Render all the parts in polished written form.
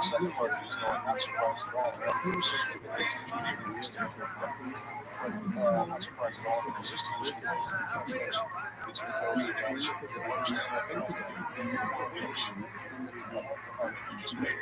Second part is not surprised at all. I'm not surprised at all because this team is frustration. It's imposed against you just made it.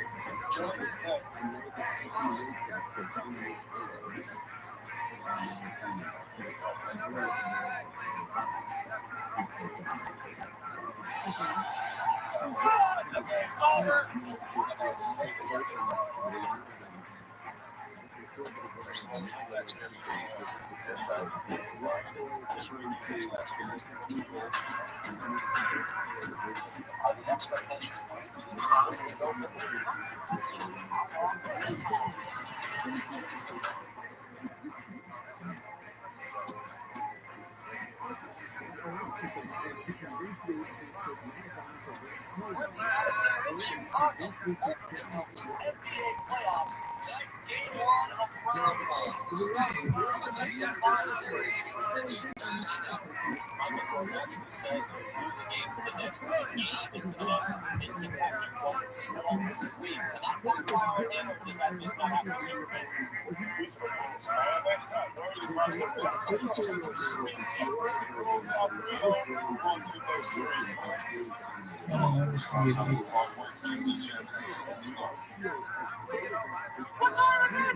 First of all, that's everything. That's how it's really fixed. That's the expectations. Chicago opening of the NBA playoffs tonight. Game 1 of round 1. Starting with a best of 5 series against the New Jersey Nets. Michael Jordan actually said to lose a game to the Nets was a game into the Nets is to have to go on the sweep. And that backfire on him, is that just not happening to Superman? We spoke on this, man. That's not worried about it. This is a sweep. It rolls out. We don't move on to the next series. What time is it?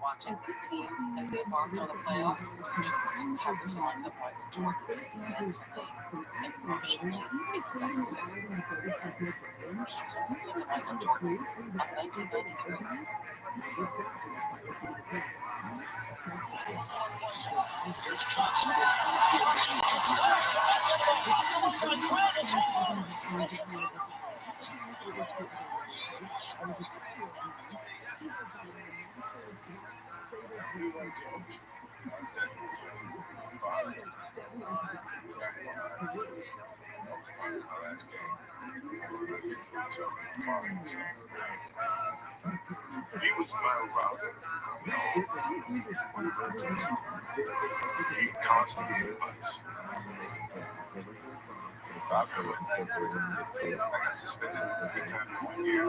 Watching this team as they embarked on the playoffs, just how the fun of Michael Jordan's mentally, emotionally exhausted. Keep home with the Michael Jordan of 1993. He was ViralRabbi. He constantly advice. I got suspended 3 times in 1 year.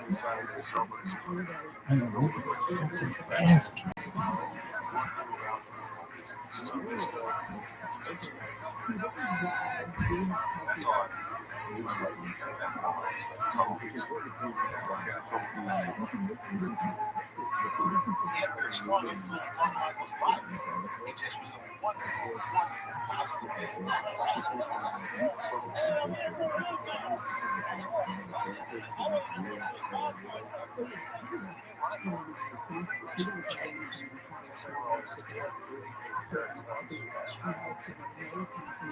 That's all I do. It's like that. He had a very strong influence on Michael's life. He just was a wonderful, positive man. Changed. So we're always together. We'd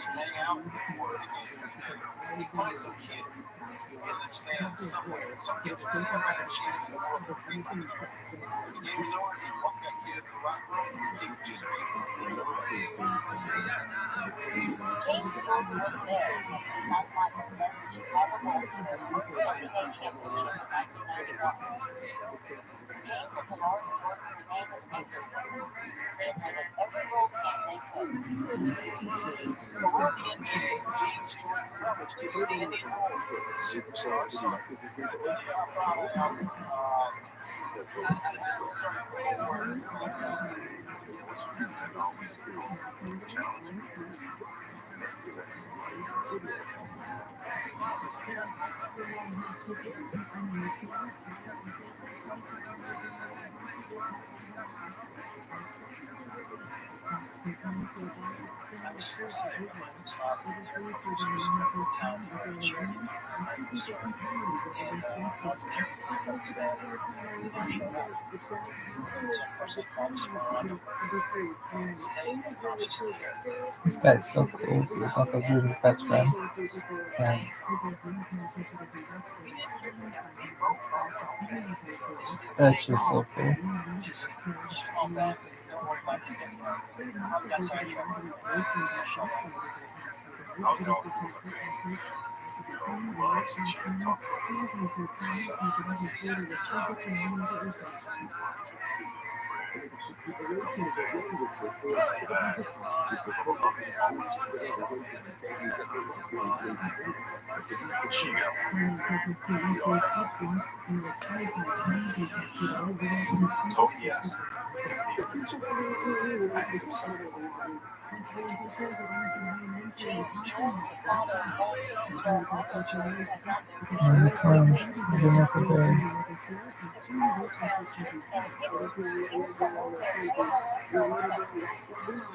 hang out before the games. He'd find some kid in the stands somewhere, some kid that didn't have a chance in the world for free money. When the game was over, he'd walk that kid into the locker room and he would just be through the roof. James Jordan was there when his son Michael led the Chicago Bulls to their first NBA championship in 1991. James and Dolores Jordan remained in Lincoln. They attended every Bulls game they could. Sorority and James Jordan privileged his standing role. Superstar son. This guy's so cool. He's Uncle's really best friend. And that's just so cool. Just calm down. Don't worry about anything. Probably got sidetracked. How's it all going with the family? Since you haven't talked to her oh, yes. James Jordan, the father of Bulls superstar Michael Jordan, has not been seen And in the crown, 3 weeks. the Michael Berry. His father's parents James had a meeting in the cemetery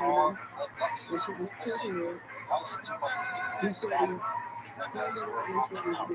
Or what Lexus missing license plates in his back. Windows were broken out.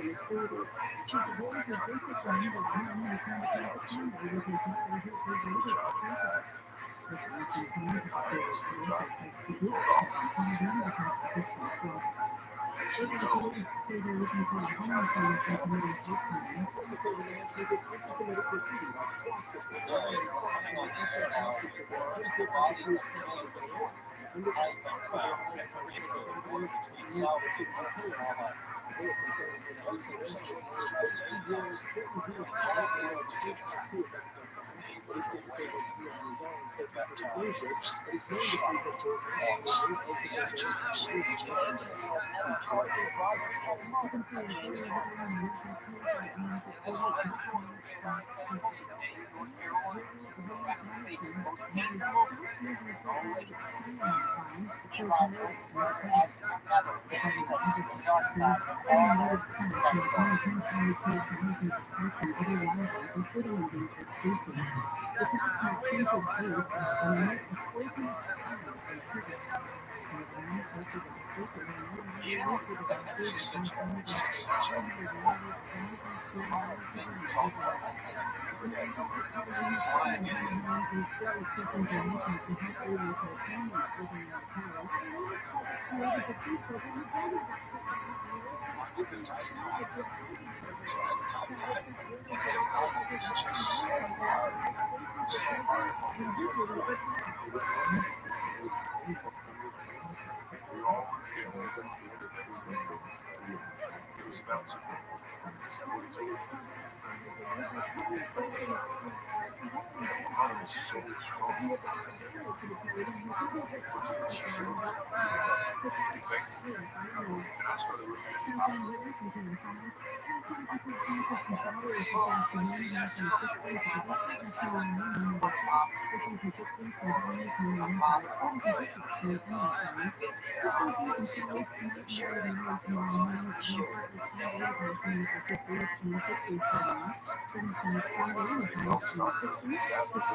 So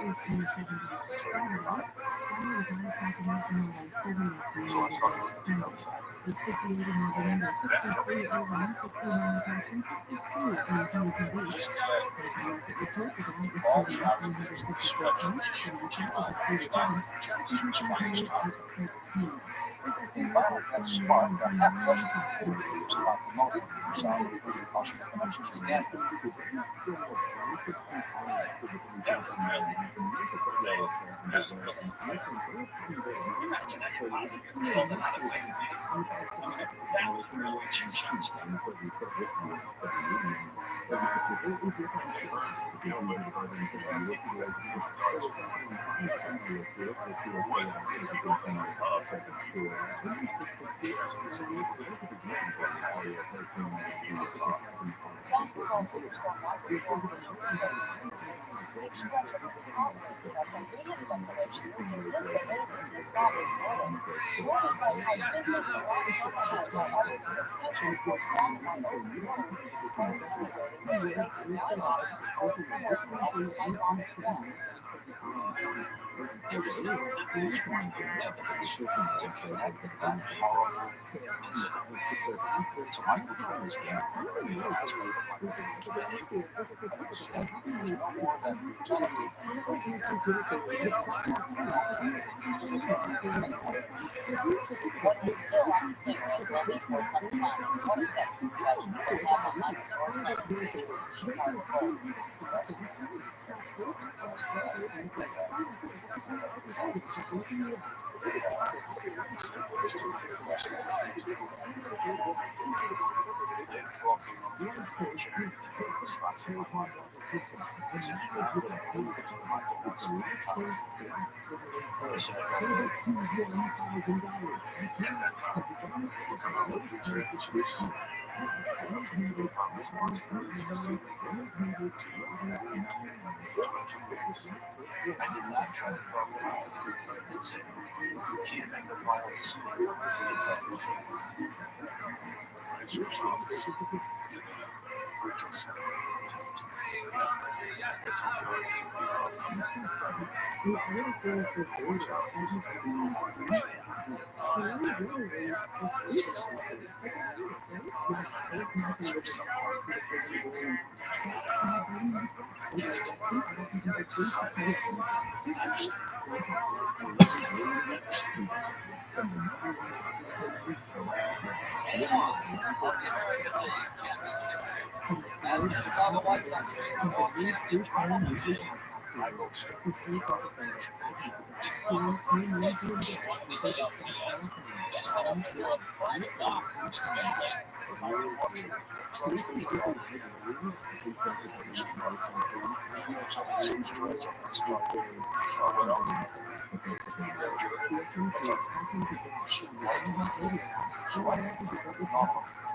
I started looking to the other side. All the algorithms stretch Viral has sparked a half-dozen theories about the motive for some including possible connections to gambling. Imagine that your father gets killed in another way. That would really change things. Basketball superstar Michael Jordan expressed confidence that the biggest speculation is that this behavior is not his motive. Jordan has had symptoms of compromised by others with the potential for some like open water, or intimidating his faith in marijuana, or promoting any psychotic drug. There is no physical evidence to connect that horrible incident to Michael Jordan's gambling. No more than genetically but he still has to take Rabbi for some time as one effect that he will have on Michael Jordan and Chicago Bulls. I did not try to talk him out. I did say, you can't make a follow the city to the Rancher's office in the Virgil Center. This was something through some heartbreaking things that do not have a gift in society. Actually, As the Chicago White Sox win the World Championship Michael Jordan. one of the LCS, then he went up into a private box with his family.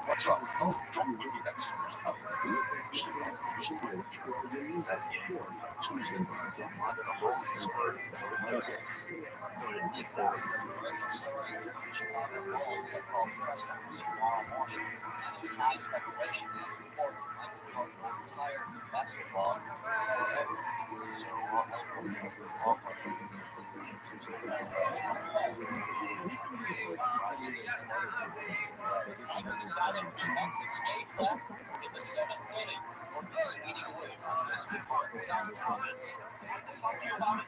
What's up? No, don't give me that serious stuff. That game, Tuesday, under the Holy Spirit. Chicago Bulls have called press conference tomorrow morning. High speculation is reported Michael Jordan will retire from basketball forever. So we'll help them. Michael decided 3 months at stage left in the 7th inning. Speeding away from Whiskey Park without comment. Talking about it,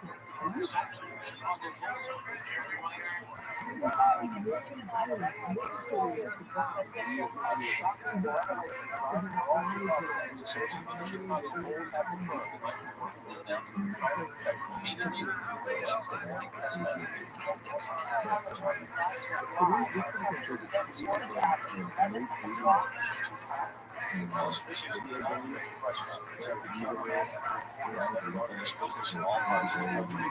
Chicago Bulls owner Jerry Weinstein. Before we continue tonight, a big story that seems to have shocking forever. The sources for the Chicago Bulls have confirmed that Michael Jordan will announce his retirement effective immediately for Wednesday morning press conference. CBS News will carry on the Jordan's announcement live. Coverage will begin this morning at 11 o'clock Eastern Time. This is the announcement press conference of the cameraman running this business in all parts of the country.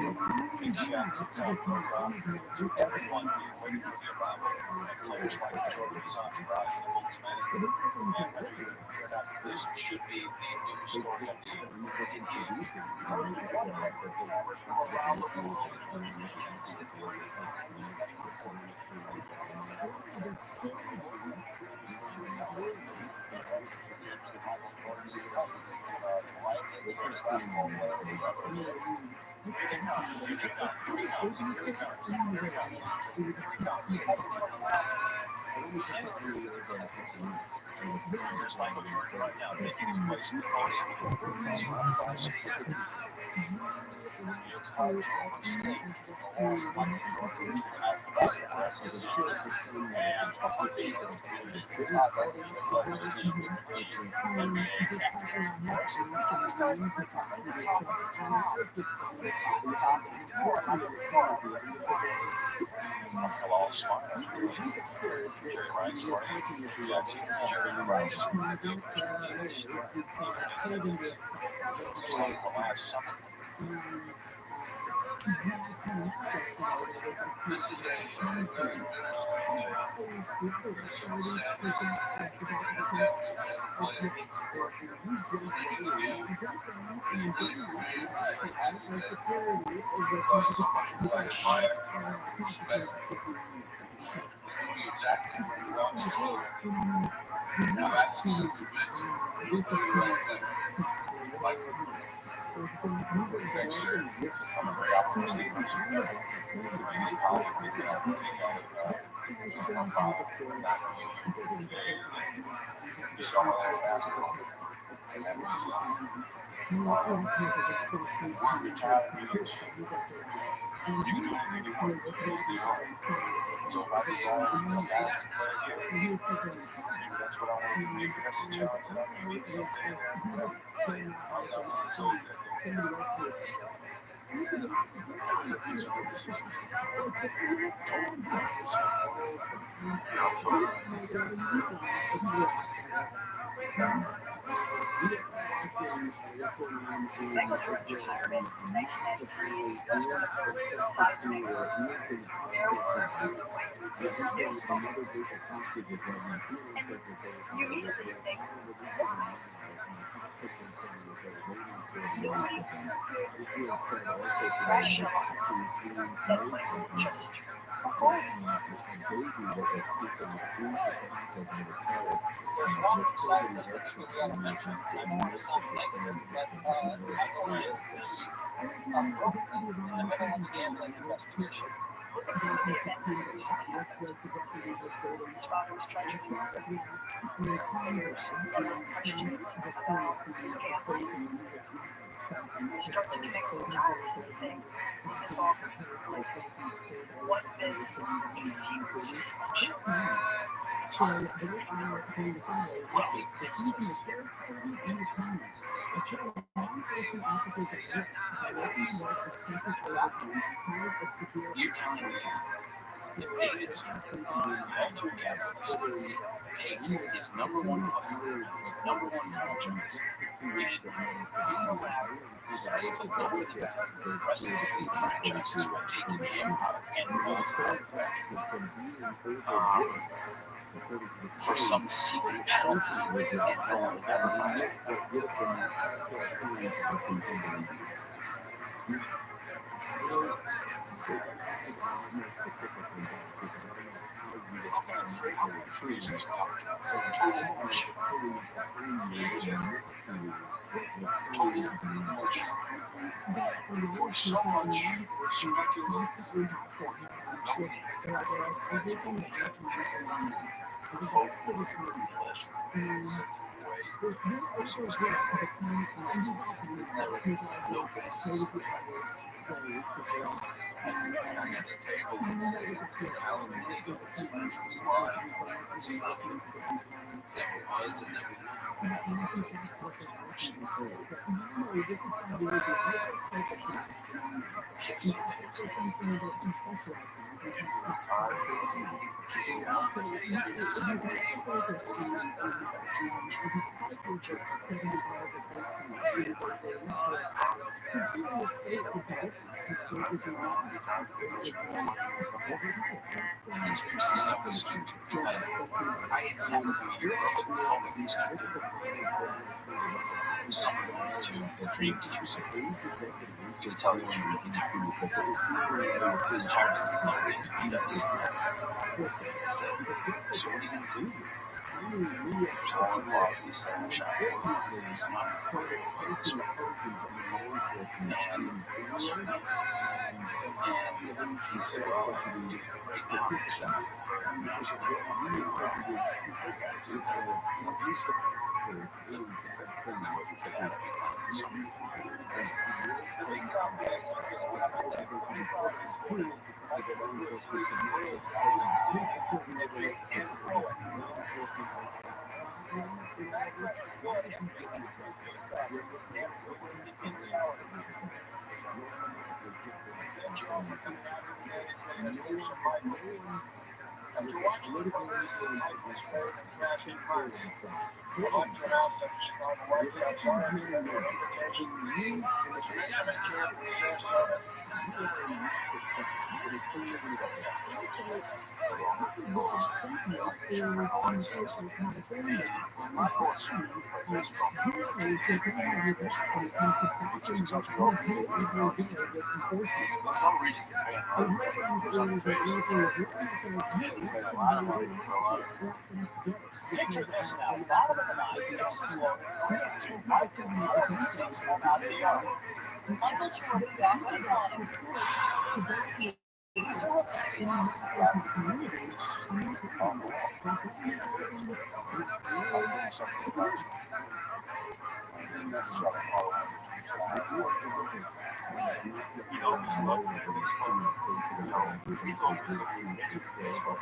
Big shouts of time to everyone here waiting for the arrival of players like Jordan, his entourage, and the Bulls management. And whether you agree or not, this should be the news story of the year. Michael Jordan is cousins, right? And the greatest basketball player ever. There's like right now taking his place in the course. It's hard to overstate the loss of Michael Jordan as the rest of the season. And a heartbeat in Chicago has led this team to NBA Hello, smart. Jerry Rice, Jackson, Jerry Rice. Last summer. This is a very Thanks, sir. I'm a very optimistic person. It's the biggest problem that I can take out of not being here today is that you saw my last basketball, and that was just like, we're retired leaders. You can do anything you want to do in this deal. So if I desire to come back and play again, maybe that's what I want to do. Maybe that's the challenge that I may meet someday. I'm not going to do that. Michael's retirement in 1993 was one of those seismic, there were news moments. And you immediately think, why? Nobody rationalized that Michael just There's one scientist that you really have to mention. I don't want to sound negative, but Michael did leave abruptly in the middle of the gambling investigation. look at some of the events that recently happened. His father was tragically murdered. There's questions about his gambling. You start to connect some dots and you think, was this all like, was this a secret suspension? It's hard to figure out what the sources were in this suspension. You're telling me that David Stern, you have two capitalists, takes his number one player, his number one franchise, and ViralRabbi decides to lower the value of the rest of the franchises by taking him out and rules out for some secret penalty that no one will ever find out. Freezes so much speculation. No basis. The table and say Alan Legal is financial slide. It's just not true. Never was and never will. Yes, the conspiracy stuff was stupid because I had sat with him a year ago and told me he was going to summer to the dream team. So you could tell he was really tired. He was tired of his beat up this year. I said, so what are you going to do? There's a lot of laws. He said, I'm shy. And He said, "Oh, right now, thank you all for coming out here today and for some Michael. After watching the progress of Michael's made in the past 2 months, I'd like to announce that the Chicago White Sox are extending an invitation to Benjamin Camp in Sarasota. Picture this now. Bottom of the ninth, bases loaded, 3-2. Michael Jordan takes one out of the yard. Michael Jordan got what he wanted. He's a rookie. He always loved that baseball. He always loved baseball.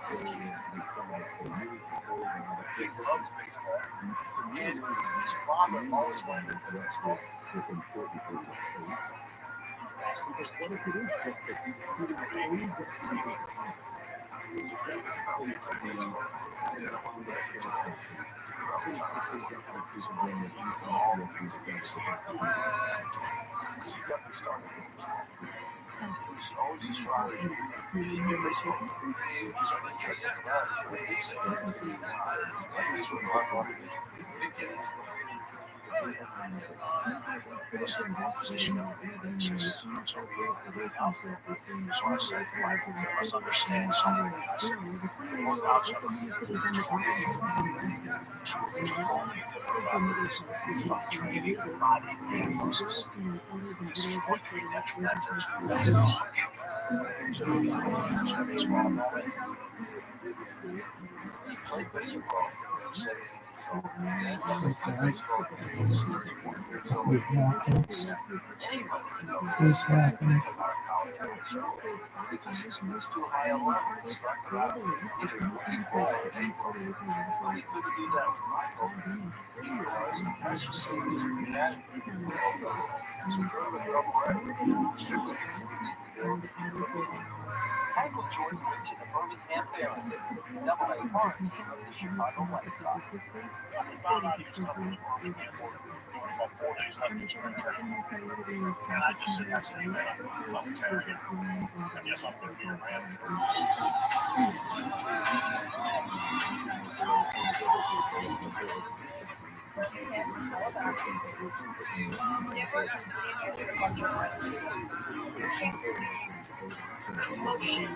His kid, he loves baseball. And his father always wanted to play baseball. All the things that you see. She got me started with baseball. She always inspired me to be baseball. So I just tried to take around what they say. It's like this with my heart. It gets. So I said, Michael, you must understand something. I said, look out something. Only about this. About training the body and muscles. This is what you detrimental to. That's all. So you know, baseball moment. He played baseball. Who's walking? Who's walking? Because it's used to high level. If you're looking for a people, he couldn't do that to Michael. He realized that's just so easy to get at it. So you're the double red. Strictly Michael Jordan went to the Birmingham Barons, Double-A farm team of the Chicago White Sox. we found out he was coming to Birmingham. There was about 4 days left in spring training. And I just said, hey man, I'm tearing it. I guess I'm going to be your manager. Emotion,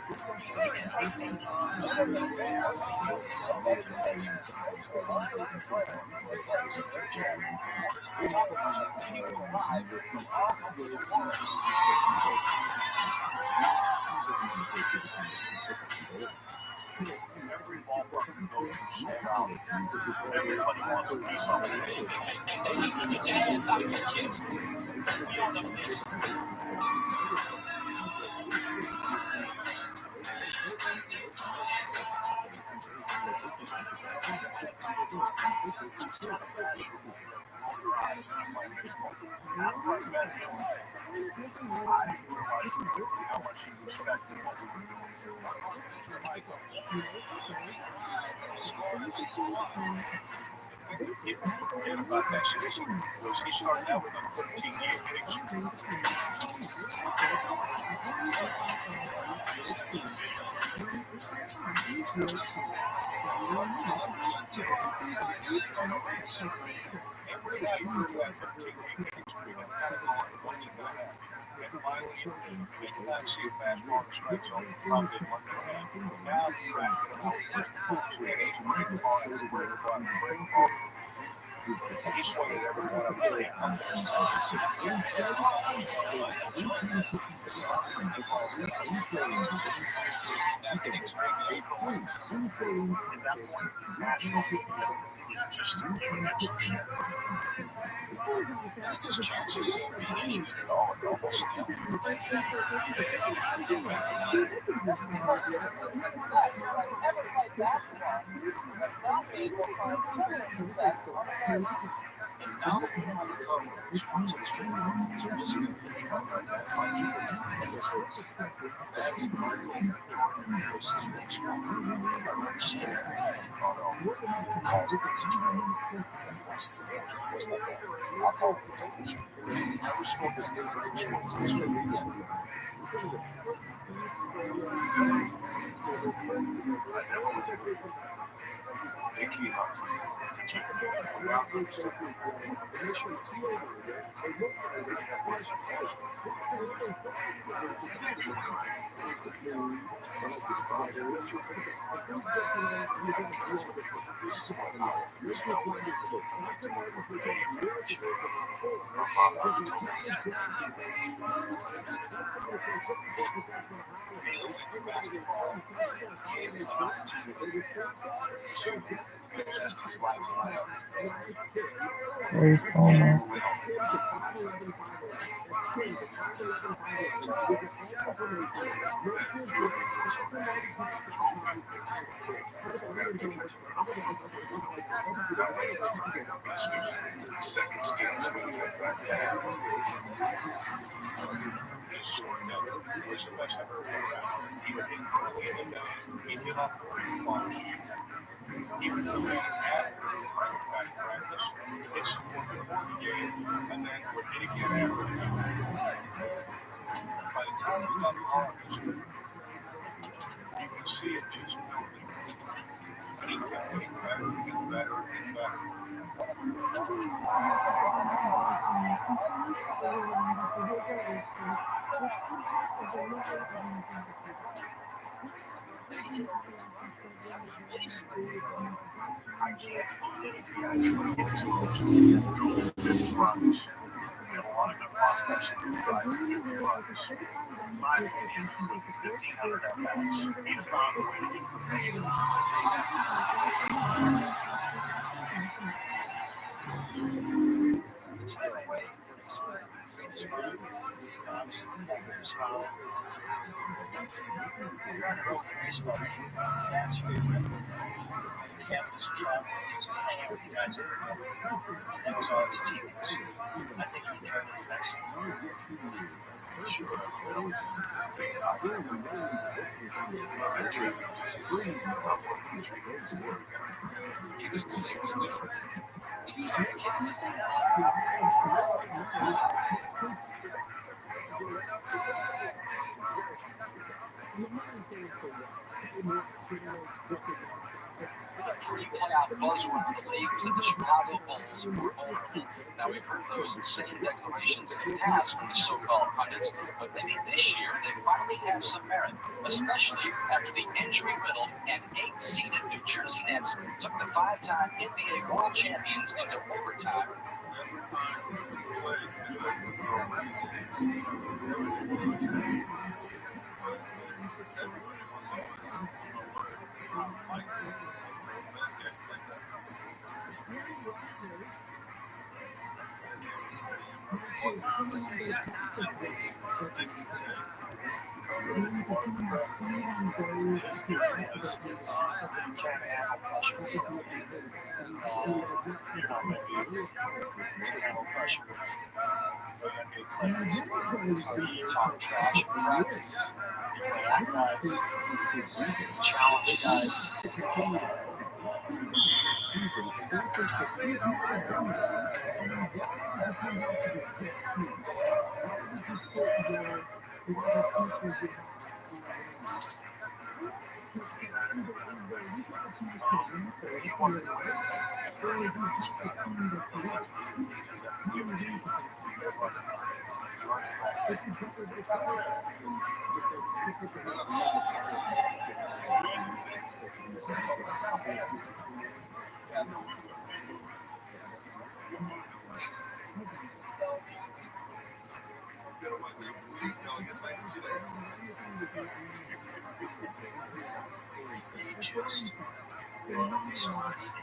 excitement, Every ball worker goes to stand out. Everybody wants to do something. Get your ass out of here, kids. Be on the list. Forget about that shit. He started out with a 13-year picture. And finally, we did not see a fastball in the strike zone. Probably at 1.5. Now the track so it's a break ball. It's a break ball. He swung at every one of them. That can explain the April wasn't at that point, national media was just giving them some shit. And his chances of being any good at all are almost nil. That's because the best who have ever played basketball has not been able to find similar success on the turf. And now that we have a cover of his sports history, he's missing a picture of that fight. That is Michael Jordan versus baseball. I've never seen that photo. Calls it his trade. I'll call it the picture. Never spoken to him for sports history again. They keep up to keep it without those stuff. Basketball gave him an opportunity to adjust his life right up. Very formal. Second skills when you get back there. This short note was the best I've ever heard. He would hit early in the day. He'd get off work and follow shoot. He would come in at practice, hit support before the game, and then would hit again after the game. By the time he got to television, you could see it just building. And he kept getting better and better and better. I can't believe he actually gets to runs. And a lot of good prospects in the drive runs. In my opinion, with 1,500 at-bats, he found a way to get to the base. Baseball team, dad's favorite. Families would travel to hang out with you guys every day. That was all his teammates. I think he enjoyed it the best. Sure, it's a big opportunity. I trip to see how he treated his work. He was good, he was different. He was like a kid. The pre-playoff buzz around the league was that the Chicago Bulls were vulnerable. Now, we've heard those same declarations in the past from the so-called pundits, but maybe this year they finally have some merit, especially after the injury-riddled and 8-seeded New Jersey Nets took the 5-time NBA World Champions into overtime. It's how you talk trash in practice. You play at guys. You challenge guys.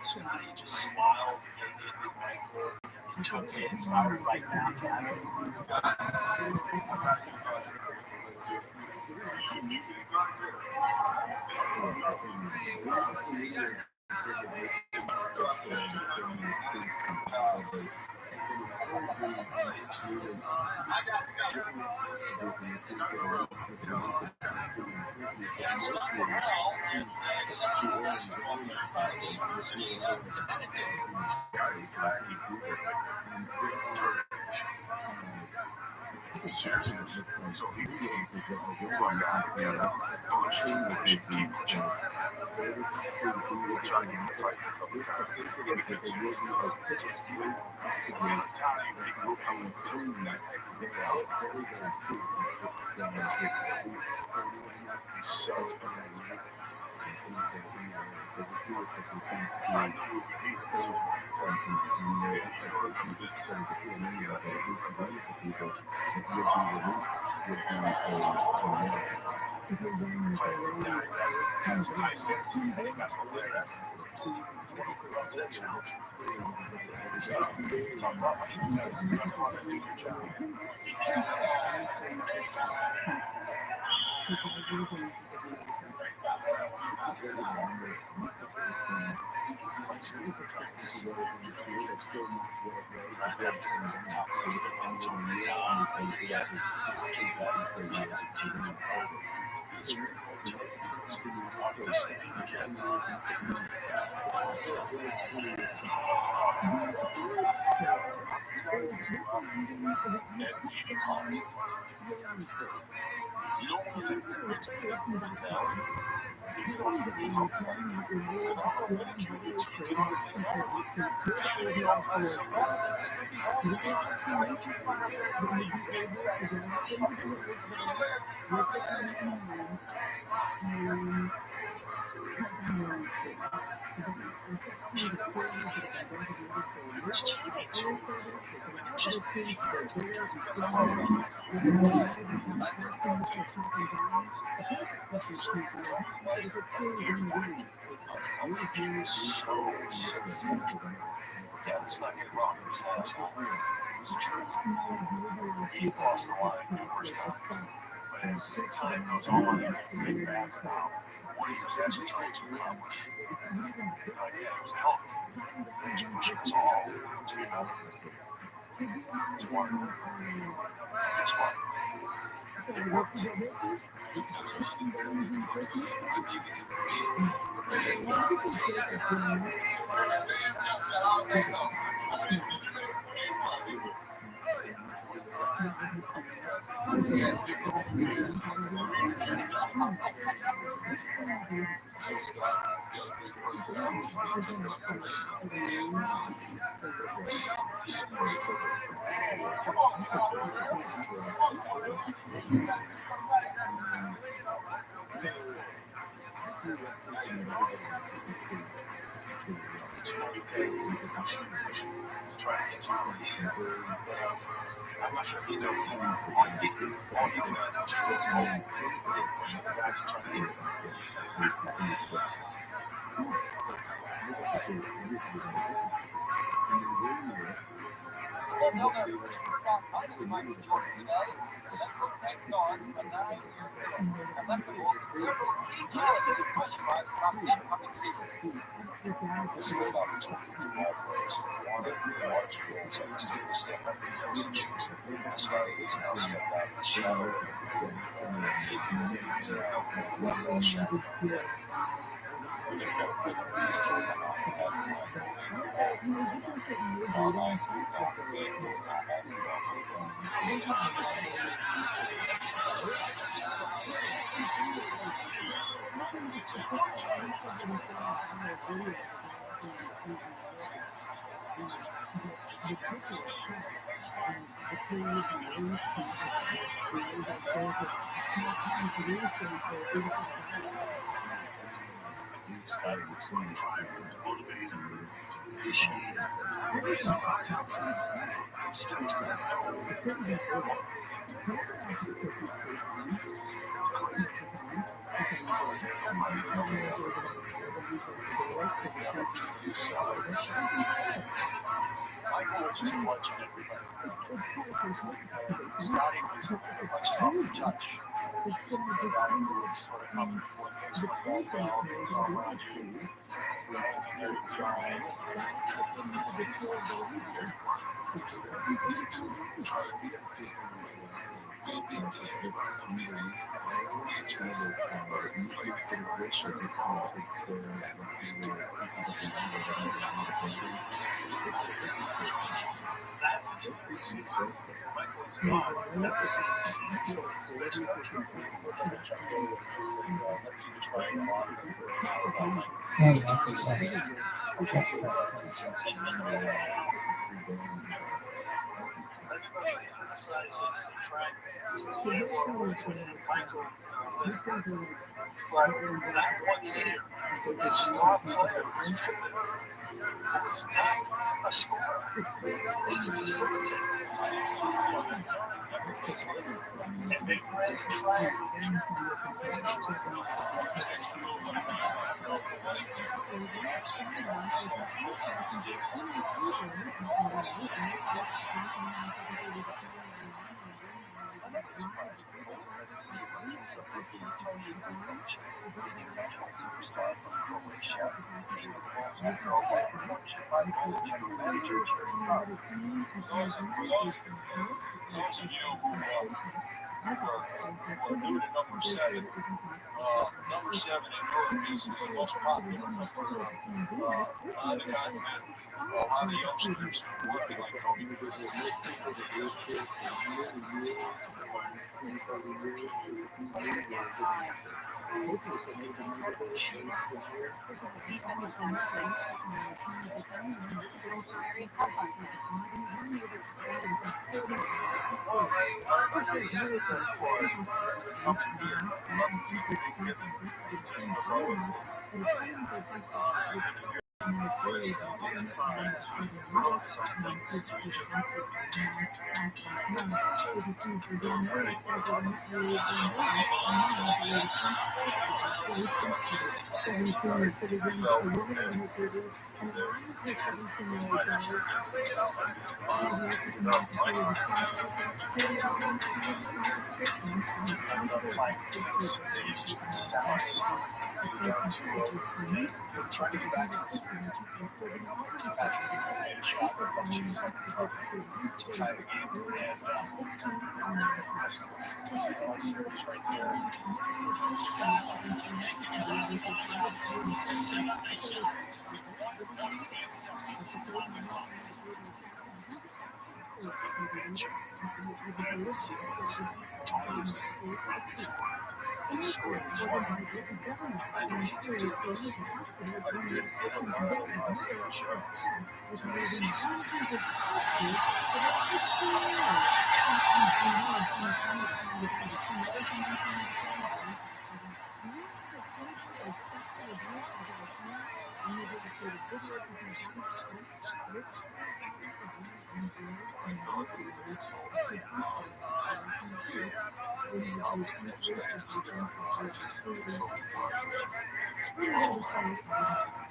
Somebody just smiled and took it and fired right back at him. And stuck around and sexual basketball player by the University of Connecticut. Seriously, so he became pushing, keep pushing. Trying to get in the fight a couple times. Just to get him. And time he grew coming through that type of mentality. He's so amazing. I knew we would meet him so he's going to do this. Has high standards. I think that's what they're at. You want to live up to that challenge. It's tough love. You got to go out and do your job. Practice. If you don't want to live in a rich mentality, if you don't even need outside, because I'm going to ridicule you till you get on the same level. And if you don't try to see that, then it's still be healthy. Why you keep running up there? Why you keep Yeah, let's not get it wrong. He was an asshole. He was a jerk. He crossed the line numerous times. But as time goes on, you can think back about what he was actually trying to accomplish. Yeah, he was helped. He was pushing us all to be better. Smart. It's smart. It worked. Trying to get you over here. But I'm not sure if you know that. All you do now is just go to push other guys and try to get them. Let's hope that first workout minus Michael Jordan today. Central Tech guard, a 9-year and left the ball with several key challenges and question marks about the upcoming season. This is a great opportunity for all players who want it, large goals, and take a step up defensive shoes. That's why he's now stepped out in the shadow. Figure to help him run the shadow. He's got a big beast to run off the back line. All eyes goes on the game, goes on basketball, goes on. Motivator, initiator, raise the offense, step to that goal. Michael was just watching everybody. Scotty was much softer touch. He's the guy who was sort of comfortable when things went all well, things all around you. And there you go. Michael's God. That was the season. Let's go. Yeah, exactly. Everybody criticizes the track. Michael, but that 1 year, his star player was Pippen, who was not a scorer. He's a facilitator. And they ran the track to perfection. Superstar from Croatia, named the world's overall coach by the general manager Jerry Cobb. Those of you who are new to number seven in Europe is the most popular number on the continent. A lot of youngsters working like Kobe. Defense is mistake. Very tough on him. Trying to get back to Patrick made a shot about 2 seconds to tie the game, and that's the series right there. And the sequence, Thomas right before he scored before. I know he can do this. I didn't get a lot of shots during the season.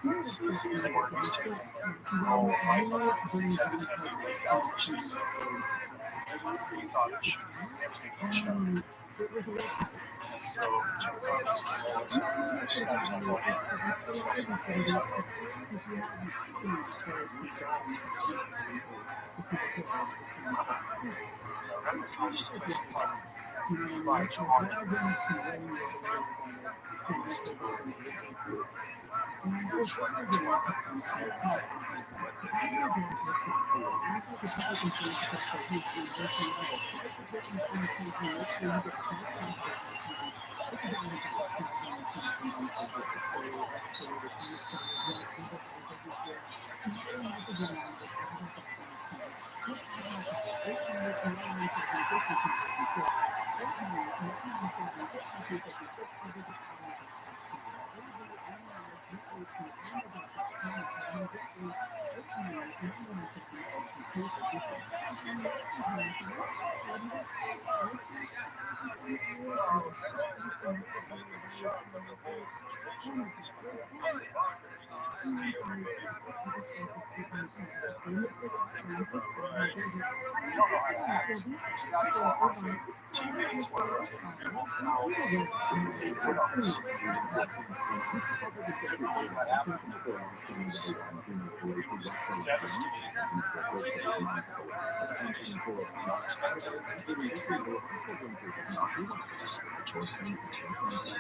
This season where he's taking role Michael tentatively laid out the season. He thought he should take the shot. And so, Thomas came over to snaps on one hand. Scotty's one of my favorite teammates, one of my favorite people in the world. They put on this huge effort. Couldn't believe that happened. It was devastating. I just don't expect that to be just listen to the teammates.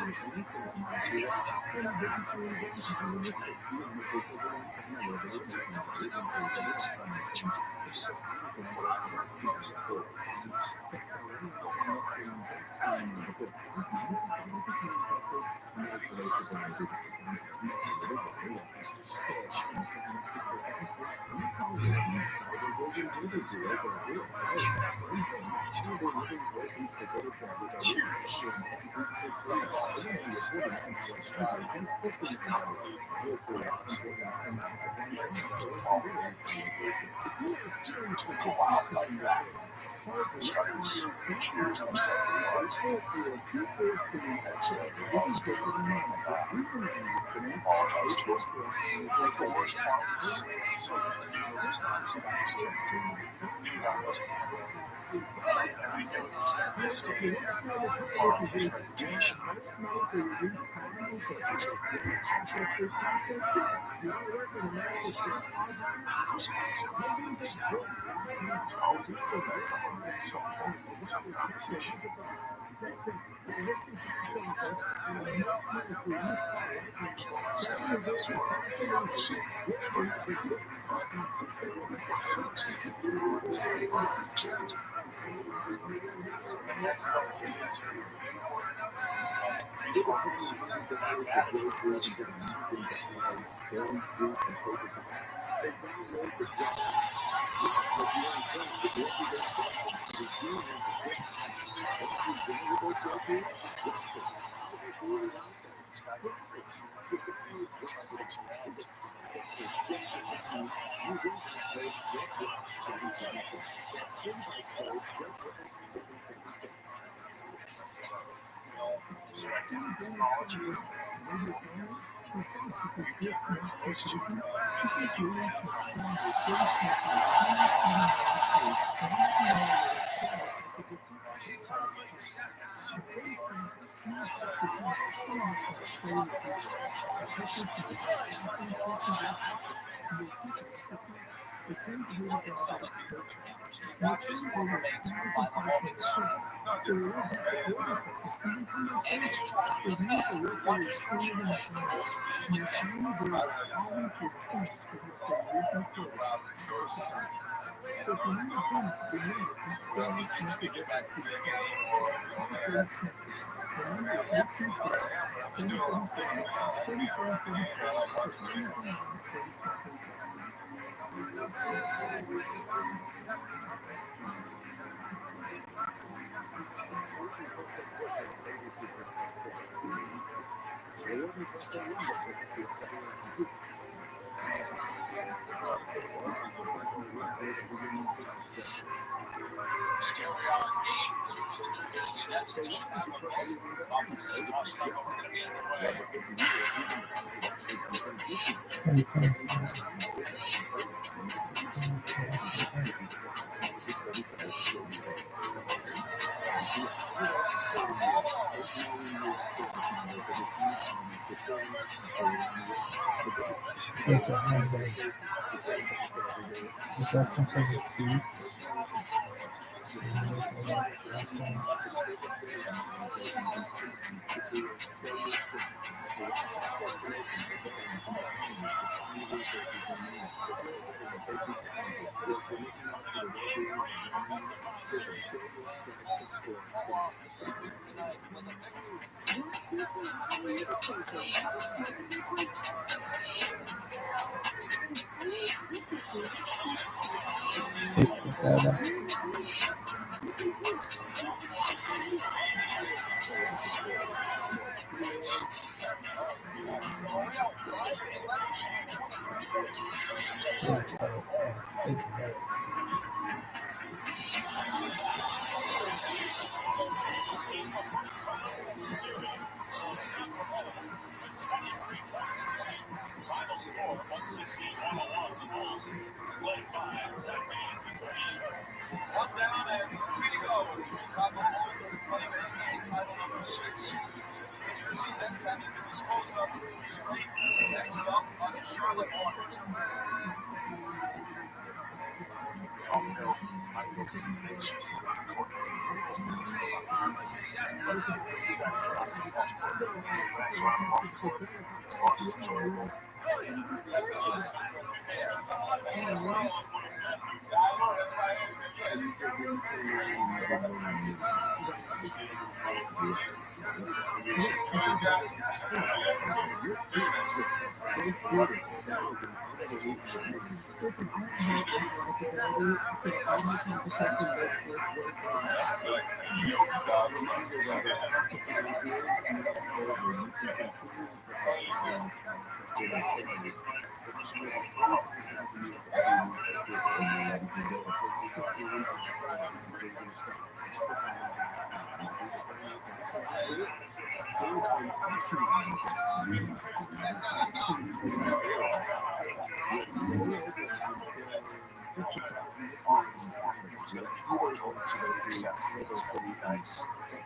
To go out like that. Scotty's tears upset me once. And still loves me. Apologize to us. The worst part was someone knew it was not Scotty's character. Knew that wasn't him. And we knew it was going to be a mistake on his reputation. The next couple of days People can sell it to movie cameras to watch as more remains from final moments. And it's true with that. Watchers can accumulate the most film intent. It's a handbag. Is that some sort of food? Final score 160-101. The Bulls led by Rabbi and One down and three to go. The Chicago Bulls are playing NBA title number 6. The Jersey Nets having been disposed of in 3 straight. Next up are the Charlotte Hornets. We all know I was tenacious on the court. This business was on the court. But when you got your off court, that's why I'm off court. It's fun, it's enjoyable.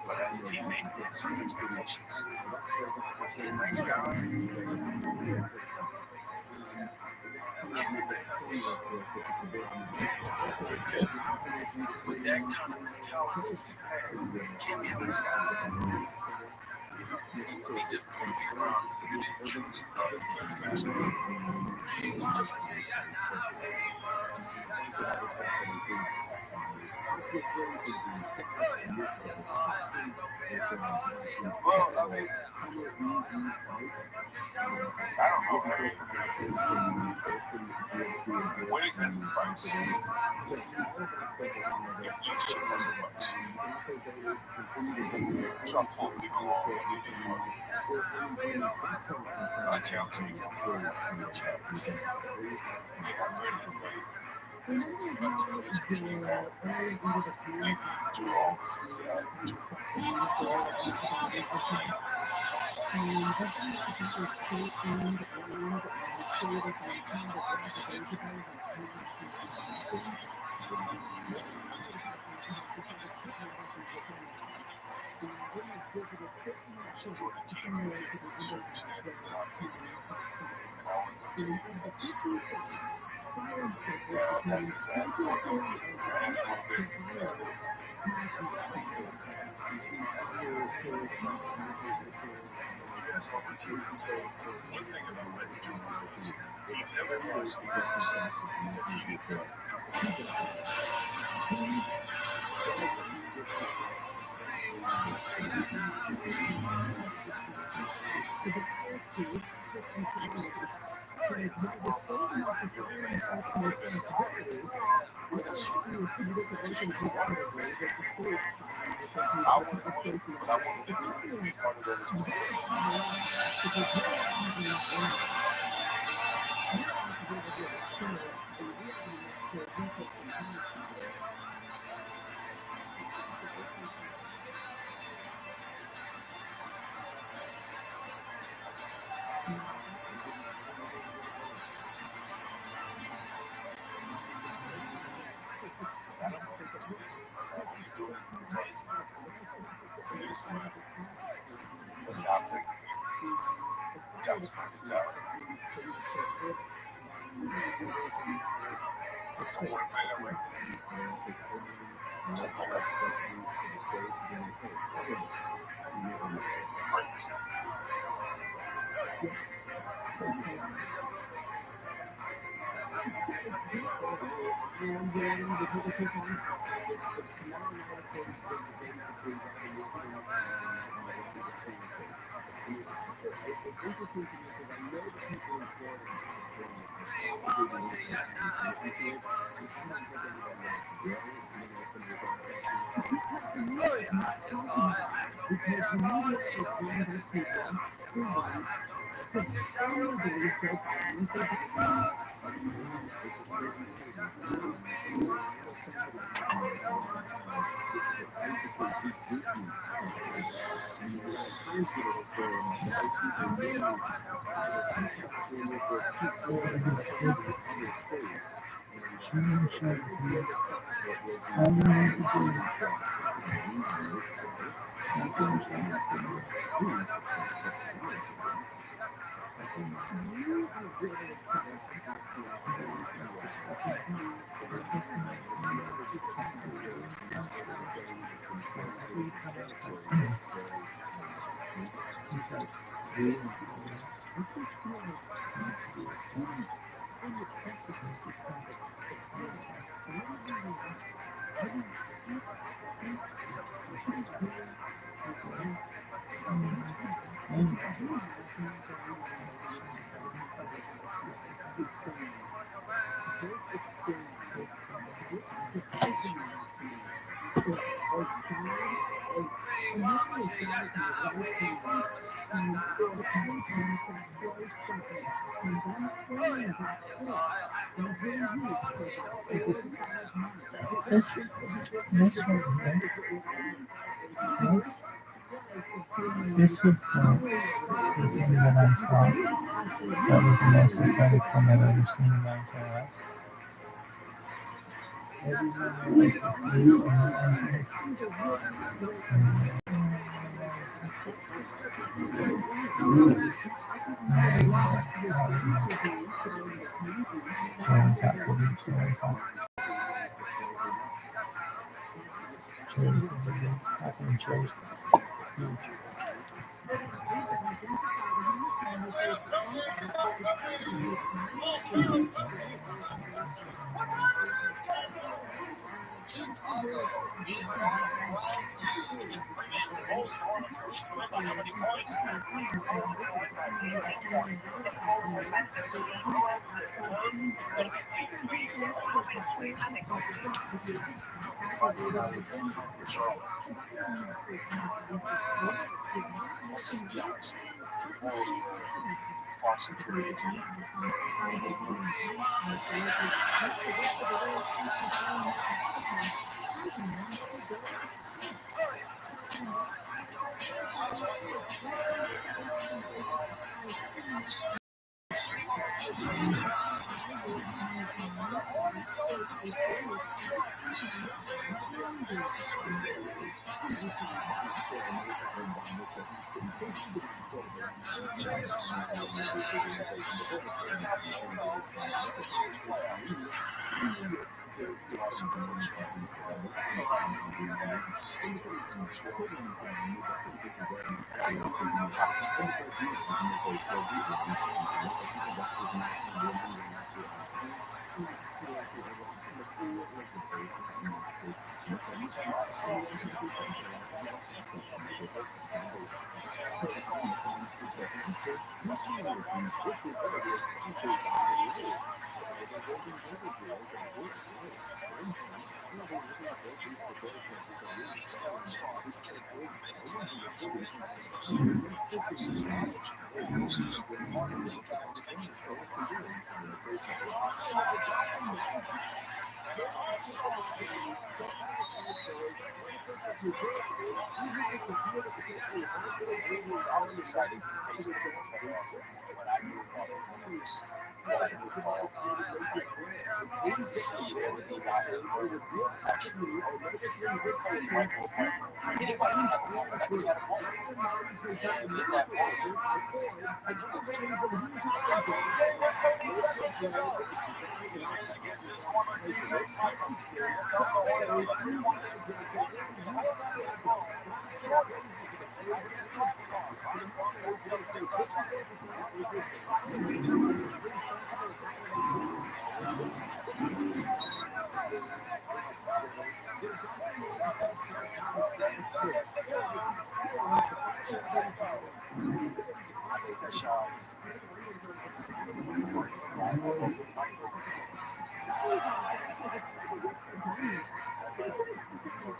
But as a teammate, some expectations. Thanks, God. With that kind of mentality, you can't be a nice guy. You need to be around people that truly love basketball. Well, I mean, I don't know, man. Winning has a price. And each ship has a price. So I'm pulling people on when they do money. I tell people, you're champions. And you're not ready to play. It's until it's clean after. You can do all the things that I didn't do. So Jordan team really able to a certain standard that I played in. And I only went to the US. Now that means I have to go get my ass a little bit. That's what my teammates say. One thing about Rabbi Truman is he never asked me to say that he did good. I wanted to win, but I wanted to be part of that as well. I don't want to do this. I only do it because it is fun. That's how I play the game. That was my mentality. I don't want to play that way. So come on. Great. This this was this was the thing that I saw that was the most athletic thing I've ever seen in my entire life. Cheers. Huge. Chicago in round two. Both scored the first win by how many points? Let's just be honest. The Royals were far superior team, and they knew it. Jackson Smith was the best team in the league. Lost in the first round. I was excited to face them in the playoff, but I knew about the numbers. What I knew about and to see everything I had learned actually Anybody can have a moment. I just had a moment. And in that moment, I knew it was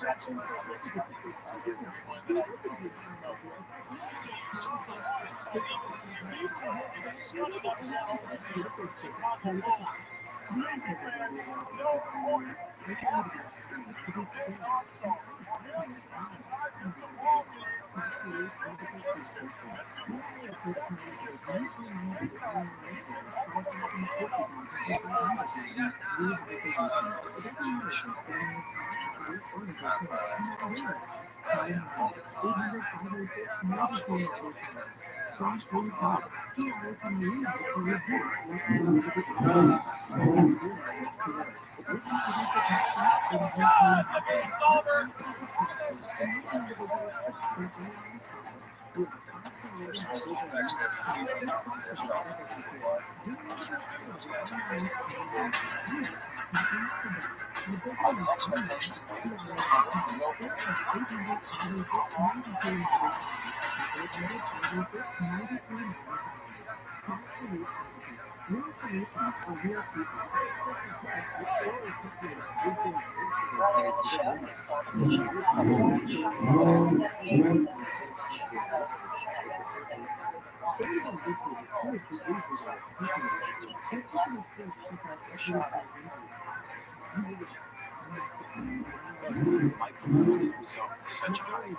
Jackson. Are the expectations great? Earlier in the show, we saw the vision of how the Lord shone over 78% of the people that were being Mike promotes himself to such a high level.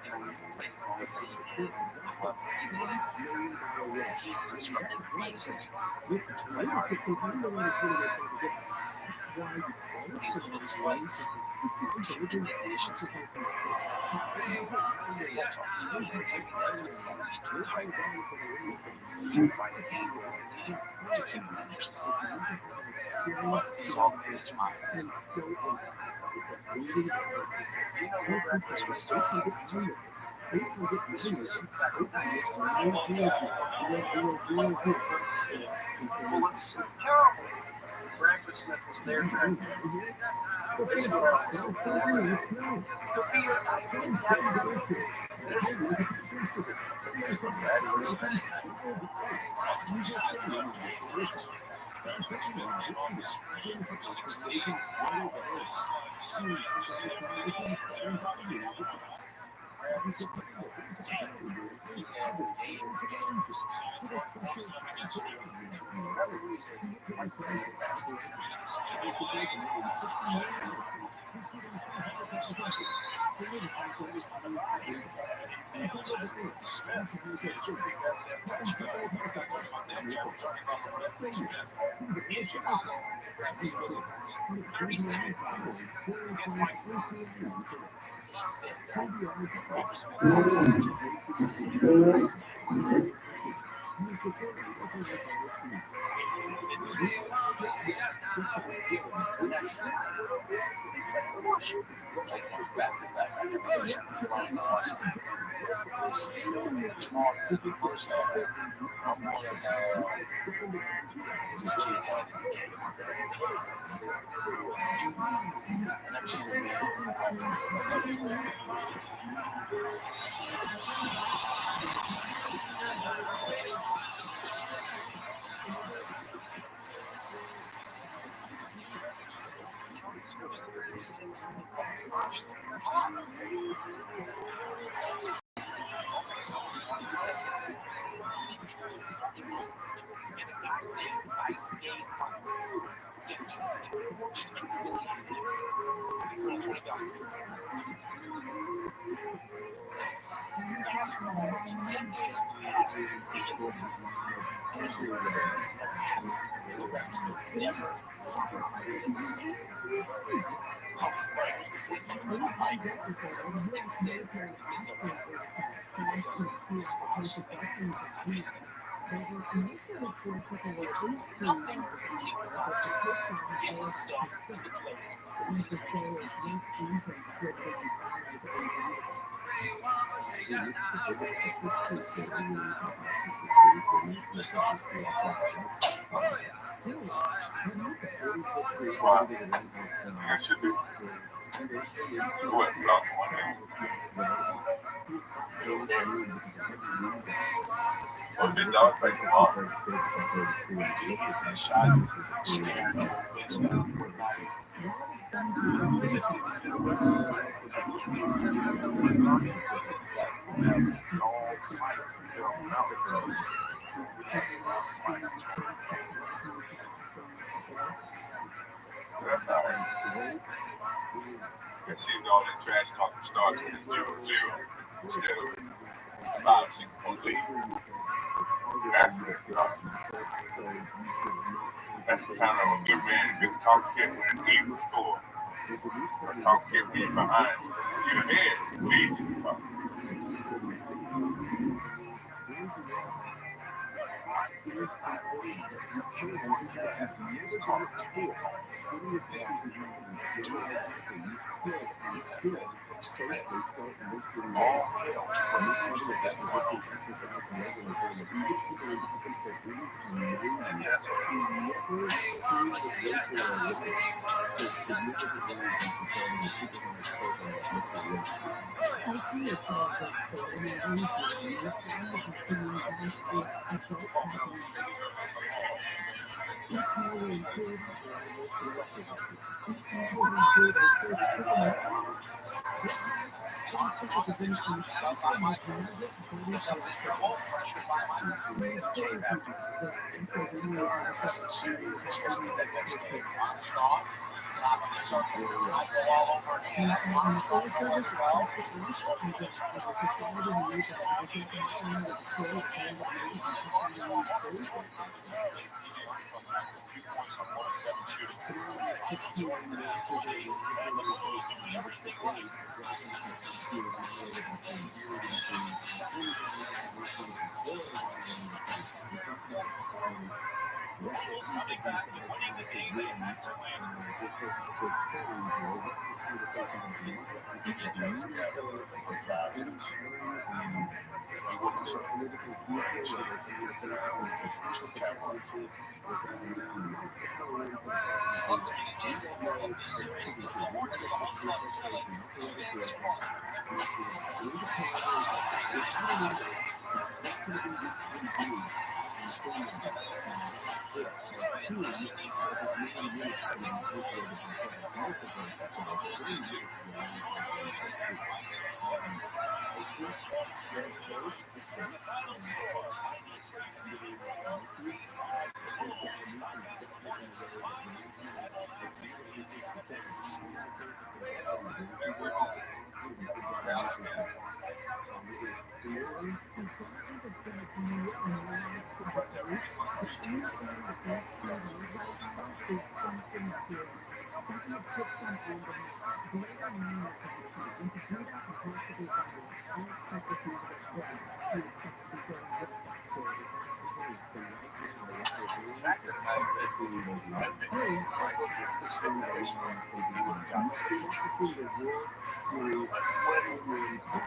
He will play as long as he can. However, he keeps instructing pieces to play hard. These little slights take indignation to him. That's all he needs. That's his be too tight. Keep fighting hand over hand to keep him interested. But he's all in his mind. Do you know what breakfast was so cute to me? This was bullets. Terrible. Breakfast Smith was there during this breakfast. The beer I didn't have. This should be. What? Oh, big dog fight them off. That shot scared the whole bitch down. Just didn't sit well. Our music is that we have a long fight from here on out because we have a lot of writers. That's all right. And see, all that trash talking starts with a 0-0 instead of 5-6 point lead. That's the kind of a good man, good talk shit when an evil score. Talk shit when you're behind. You're ahead, lead you. Because I believe everyone has his part to do. Then when you do that, you have been expect all hell to break loose from that world. Yes, especially that next game. Bulls coming back and winning the game they had to win.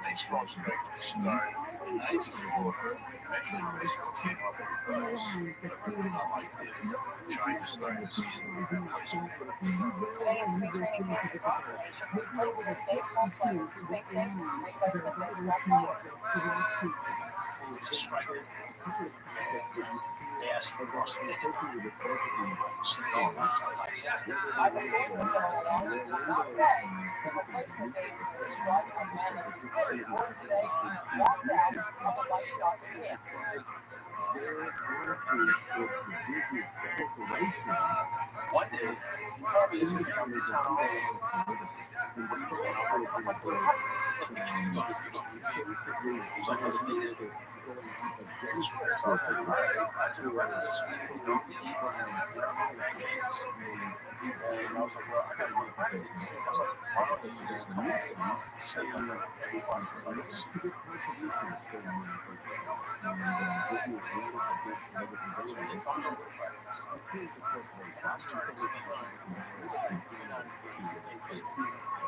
Baseball spectrum started in '94. Major League Baseball came up with us. Not like this. Trying to start the season with replacement. Today in spring training camps across the nation, replacement baseball players facing replacement baseball players. It's a striker. They asked him across the nation. I've been told for so long it will not play. The replacement being the striker and man that was very important today, walked out of the White Sox camp. One day, Kirby is going to come to town.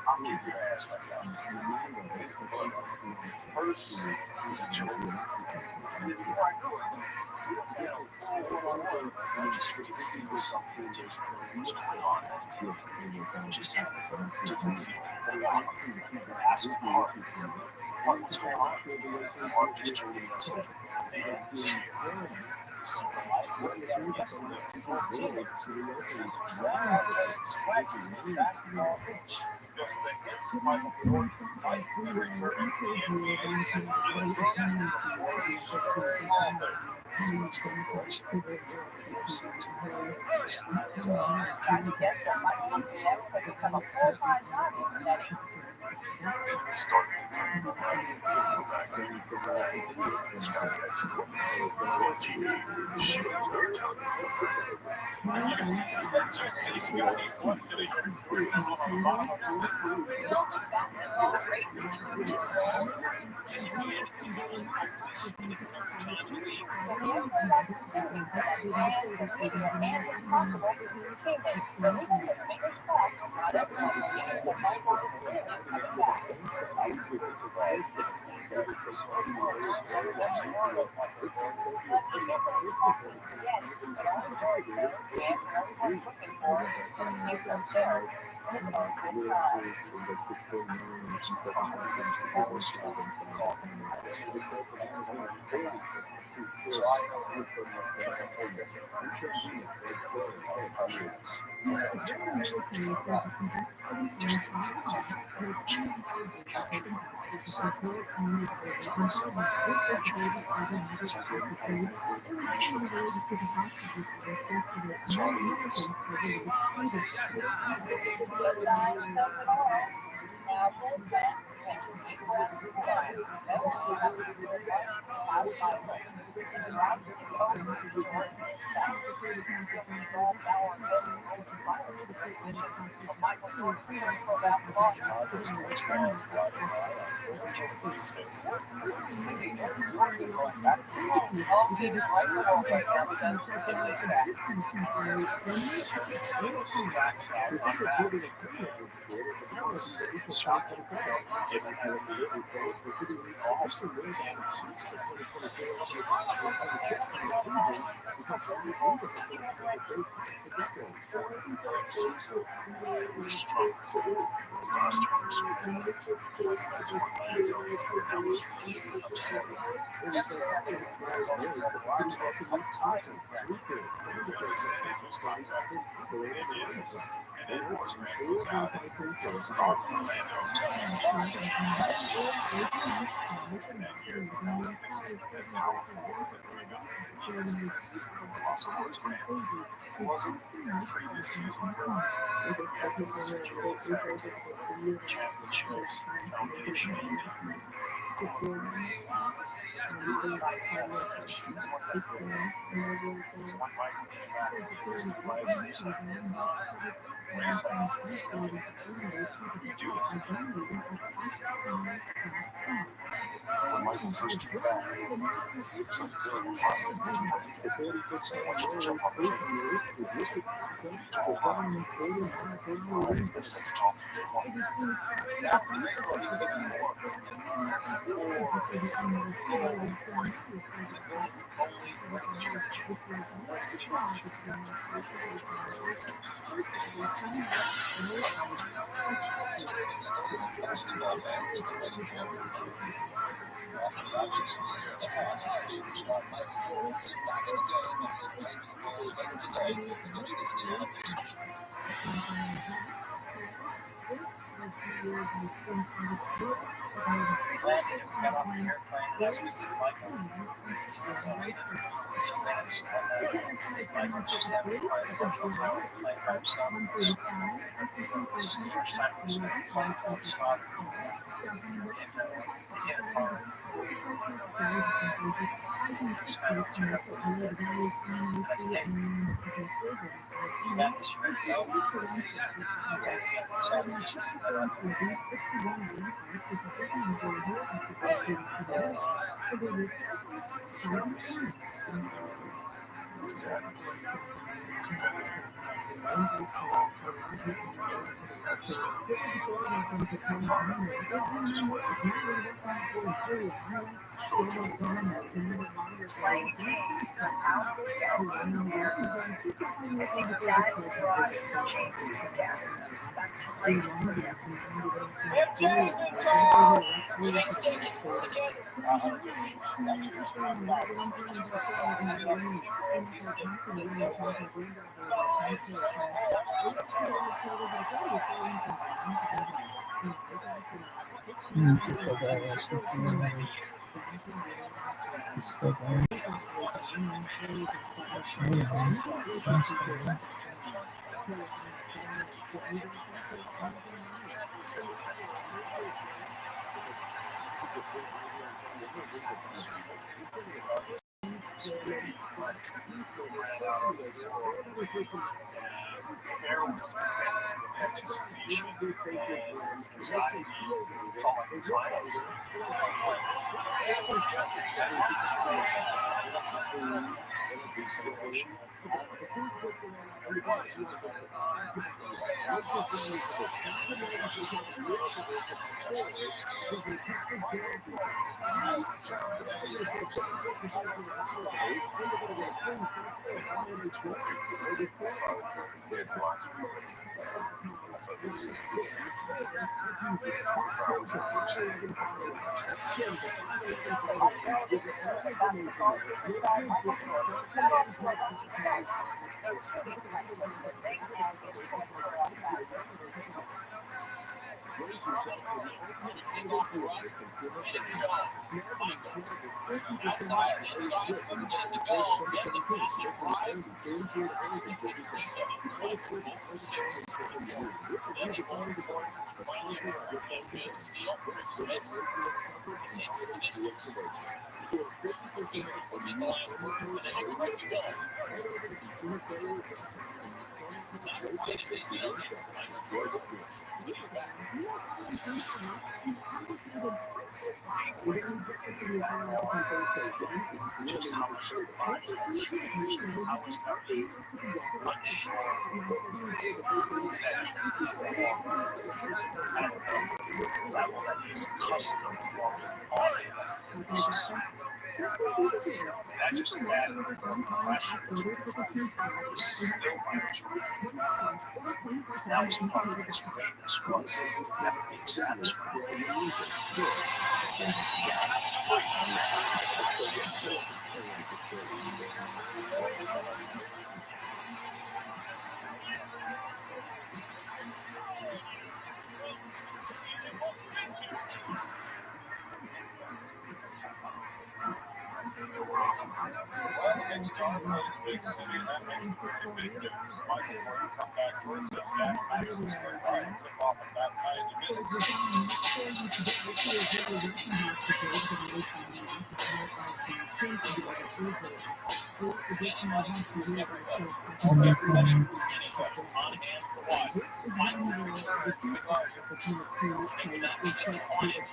I'll kick your ass right now. First, was a joke. Before I do it, I just feel something different was going on that day. Just have a different feeling. Ask Mark what was going on. Mark just told me, I said, man, this year, Super light worked out yesterday with your teammates. This is now just scratching his basketball itch. Just think it. Michael Jordan might be returning to the NBA. Either Truman or Sir Walter. Trying to guess what Michael next has become a full-time hobby for many. It's starting to turn back then. Skype's OTD shows our time. Just see Scotty fluffed it again. On the bottom of his net. Will the basketball rate return to the Bulls? Just again, he goes practice for the third time in the week. To give her an opportunity to let fans, the media, and if possible, teammates, but even with fingers crossed, not everyone believes that Michael is really coming back. But he isn't talking yet, but only Jordan knows fans are everyone looking for. He from Jared in his own good time. So I know that Besides stuff at all, now full set, take a deep breath through the eyes. No one has to feel much without Michael. And drop his coat, shorten his back. Just a small power and over silence. But Michael Jordan playing pro basketball. All seems right for all right now because it is back. Stacks out on back. It was shocking. Given how it almost tendencies we're strong. Last year's went to Orlando, and that was really upsetting. yesterday afternoon, I was on the club arms off a couple times with Rabbi. He extended his contract. It is. And then Horse Grant goes out to the start of Orlando. That year, this is how far they got. Lost Horse Grant. It wasn't free this season. You had the residual effect of championships, foundation, when Michael first came back, it was like feeling fun. So I want you to jump on the thing. Let's take a talk. Basketball fans are ready for it. After the offseason, the half-high superstar Michael Jordan is back in the game and will play for the Bulls later today against the Indiana Pacers. Glad they never got off the airplane last week for Michael. Waited a few minutes when Michael was just having a quiet emotional time playing by himself. This is the first time he was home without his father. And it hit him hard. Just kind of teared up a little bit. And I said, hey, you got this, you ready to go? Yeah, so I just let him know. Playing the game without the scalpel. I think that brought changes down. back to radio. MJ, good job! You guys take it together. Actually, it's not about it. It's just like, Keep wearing these things. No way. No way. Ran out on the floor. There was anticipation, anxiety, falling finals. It's emotional. Everybody's Outside, inside, who gets to go? Get the constant drive. Six. Finally, MJ the steal. Smith. It takes the distance. Pacers would be the last word, and then you can keep going. Not quite as easy as it. But he's back. just how much the body had changed. I was very unsure at the level that he's accustomed to the system. That just added more pressure to the was still management. That was part of his greatness, was never being satisfied. Well, it's dark for this big city, and that makes a pretty big difference. Michael Jordan come back, Jordan sits down, Madison Square Garden, tip off in about 90 minutes. Everybody, anybody, on hand for what? Michael Jordan, they cannot be getting quiet.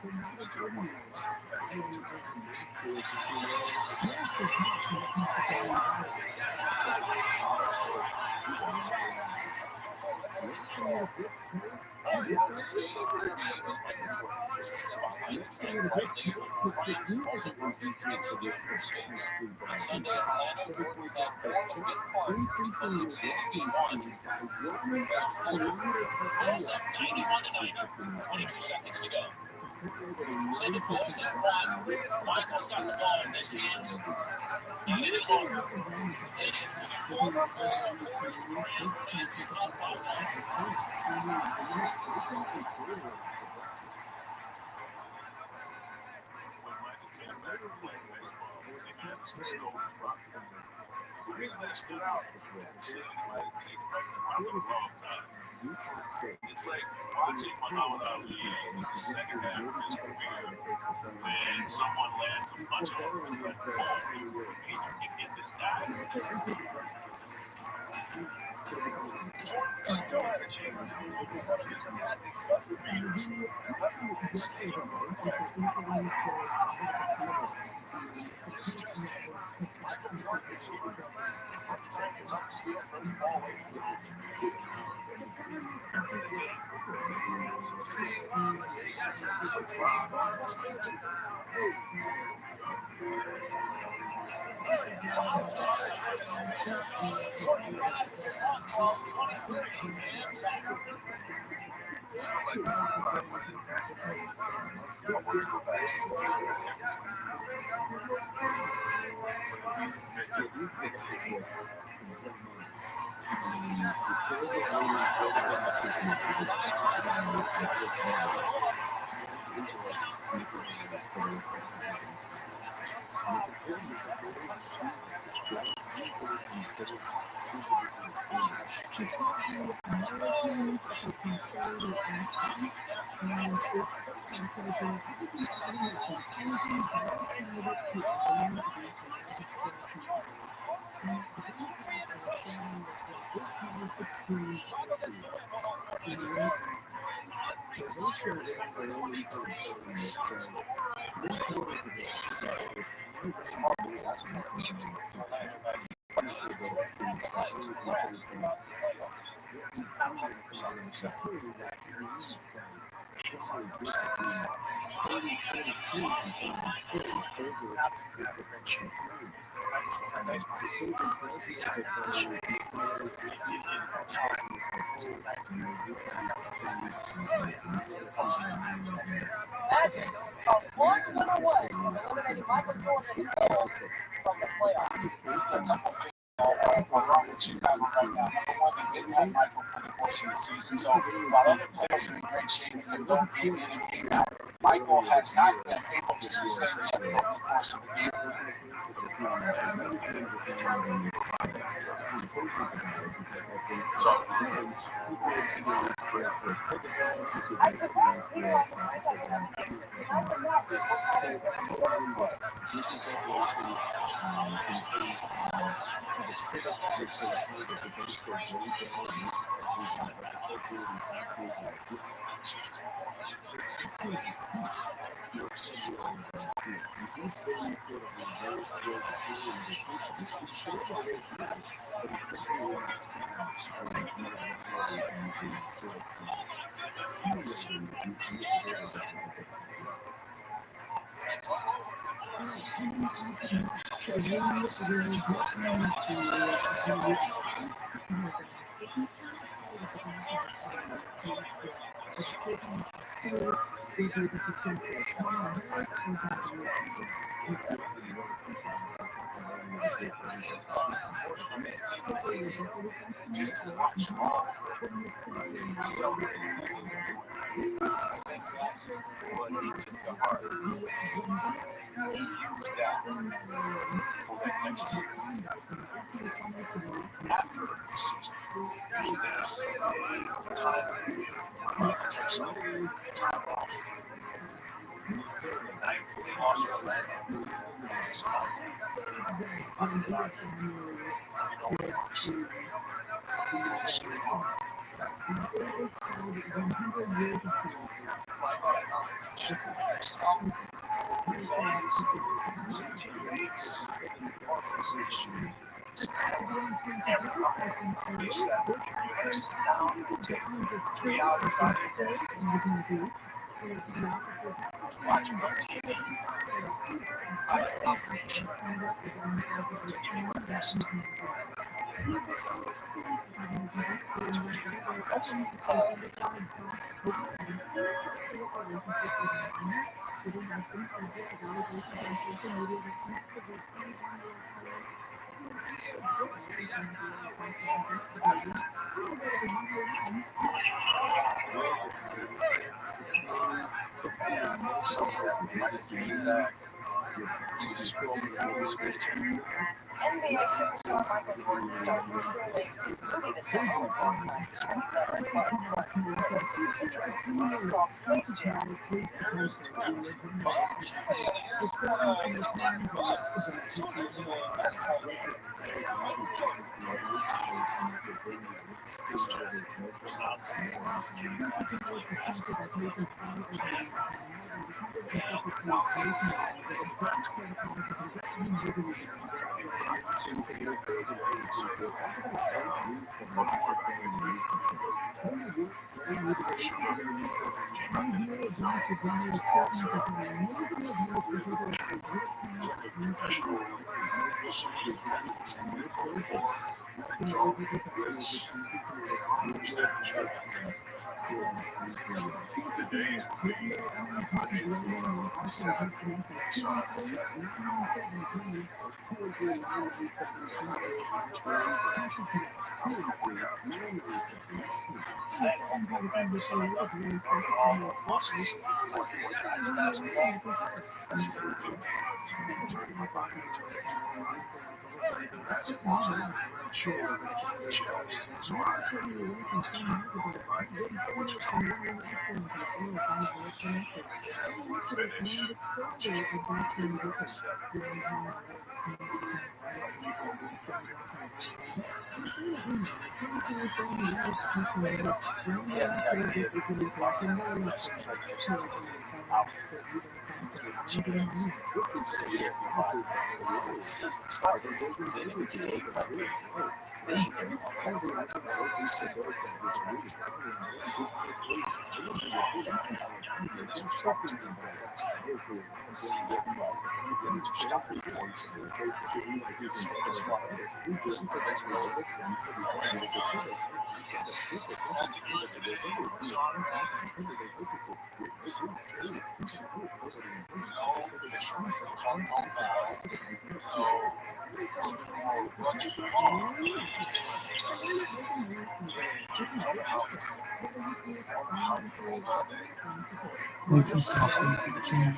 You still want to put yourself back into the condition. Was Michael Jordan. Spotlight shines brightly on triumphs, also and severe escapes. On Sunday in Orlando, Jordan played more than bit part because of City being won. Bulls up 91 to 90. 22 seconds to go. Send the Bulls at one. Michael's got the ball in his hands. Need any longer. Hit it to the former Bull Horace Grant and kick off by one. The reason they stood out was seeing like take from the wrong time. It's like watching Muhammad Ali in the second half of his career when someone lands a punch on him and like, oh, hey, you can get this guy. Jordan still had a chance to move up his magic buzzer beaters. Michael Jordan is here. First time he's up still from the ball away from the after the game. So far, Magic from 1 win away, eliminating Michael Jordan and the Bulls from the playoffs. What you got right now. Number one, they didn't have Michael for the course of the season. So while other players are in great shape and go game in and game out, Michael has not been able to sustain it over the course of the game. just to watch them all. So, but he took the heart. He used that for that next year. After the season, there's a time to take some time off. The night they lost Orlando this month. like that knowledge yourself, your fans, some teammates, the organization, everybody. You said if you're gonna sit down and take 3 hours out of your day to watch my TV, I have an obligation to give you my best. To give you my best all the time. Somewhere right through your back, you scroll the Swiss channel. NBA superstar Michael Jordan stars with TRILLIONAIRE, movie that showed all times strength that unloved but it's called Space Jam. To see everybody before the season started, then it became like being everyone. And this was talking to me for see everybody ready to stop the points. That's why that's Thanks for stopping for the channel.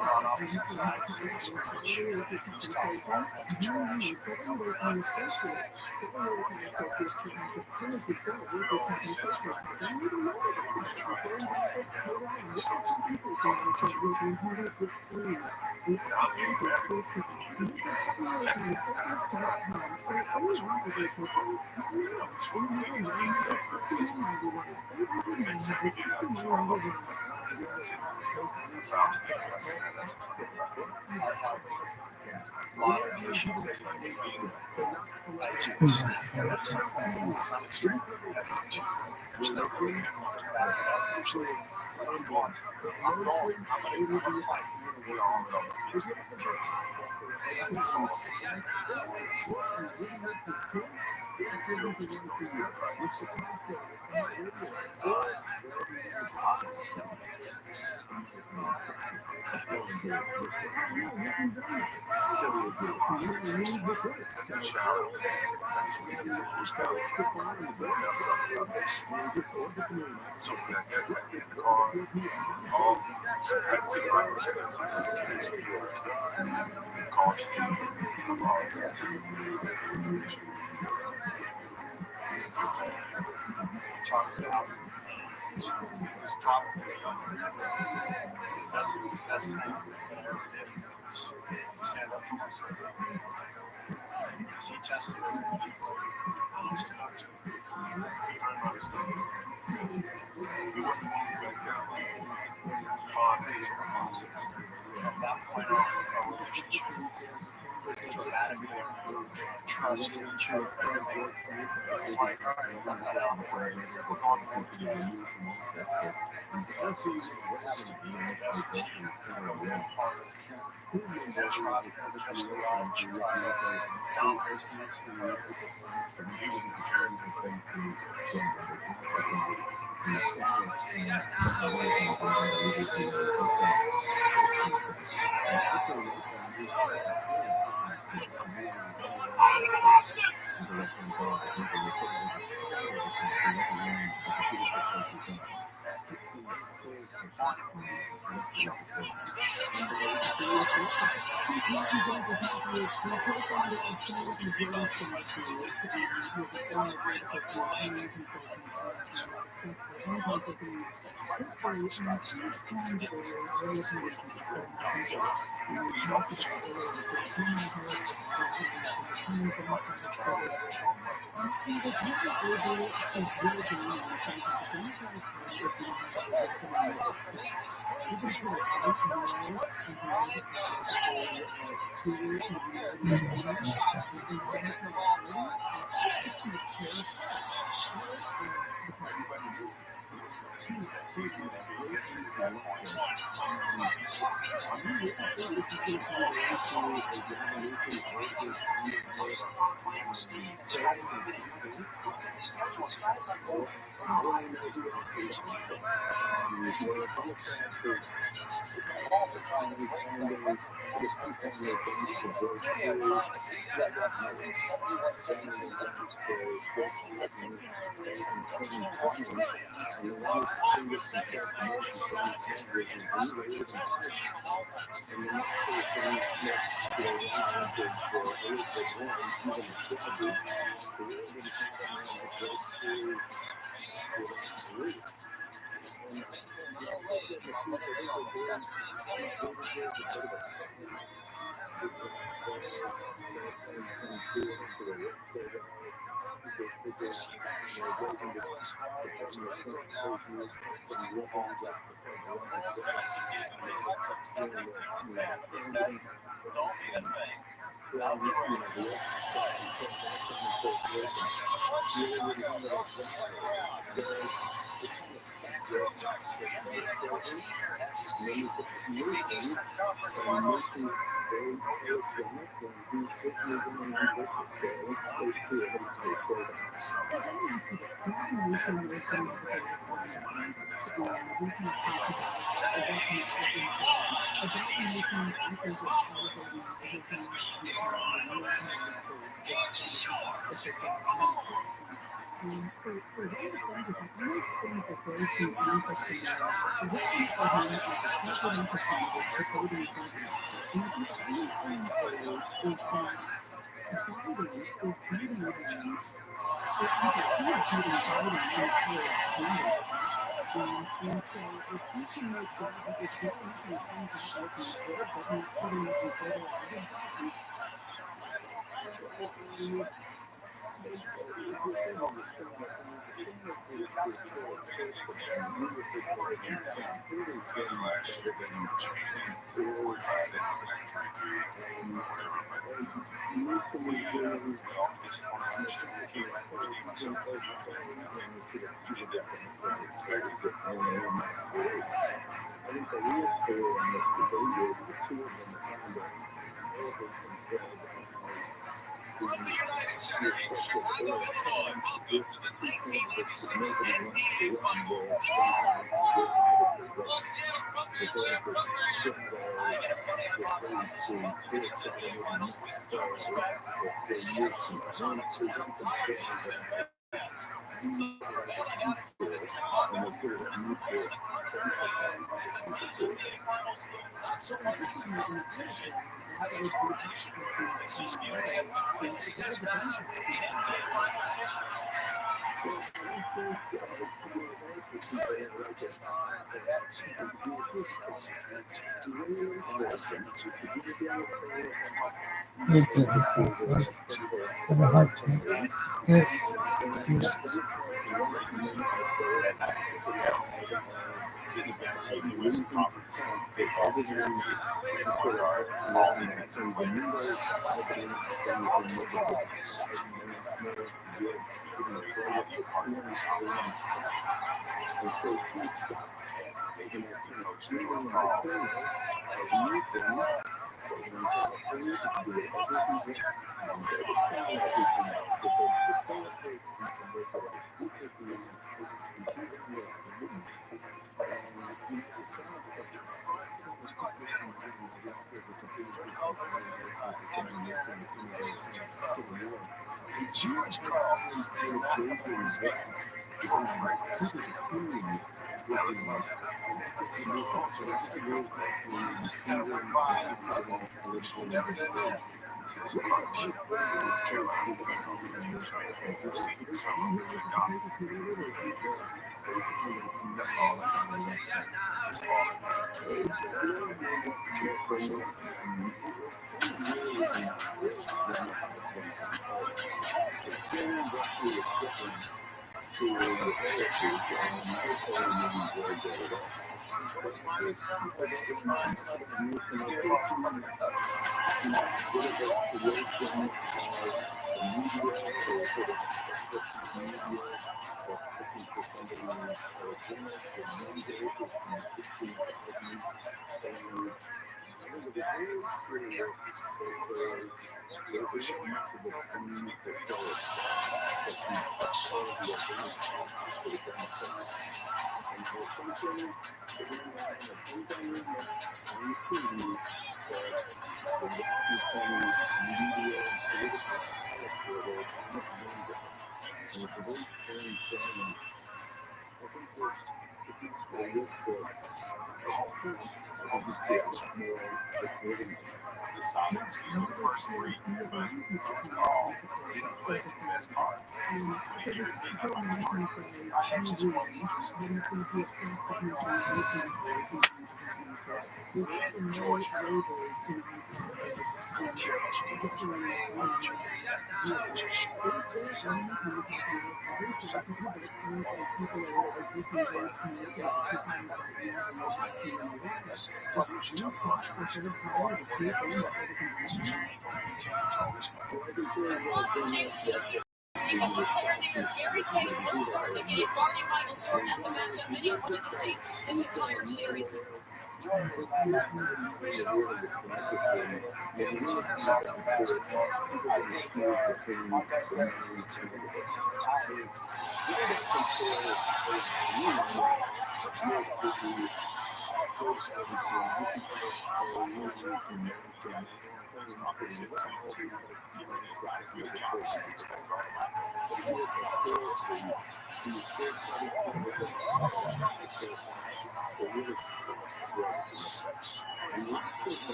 On opposite sides of the scrimmage, he's talking all kinds of trash. That's the thing that I ever did. Stand up for myself. Because he tested people and he stood up to them. He very much did. He wasn't the one who went down. Con is a process. From that point on, our relationship dramatically improved. Trust each other. It's like, all right, let that out. We're on board together. That's easy. It has to be the best team of one part of it. That's right. Just the right try. Dominant defensive play. Using the character thing. From the United Center in Chicago, Illinois, welcome to the 1986 NBA Finals. Los Angeles program. Get a play of our minutes to be one of those with due respect. Seattle Supersonics are young players in the not so much as a competition as a coronation. This is the only athletic test match in NBA Finals history. George Carlin is not respected. The Sonics used the first three, but Carl didn't play the best card. I had just one interest in George Carlin. I don't care about your interest. I want your sacrifice. Gary Kane will start the game guarding Michael Jordan at the matchup many wanted to see this entire series. Jordan was not like to do himself. Getting chickens out of basketball. I think my best bet was to retire.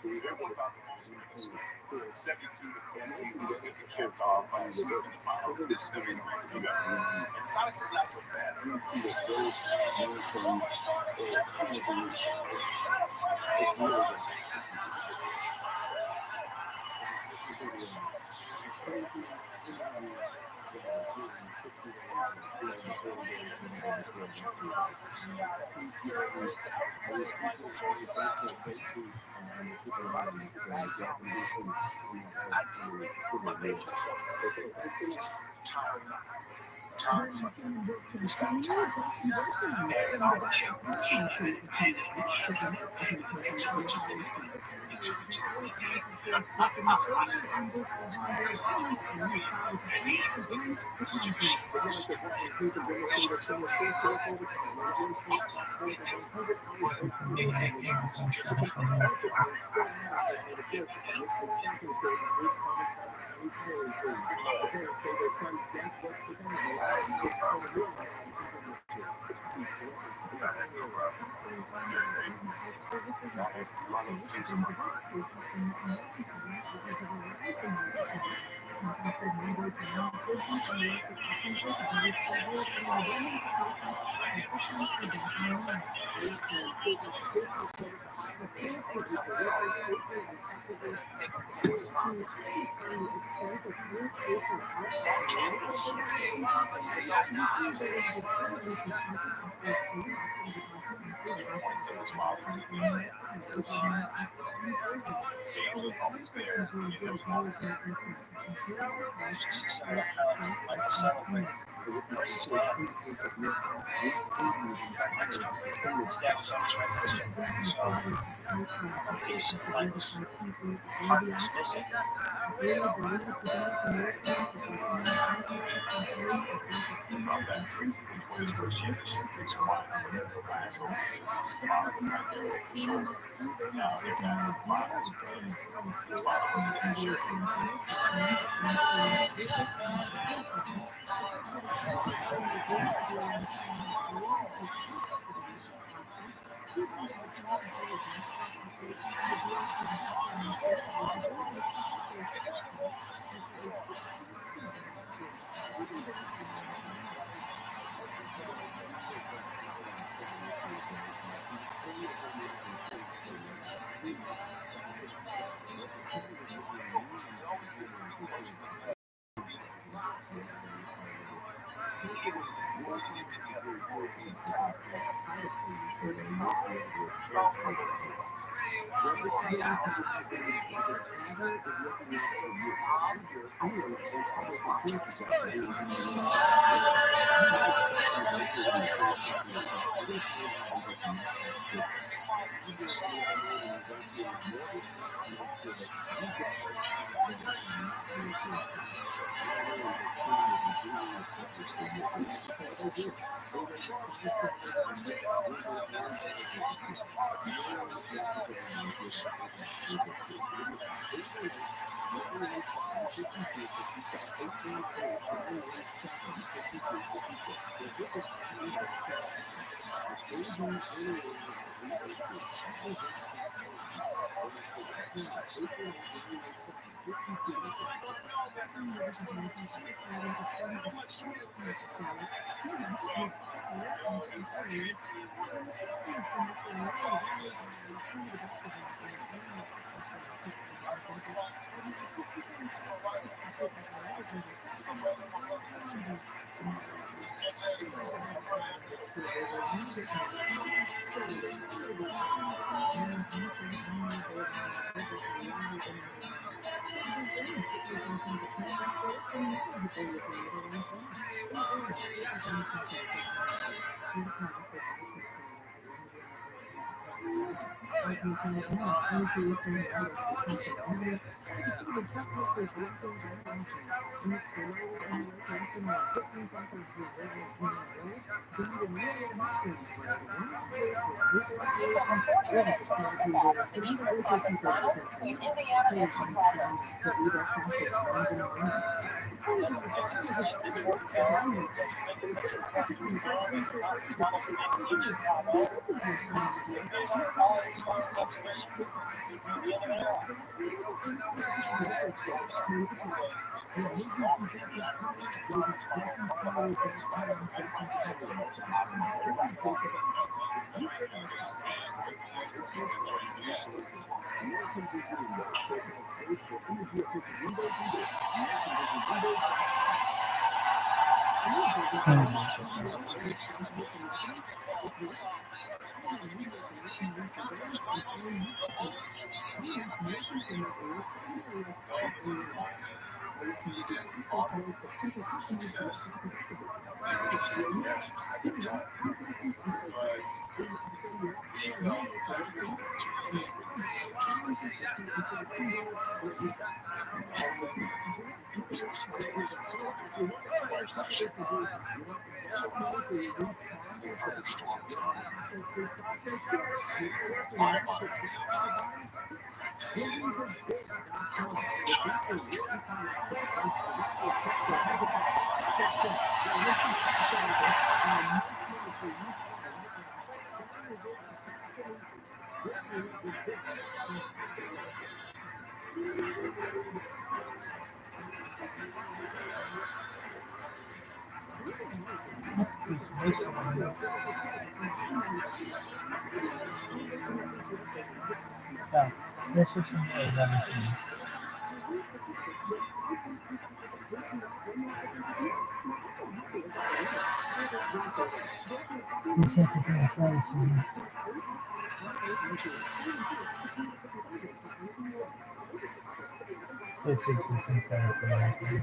Everyone thought the Bulls were going to 72-10 season was going to be capped off by the sweep in the finals. This is going to be the greatest team ever. And the Sonics are not so fast. But they just tired fucking this guy tired. And I kept hanging it. It turned to me. It turned to me. James was always there. He was always there. It's just a set of penalties, like a settlement versus Stab. Stab was always right next to him. So, a piece of Mike's heart was missing. He thought that too. When his first championship, he was quiet. Right there over his shoulder. Now they're back in the finals. His father wasn't in the shirt. He was one thing together. He tired. Just over 40 minutes from the tip-off of the Eastern Conference Finals between Indiana and Chicago. Pacers and Detroit fell. Such a big picture Huskies go as the conference finals begin in Chicago. It is our all-star exhibition. The other era. Success. They were considered the best at the time. But they felt like they were to this day. So the perfect storm was coming. Yeah, this is an organic. The Secretary of Policy. This is the Secretary of Policy.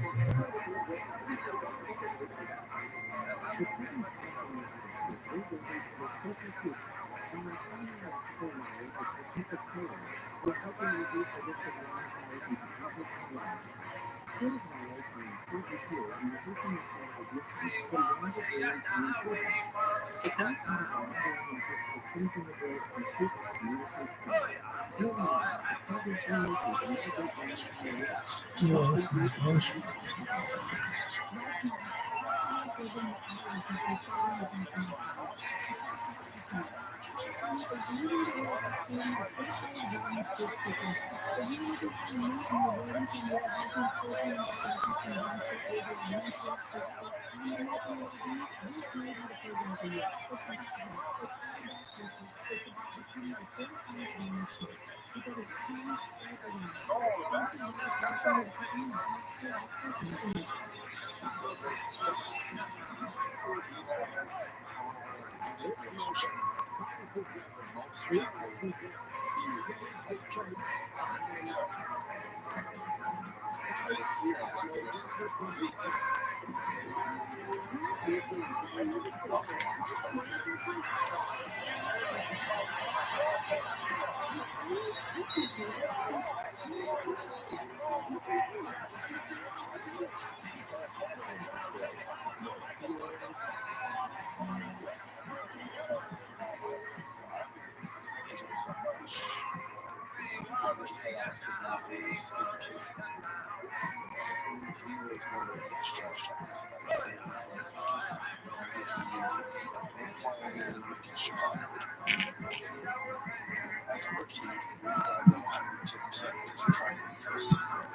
As a rookie, I don't know how to do 10% because you're trying to impress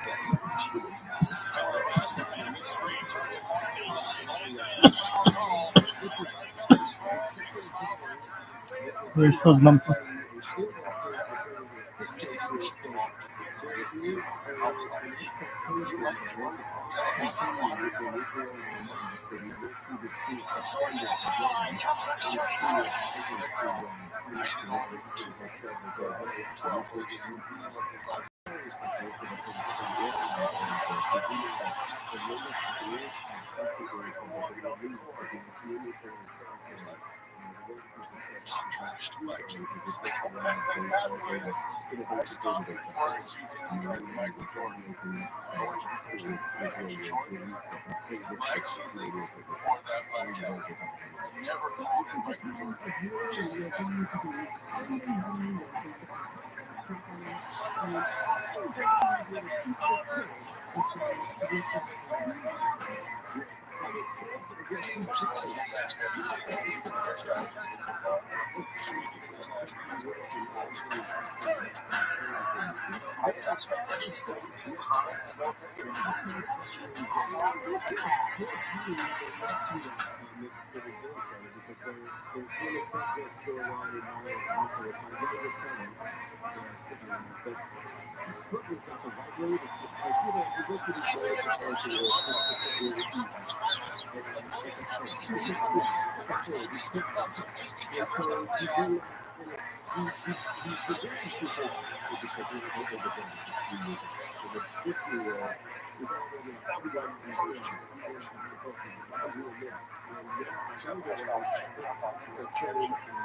fans of your team. Where's his number? So I was like, you like Jordan? Because I was wondering. So, I ended on 12 again. I'm trashed by Jesus. I stopped referring to him as Michael Jordan. Jordan. Mike Music before that Black Kelly. Never called him Michael Jordan.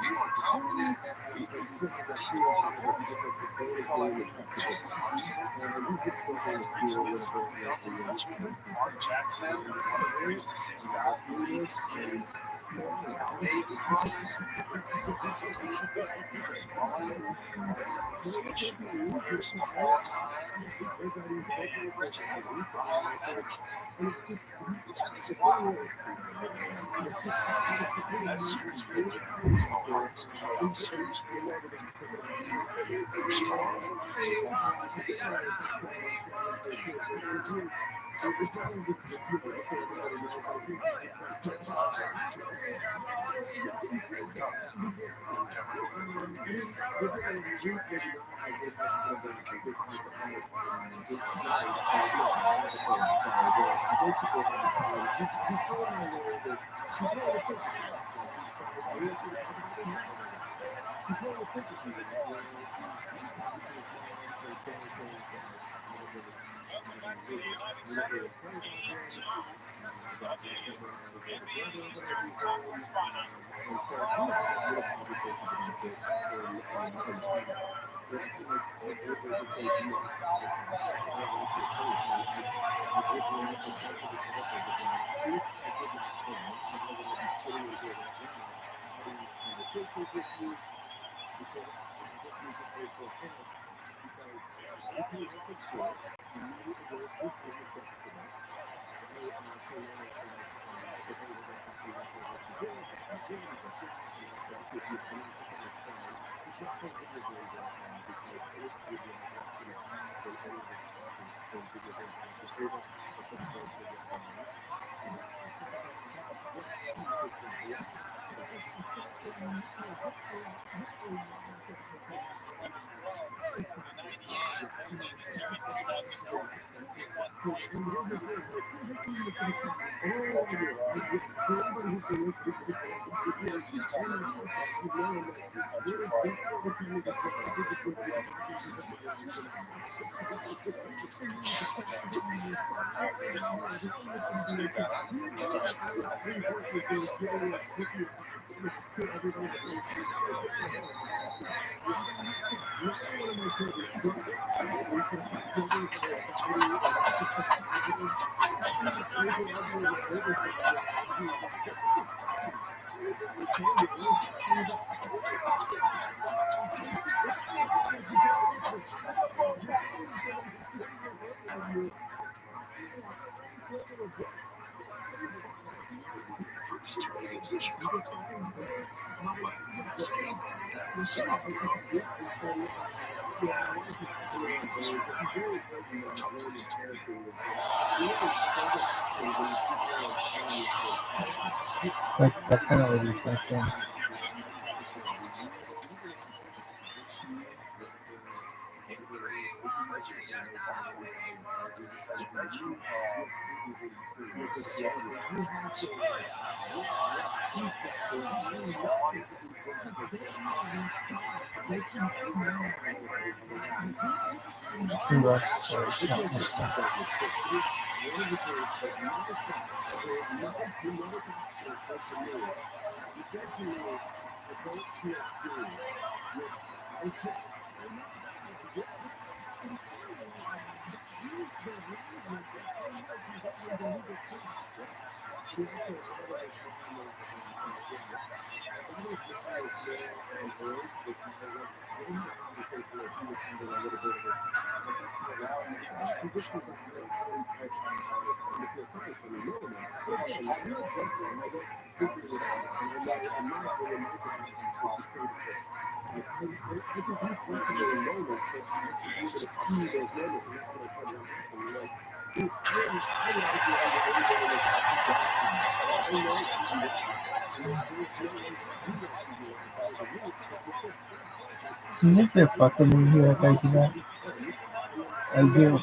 You are confident that people on the board felt like just as personal. Reed Smith, Duncan Dutchman, Mark Jackson, one of the greatest assist guys in the league to see. We have Davis brothers, Chris Mullin, one of the switch players of all time, and Reggie Miller. All of that. We got a squad. That series with them was the hardest playoff series we had. They were strong, physical, team. Welcome back to the United Center, Game 2 of the NBA Eastern Conference Finals. That penalty is back in. Right. So it's not like that. You think they're fucking with me like I do that? I do.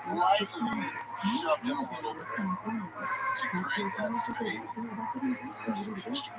Lightly shoved him a little bit to create that space. The rest is history.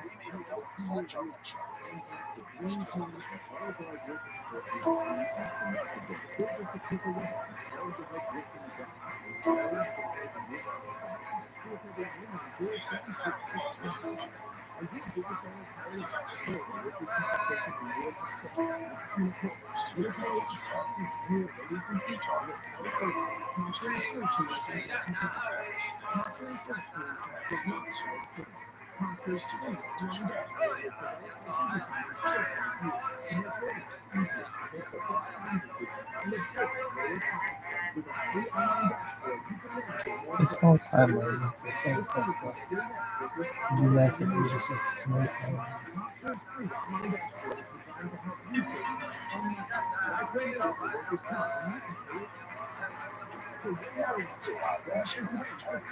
We made a no-clutch on that truck. This time, This whole time I was so fucked up. You guys have been just like smart time. yeah, once in a while, last year, we talked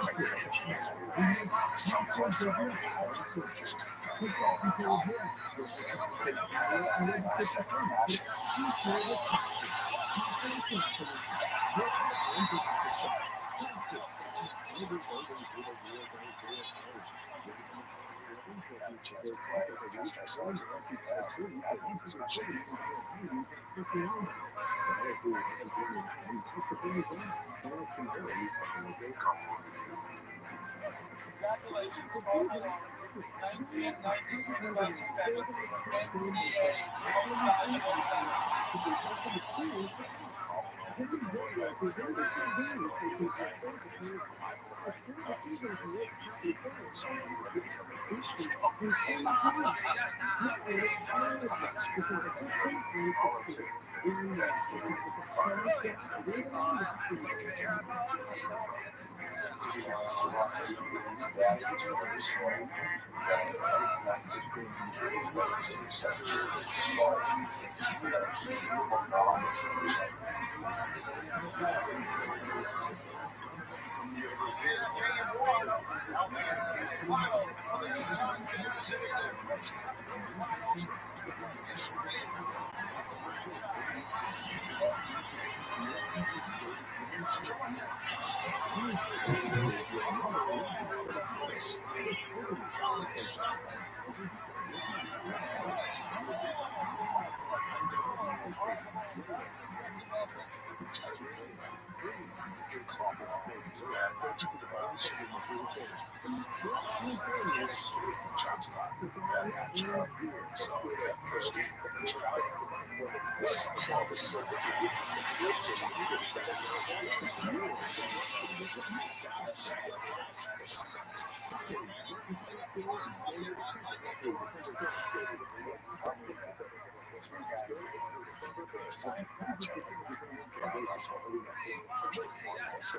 like great teams. We were so close to all the time. We just couldn't find it all the time. We did kind of last second last year. We have a chance to play, test ourselves against the best. That means as much to me as anything. Congratulations, Cardinal. 1996-97 NBA Most Valuable Player. Three guys that were typically assigned a matchup in my Brown Russell and first and foremost,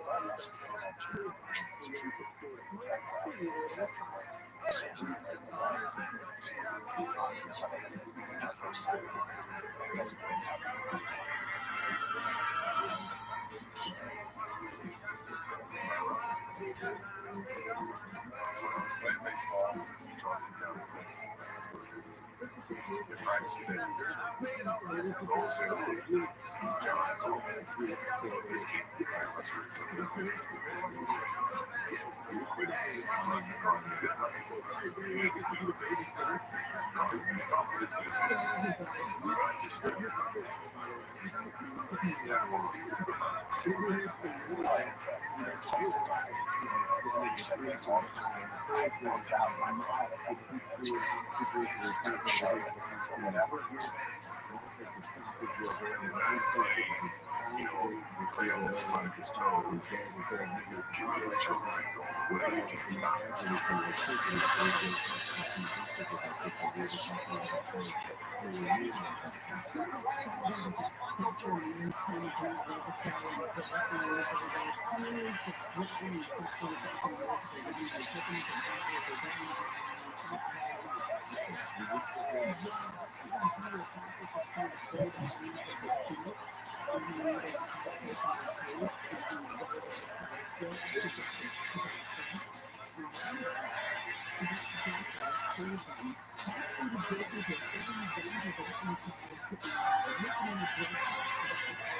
Brown Russell made our team Washington Street. That well, defensively, so he led the way to beat off some of the tougher assignments. That doesn't mean tougher than right. It's a very playful guy. He said things all the time. I have no doubt Michael had a number of edges and he couldn't show them for whatever reason.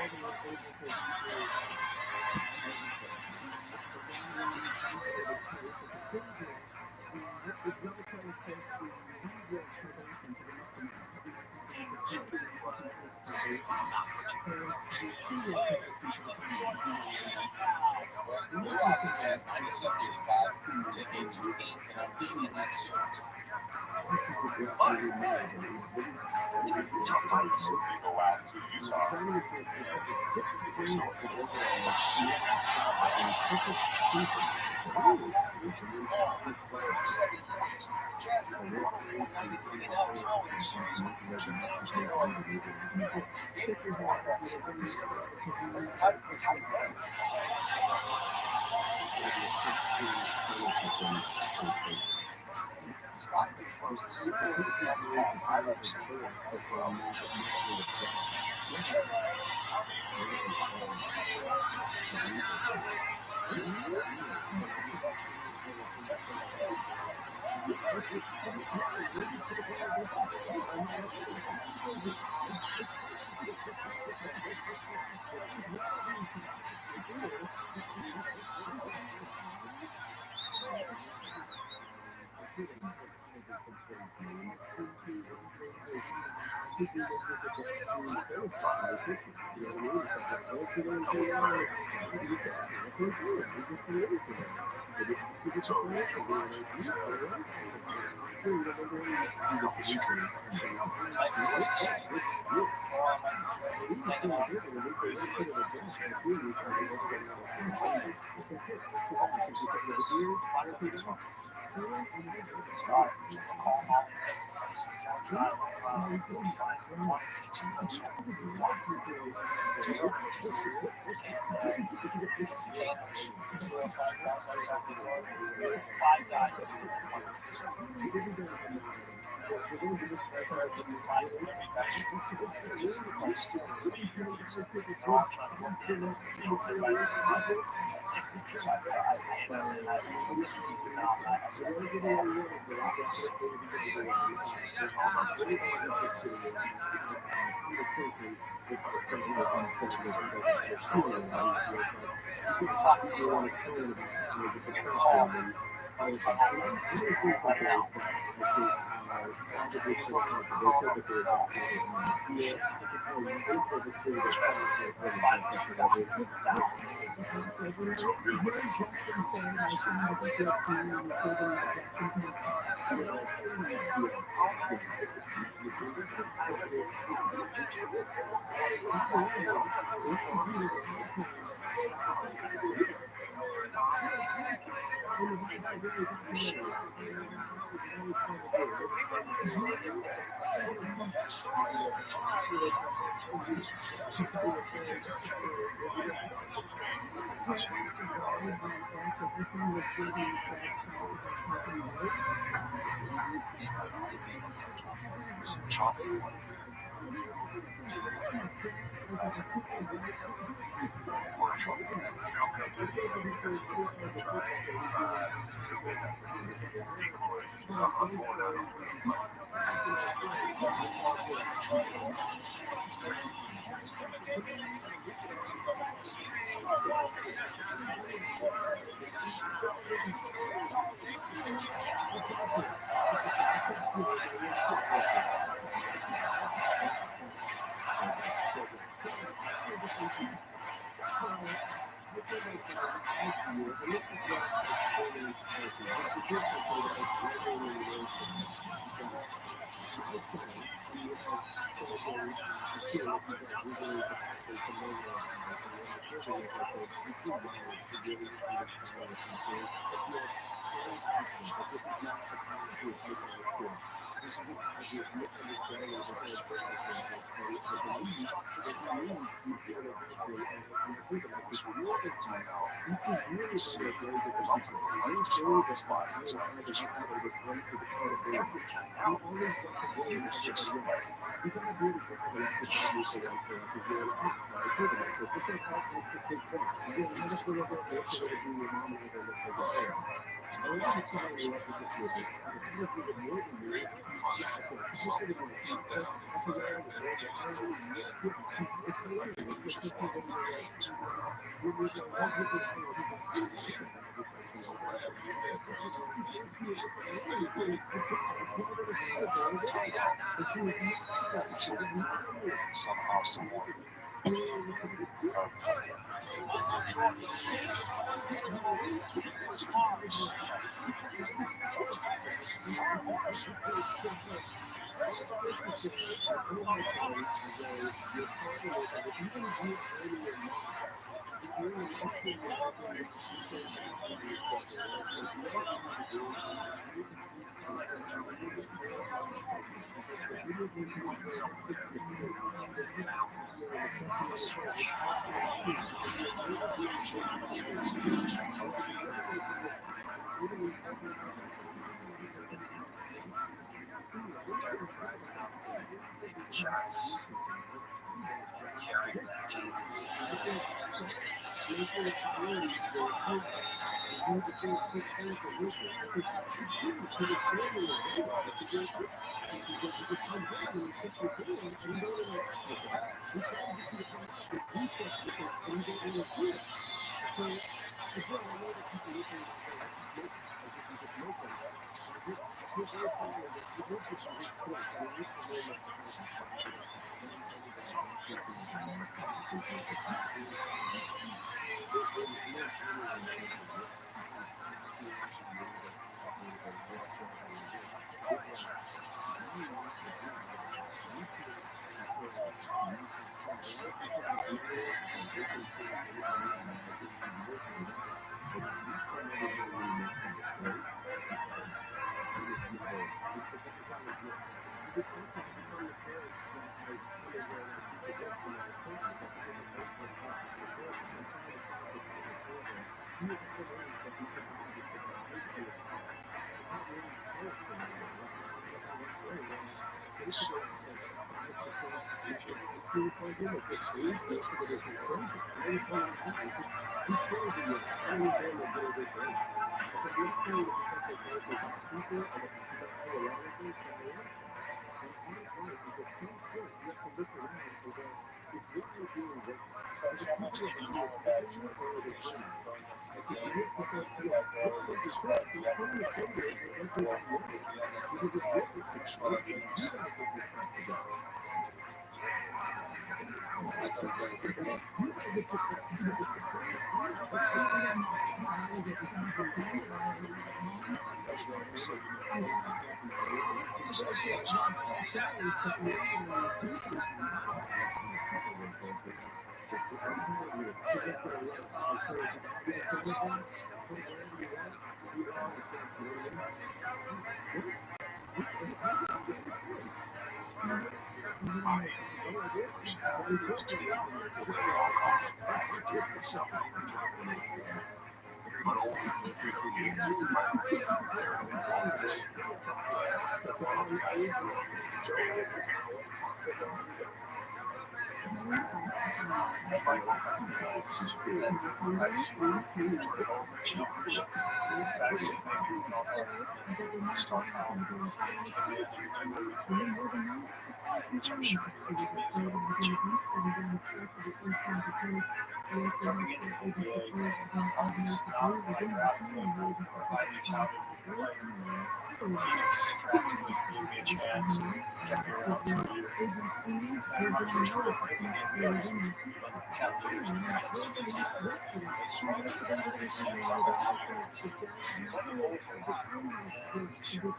New album has 9785 to 82 games, and I'm being in that series. Top fights. They go out to Utah. It's a different story. Jasmine 104.93 and L12 in the series. 2 games to 1. Game 4 of that series. That's a tight game. Stockton throws the simple best pass I've ever seen him throw. subscriptions for games. So whatever you did, somehow, someone, shots, carrying that TV. Coming into the NBA, Phoenix drafted me, gave me a chance, kept me around for a year. And my first real break in the NBA was with Cavaliers and Knights.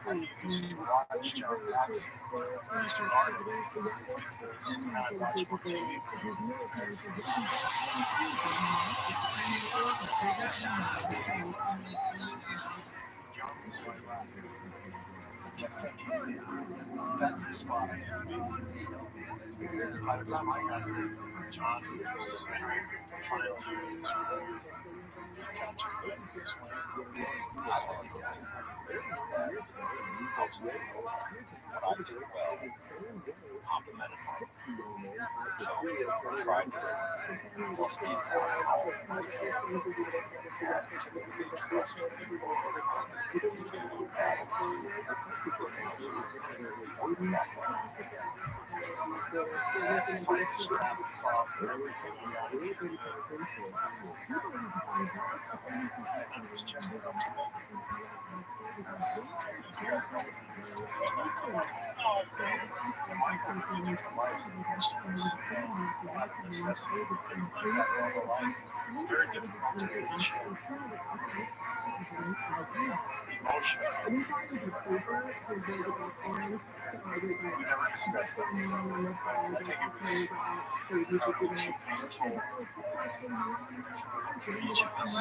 I used to watch John Jackson. I used to guard him because I watched him on TV. John was my rock. I kept thinking, that's the spot I am. By the time I got there, John was finally using his career. He got too good at this one. I let him go. Ultimately, what I did well complimented him. So I tried to tell Steve how to really trust me. If he's going to do bad, fight this crap and fall for everything I wanted to do. And it was just enough to make it. And not to my completely different life than most of us. Out of necessity, that normal life, very difficult to appreciate. Emotional. We never discussed that. I think it was probably too painful for each of us.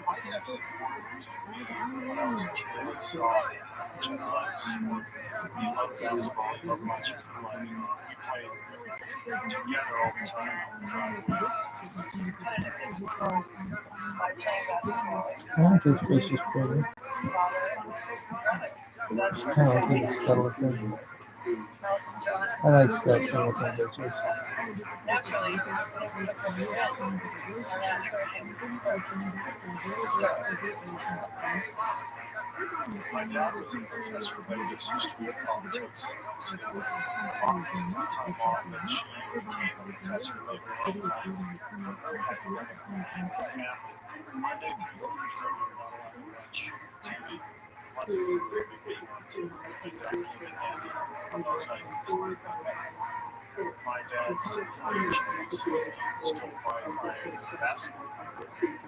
My dad supported me when I was a kid and saw how much I loved sport. He loved basketball, he loved watching me play. We played together all the time. I like this fish is pretty. Kind of like a skeleton. I like skeleton bitches. Naturally, it's a fulfillment, and that hurt him. My dad was a professor of English history and politics. So, my mom was a full-time mom, and she became a professor later on in life. Very academic family. Monday through Thursday, we were not allowed to watch TV. Unless it was a big week or two, and that came in handy on those nights. My dad's foundation was still qualifying basketball.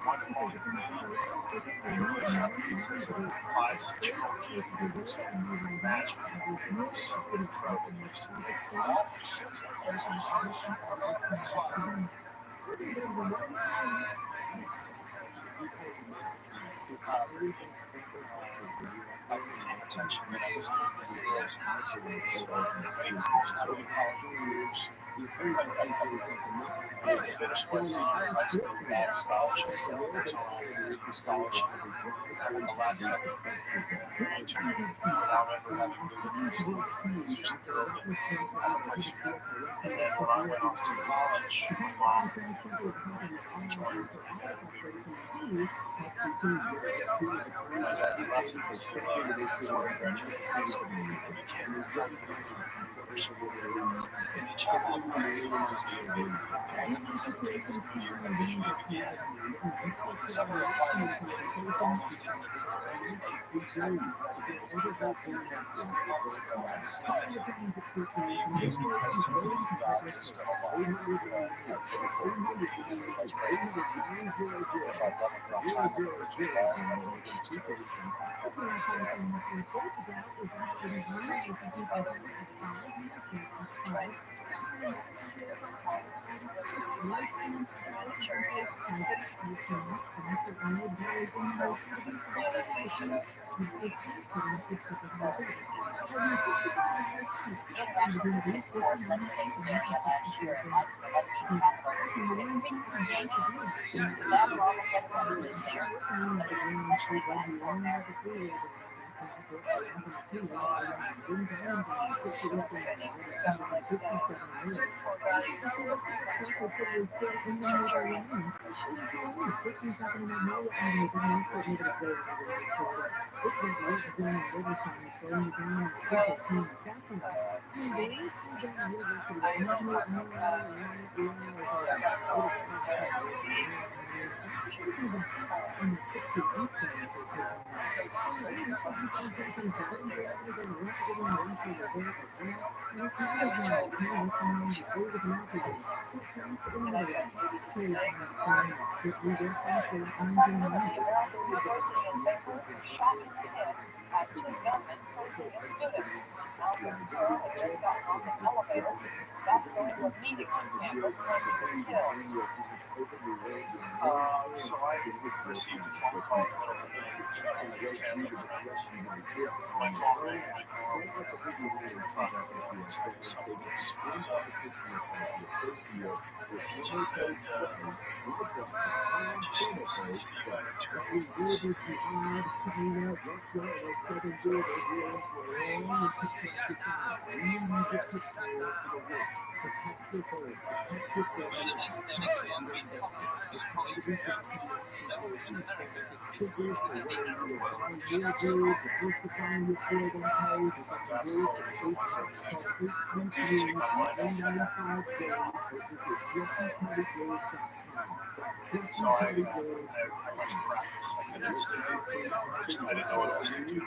One morning, in the early 70s, as a 5-6-year-old kid, so imagine it was an incredible place to be. About the same attention that I was getting from the girls in high school. So, papers, how to get college reviews. I finished my senior in high school without a scholarship. I was on a scholarship. And the last second, without ever having visited school, just drove it out of my school. And then when I went off to college, my mom joined the academy. My dad left the UCLA before I graduated high school and became a faculty member. And each couple of years, and the music kids year officially began. Summer of 5 almost didn't occur. The music God is still alive. If I love it from time to International Sports Legislative area last year in ROTHSCHILD's capital, increasing engagements. The bad for almost everyone who lives there, but it's especially bad for Americans. Representing government stood for values of sectarian I just talked about I got a call I was told and I thought maybe just today. University in Beirut was shot in the head by 2 gunmen posing as students. Now the girl had just gotten off an elevator, was about to go into a meeting on campus when he was killed. So I received a phone call in the middle of the day from a family friend. My phone rang and I go, something was up. He just said, Steve, I have 2 This probably isn't that just to That's hilarious. You take my mind off so I went to practice like the next day. I didn't know what else to do.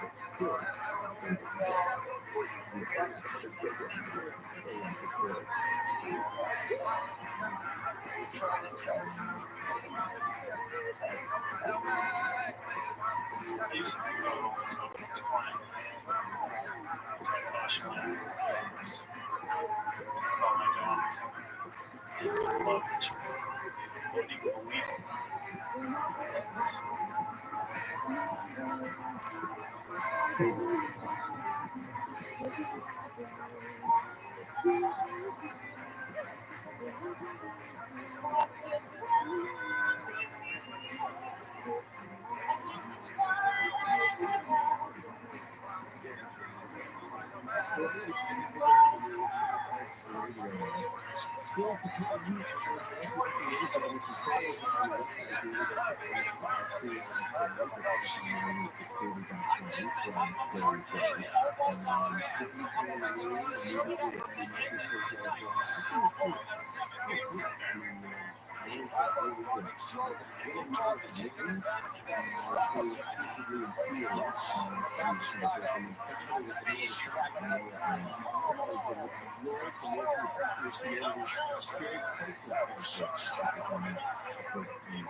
I used to think about it all the time when I was playing. International games. About my dog. I love this show. I wouldn't even believe it.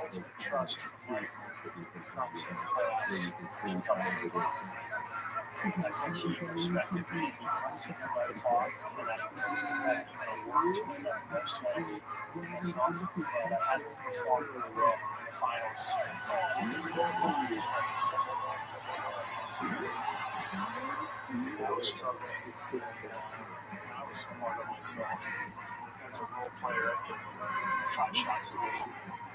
Ultimate trust comes in place. He comes in. I think he respected me because he knew I talk and I was competitive and I worked to get up next to him and stuff, but I hadn't performed very well in the finals. I was struggling. I was hard on myself. As a role player, I did 5 shots a game,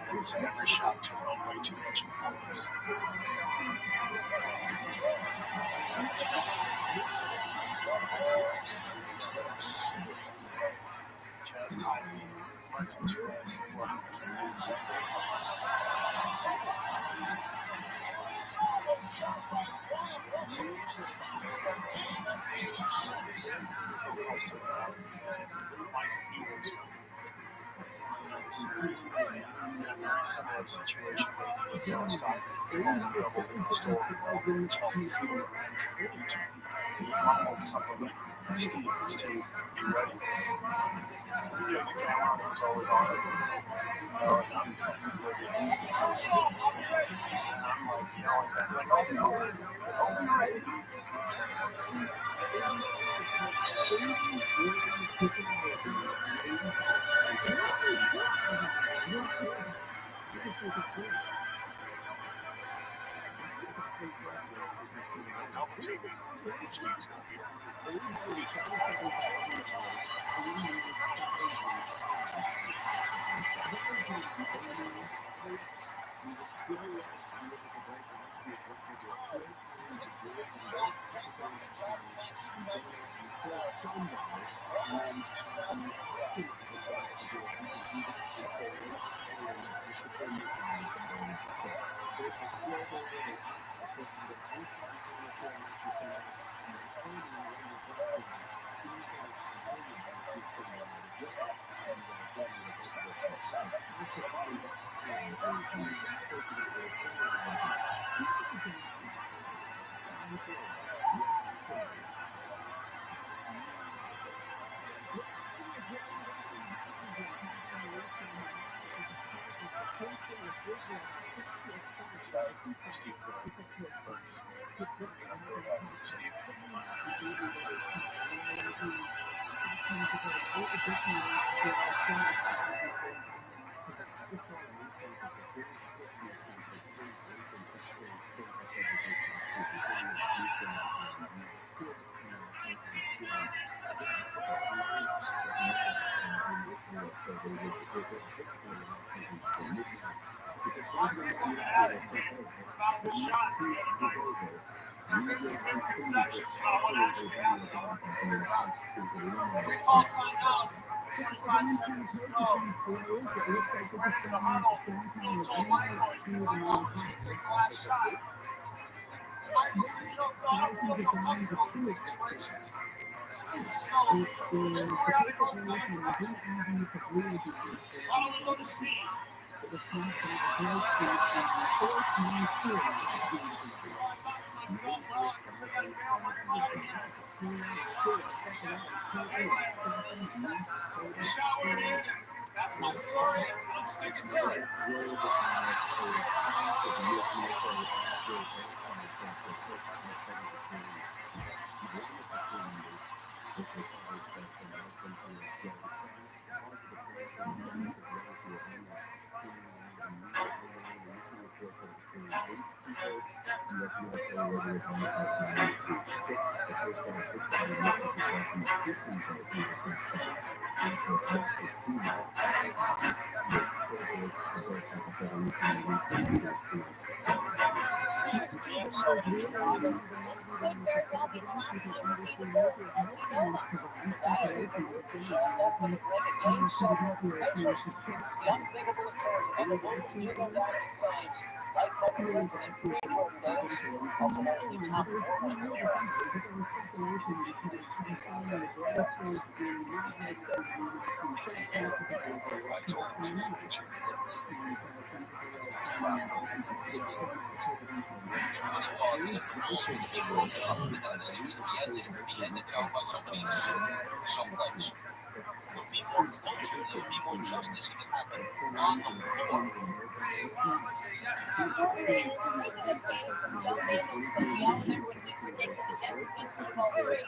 and it was every shot took on way too much importance. Jazz taught me less than 2 minutes of work. It's a very similar situation where John Stockton doubled in the store which you can see on YouTube. He mumbled something like Steve needs to be ready. The camera was always on it. And I'm thinking oblivious. And I'm like yelling back, like, oh, be ready. shot. There's some misconceptions about what actually happened. I want to clear it up. We called timeout 25 seconds ago. The huddle told my boys and my offers to take the last shot. Michael said, you don't feel, I don't really feel comfortable in situations. So, we're out of both contracts. Why don't we go to Steve? So I thought to myself, well, I guess I gotta bail Michael out again. Anyway, I showered in, and that's my story. I'm sticking to it. This could very well be the last time we see the Bulls as we know them. That is the group showing up for the break of Game 7. Pacers, the unthinkable occurs, and the Bulls do go down in flames. Like Michael Jordan in pre-Jordan days, also known as the top warning era. I told him to be Richard. Everybody thought that the rules would be broken up and that this news to be ended now by somebody in a suit someplace. There would be more closure, there would be more justice if it happened on the floor. But we all remember when we predicted the Denver Nuggets Super Bowl III.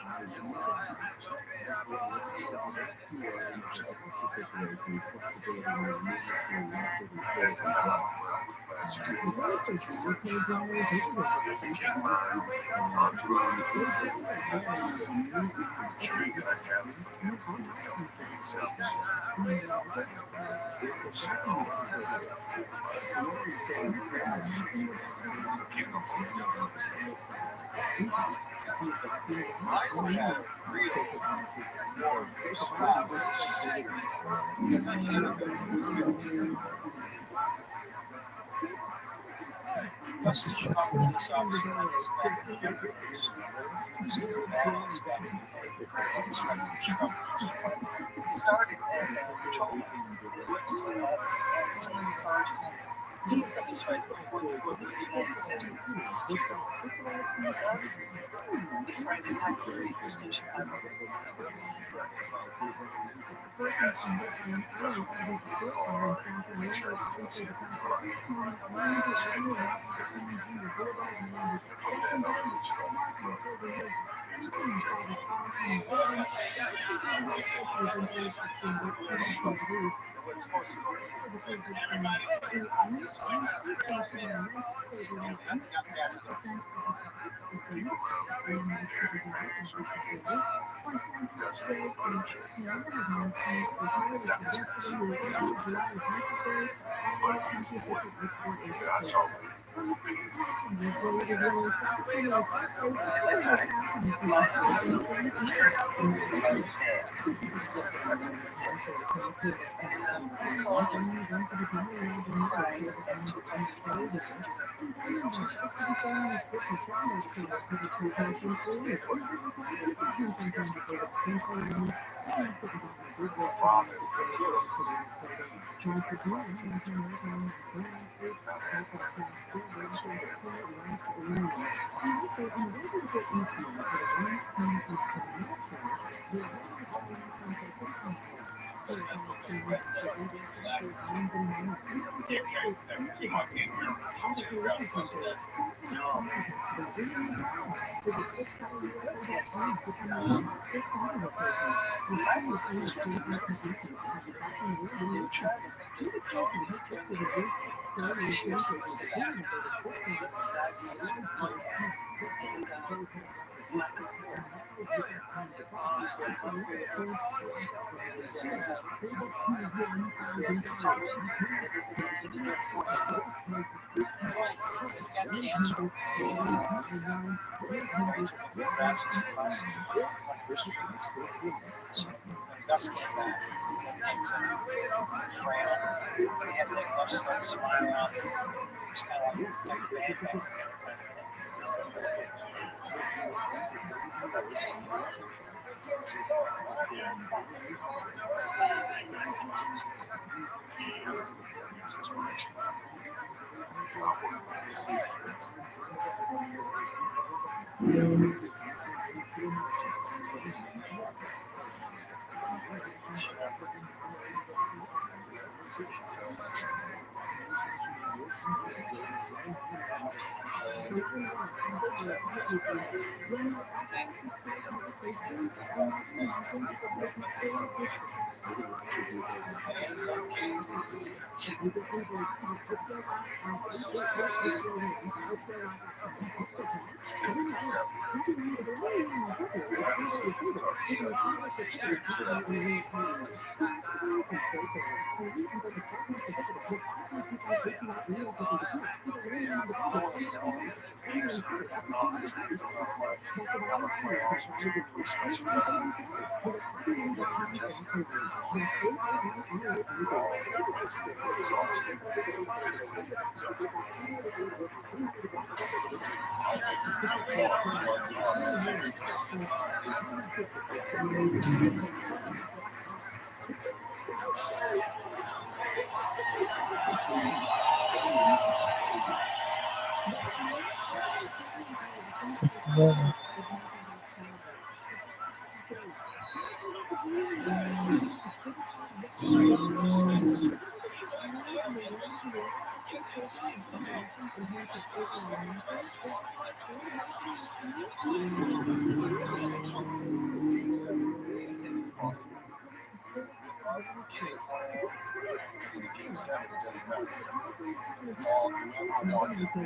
Michael had a real warm spot. In the heat of it, That's the check. police officer inspected figures. Balance back in the day before they inspected instructors. He started as a patrolman, witness with a police sergeant. He had somebody strike the 1 foot and he said, "Skip it." Because we tried to hack the police station. got cancer. He took big rations from my first treatment. So when Gus came back, his nickname's Frail, but he had that Gus like smile on him. It's kind of like the band back together kind of thing. Yeah. Because in the game 7, it doesn't matter. It's all whoever wants it. They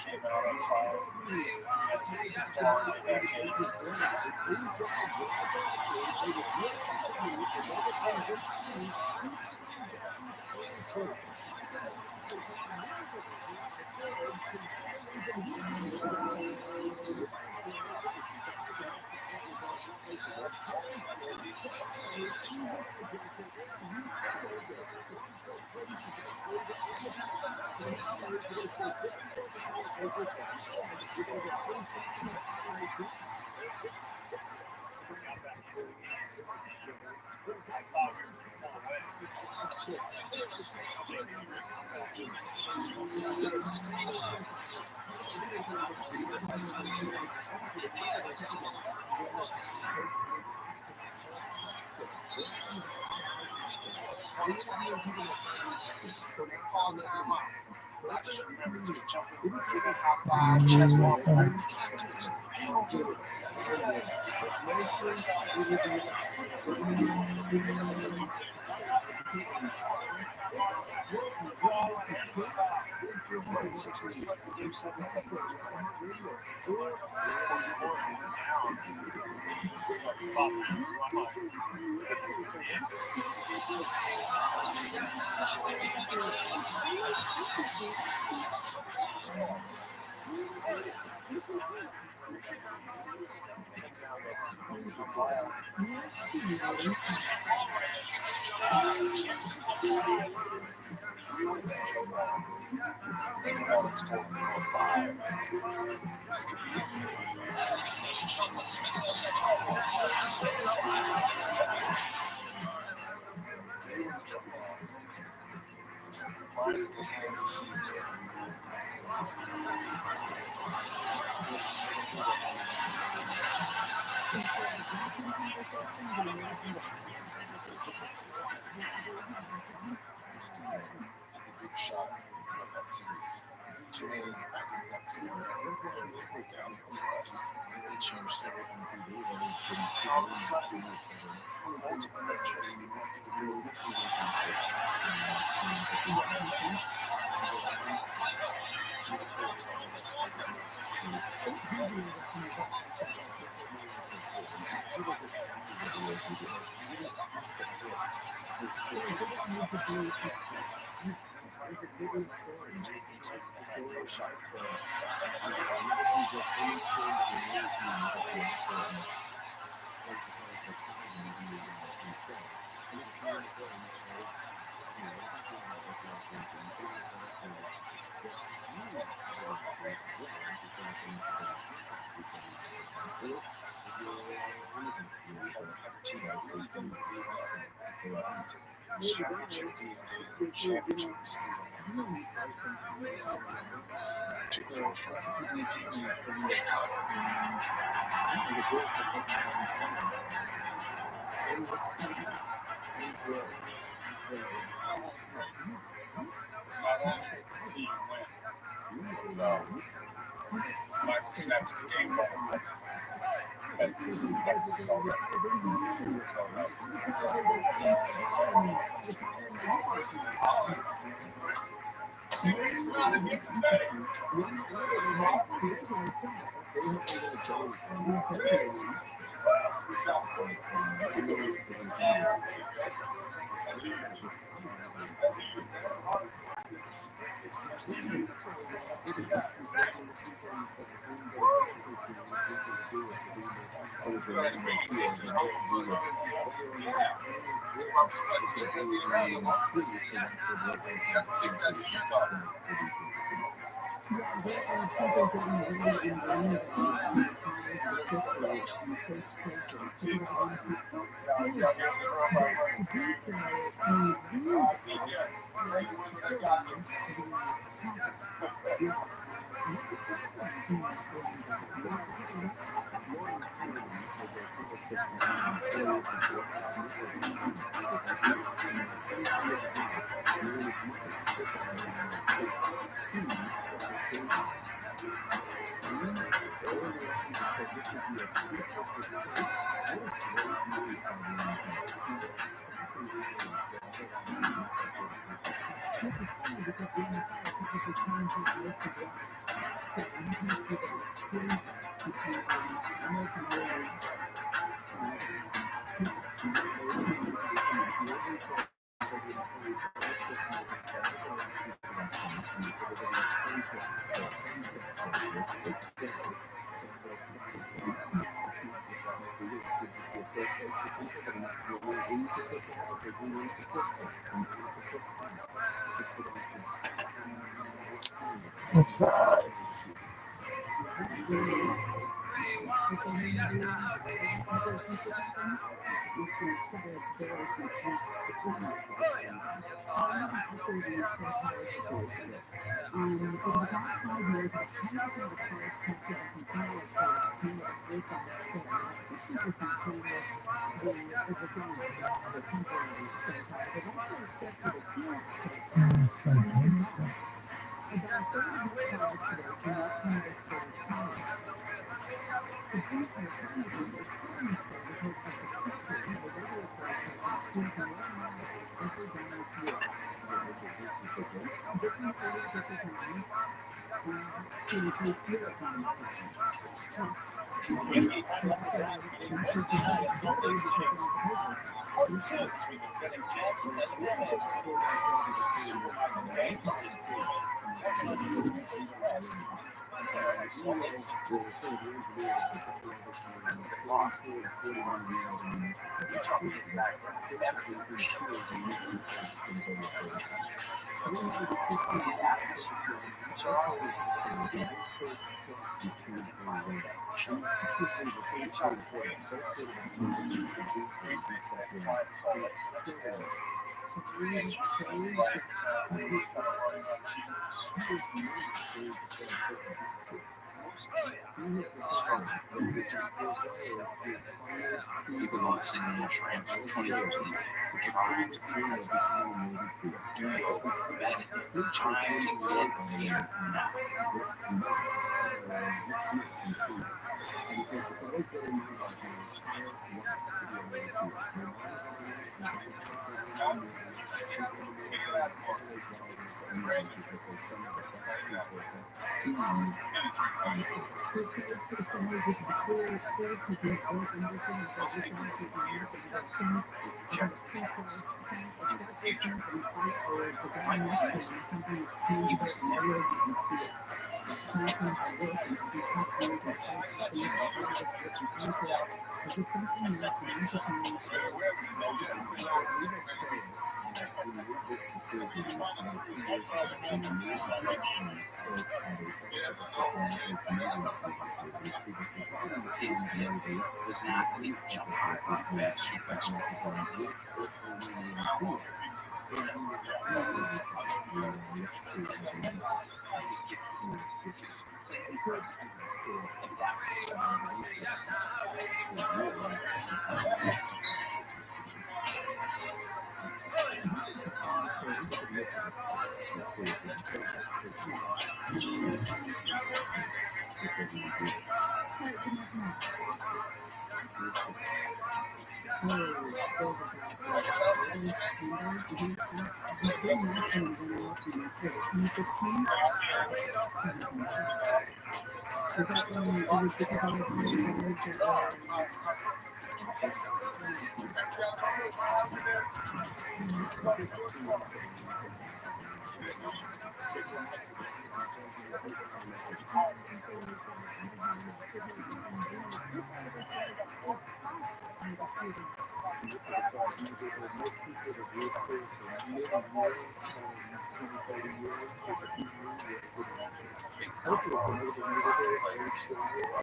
came out on fire. I just remember just jumping, give me a high five, chest bump. Hell yeah. To me, I think that's it worked out for us. It changed everything. All of a sudden, ultimate interest. had no shot. Championship DNA, championship experience. Too cool for the game set for Chicago. Not only did he win, Michael snatched the game back. That's all right. It's all right. Inside. People don't sing in the shrines for 20 years and trying to be president. Do you trying to get here now? Most people who fear judgment in the future might realize he was never used. Such a deterrent to rebel as sentiment his gift was not to jump on fashion questions. His gift was to play the president, and that was his song.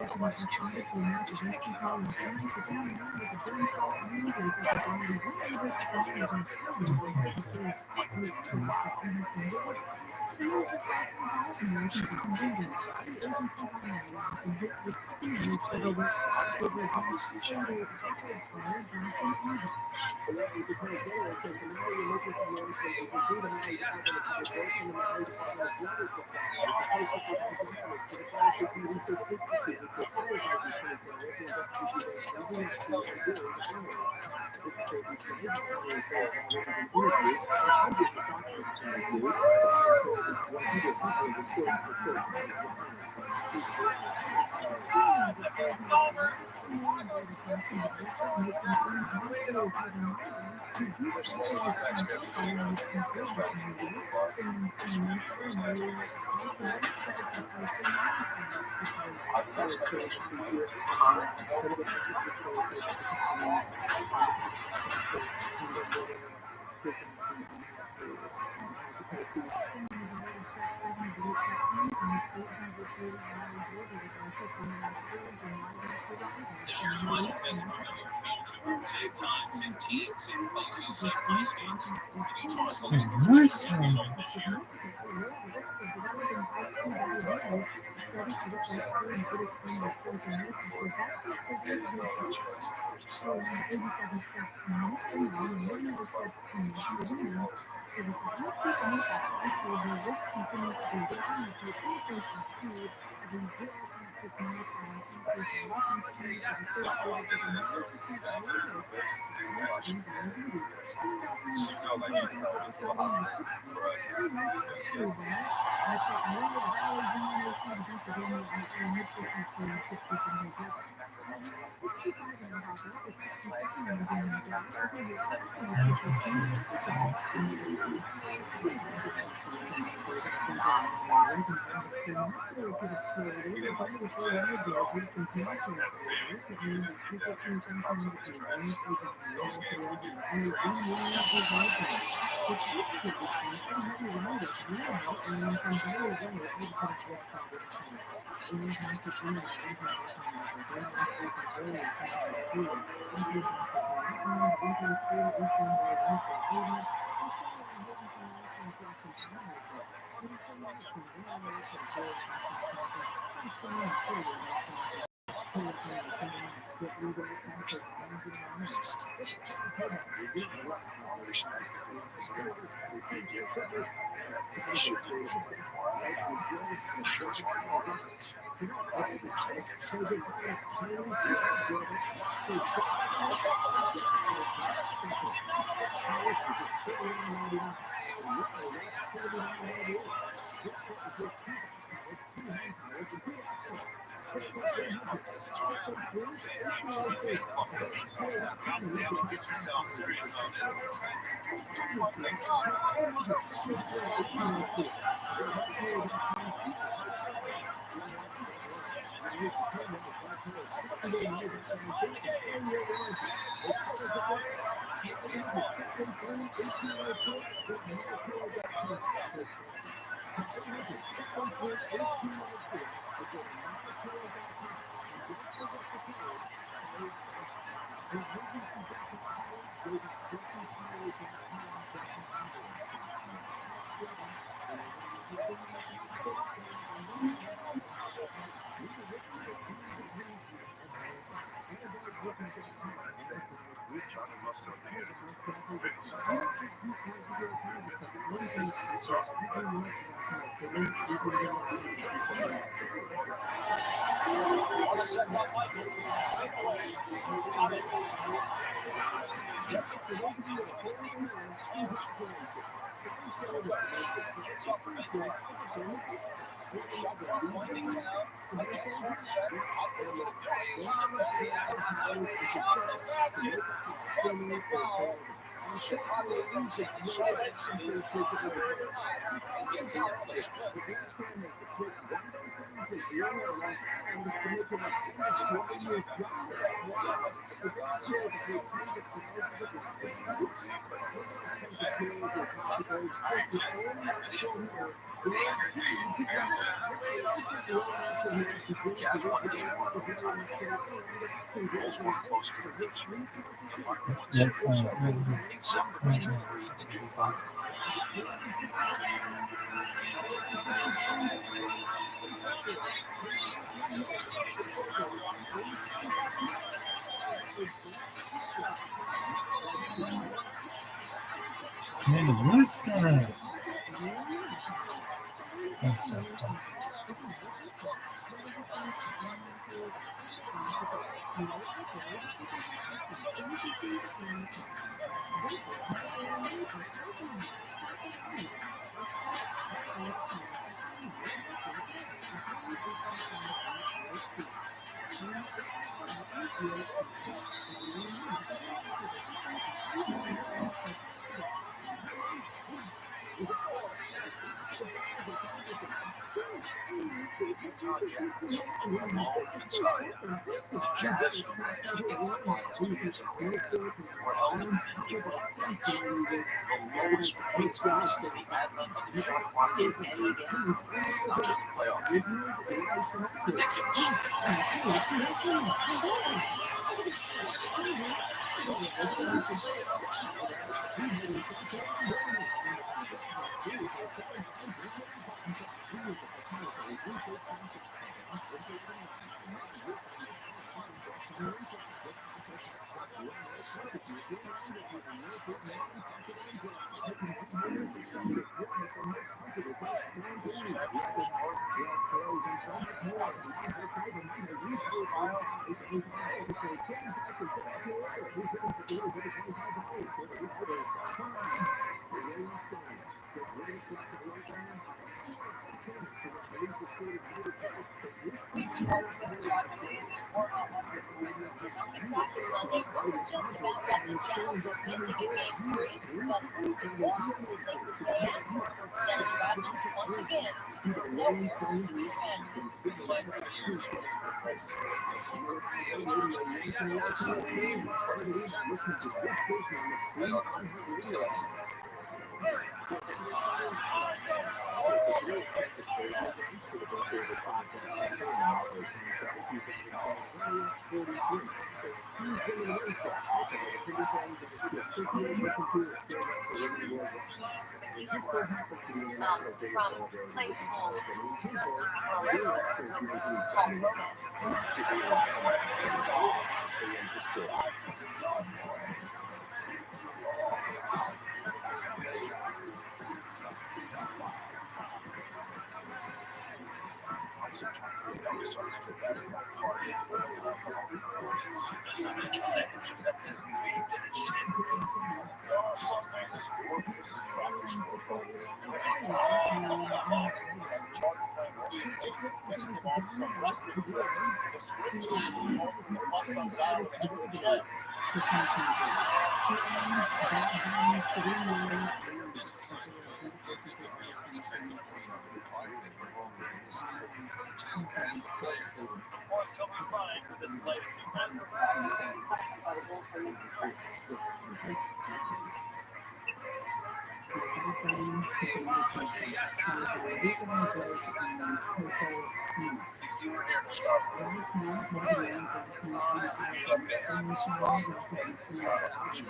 Otherwise gifted is picking up The Shirley has brought you save times in teams in places like MySpace. Each one is this year. This actually big fucking meat. God damn it, get yourself serious on this. That's really good. Hey, listen. That's so fun. Practice Monday wasn't just about what the challenge was missing a game free, but who wants to say can. Dennis Rodman, once again, no from playing homes to become a wrestler called Roman. some viral effort check. Or something fine for this latest defense. Questioned by the Bulls for missing practice. You were there to stop her. You left Dennis with some problem inside of the ship.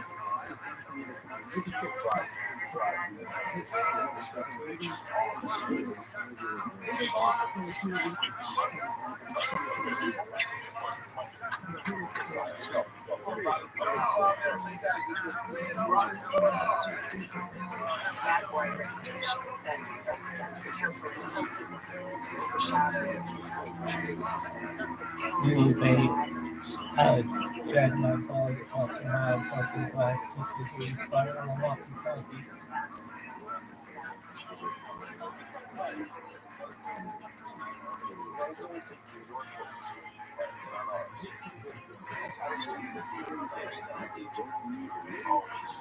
Right. Expectation. You saw it. Let's go. Bad boy reputation that is carefully filtered, overshadowed peaceful virtues. You babe, I drag my dog off the mile parking glass just as we fire on a walkie-talkie. Success. It's always taking your word for this. It's not ours. I understand you. I understand you. Always.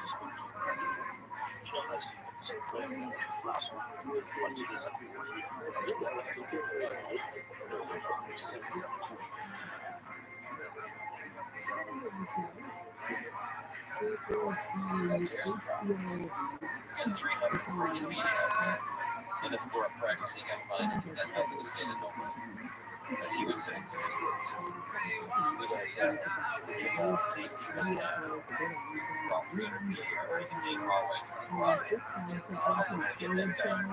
Just go keep running. You know, I see what's playing. Last one. One day there's a big one. You got to figure this out. It'll be on the same. Here's the problem. Got 300 freaking media out there. And this boy practicing at finance got nothing to say to nobody. As he would say in his words. Good idea. Take 3.5. About 300 media already being hallway from the clock. How can I get that done?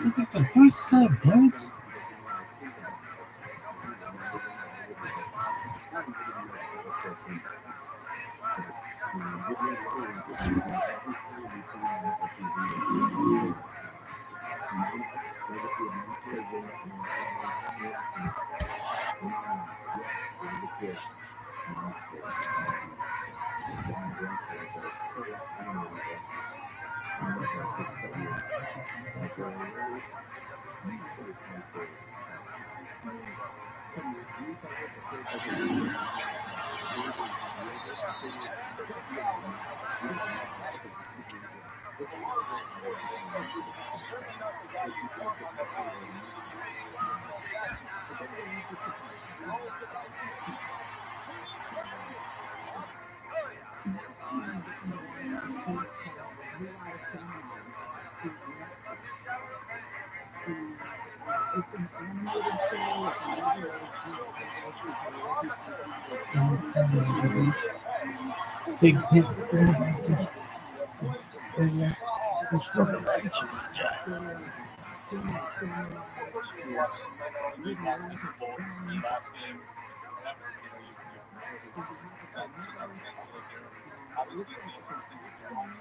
Look at the first side, guys. Big hit. Whether you're watching men or you watching both, you asking, whenever you're setting up Facebook or obviously it's easier to do with your own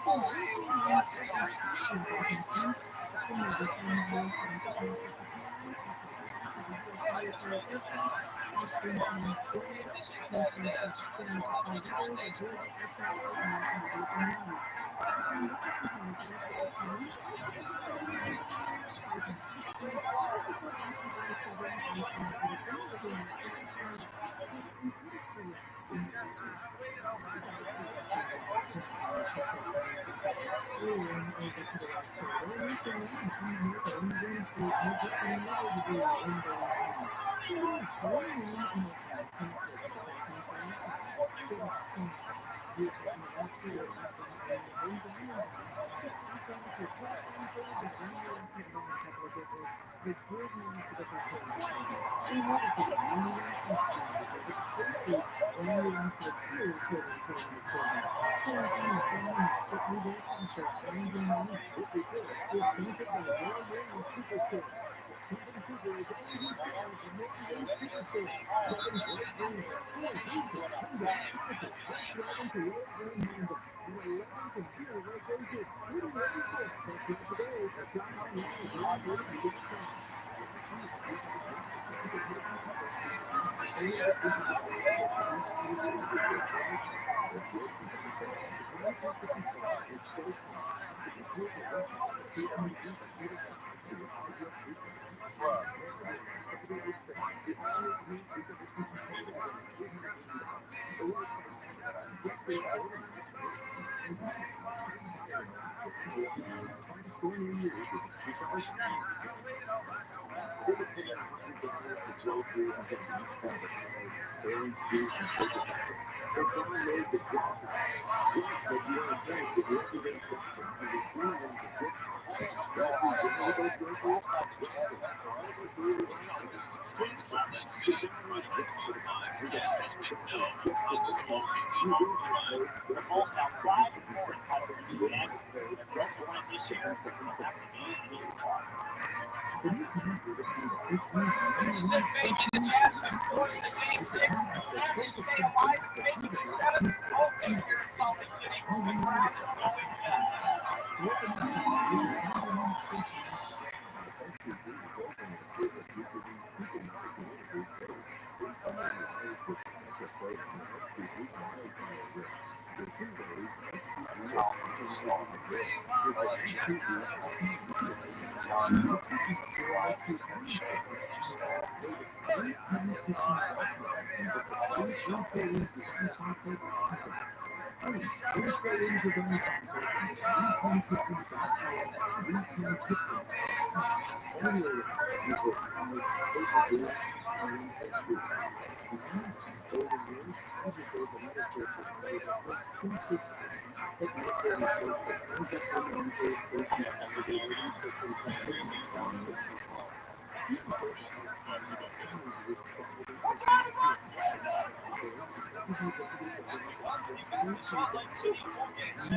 phone, where are you consuming that? Bulls now 5-4 in title games, and both to win this year will have to be in Utah. Baby, the Jazz have forced the game 6. Can they stay alive and make it a 7? Okay, here in Salt Lake City, the crowd is going nuts. Salt Lake City 4-game 6.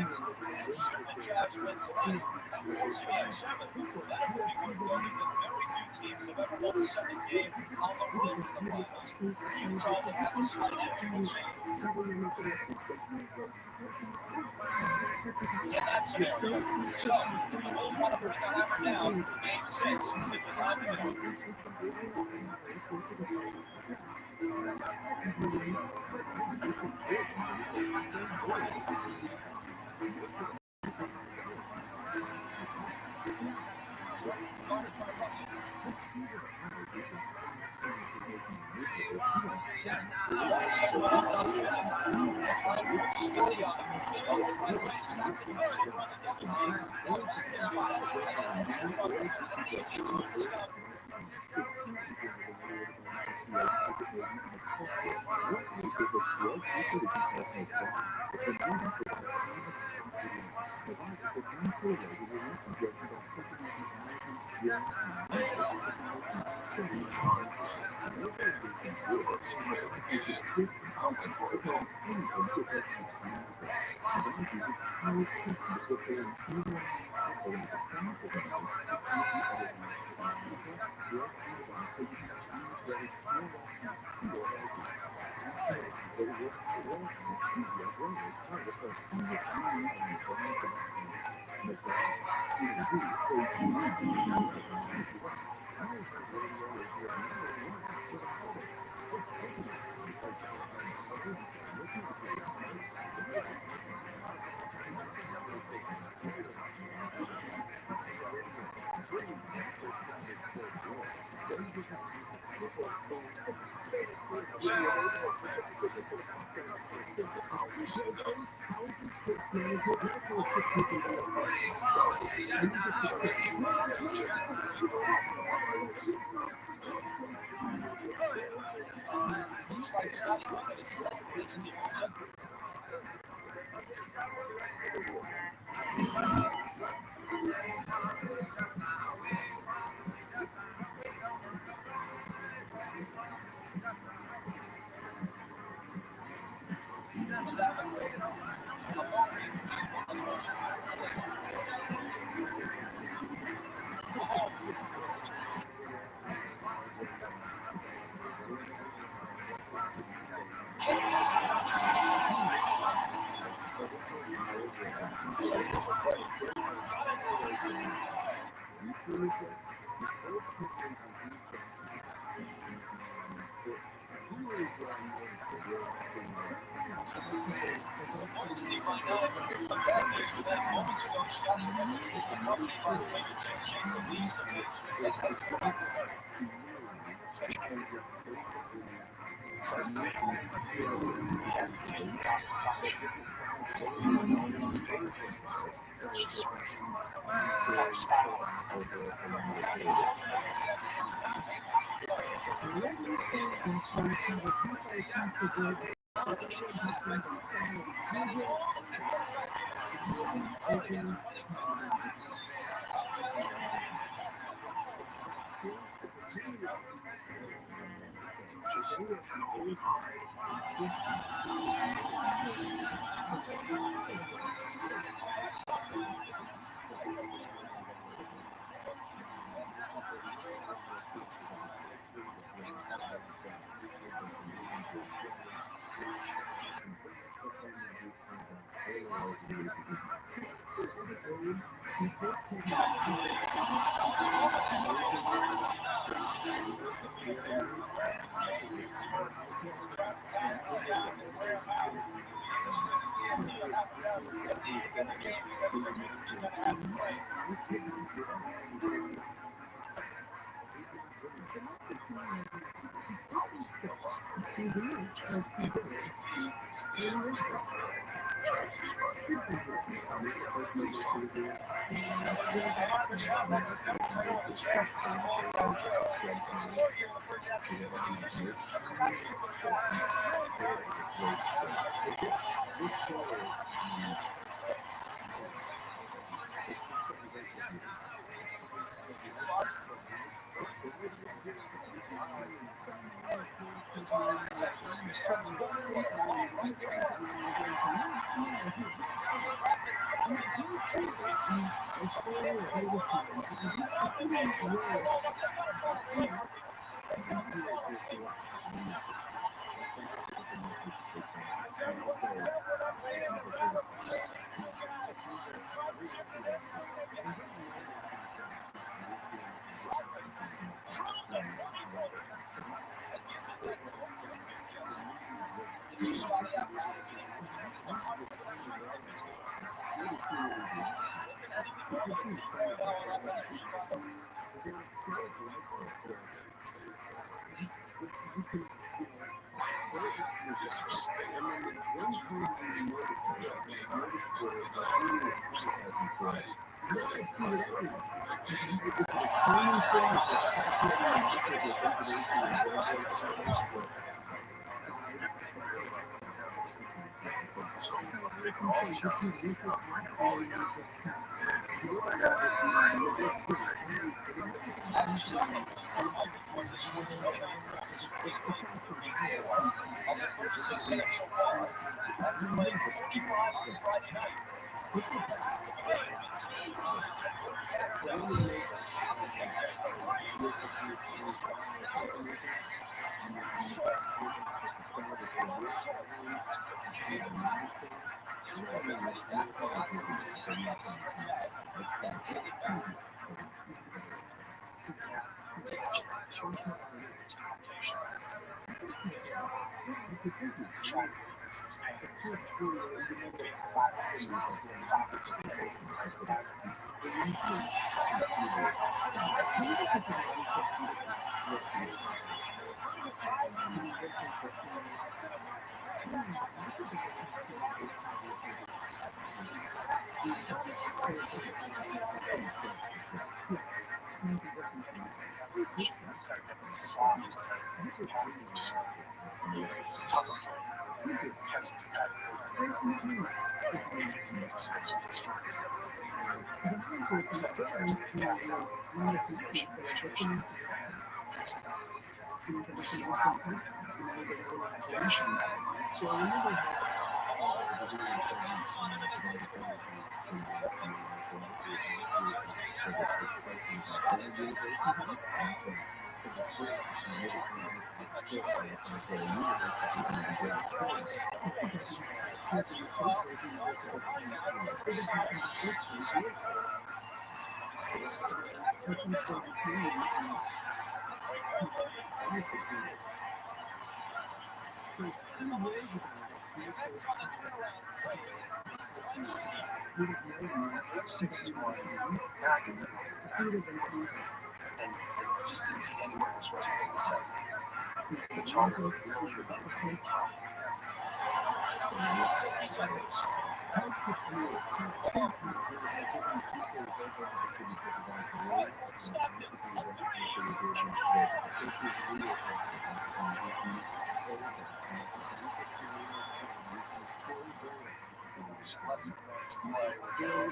Should the Jazz win tonight and force a game 7, that would be worth noting that very few teams have ever won a second game on the road in the finals. Utah would have a slight actual change in that scenario. So, if the Bulls want to bring the hammer down, game 6 is the time to do it. Notice the by now, some bad news for them. Moments ago, Scott delivered a company by the way to check shape the leaves the pitch and head for the back of the third. Next on the turnaround play, Six is going back and forth, back and forth. And I just didn't see anywhere this was going to set. The tone really mentally tough. 50 seconds. Stopped it. A three. It's Less than a minute to play. We're down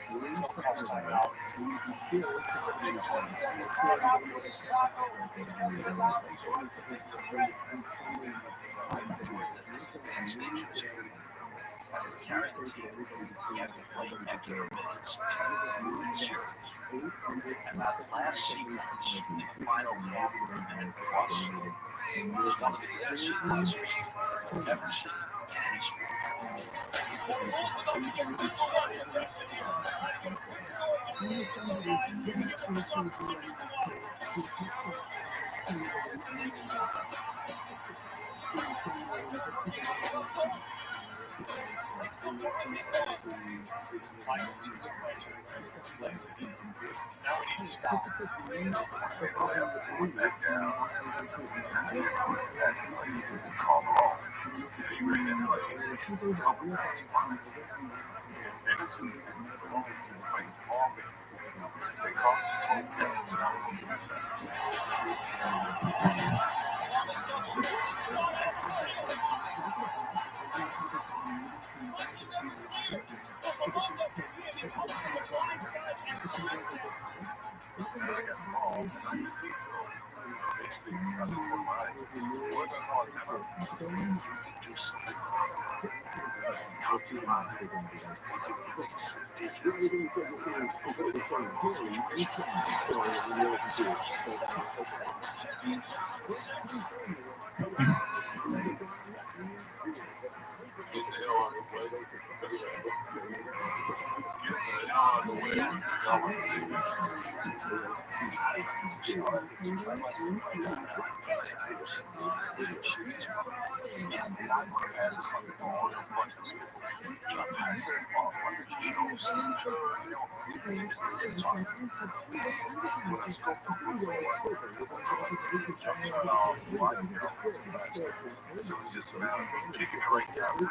3. So calls timeout. 20 seconds. Timeout for Chicago. Guaranteed. You have to play extra minutes and sure. And that last sequence in the final 12-minute plus is one of the best sequences I've ever seen in any sport. Final teams are right to plays it in. Now we need to stop. Back down. Call ball. Are you ready to play? Edison, fight ball. They cost just about picking the right time.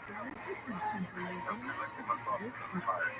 Don't collect my coffee. Fire.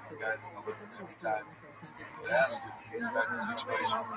It's a guy that I look at every time. He's asked in these type of situations.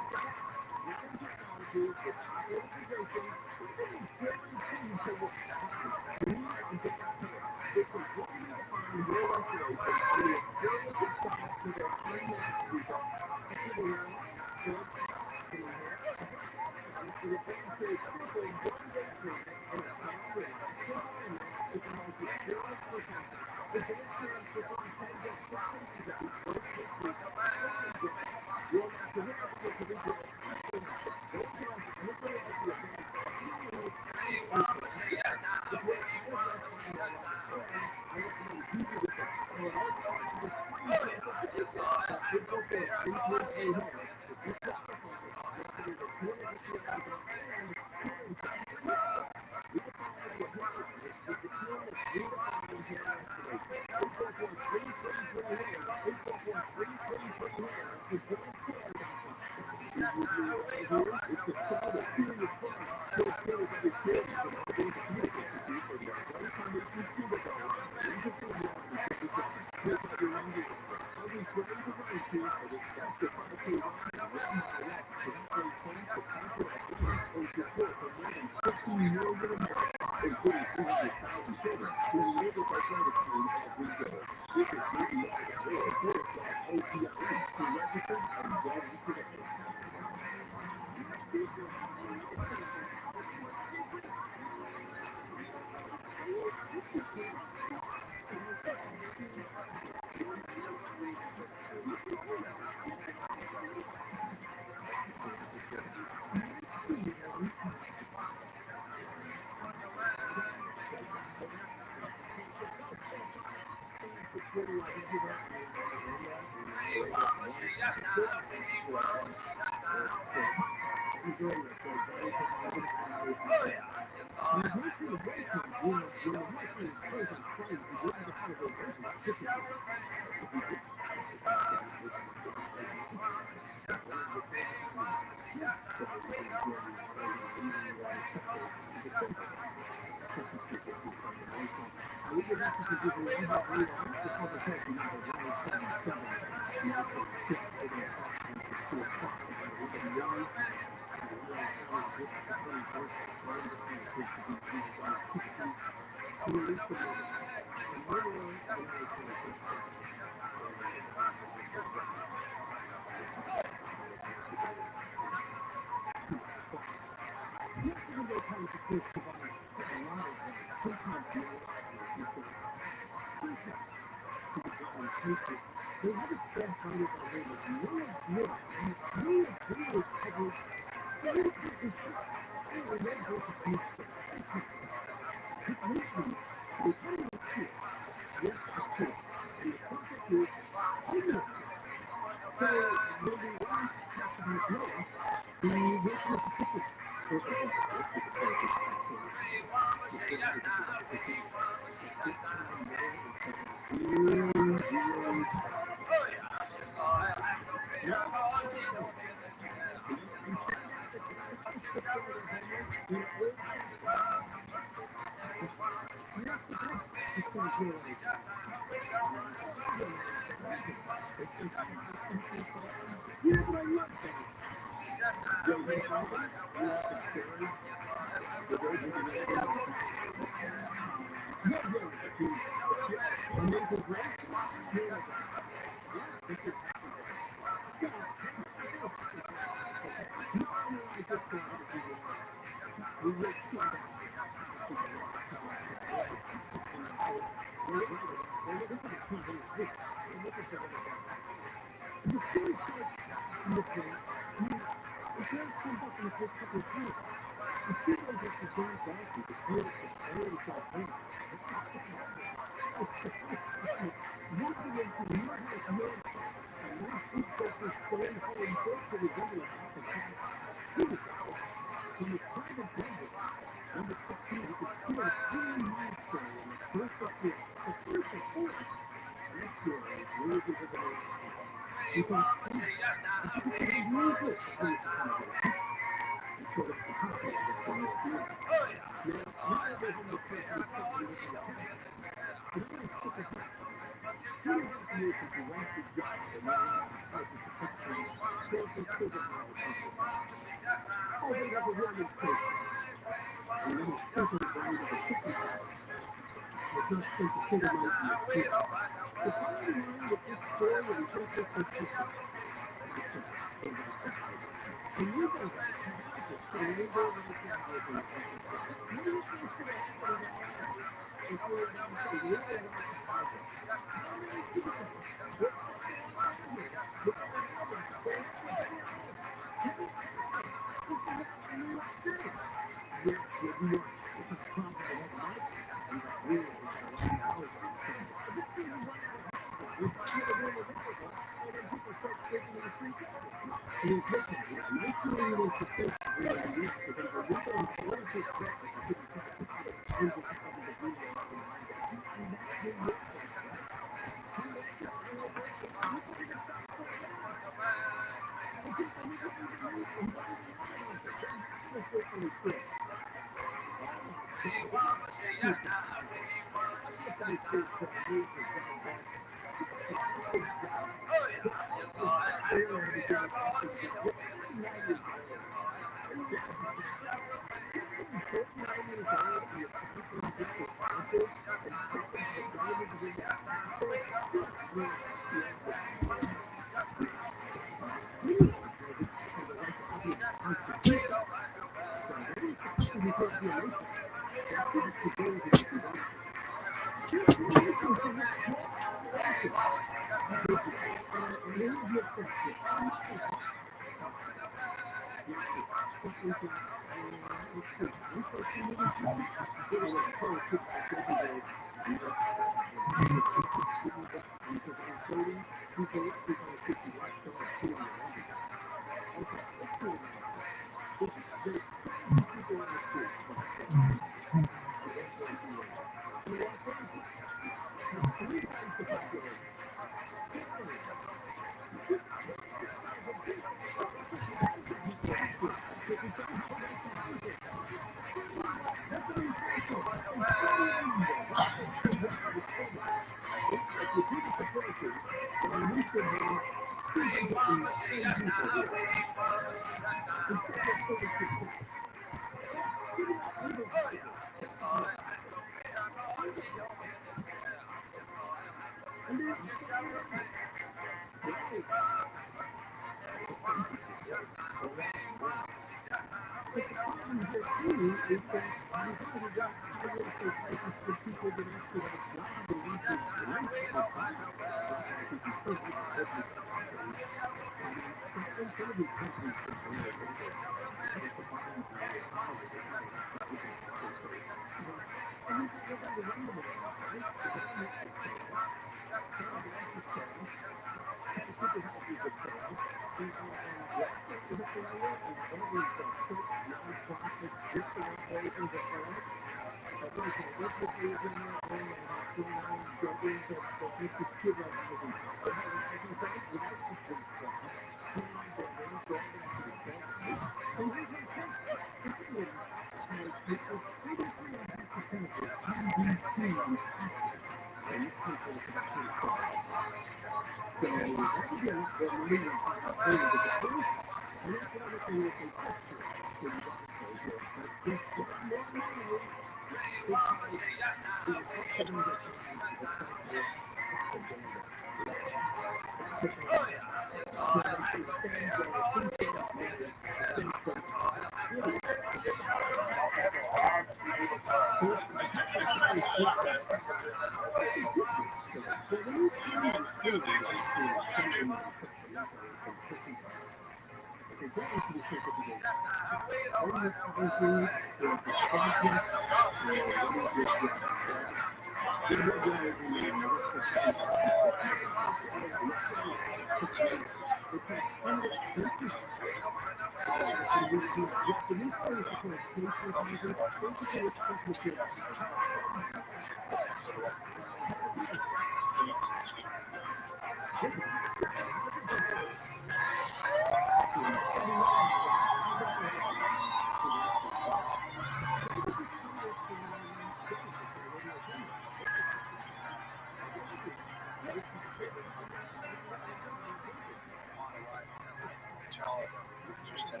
Just had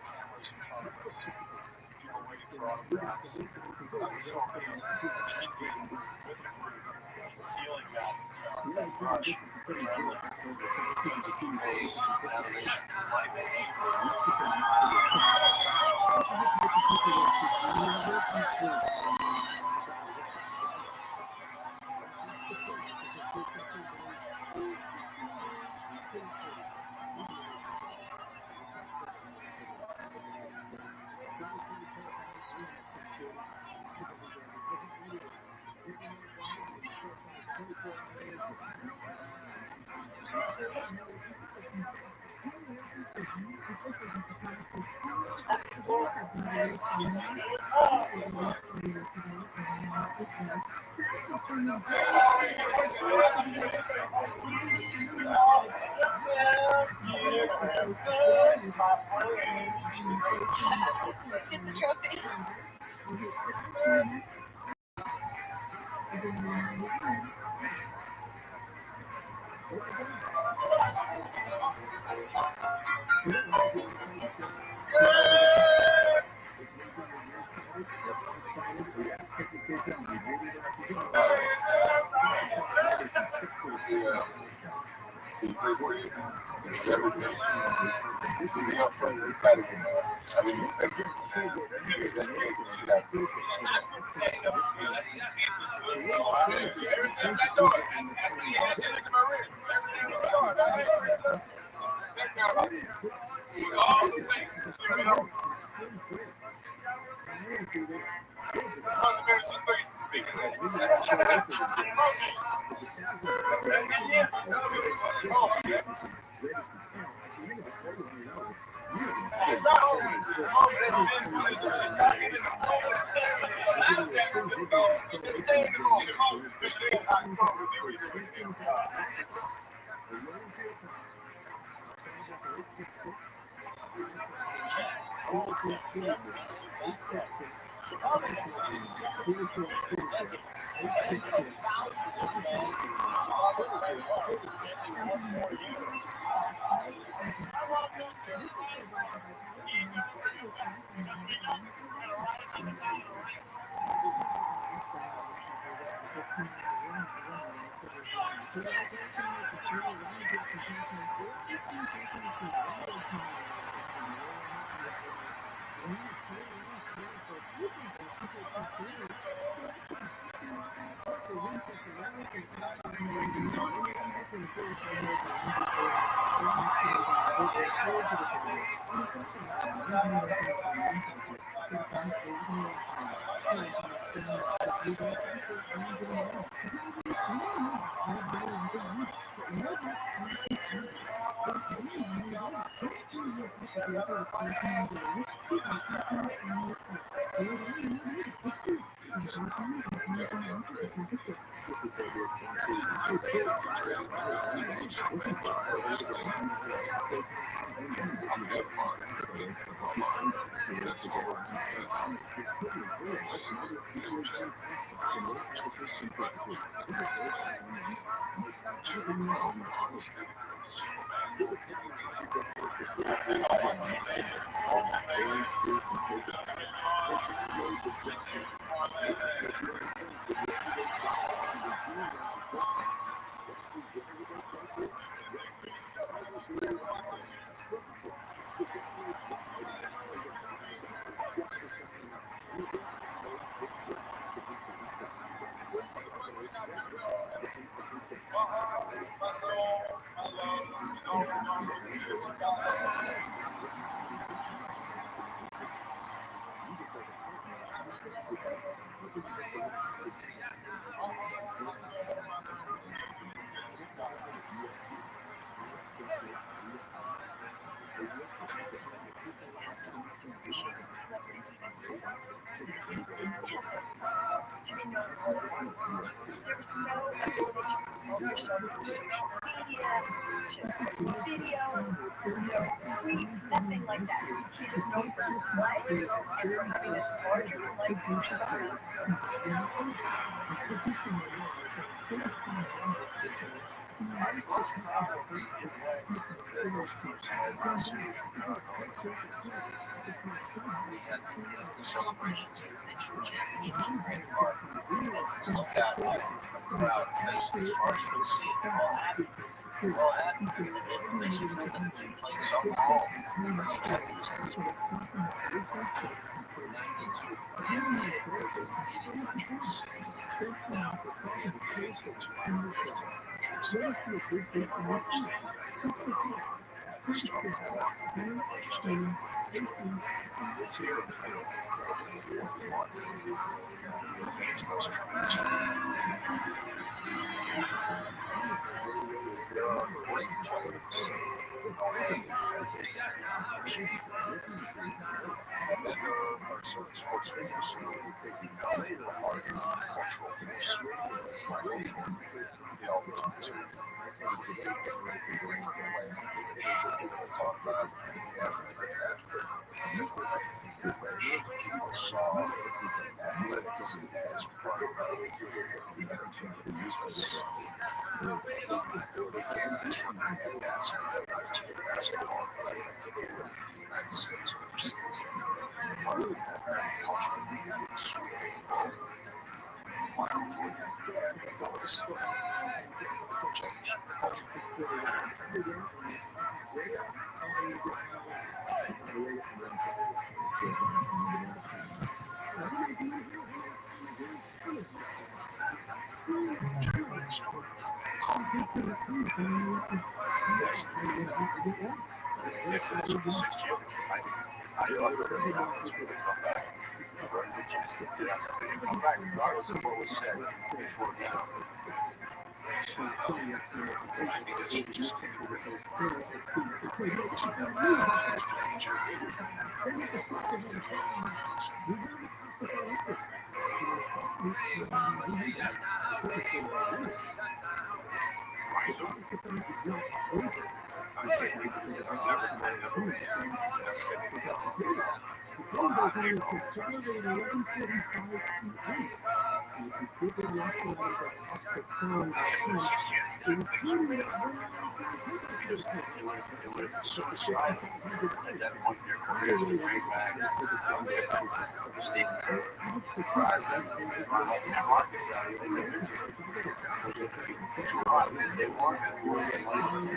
cameras in front of us, people waiting for autographs. That was so amazing. Just being with the group, feeling that rush, adrenaline, because of people's adoration for life. Get the trophy. There's no ability to promote yourself through social media, to post videos, no tweets, nothing like that. He is known for his play and for having this larger than life persona. I'm most proud of the intellect that those teams had last year in Chicago. We had the celebrations at the regional championships in Grand Park. And look out there, the crowd facing as far as you can see it. They're all happy. They're all happy because it makes you feel that they played something wrong. Bringing happiness to this people. 92 the NBA, 80 countries. Now, the NBA is in 250 countries. They don't understand that they're going to have a strong war. They understand it's here to play what we want. Finish those tremendous. There are great players. And then there are certain sports figures who are part of the cultural force. The ultimate two. People talk about people saw athletics as part of the entertainment business. Basketball, United States overseas. Part of that culture, sweeping, wild, thoughts, change culture. I offered him the opportunity to come back. Come back regardless of what was said before now. I think that you just take away. It would have been suicidal. At that point in their careers, to bring back Steve Kerr, their market value, they knew was going to be too high. They weren't going to be worth the money.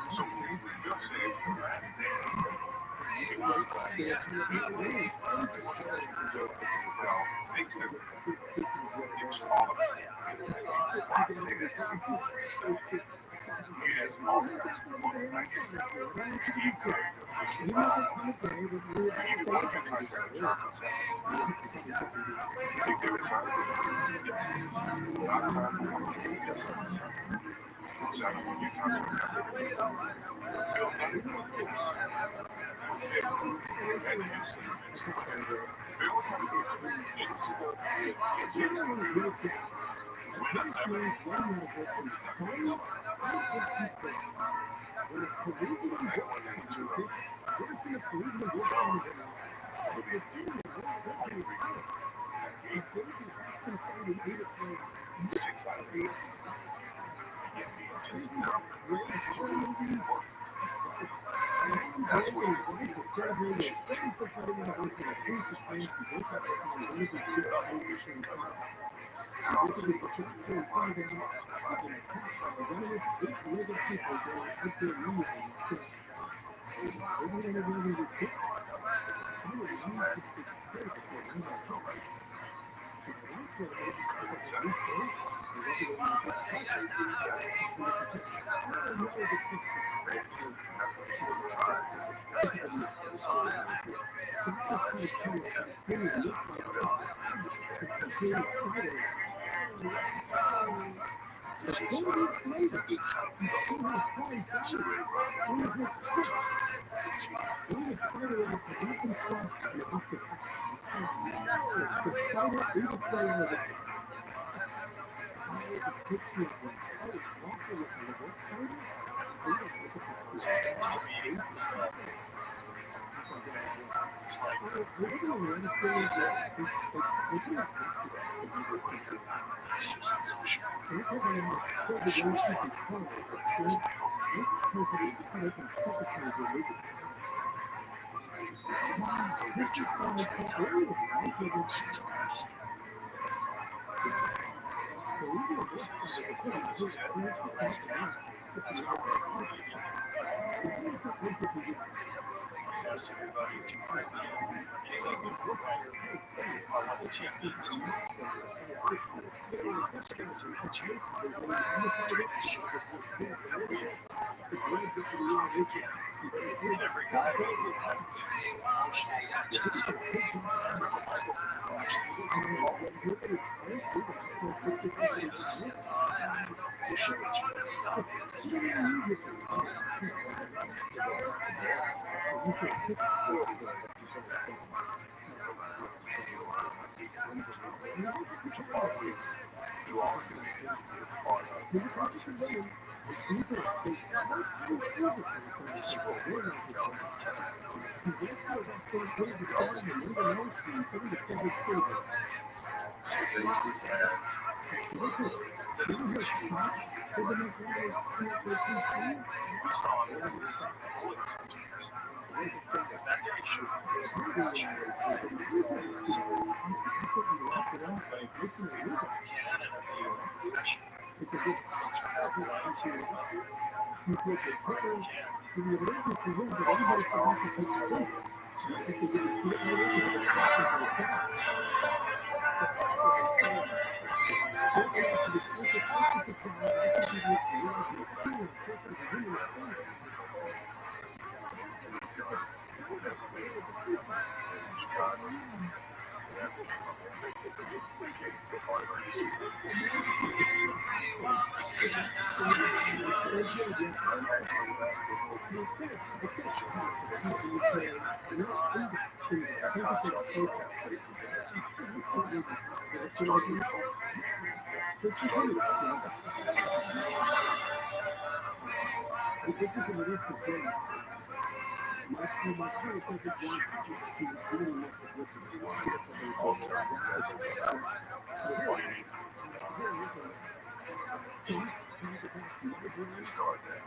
So we just say it's the last dance. It was last dance. They could it's all of it. I say that's yes, all of it. Steve Kerr was he won the contract with Travis. I think they were trying to yes, not signed for 1 year, yes, signed a 1 year contract after Phil Knight, yes. And you see it's Phil was having a that's what Chicago. Yeah, became the artist. I'm actually basketball. That's how I talk about places that start that.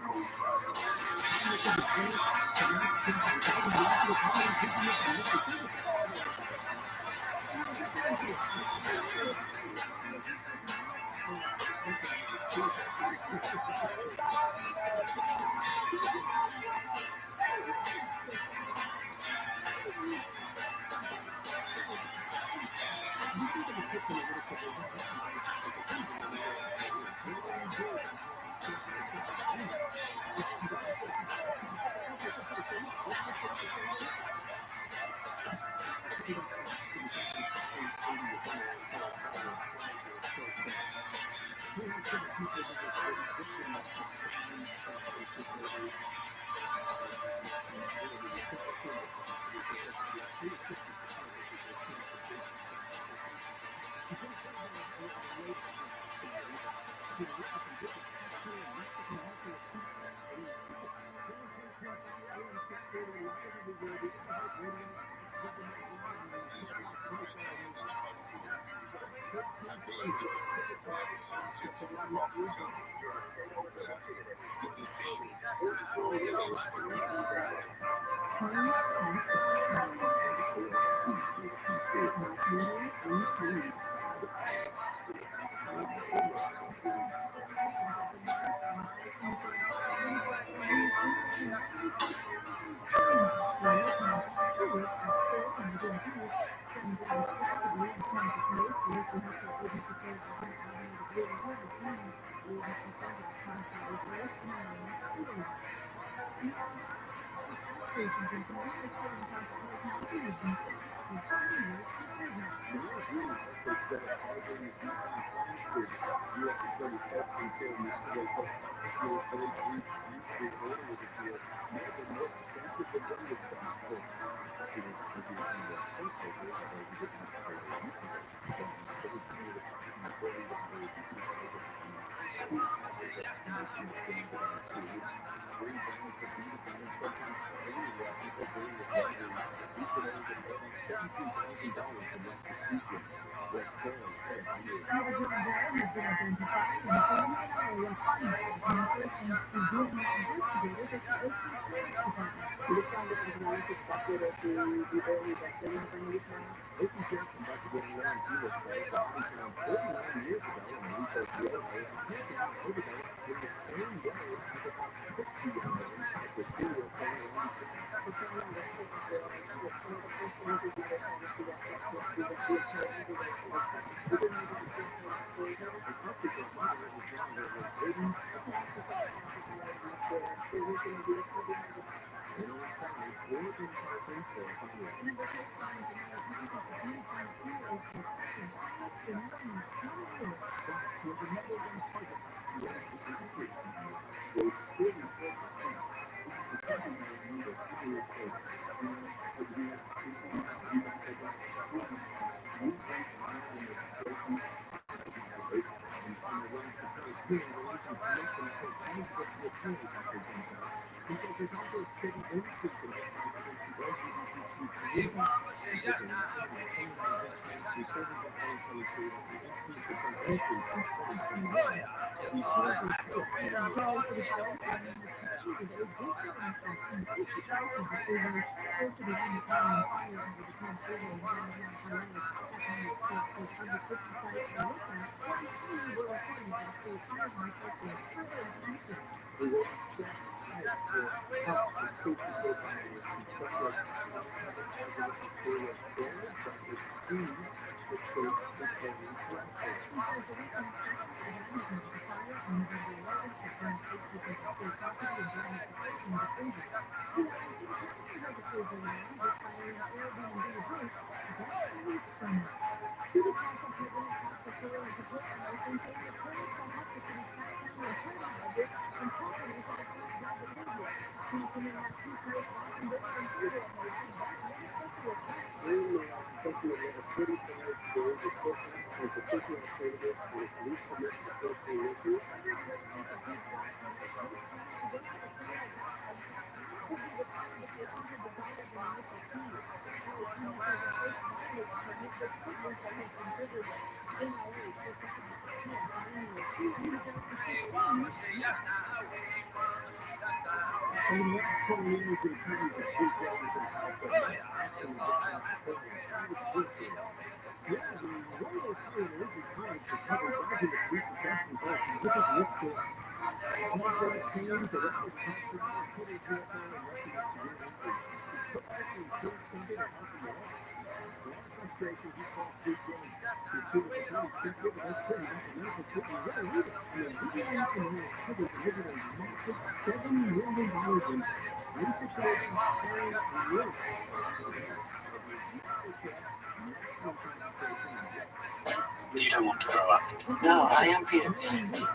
You don't want to grow up. No, I am Peter.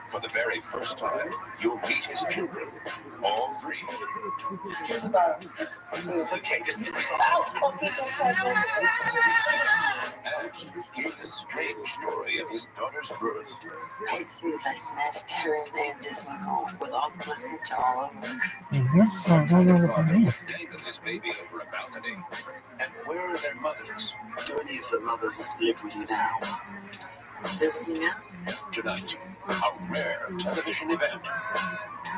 For the very first time, you'll meet his children. All three. Here's about him. It's okay, just get this Oh, he's okay. And hear the strange story of his daughter's birth. It seems I smashed her in there and just went home with all the placenta all over. Dangle his baby over a balcony. And where are their mothers? Do any of the mothers live with you now? Live with you now? Tonight, a rare television event.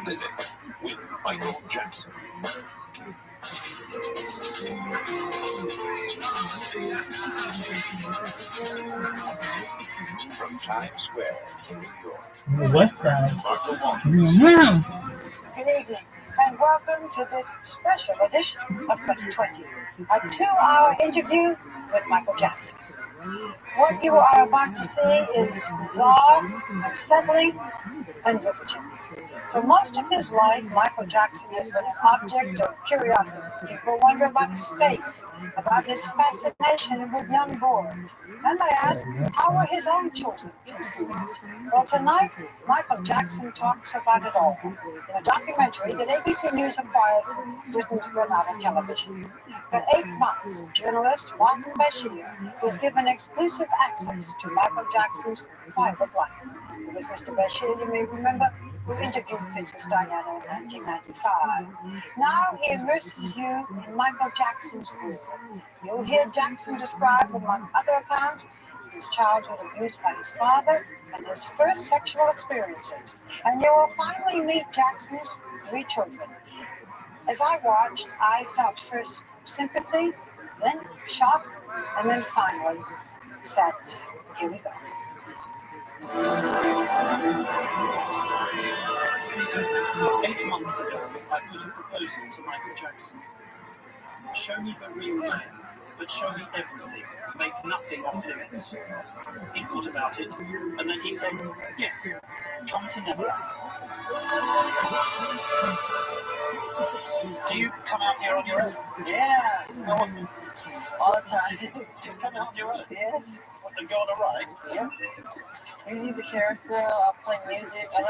Living with Michael Jackson. From Times Square in New York. The West Side. Martha Walker. Good evening, and welcome to this special edition of 2020, a 2-hour interview with Michael Jackson. What you are about to see is bizarre, unsettling, and riveting. For most of his life, Michael Jackson has been an object of curiosity. People wonder about his face, about his fascination with young boys, and they ask, how were his own children conceived? Well, tonight, Michael Jackson talks about it all in a documentary that ABC News acquired from Britain's renowned television. For 8 months, journalist Martin Bashir was given exclusive access to Michael Jackson's private life. It was Mr. Bashir, you may remember, who interviewed Princess Diana in 1995. Now he immerses you in Michael Jackson's world. You'll hear Jackson describe, among other accounts, his childhood abuse by his father and his first sexual experiences. And you will finally meet Jackson's 3 children. As I watched, I felt first sympathy, then shock, and then finally sadness. Here we go. 8 months ago, I put a proposal to Michael Jackson. Show me the real man, but show me everything. Make nothing off limits. He thought about it, and then he said, yes, come to Neverland. Do you come out here on your own? Yeah, How often? all the time. Just come out on your own? Yes. And go on a ride? Yeah. Usually the carousel, I'll play music. I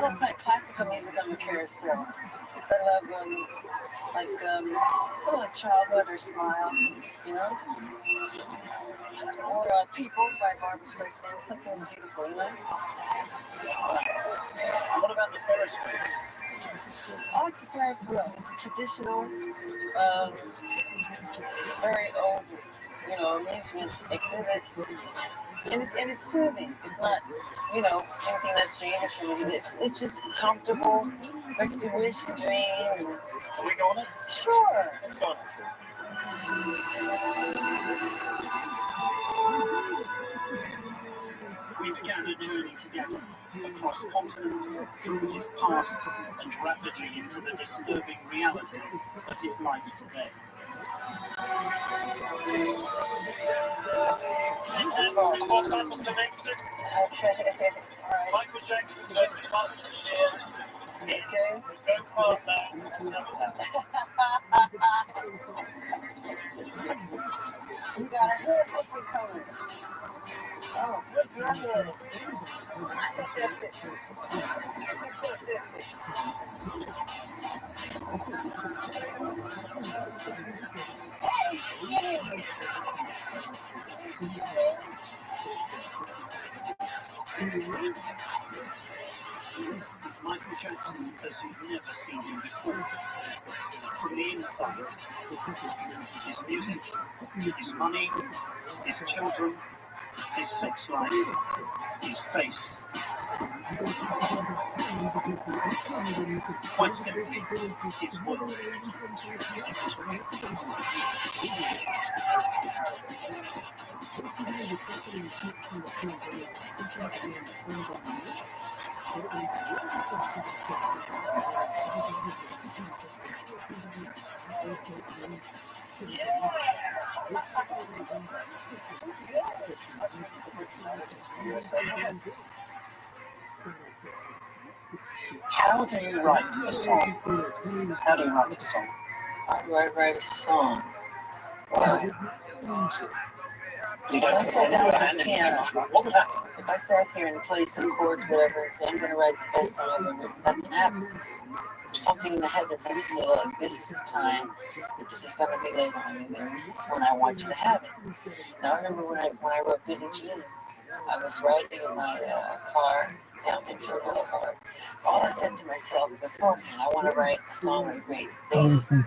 love playing classical music on the carousel. Because I love, sort of like childhood or Smile, you know? Or People by Barbara Streisand, something beautiful, you know? What about the Ferris wheel? I like the Ferris wheel. It's a traditional, very old, amusement exhibit. And it's soothing. It's not, anything that's dangerous for me. It's just comfortable. Makes you wish and dream. Can we go on it? Sure. Let's go on it. We began a journey together, across continents, through his past, and rapidly into the disturbing reality of his life today. What happened to next? Okay. All right. Michael Jackson versus Martin Bashir. Okay? Don't call that. We got a hood different color. Oh, good girl. This is Michael Jackson as you've never seen him before. From the inside, his music, his money, his children, his sex life, his face. Quite simply, his world. How do you write a song? How do you write a song? How do I write a song? Well, You don't I sat down at the piano. What would happen? If I sat here and played some chords, whatever, and say, I'm going to write the best song I've ever written, nothing happens. Something in the heavens, I just say, look, this is the time that this is going to be laid on you, and this is when I want you to have it. Now, I remember when I wrote Billie Jean, I was riding in my car down into a boulevard. All I said to myself beforehand, I want to write a song with a great bass, and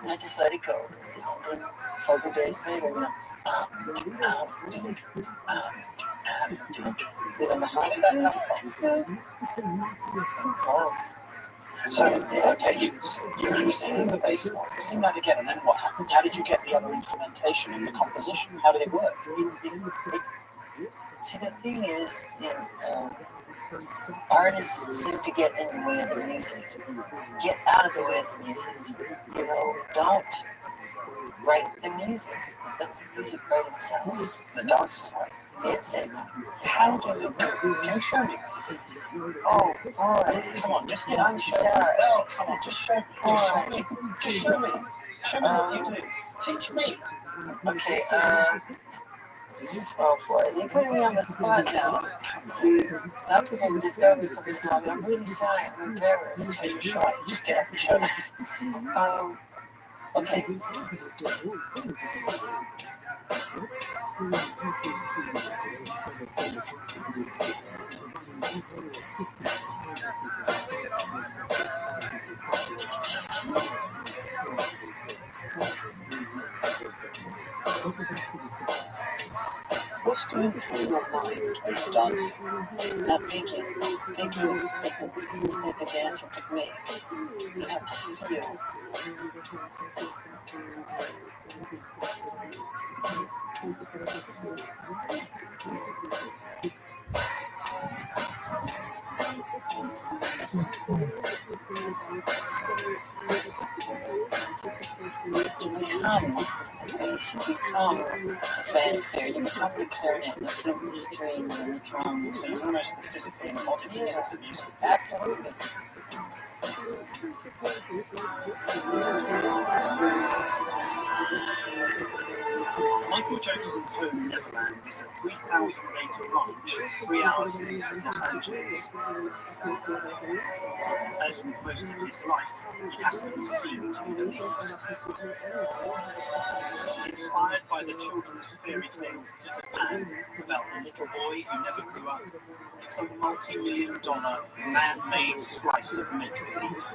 I just let it go. And then several days later, you know, So, okay, you sing the bass line, sing that again, and then what happened? How did you get the other instrumentation and the composition? How did it work? See, the thing is, artists seem to get in the way of the music. Get out of the way of the music. You know, don't write the music. Let the music write itself. The dance is right. Yes. How do you do it? Can you show me? Oh, boy. Come on, just I'm I'm sorry. Well, come on, just show me. Just show me. Just show me. Show me what you do. Teach me. Okay, oh boy, you're putting me on the spot now. See, now people have discovered something wrong. I'm really shy. I'm embarrassed. Are you shy? Just get up and show us. Okay. What's going through your mind when you're dancing? Not thinking. Thinking is the biggest mistake a dancer could make. You have to feel. You become the bass, you become the fanfare, you become the clarinet, the flute, the strings, and the drums. So you're almost the physical embodiment of the music. Absolutely. Michael Jackson's home Neverland is a 3,000-acre ranch 3 hours north of Los Angeles. As with most of his life, he has to be seen to be believed. Inspired by the children's fairy tale Peter Pan about the little boy who never grew up, it's a multi-million-dollar man-made slice of make-believe.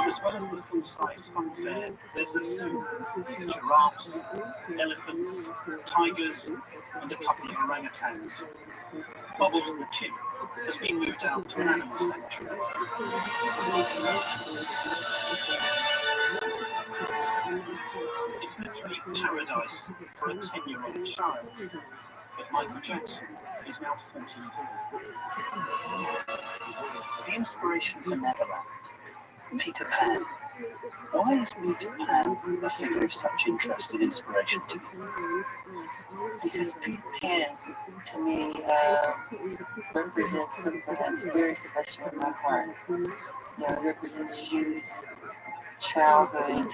As well as the full-size fun fair, there's a zoo with giraffes, elephants, tigers, and a couple of orangutans. Bubbles the chimp has been moved out to an animal sanctuary. It's literally paradise for a 10-year-old child, but Michael Jackson is now 44. The inspiration for Neverland, Peter Pan, Why is Peter Pan a figure of such interest and inspiration to you? Because Peter Pan, to me, represents something that's very special in my heart. It represents youth, childhood,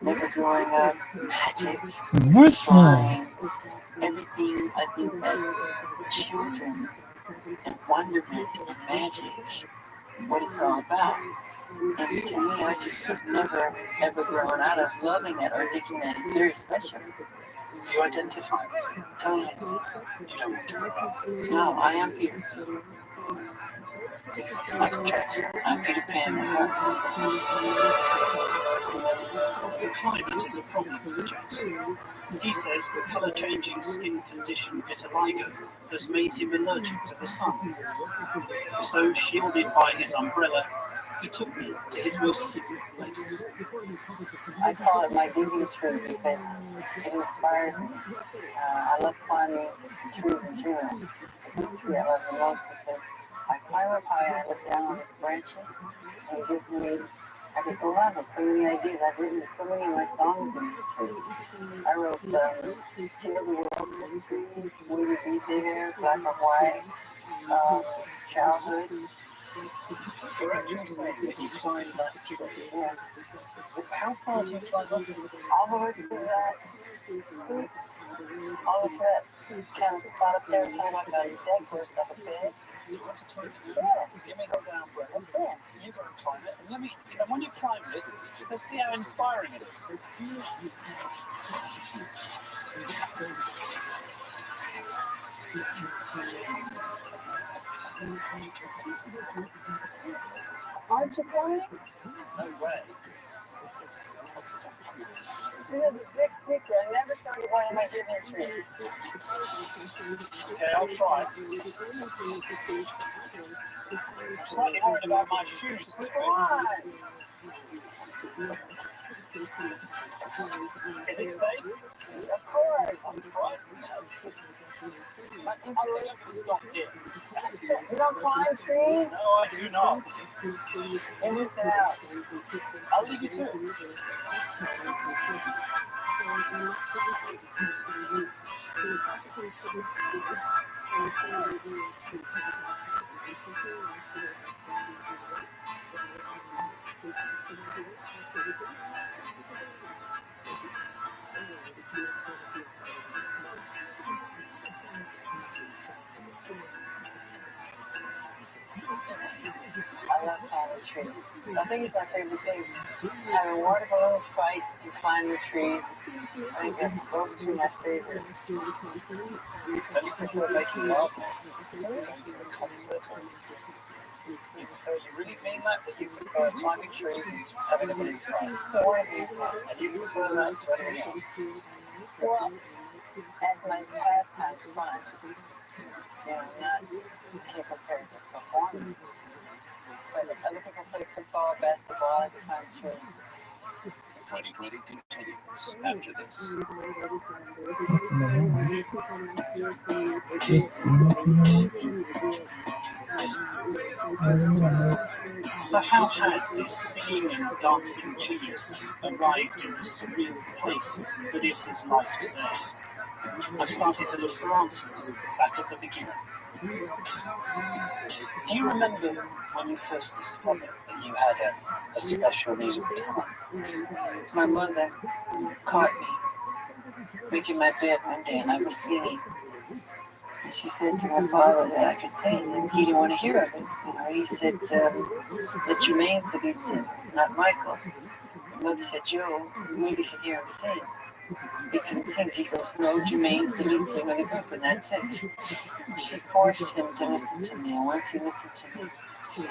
never growing up, magic, flying, everything I think that children and wonderment and magic, what it's all about. And to me, I just have never, ever grown out of loving that or thinking that it's very special. You identify with it? Totally. You don't want to grow up? No, I am Peter. Michael Jackson. I'm Peter Pan. The climate is a problem for Jackson. He says the colour-changing skin condition vitiligo has made him allergic to the sun. So, shielded by his umbrella, he took me to his most secret place. I call it my digging tree because it inspires me. I love climbing trees in general. This tree I love the most because I climb up high and I look down on its branches, and it gives me, I just love it. So many ideas. I've written so many of my songs in this tree. I wrote King of the World in this tree, Way to Be There, Black or White, Childhood. You're actually saying that you climbed that tree. Yeah. How far do you climb up? All the way to that seat, all the way to that kind of spot up there, kind of like a deck where it's like a bed. You want to climb it? Yeah. Give me a down breath. Yeah. You go and climb it, and when you climb it, let's see how inspiring it is. Aren't you coming? No way. It has a big sticker. I never saw you one in my digging tree. Okay, I'll try. I'm slightly worried about my shoes slipping. Come on. Is it safe? Of course. I'm frightened. My I think I can stop here. You don't climb trees? No, I do not. You're missing out. I'll leave you to it. I love climbing trees. I think it's my favorite thing. Having water balloon fights and climbing trees. I think that those two are my favorite. Don't you prefer making love or going to a concert? You really mean that you prefer climbing trees and having a balloon fight? And you prefer that to anything else? Well, as my pastime fun. Can't compare it to performing. But other people play football, basketball, I can climb trees. 2020 continues after this. So how had this singing and dancing genius arrived in the surreal place that is his life today? I started to look for answers back at the beginning. Do you remember when you first discovered that you had a special musical talent? My mother caught me making my bed one day and I was singing. And she said to my father that I could sing, and he didn't want to hear of it. He said that Jermaine's the lead singer, not Michael. My mother said, Joe, you maybe should hear him sing. He couldn't sing. He goes, no, Jermaine's the lead singer of the group, and that's it. She forced him to listen to me, and once he listened to me,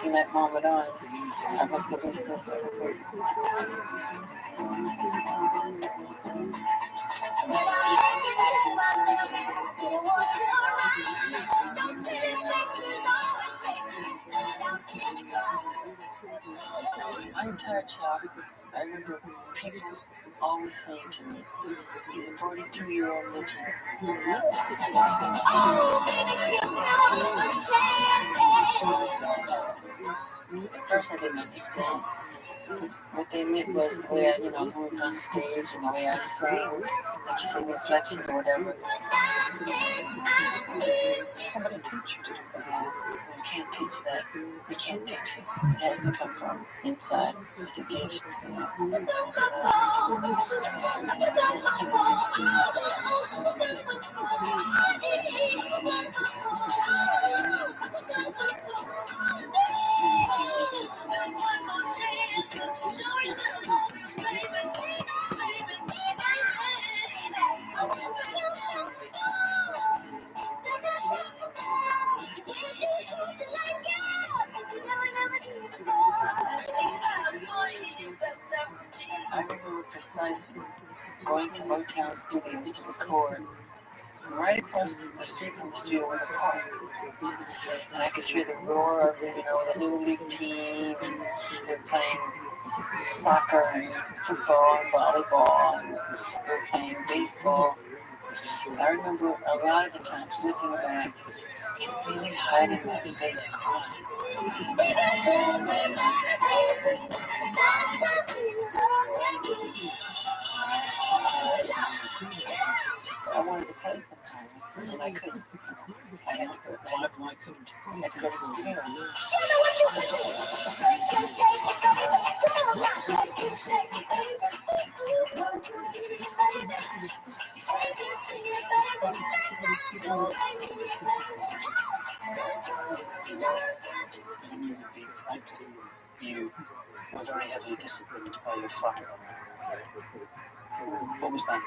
from that moment on, I was the lead singer of the group. My entire childhood, I remember people always saying to me, he's a 42-year-old legend. At first I didn't understand. What they meant was the way I, moved on stage and the way I sang, like you said, the inflections or whatever. Did somebody teach you to do that? Yeah, you can't teach that. You can't teach it. It has to come from inside. It's a gift, I remember precisely going to Motown Studios to record. Right across the street from the studio was a park, and I could hear the roar of the little league team, and they're playing soccer and football and volleyball, and they're playing baseball. I remember a lot of the times looking back and really hiding my face crying. I wanted to play sometimes, and I couldn't. I had to go. Why couldn't you? I had to go to studio. When you would be practicing, you were very heavily disciplined by your father. What was that like?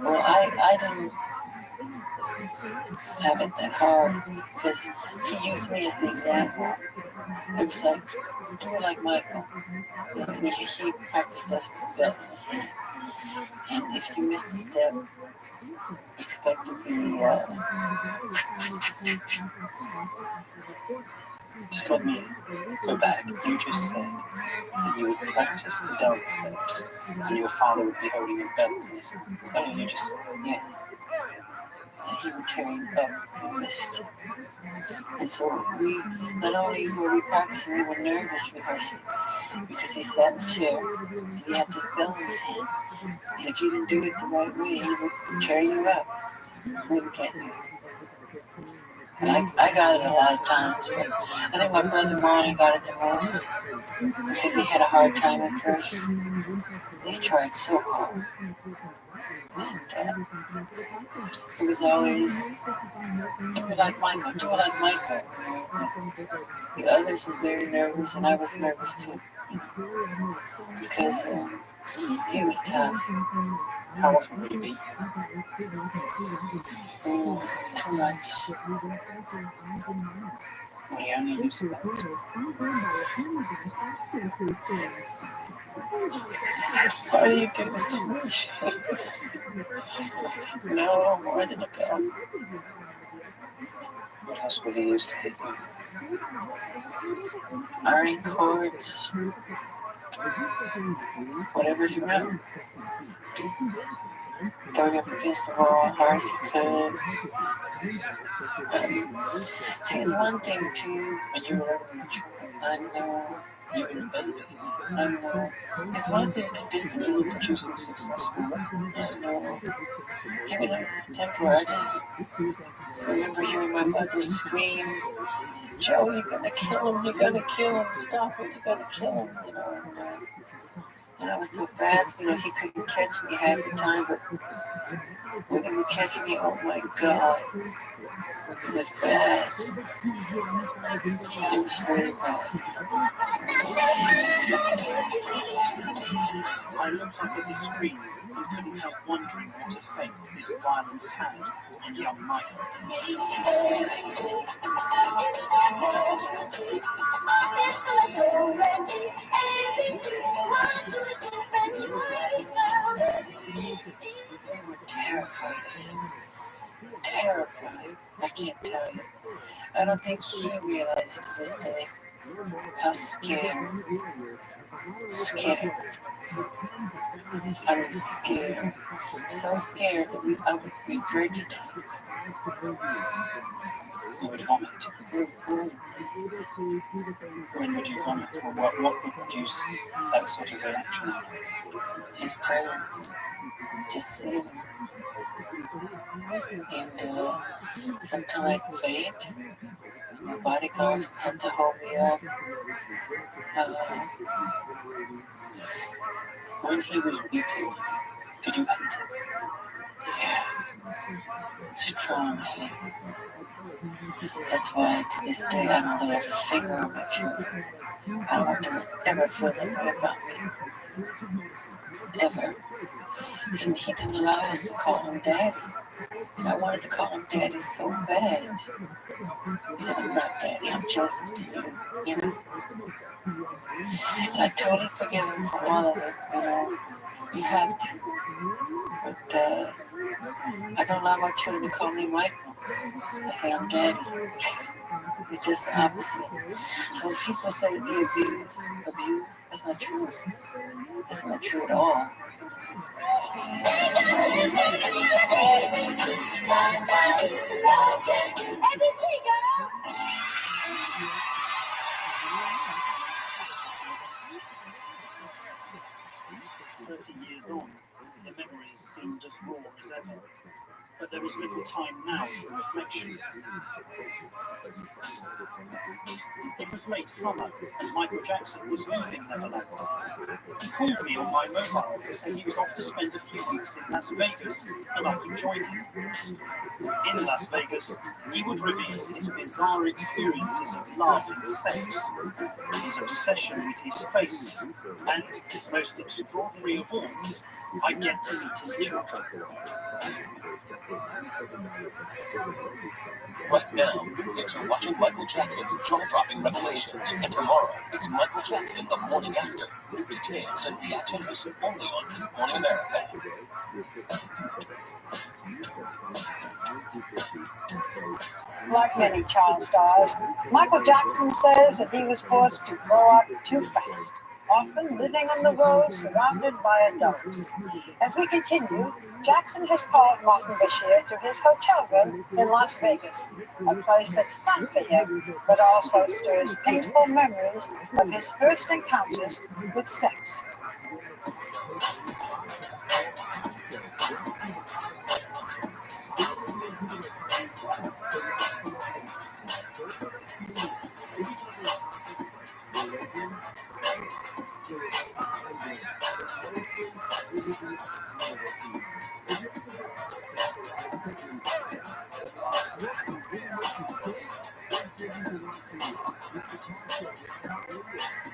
Well, I didn't have it that hard because he used me as the example. It was like, do it like Michael. And he practiced us with the belt in his hand. And if you miss a step, expect to be. Just let me go back. You just said that you would practice the dance steps, and your father would be holding a belt in his hand. Is that what you just said? Yes. And he would carry a belt in the wrist. And so we, not only were we practicing, we were nervous rehearsing because he sat in the chair and he had this belt in his hand. And if you didn't do it the right way, he would tear you up. Wouldn't get you. And I got it a lot of times, but I think my brother Ronnie got it the most because he had a hard time at first. He tried so hard. And it was always, do it like Michael, do it like Michael. The others were very nervous, and I was nervous too. Because he was tough. How often would he beat you? Too much. Would he only use a belt? Why do you do this to me? No, more than a belt. What else would he use to hit you? Iron cords. Whatever's around. Throwing up against the wall hard as you could. See, it's one thing too. And you were only a child. I know. You were a baby. I know. It's one thing to You discipline. were producing successful records. I know. He would lose his temper. I just remember hearing my mother scream, "Joe, you're gonna kill him! You're gonna kill him! Stop it! You're gonna kill him!" And I was so fast, he couldn't catch me half the time, but when he would catch me, oh my God, it was bad. It was really bad. I looked up at the screen and couldn't help wondering what effect this violence had on young Michael. We were terrified of him. Terrified. I can't tell you. I don't think he realized to this day how scared. I was scared, so scared that I would regurgitate. You would vomit. When would you vomit? Or what would produce that sort of reaction? His presence, just seeing him. And sometimes I'd faint. My bodyguards would have to hold me up. When he was beating you, did you hate him? Yeah, strong hate. That's why to this day I don't lay a finger on my children. I don't want them to ever feel that way about me. Ever. And he didn't allow us to call him Daddy. And I wanted to call him Daddy so bad. He said, I'm not Daddy, I'm Joseph to you, you know? And I totally forgive him for all of it, you know? You have to. But I don't allow my children to call me Michael. I say I'm Daddy. It's just the opposite. So when people say they abuse, that's not true. That's not true at all. ABC, girl! 30 years on, the memories seemed as raw as ever, but there was little time now for reflection. It was late summer, and Michael Jackson was leaving Neverland. He called me on my mobile to say he was off to spend a few weeks in Las Vegas, and I could join him. In Las Vegas, he would reveal his bizarre experiences of love and sex, his obsession with his face, and, most extraordinary of all, I get to meet his children. Right now, you're watching Michael Jackson's jaw-dropping revelations, and tomorrow, it's Michael Jackson the morning after. New details and reactions only on foodporn America. Like many child stars, Michael Jackson says that he was forced to grow up too fast, often living on the road surrounded by adults. As we continue, Jackson has called Martin Bashir to his hotel room in Las Vegas, a place that's fun for him, but also stirs painful memories of his first encounters with sex.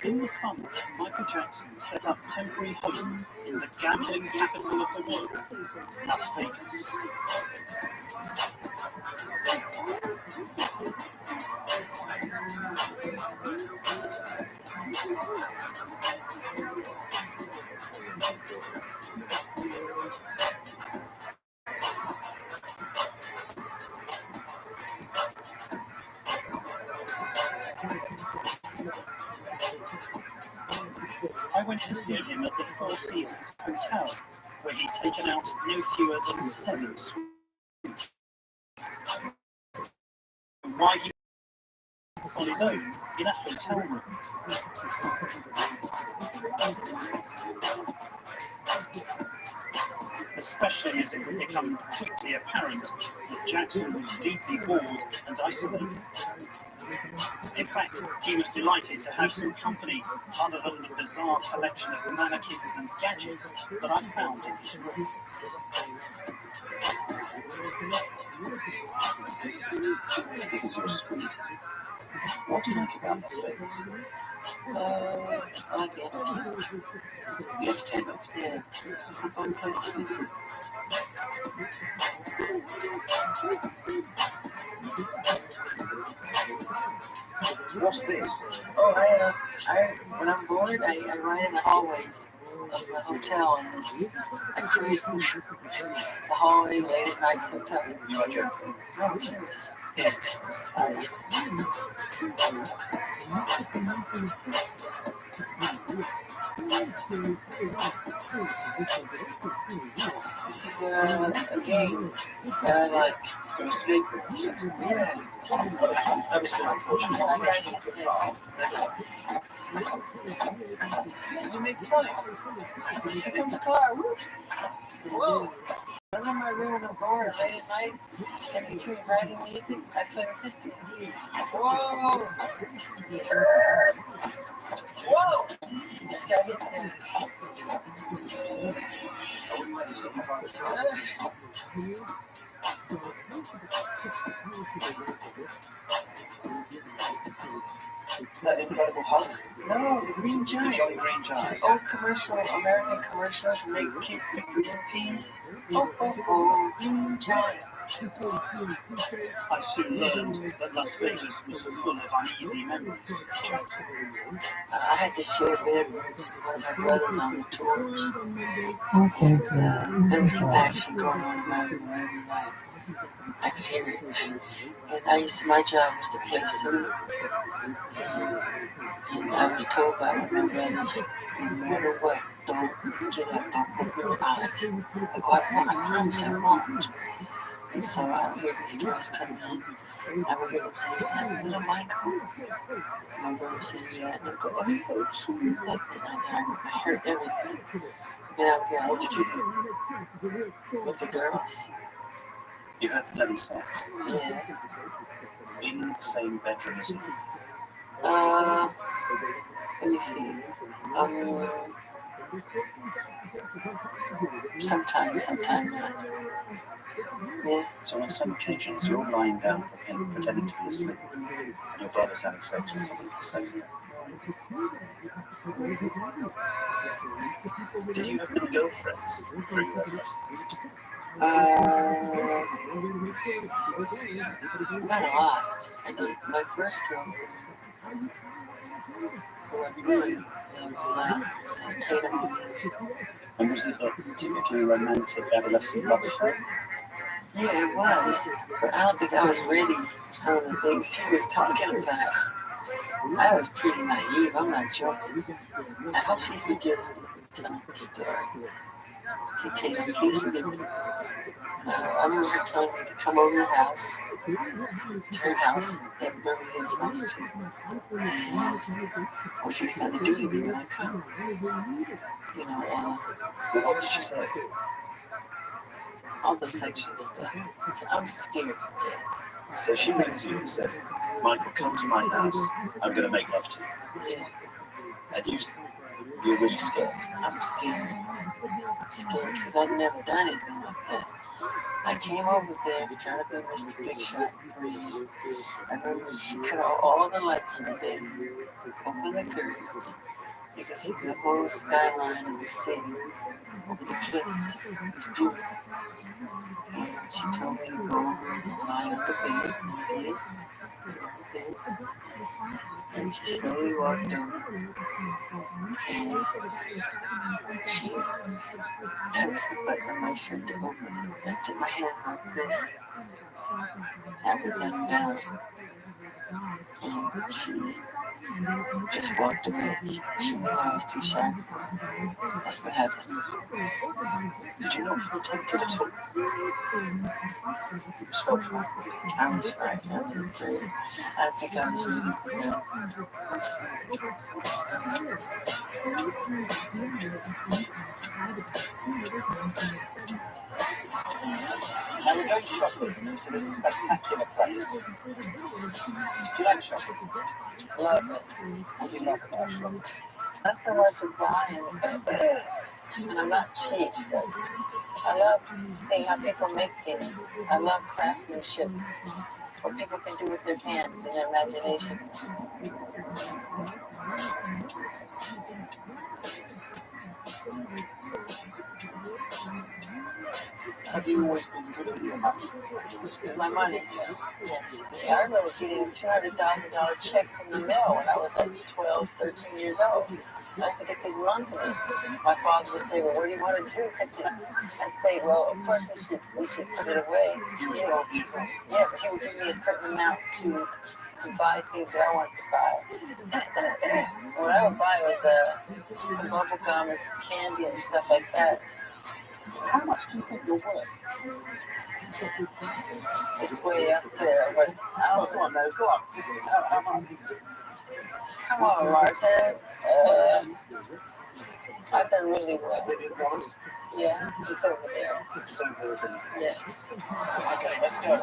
In the summer, Michael Jackson set up a temporary home in the gambling capital of the world, Las Vegas. I went to see him at the Four Seasons Hotel, where he'd taken out no fewer than 7 suites. Why he was on his own in a hotel room. Especially as it would become quickly apparent that Jackson was deeply bored and isolated. In fact, he was delighted to have some company other than the bizarre collection of mannequins and gadgets that I found in his room. This is your suite. What do you like about Las Vegas? I like the entertainment. The entertainment. Yeah, it's a fun place to visit. What's this? Oh, when I'm bored, I ride in the hallways of the hotel, and I cruise the hallways late at night sometimes. You are joking. Oh, cheers. Yeah. This is a game that I like. Escape rooms. Yeah. That was still unfortunate. I got hit there. And you make points. Here comes a car. Whoa. I'm in my room and I'm bored late at night. In between writing music, I play with this thing. Whoa! Whoa! Just got hit there. I wouldn't like to see you try to try. That Incredible Hulk? No, the Green The Giant. Jolly Green Giant. Old commercial, American commercial to make kids eat green peas. Oh, Green Giant. I soon learned that Las Vegas was full of uneasy memories. I had to share a bedroom with one of my brothers on the tours. Okay, There was some action going on in my room every night. I could hear it. And my job was to play salute. And I was told by my brothers, no matter what, don't get up, don't open your eyes. I go, I promise I won't. And so I would hear these girls come in. I would hear them say, is that little Michael? And my brother would say, yeah. And I'd go, oh, he's so cute. And I heard everything. And then I would go, what did you hear? With the girls? You had 11 songs. Yeah. In the same bedroom as you. Let me see. Sometime not. Yeah. So on some occasions, you're lying down pretending to be asleep, and your brother's having sex with someone in the same room. Did you have any girlfriends through your adolescence? Not a lot. I did. My first girlfriend, who I married, Tatum. And was it a typically romantic adolescent love affair? Yeah, it was. But I don't think I was ready for some of the things he was talking about. I was pretty naive. I'm not joking. I hope she forgives me for telling the story. Okay, Tatum, please forgive me. I remember her telling me to come over to the house, to her house, at Birmingham's house too. And what she's going to do to me when I come. You know, What did she say? all the sexual stuff. I'm scared to death. So she rings you and says, Michael, come to my house. I'm going to make love to you. Yeah, And you're really scared. I'm scared. I'm scared because I've never done anything like that. I came over there trying to be Mr. Big Shot and breathe. I remember she cut out all the lights in the bedroom, opened the curtains. You could see the whole skyline of the city over the cliff. It was beautiful. And she told me to go over and lie on the bed, and I did. On the bed. And she slowly walked over. And she touched the button on my shirt to open it. I took my hand like this. I would let him down. And she just walked away. She knew I was too shy. That's what happened. Did you not feel tempted at all? You just felt frightened. I was frightened. I was afraid. I think I was ready for that. Now we're going shopping to this spectacular place. Do you like shopping? Love it. What do you love about shopping? Not so much of buying, and I'm not cheap, but I love seeing how people make things. I love craftsmanship, what people can do with their hands and their imagination. Have you always been good with your money? With my money, yes. Yeah, I remember getting $200,000 checks in the mail when I was like 12, 13 years old. I used to get these monthly. My father would say, well, what do you want to do with it? I'd say, well, of course we should put it away. You were 12 years old. Yeah, but he would give me a certain amount to to buy things that I want to buy. What I would buy was some bubble gum and some candy and stuff like that. How much do you think you're worth? It's way up there, but I Oh, don't go on, no, go on. Just how much? Come on, Martin. I've done really well. $1 billion? Yeah, it's over there. It's over $1 billion. Yes. Okay, let's go.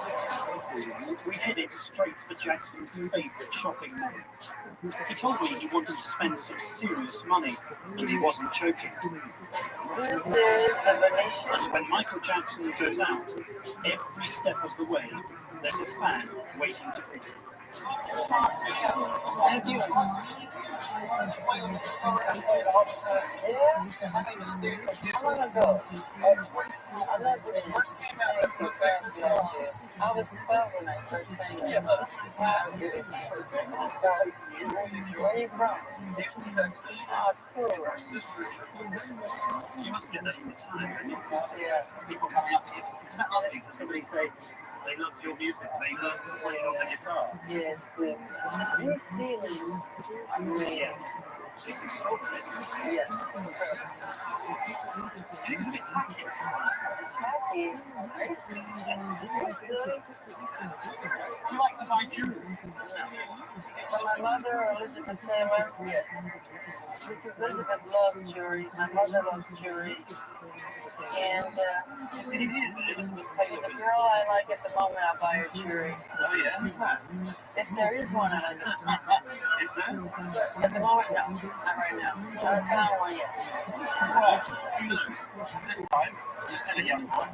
We headed straight for Jackson's favourite shopping mall. He told me he wanted to spend some serious money, and he wasn't joking. This is the Venetian. And when Michael Jackson goes out, every step of the way, there's a fan waiting to greet him. Thank you. Yeah? How long ago? I love it. Thank you. Bless you. I was 12 when I first sang it. Wow. Where are you from? Oh, cool. You must get that all the time, don't you? Yeah. People coming up to you. Is that lovely? So somebody say they loved your music, they learned to play it on the guitar. Yes, these ceilings are real. It's extraordinary, isn't it? Yeah. It is a bit tacky. Tacky? Are you silly? Do you like to buy jewelry? For my mother, Elizabeth Taylor, yes. Because Elizabeth loves jewelry. My mother loves jewelry. And You see, it is Elizabeth Taylor. the girl I like at the moment, I'll buy her jewelry. Oh yeah, who's that? If there is one, I like it. Is there? At the moment, no. Not right now. I haven't found one yet. Well, who knows? This time, you're still a young boy.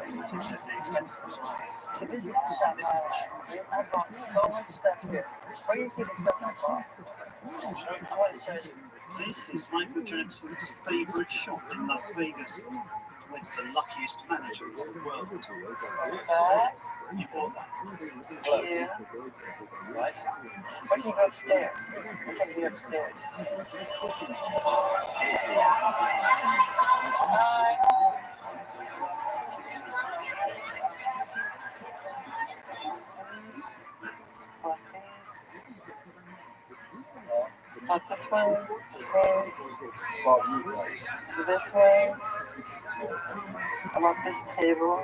Ridiculously expensive as well. So this is the shop I bought so much stuff here. Where do you see the stuff I bought? I want to show you. This is Michael Jackson's favourite shop in Las Vegas, with the luckiest manager in the world. You bought that? Yeah. Right? Why don't you go upstairs? I'll take you upstairs. Hi. About this one, this way, about this table,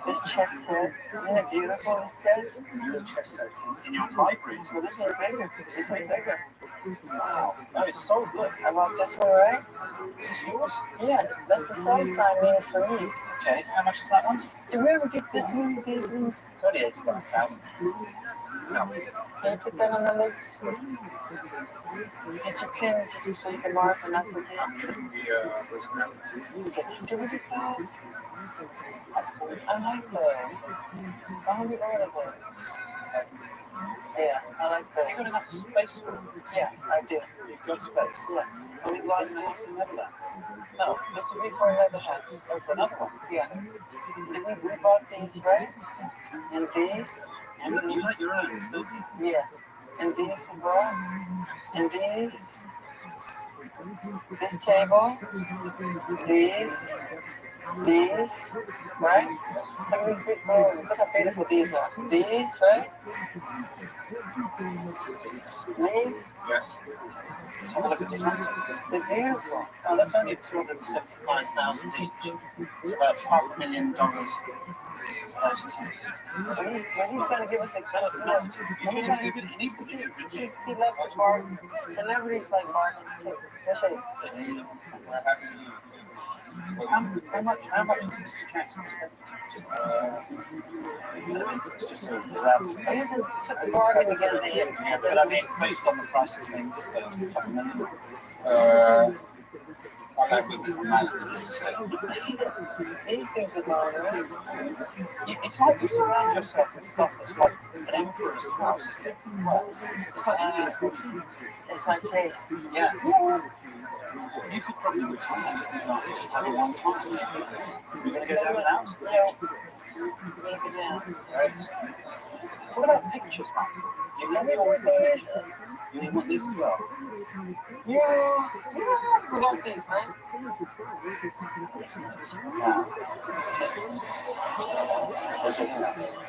this chess set. Isn't it beautiful, this set? Your chess set in your library. So this one's bigger. This one's bigger. Wow. Oh, it's so good. About this one, right? Is this yours? Yeah, that's the sun sign means for me. Okay, how much is that one? Did we ever get this one, these ones? It's only 81,000. No. Can you put that on the list? Get your pen just so you can mark and not forget. Okay. Did we get those? I like those. I haven't heard of those. Yeah, I like those. Have you got enough space for them? Yeah, I do. You've got space? Yeah. Are we buying the house in Netherlands? No, this would be for another house. Oh, for another one? Yeah. We bought these, right? And these. And you like your own, don't you? Yeah. And these we bought. And these. This table. These. These. Right? Look at these big balloons. Look how beautiful these are. These, right? These. Yes. Let's have a look at these ones. They're beautiful. Oh, that's only 275,000 each. It's about $500,000 for those two. So he's going to give us a good He needs to be good. He loves to bargain. Celebrities like bargains too. Let's show you. How much does Mr. Jackson spend? Just He hasn't put the bargain together yet. yeah, but I mean, based on the price of things, a couple million. These things are gone, right? It's like you surround yourself with stuff that's like an emperor's house, isn't it? It's like Louis XIV. It's my taste. Yeah. You could probably retire after just having one time. You're going to go down and out? No. We're going to go down. Right. What about pictures, Mike? You Let love me your do this. You want this as well? We got things, man. Yeah.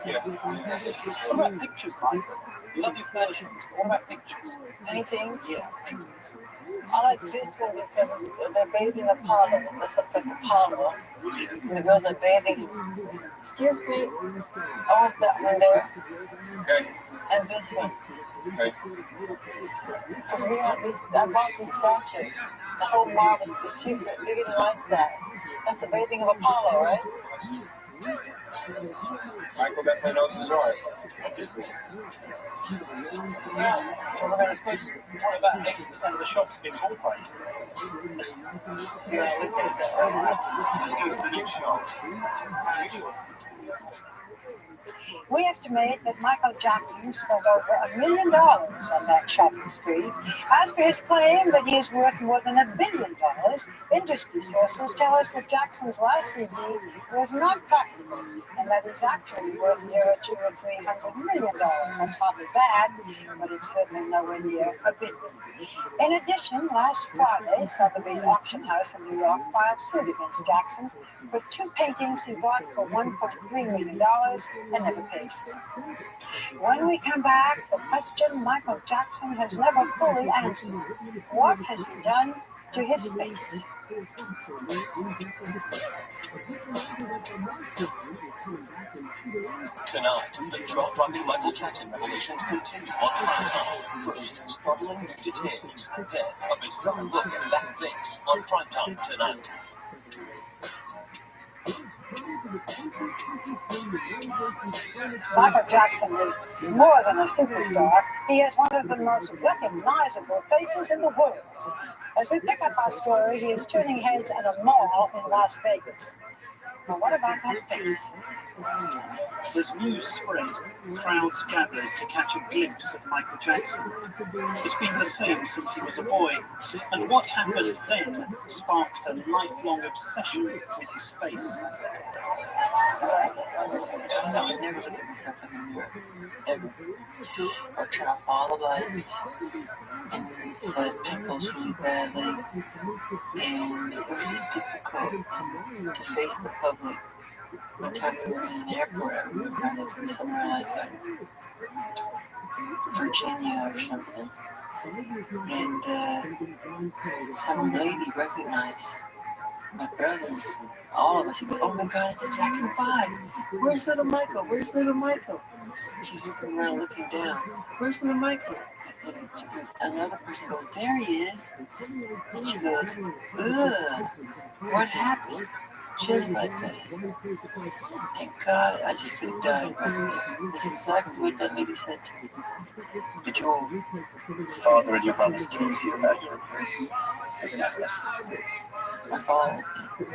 Yeah. What about pictures, Michael? You love your furnishings. What about pictures? Paintings. Yeah, paintings. I like this one because they're bathing a parlor. This looks like a parlor. And the girls are bathing. Excuse me. I want that one there. Okay. And this one. Okay. Because we have this, I bought this statue. The whole mob is huge, bigger than life size. That's the bathing of Apollo, right? Michael definitely knows his art. Obviously. Yeah. So we're going to switch. What about 80% of the shops being bought by you? Yeah, we could do that. Let's go to the new shop. We estimate that Michael Jackson spent over $1 million on that shopping spree. As for his claim that he is worth more than $1 billion, industry sources tell us that Jackson's last CD was not profitable and that he's actually worth nearer $200 or $300 million. That's not bad, but it's certainly nowhere near $1 billion. In addition, last Friday, Sotheby's auction house in New York filed suit against Jackson for 2 paintings he bought for $1.3 million and never paid for. When we come back, the question Michael Jackson has never fully answered: what has he done to his face? Tonight, the jaw-dropping Michael Jackson revelations continue on primetime. First, startling new details. Then, a bizarre look at that face on primetime tonight. Michael Jackson is more than a superstar. He is one of the most recognizable faces in the world. As we pick up our story, he is turning heads at a mall in Las Vegas. But what about that face? As news spread, crowds gathered to catch a glimpse of Michael Jackson. It's been the same since he was a boy, and what happened then sparked a lifelong obsession with his face. I never look at myself in the mirror, ever. Or turn off all the lights, and so I had pimples really badly, and it was just difficult to face the public. One time we were in an airport, I remember, I think it was somewhere like Virginia or something, and some lady recognized my brothers, all of us. She goes, "Oh my God, it's the Jackson 5. Where's little Michael? Where's little Michael?" She's looking around, looking down. "Where's little Michael?" And another person goes, "There he is." And she goes, "Ugh, what happened?" Just like that. And God, I just could have died right there. That's exactly what that lady said to me. Did your father and your brothers tease you about your appearance as an adolescent? My father did.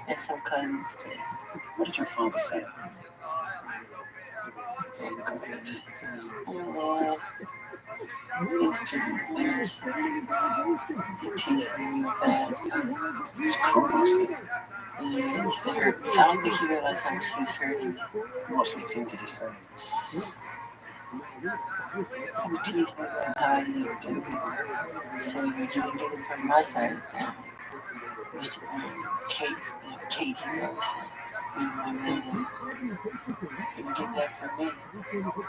And some cousins did. What did your father say? It's pretty embarrassing. It's teasing me bad. It's cruel, isn't it? It used to hurt me. I don't think he realized how much he was hurting me. What sort of thing did he say? He would tease me about how I looked and say, "You didn't get it from my side of the family." Mr. Kate, he always said, "My man, you didn't get that from me."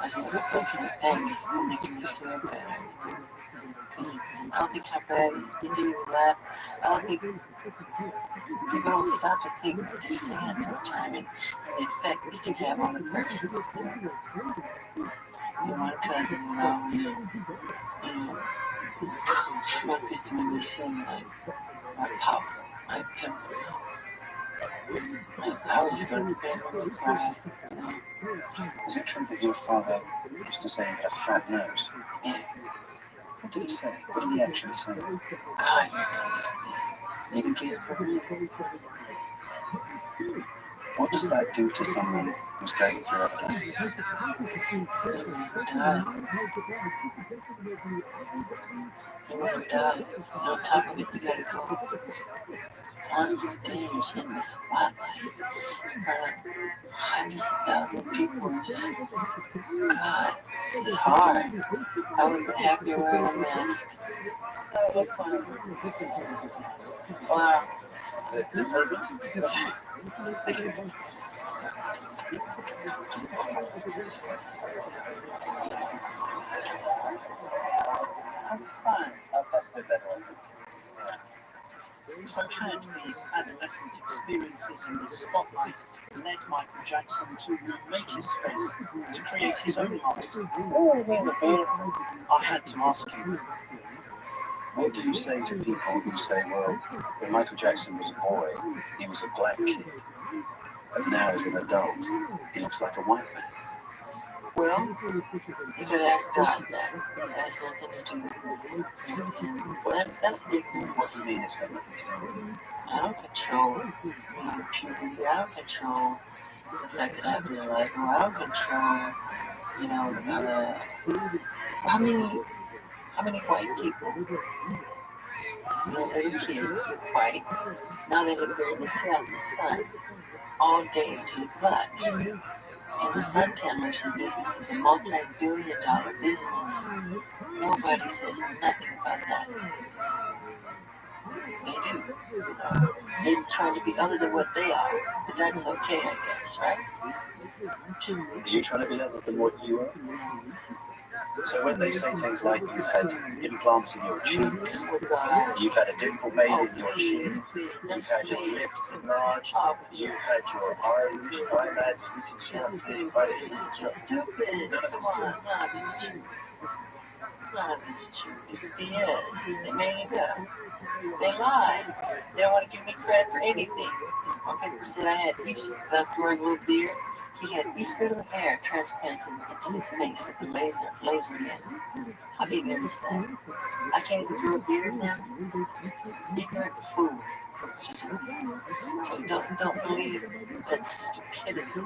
I said, "Okay," said, "Thanks for making me feel better." Because I don't think how bad he didn't even laugh. I don't think people don't stop to think what they're saying sometimes and the effect it can have on a person. And one cousin would always, make this to me seem like my pop, my pimples. I always go to bed when we cry. Is it true that your father used to say you had a fat nose? Yeah. What did he say? What did he actually say? God, you know that's me. You can get it from me. What does that do to someone who's going through adolescence? You want to die. And on top of it, you got to go on stage in the spotlight in front of hundreds of thousands of people. Just, God, it's hard. I would have been happier wearing a mask. That would look fun. Wow. Thank you. That's fun. That's a bit better, I think. So had these adolescent experiences in the spotlight led Michael Jackson to remake his face, to create his own mask? I had to ask him. What do you say to people who say, well, when Michael Jackson was a boy, he was a black kid, but now as an adult, he looks like a white man? Well, you could ask God that. That has nothing to do with me. That's ignorance. What do you mean it's got nothing to do with you? I don't control, puberty. I don't control the fact that I have vitiligo. I don't control, how many white people, little kids look white. Now they look very, they sit out in the sun all day to look black. And the suntan lotion business is a multi-billion-dollar business. Nobody says nothing about that. They do. They're trying to be other than what they are, but that's okay, I guess, right? Are you trying to be other than what you are? So when they say things like you've had implants in your cheeks, you've had a dimple made in your cheek, you've had your lips enlarged, you've had your eyelids reconstructed, eyelids reconstructed. Stupid. None of it's true. None of it's true. None of it's true. It's BS. They made it up. They lied. They don't want to give me credit for anything. One paper said I had each, because I was growing a little beard, he had each little hair transplanted into his face with the laser in. How ignorant is that? I can't even grow a beard now. Ignorant fool. So don't believe that stupidity.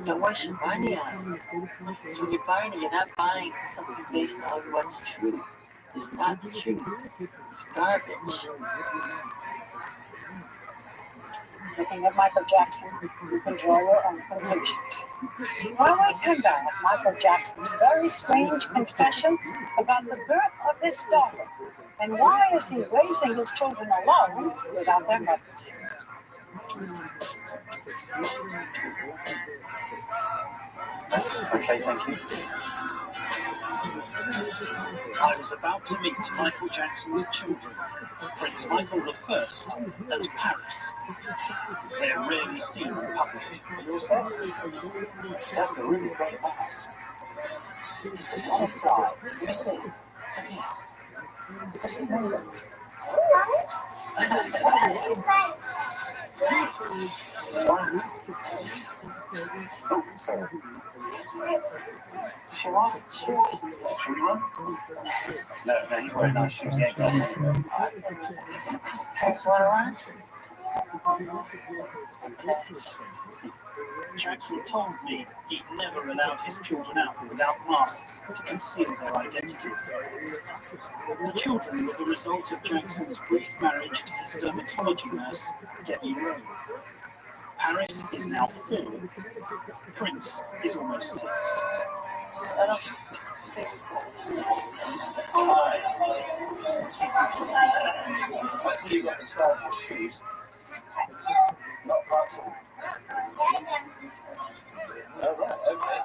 Don't waste your money on it. So you're buying it, you're not buying something based on what's true. It's not the truth. It's garbage. Looking at Michael Jackson, you can draw your own conclusions. When we come back, Michael Jackson's very strange confession about the birth of his daughter, and why is he raising his children alone without their mothers? Okay, thank you. I was about to meet Michael Jackson's children, Prince Michael I and Paris. They're rarely seen in public. You're set? That's a really great mask. It's a butterfly. You see? Come here. What's it made of? Oh, sorry. If you want, sure. Should we run? No, he's wearing nice shoes. He ain't got them. Thanks, want to run? Jackson told me he'd never allowed his children out without masks to conceal their identities. The children were the result of Jackson's brief marriage to his dermatology nurse, Debbie Rowe. Paris is now 4. Prince is almost 6. I don't think so. I see you got the Star Wars shoes. Not part 2. Oh, right, okay.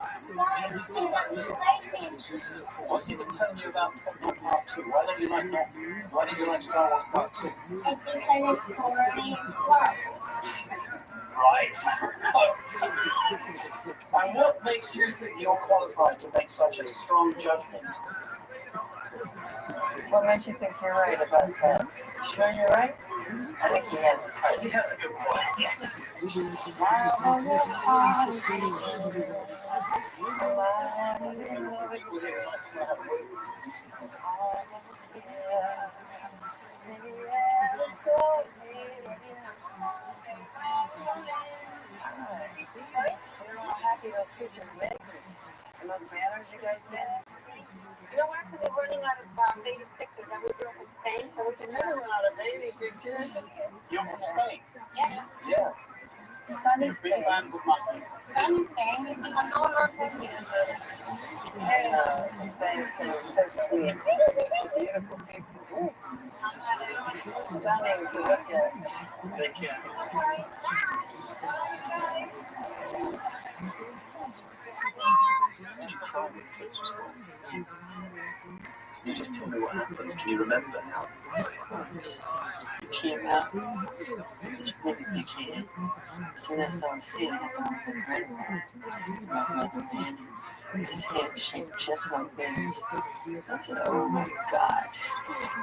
What's even telling you about not part 2? Why don't you like Star Wars part 2? Because it's boring and slow. Right. And what makes you think you're qualified to make such a strong judgment? What makes you think you're right about that? Sure you're right? I think he has a point. He has a good point. far as you guys get? You know, we're actually running out of baby pictures that we drew from Spain, so we can Never run out of baby pictures. You're from Spain? Yeah. Yeah. Sunny Big Spain. fans of mine. Spain is Spain. I know a lot of people. Spain is so sweet. Beautiful people. Stunning to look at. Take care. Did you cry when Prince was born? Yes. Can you just tell me what happened? Can you remember how? Of course. He came out with his really big head. As soon as I saw his head, I thought of my grandfather, my brother Randy. His head shaped just like theirs. I said, oh my God.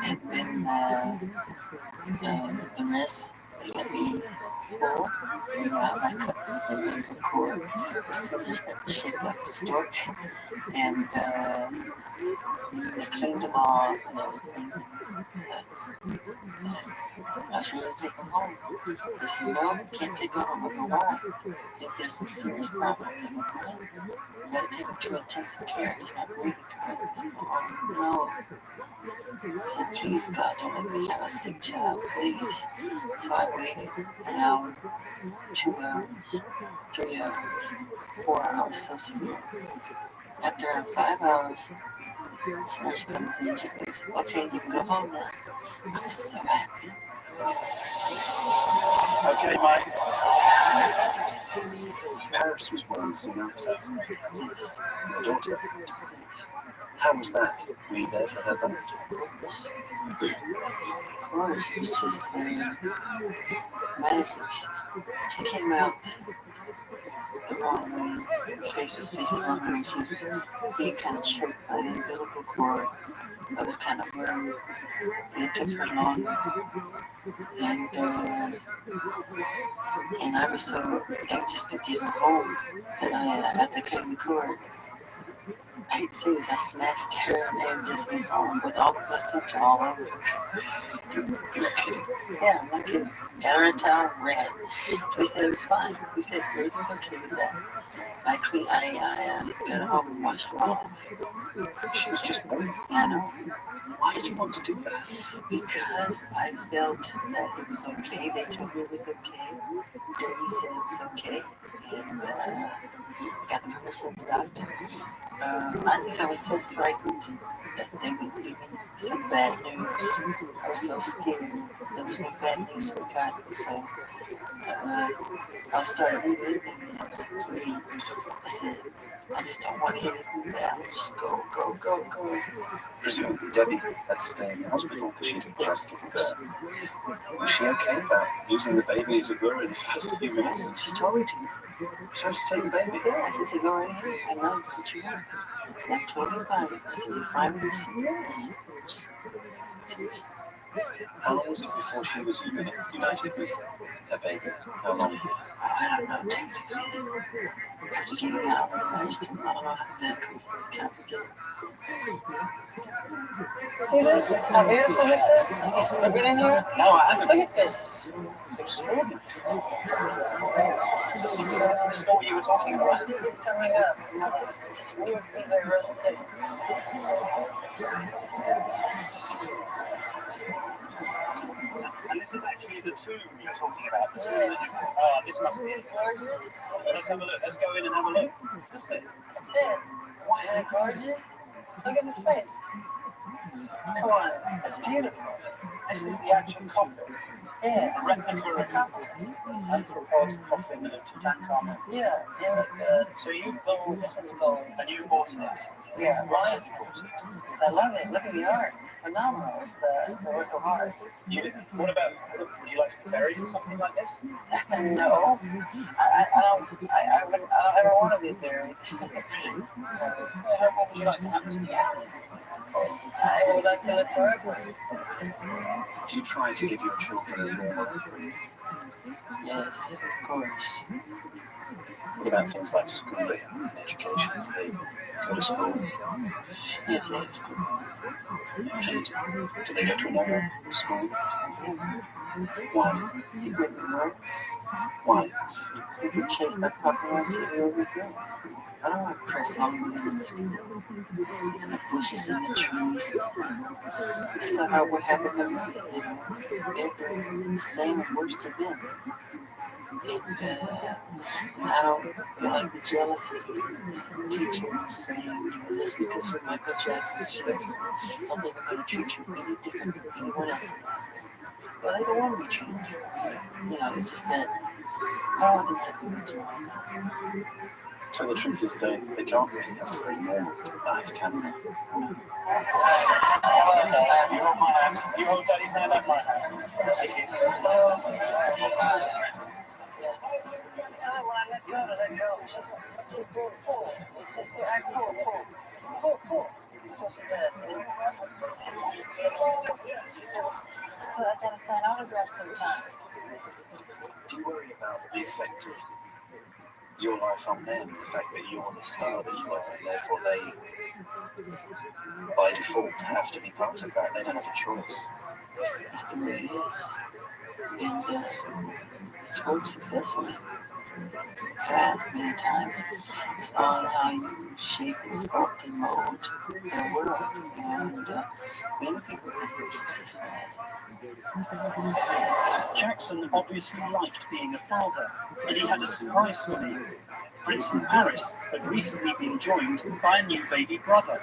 And then the rest, they let me pull. I cut the umbilical cord with scissors that were shaped like a stork. And they cleaned them all and everything. I was ready to take him home. They said, no, you can't take him home. I go, why? I think there's some serious problem. I go, what? You gotta take him to intensive care. He's not breathing correctly. I go, oh no. I said, please God, don't let me have a sick child, please. So I waited an hour, 2 hours, 3 hours, 4 hours, so scared. After 5 hours, this nurse comes in, she goes, okay, you can go home now. I was so happy. Okay, Mike. Paris was born soon after. Yes. Your daughter. How was that? Were you there for her birth? Of course, it was just magic. She came out the wrong way. Her face was facing the wrong way. She was being kind of choked by the umbilical cord. I was kind of worried. It took her longer. And I was so anxious to get her home that after cutting the cord, I hate to say this, I smashed her and just went home with all the placenta all over her. You're kidding. Yeah, I'm not kidding. Got her a towel, ran. He said it was fine. He said everything's okay with that. I got her home and washed her off. She was just born. I know. Why did you want to do that? Because I felt that it was okay. They told me it was okay. Daddy said it was okay. And I got the permission of the doctor. I think I was so frightened that they would give me some bad news. I was so scared. There was no bad news we got. So I started reliving it. I was afraid. I said, I just don't want anything bad. Just go. Presumably Debbie had to stay in the hospital because she didn't trust giving birth. Was she okay about losing the baby, as it were, in the first few minutes? She told me to. She chose to take the baby. Yeah, she said, go right ahead. I know it's what you want. I said, I'm totally fine with it. I said, you fine with it? She said, yes, of course. She's, How long was it before she was united with her baby? How long? I don't know, technically. After getting out, I just don't know exactly. Can't forget. See this? How beautiful this is? Have you been in here? No, I haven't. Look at this. It's extraordinary. That's not what you were talking I about. think it's coming up. It's weird things I real sick. And this is actually the tomb you're talking about. The tomb that you, this must be it. Gorgeous. Let's have a look. Let's go in and have a look. That's it. That's it. Wow, isn't it gorgeous? Look at the face. Come on, that's beautiful. This is the actual coffin. Yeah, A replica of sarcophagus. anthropod coffin of Tutankhamun. Yeah, like So you've gold, this one's gold. and you bought it. Yeah, Why have you bought it? because I love it. Look at the art. It's phenomenal. It's a work of art. What about? Would you like to be buried in something like this? No, I don't ever want to be buried. What would you like to happen to you? I would like to live forever. Do you try to give your children a normal upbringing? Yes, of course. What about things like schooling and education? Do they go to school? Yes, they school. And do they go to a normal school? Why? He wouldn't work. Why? So we get chased by paparazzi everywhere we go. I don't want to press loneliness and the bushes and the trees. That's not what happened to me. You know, they're doing the same and worse to them. And I don't feel like the jealousy the teacher was saying, you know, just because you're Michael Jackson's children, don't think I'm going to treat you any different than anyone else. Well, they don't want to be treated differently. You know, it's just that I don't want them to have to go through all that. So the truth is they can't really have a very normal life, can they? You hold my hand. You hold Daddy's hand and my hand. Thank you. When I let go. She's doing pull. It's just act pull. That's what she does. So I gotta sign autographs sometimes. Do you worry about the effect of your life on them, the fact that you're the star that you are, and therefore they, by default, have to be part of that? They don't have a choice. That's the way it is. And it's worked successfully. Past many times. It's on how you shape and sculpt and mold their world. And many people have been successful at it. Jackson obviously liked being a father, and he had a surprise for me. Prince Paris had recently been joined by a new baby brother,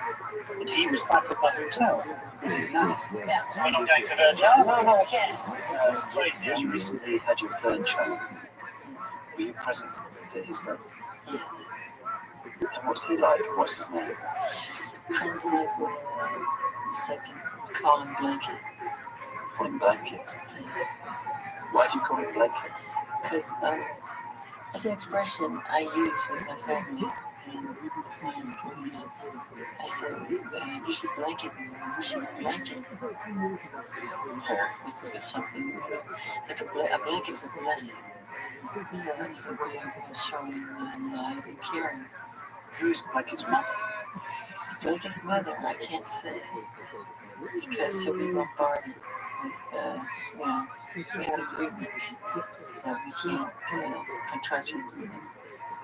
and he was back at the hotel with his nanny. Yeah. So we're not going to Virgin? No, we can't. It's crazy. You recently had your third child. Were you present at his birth? Yes. And what's he like? What's his name? Prince Michael II, call him Blanket. Call him Blanket. Why do you call him Blanket? Because it's an expression I use with my family and my employees. I say, you should blanket me. You should blanket her with something. You know, like a blanket is a blessing. It's a way of showing love and caring. Who's Blanket's mother? Blanket's mother, I can't say. Because she'll be bombarded with, we had an agreement that we can't, contractual agreement,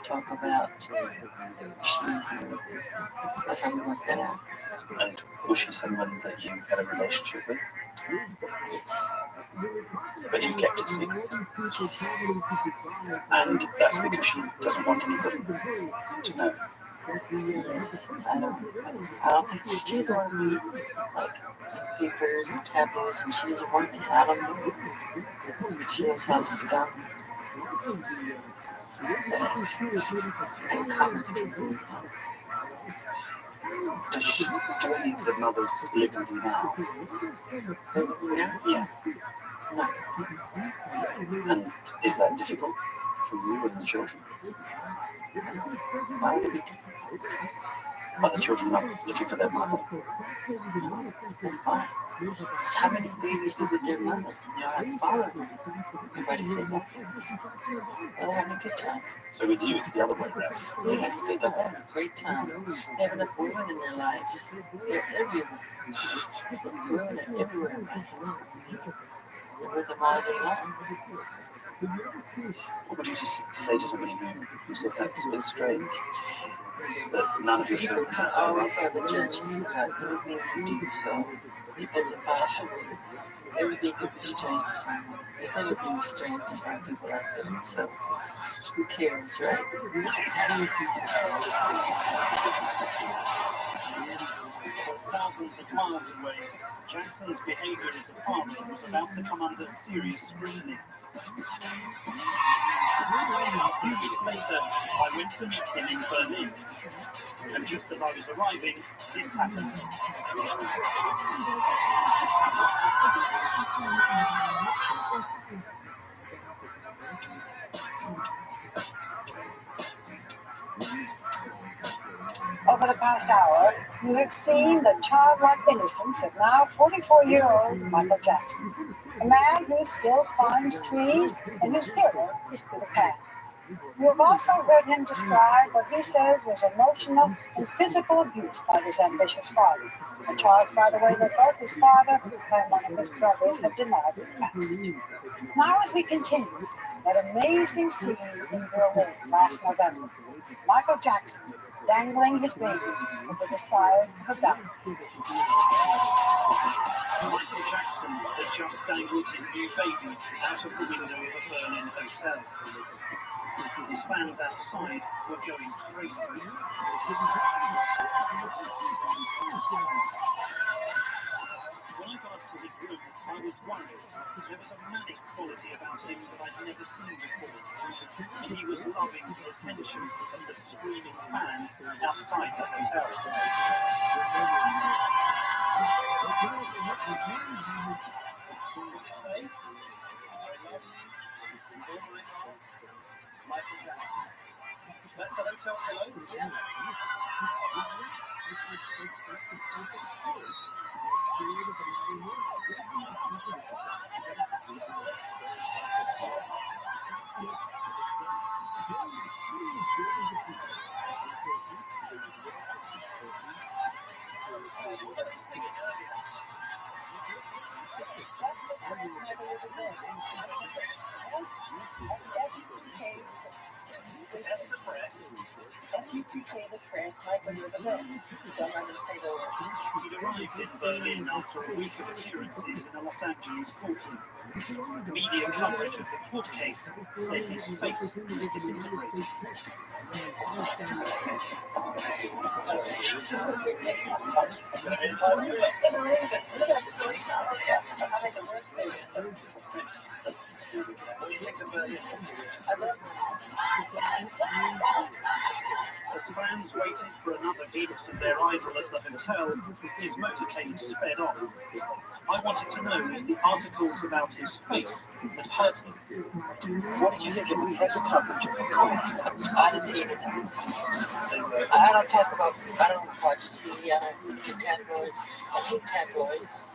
talk about cheese and everything. That's how we worked that out. And was she someone that you had a relationship with? Yes. But you've kept it secret? Yes. And that's because she doesn't want anybody to know? Yes. I don't think she doesn't want to be like in papers and tabloids, and she doesn't want me. I don't know. But she knows how scum their comments can be. Do any of the mothers live with you now? Yeah. No. And is that difficult for you and the children? Why would it be different? Are the children not looking for their mother? And why? How many babies live with their mother? You know, I follow them. Nobody said nothing. They're having a good time. So with you, it's the other way around. They live with their They're dad. having a great time. They have enough women in their lives. They're everywhere. Women are everywhere in my house. They're with them all day long. What would you just say to somebody who says that's a bit strange? That none of your children You can always have a judgment about anything you do, so it doesn't bother me. Everything could be strange to someone. It's only being strange to some people out there, so who cares, right? Thousands of miles away, Jackson's behavior as a father was about to come under serious scrutiny. A few weeks later, I went to meet him in Berlin. And just as I was arriving, this happened. Over the past hour, you have seen the childlike innocence of now 44-year-old Michael Jackson, a man who still climbs trees and whose hero is Peter Pan. You have also heard him describe what he says was emotional and physical abuse by his ambitious father, a charge, by the way, that both his father and one of his brothers have denied in the past. Now, as we continue, that amazing scene in Berlin last November, Michael Jackson dangling his baby over the side of a balcony. Michael Jackson had just dangled his new baby out of the window of a Berlin hotel. His fans outside were going crazy. When I got up to his room, I was worried. There was a manic quality about him that I'd never seen before. And he was loving the attention of the screaming fans outside the hotel. What did it say? I love you with all my heart, Michael Jackson. That's the hotel pillow? Yeah. F-U-C-K, the press, Michael, you're the best. Don't let them say the word. He'd arrived in Berlin after a week of appearances in a Los Angeles courtroom. Media coverage of the court case said his face was disintegrating. What do you think of Berlin? I love As fans waited for another glimpse of their idol at the hotel, his motorcade sped off. I wanted to know if the articles about his face had hurt him. What did you think of the press coverage of the court? I didn't see it. I don't watch TV, I don't get tabloids. I hate tabloids.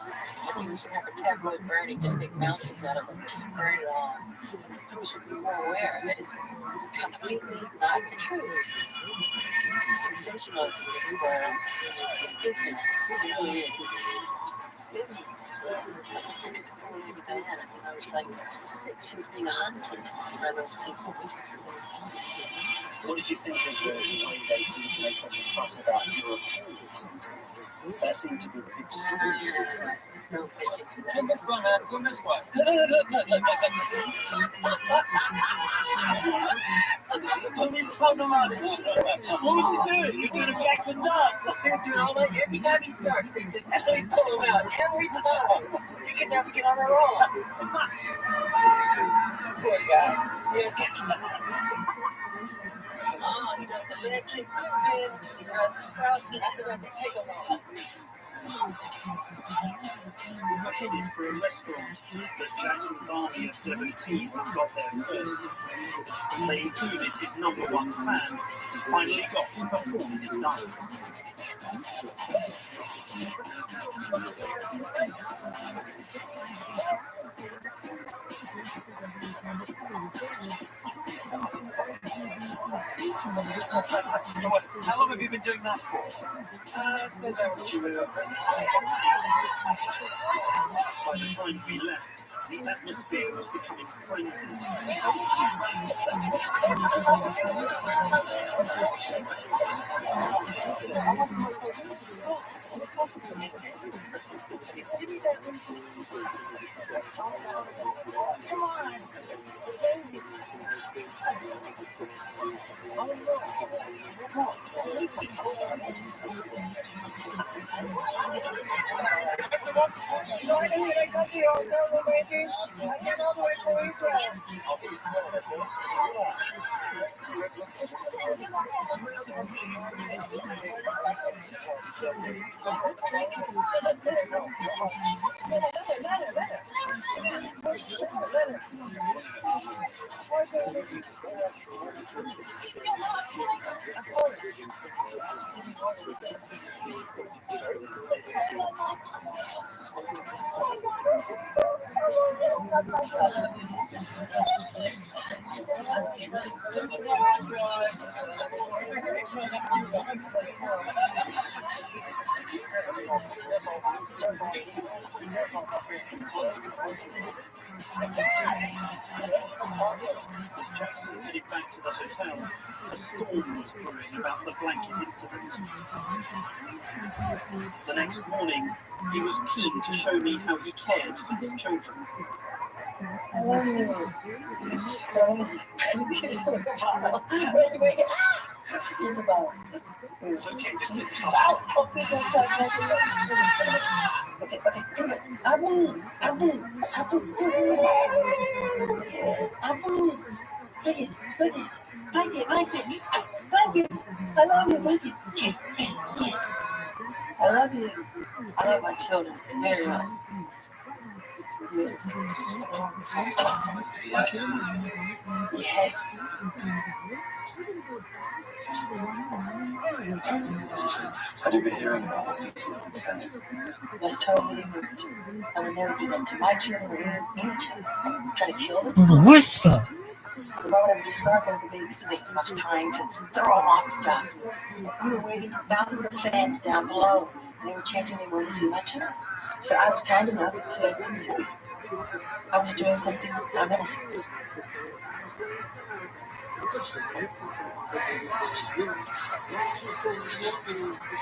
I think we should have a tabloid burning, just make mountains out of them, just burn it all. People should be more aware that it's completely not the truth. Sensationalism, it's ignorance, it really is. Poor Lady Diana, she was like sick, she was being hunted by those people. What did you think of the way they seemed to make such a fuss about Europeans? That seemed to be the big story. No picture to that. Come this way, man. Come this way. Police photo man. What was he doing? You're doing a Jackson dance. They're doing all that every time he starts. That's how he's pulling him out. Every time. They can never get on their own. Poor guy. Yeah. Oh, he does the leg kick, the spin. He does the cross. After that, they take him off. We were headed for a restaurant that Jackson's army of devotees had got there first. They included his number one fan, who finally got to perform his dance. How long have you been doing that for? Since I was 2 years. By the time we left, the atmosphere was becoming frenzied. Come on. As Jackson headed back to the hotel, a storm was brewing about the blanket incident. The next morning, he was keen to show me how he cared for his children. I love you. Here's a bottle. It's okay, just make yourself Ow! Oh, please don't touch me. Okay, here we go. Abu. Yes, Abu. Please. Blanket. I love you, blanket. Yes. I love you. I love my children very much. Yes. Yes. Have you been hearing about what people have been saying? That's totally ignorant. I would never do that to my children or any child. Try to kill them. What's up? Why would I be smart over babysitting so much trying to throw them off the balcony? We were waiting for thousands of fans down below, and they were chanting they wanted to see my child. So I was kind enough to let them see. I was doing something of innocence.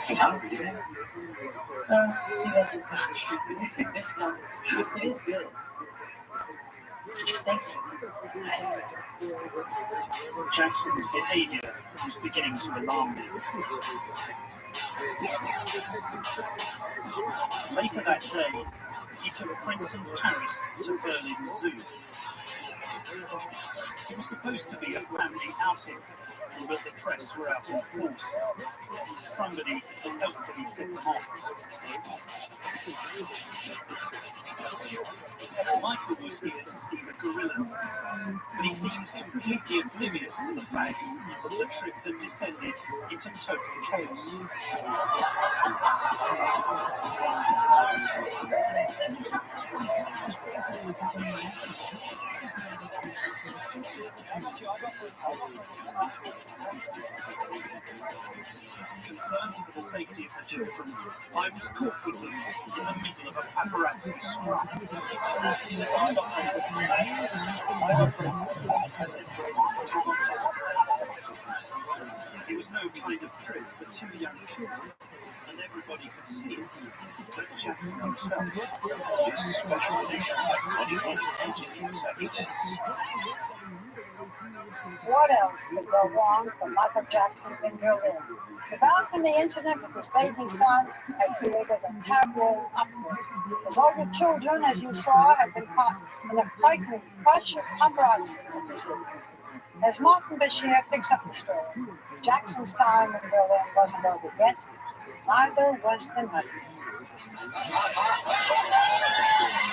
He's hungry, isn't he? It's not. It is good. Thank you. Jackson's behavior was beginning to alarm me. Later that day, he took Prince and Paris to Berlin Zoo. It was supposed to be a family outing, but the press were out in force. Somebody had helpfully tipped them off. Michael was here to see the gorillas, but he seemed completely oblivious to the fact that the trip had descended into total chaos. Concerned for the safety of the children, I was caught with them in the middle of a paparazzi scrum. It was no kind of trip for two young children, and everybody could see it, but Jackson himself. This special edition of engineers after this. What else could go wrong for Michael Jackson in Berlin? The balcony incident with his baby son had created a tabloid uproar. His older children, as you saw, had been caught in a frightening crush of paparazzi at the city. As Martin Bashir picks up the story, Jackson's time in Berlin wasn't over yet. Neither was the night.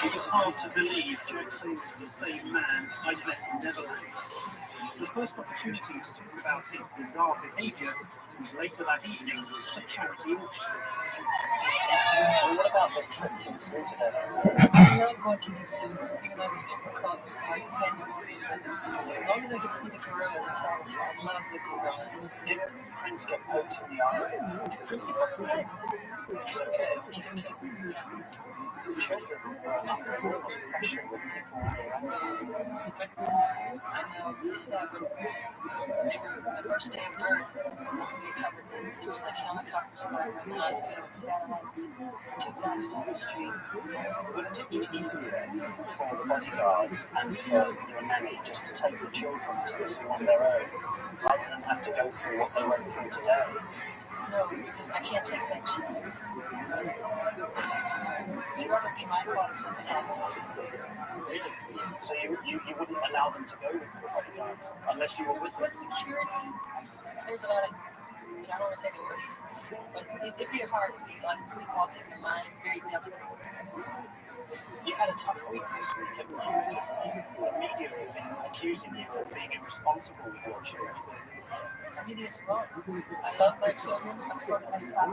It was hard to believe Jackson was the same man I'd met in Neverland. The first opportunity to talk about his bizarre behaviour was later that evening at a charity auction. Well, what about the trip to the zoo today? I love going to the zoo, even though it's difficult, so I depend on it. But as long as I get to see the gorillas, I'm satisfied. I love the gorillas. Did Prince get poked in the eye? Prince get poked in the eye? He's okay. He's okay. Yeah. Children are under enormous pressure with people around them. But I know this when they were the first day of birth, they covered them. It was like helicopters flying around the hospital with satellites 2 blocks down the street. Wouldn't it be easier for the bodyguards and for your nanny just to take the children to the zoo on their own, rather than have to go through what they went through today? No, because I can't take that chance. You'd rather be my fault if something happens. Really? So you wouldn't allow them to go with the bodyguards unless you were with them? With security, there's a lot of, I don't want to say the word, but it'd be hard to be like walking the line very delicately. You've had a tough week this week, haven't you? Because the media have been accusing you of being irresponsible with your children. I mean, it's wrong. I love my children. I'm sort of my son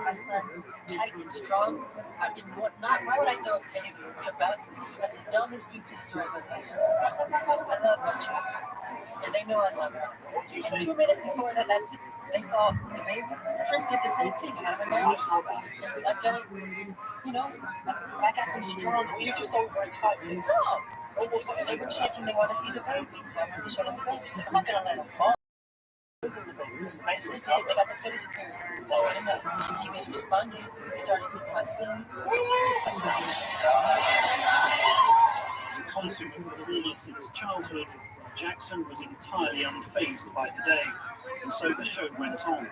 tight and strong. I didn't want not. Why would I throw a baby with a balcony? That's the dumbest, stupidest story I've ever heard. I love my children, and they know I love them. What do you And say? 2 minutes before that they saw the baby. Chris did the same thing. Had him in the house. I've done it, you know, I got them strong. Were you just overexcited? No. They were chanting they want to see the baby, so I went to show them the baby. I'm not going to let them call. They got the fetus appearance. That's good enough. He was responding. He started cussing. To consummate performer since childhood, Jackson was entirely unfazed by the day, and so the show went on.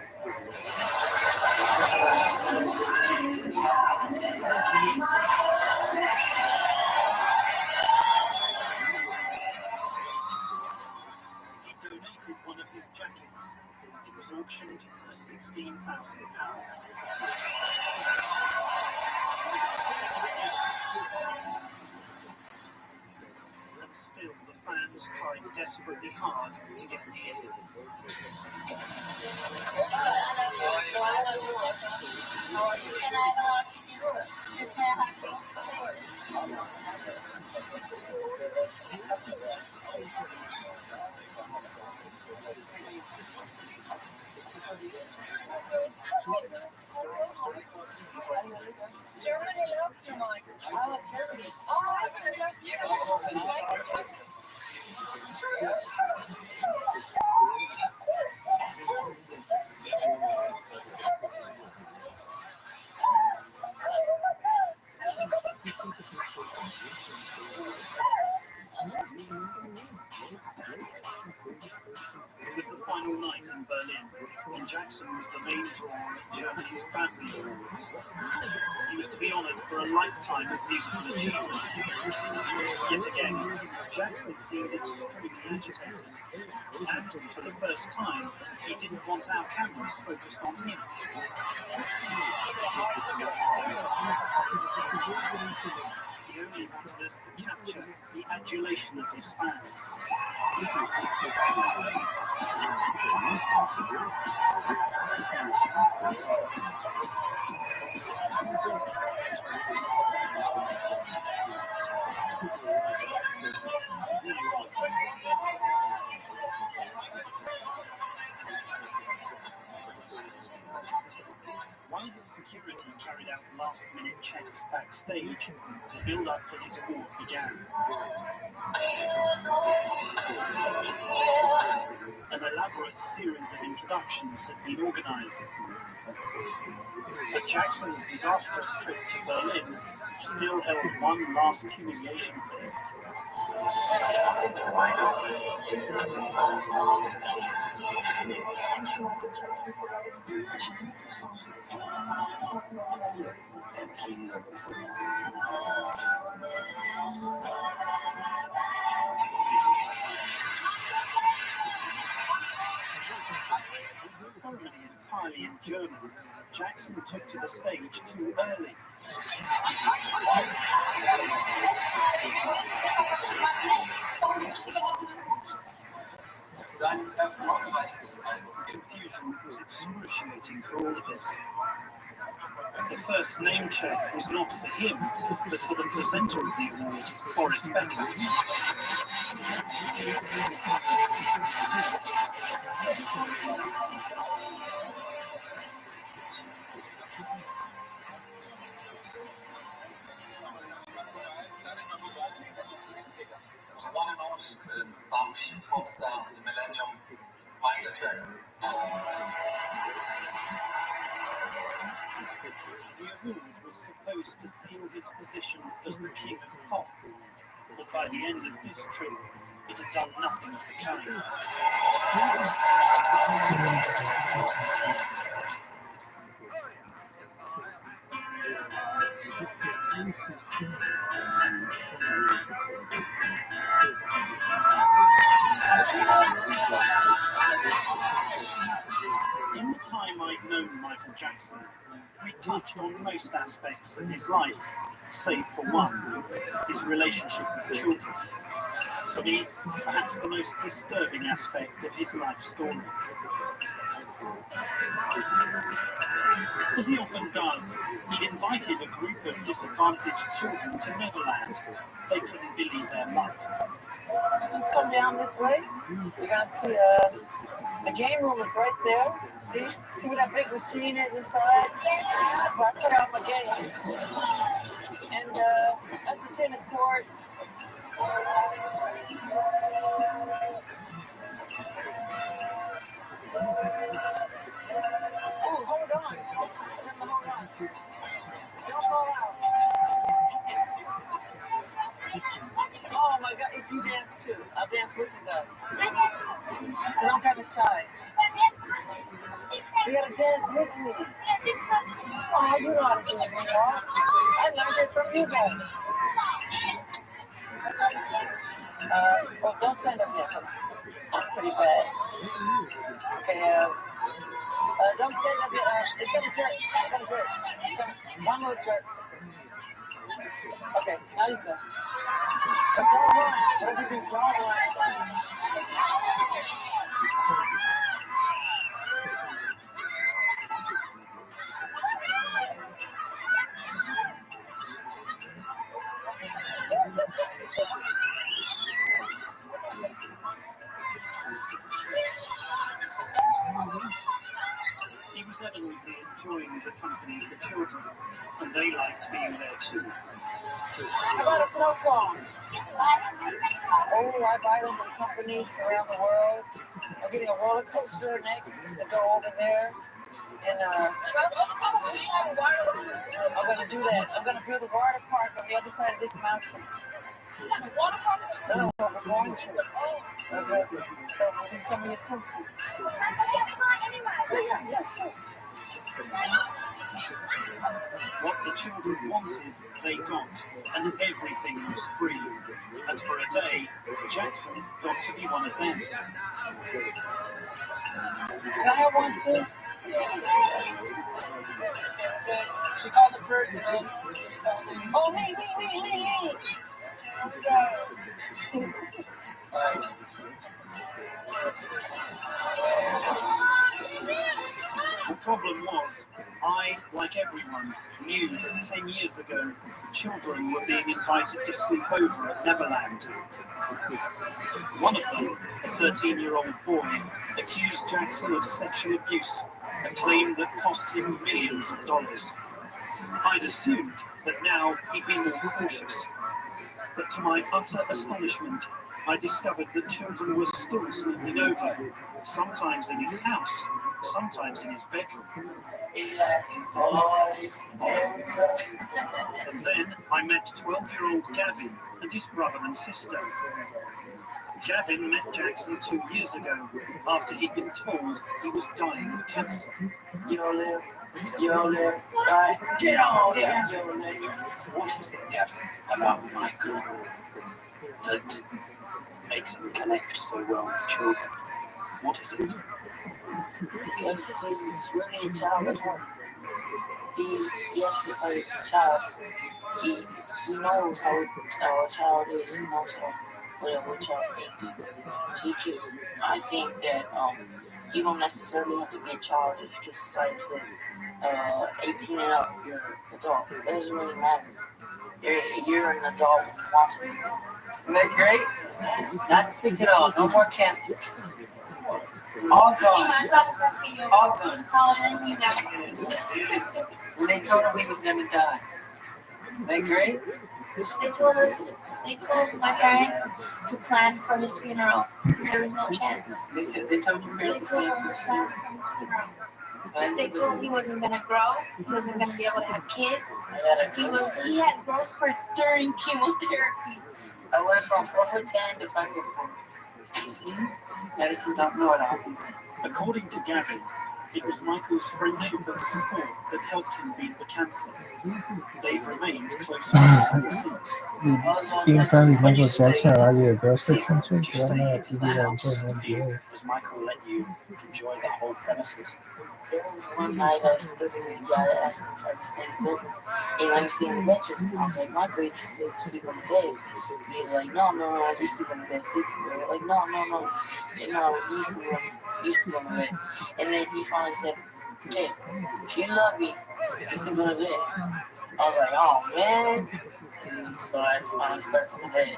He donated one of his jackets. It was auctioned for £16,000. And still, the fans tried desperately hard to get near him. Germany loves you, Mike. I love Germany. Oh, I love you. It was the final night in Berlin, and Jackson was the main draw at Germany's Family Awards. He was to be honoured for a lifetime of musical achievement. Yet again, Jackson seemed extremely agitated, and for the first time, he didn't want our cameras focused on him. He only wanted us to capture the adulation of his fans. While his security carried out last-minute checks backstage, the build-up to his award began. An elaborate series of introductions had been organised. But Jackson's disastrous trip to Berlin still held one last humiliation for him. With the ceremony entirely in German, Jackson took to the stage too early. The confusion was excruciating for all of us. The first name check was not for him, but for the presenter of the award, Boris Becker. One and only film about the pop star of the millennium, Michael Jackson. The award was supposed to seal his position as the king of pop, but by the end of this trip, it had done nothing of the kind. In the time I'd known Michael Jackson, we touched on most aspects of his life, save for one, his relationship with children. For me, perhaps the most disturbing aspect of his life story. As he often does, he'd invited a group of disadvantaged children to Neverland. They couldn't believe their luck. As you come down this way, you're going to see The game room is right there. See where that big machine is inside? That's where I put out my games. And that's the tennis court. Oh, hold on. Hold on. Don't fall out. Oh my God, if you dance too, I'll dance with you though. Because I'm kind of shy. You gotta dance with me. Oh, you know how to do it, Mom. I learned it from you guys. Well, don't stand up yet. That's pretty bad. Okay, don't stand up yet. It's gonna jerk. It's gonna jerk. One little jerk. Okay, now you go. But don't run. Whatever you do, don't run. He was evidently enjoying the company of the children, and they liked being there too. How about a snow cone? Oh, I buy them from companies around the world. I'm getting a roller coaster next to go over there. And I'm going to do that. I'm going to build a water park on the other side of this mountain. No, we're going to. Okay. So we'll be coming in swimsuit. Yeah, sure. What the children wanted, they got, and everything was free. And for a day, Jackson got to be one of them. Can I have one too? She called the first one. Oh, me. Sorry. The problem was, I, like everyone, knew that 10 years ago, children were being invited to sleep over at Neverland. One of them, a 13-year-old boy, accused Jackson of sexual abuse, a claim that cost him millions of dollars. I'd assumed that now he'd be more cautious. But to my utter astonishment, I discovered that children were still sleeping over, sometimes in his house, sometimes in his bedroom. And then I met 12-year-old Gavin and his brother and sister. Gavin met Jackson 2 years ago after he'd been told he was dying of cancer. Yo there, right? Get on there. Yo there. What is it, Gavin, about my girl that makes him connect so well with children? What is it? Because he's really a child at heart. He acts just like a child. He knows how a child is. He knows what a child thinks. I think that you don't necessarily have to be a child just because society says 18 and up, you're an adult. It doesn't really matter. You're an adult when you want to be. Isn't that great? Not sick at all. No more cancer. All gone. All gone. He's taller than me now. When they told him he was going to die. Isn't that great? They told my parents to plan for his funeral because there was no chance. They told your They parents to told plan him for to plan for his funeral. They told him he wasn't gonna grow. He wasn't gonna be able to have kids. He had growth spurts during chemotherapy. I went from 4'10" to 5'4". See? Medicine don't know it all. According to Gavin, it was Michael's friendship and support that helped him beat the cancer. They've remained close friends ever since. Being friends with Michael Jackson allowed you to grow 6 inches? Do you I don't know stay if in you the do that house? until one year. Does Michael let you enjoy the whole premises? There was one night I stood with the guy that asked me if I could stay in the bedroom. He let me sleep in the bedroom. I was like, Michael, you can sleep on the bed. And he was like, no, I just sleep on the bed, sleep on the bed. Like, no, you sleep on the bed. And then he finally said, okay, if you love me, you can sleep on the bed. I was like, oh man. And so I finally slept on the bed.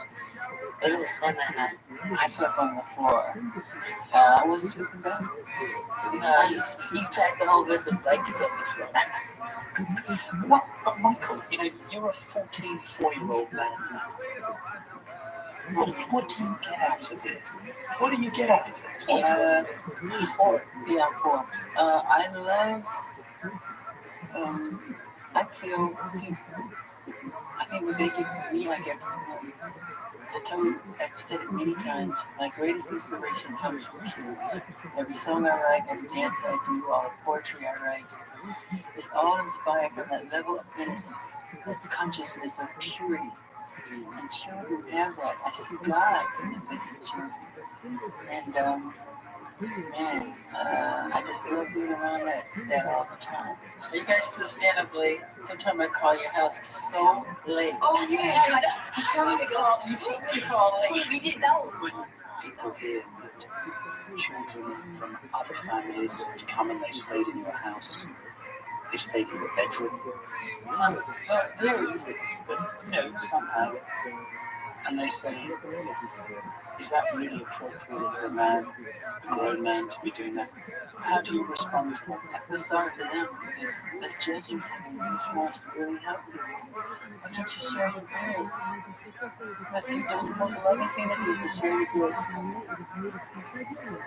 But it was fun that night. I slept on the floor. I wasn't sleeping bad. You packed the whole list of blankets up the floor. But Michael, you're a 44-year-old man now. What do you get out of this? What do you get out of it? He's 4. Yeah, I'm 4. I love. I feel. See, I think what they get from me, I get from them. I've said it many times. My greatest inspiration comes from kids. Every song I write, every dance I do, all the poetry I write, is all inspired from that level of innocence, that consciousness of purity. And children have that. I see God in the face of children. And I just love being around that all the time. Are you guys still stand up late? Sometimes I call your house so late. Oh yeah, To tell me to call, you told me to call late. we didn't know. When people hear that children from other families have come and they've stayed in your house, they've stayed in your bedroom. Some have. And they say, is that really appropriate for a grown man to be doing that? How do you respond to that? I feel sorry for them because that's judging someone who's supposed to really help people. Why can't you share your bed? The most loving thing to do is to share your bed with someone.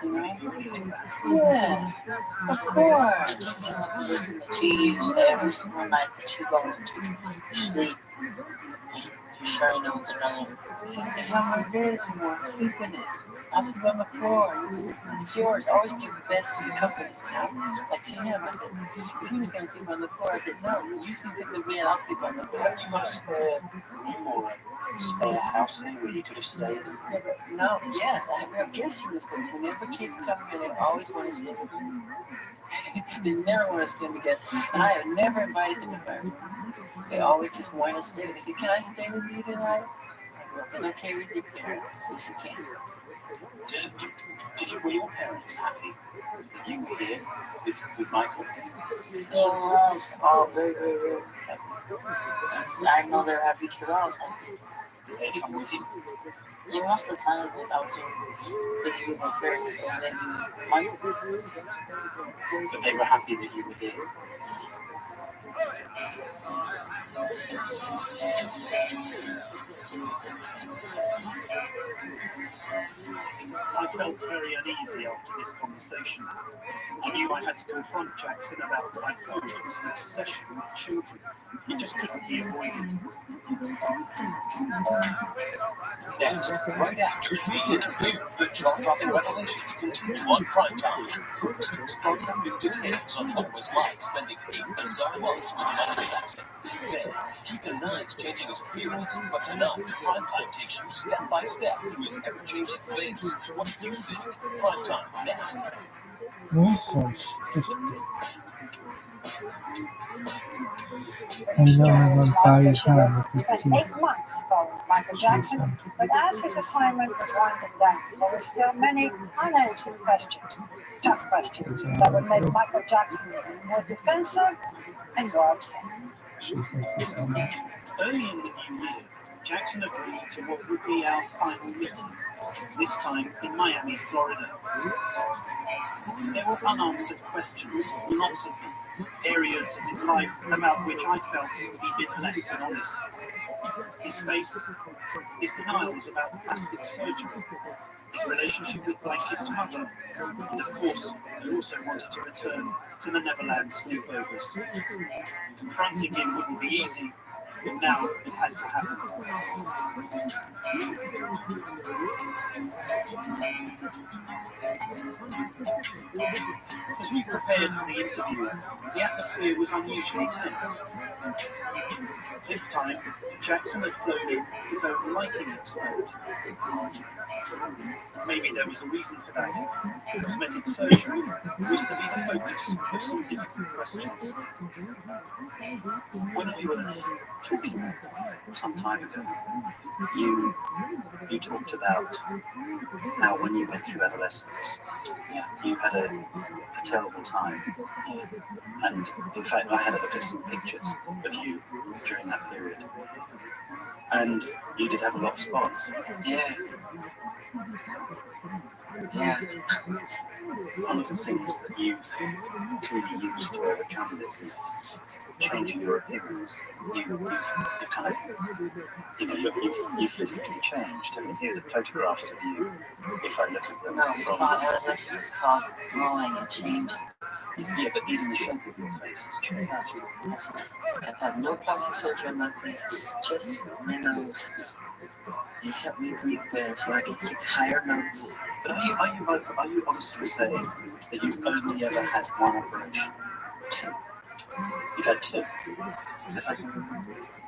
You know? You really think that? Yeah, of course. Just in a position that you use every single night that you go into. You sleep, and you're sharing it with another. Sleep on my bed if you want to sleep in it. I'll sleep on the floor. It's yours. Always give the best to the company, you know? Like to him, I said, because he was going to sleep on the floor. I said, no, you sleep in the bed, I'll sleep on the bed. You got a spare room or a spare house there where you could have stayed? Yes, I have guest rooms, but whenever kids come here, they always want to stay with me. They never want to stay together. And I have never invited them to my room. They always just want to stay. They say, can I stay with you tonight? It's okay with your parents. Yes, you can. Were your parents happy that you were here with Michael? Yes, very, very, very happy. I know they're happy because I was happy. Did they come with you? Yeah, most of the time I was with you with my parents. I was with Michael. But they were happy that you were here. I felt very uneasy after this conversation. I knew I had to confront Jackson about what I thought was an obsession with children. It just couldn't be avoided. Next, right after the interview, the jaw-dropping revelations continue on primetime. First, startling new details on what it was like spending 8 bizarre months with Michael Jackson. Then, he denies changing his appearance, but tonight, primetime takes you step by step through his ever-changing face. What do you think? Primetime next. Jones spent 8 months following Michael Jackson, but as his assignment was winding down, there were still many unanswered questions, tough questions that would make Michael Jackson more defensive and more upset. Early in the new year, Jackson agreed to what would be our final meeting, this time in Miami, Florida. There were unanswered questions, lots of them, areas of his life about which I felt he'd been less than honest. His face, his denials about plastic surgery, his relationship with Blanket's mother, and of course, he also wanted to return to the Neverland sleepovers. Confronting him wouldn't be easy, but now it had to happen. As we prepared for the interview, the atmosphere was unusually tense. This time, Jackson had flown in his own lighting expert. Maybe there was a reason for that. Cosmetic surgery was to be the focus of some difficult questions. When I talking some time ago, you talked about how when you went through adolescence, you had a terrible time. And in fact, I had a look at some pictures of you during that period. And you did have a lot of spots. Yeah. One of the things that you've clearly used to overcome this is changing your appearance. You've kind of, you've physically changed, haven't you? The photographs of you, if I look at them It's called adolescence. It's called growing and changing. Yeah, but even the shape of your face has changed. I've had no plastic surgery on my face, just my nose. It helped me breathe better so I can get higher notes. But are you honestly saying that you've only ever had one operation? Two? You've had two? It's like,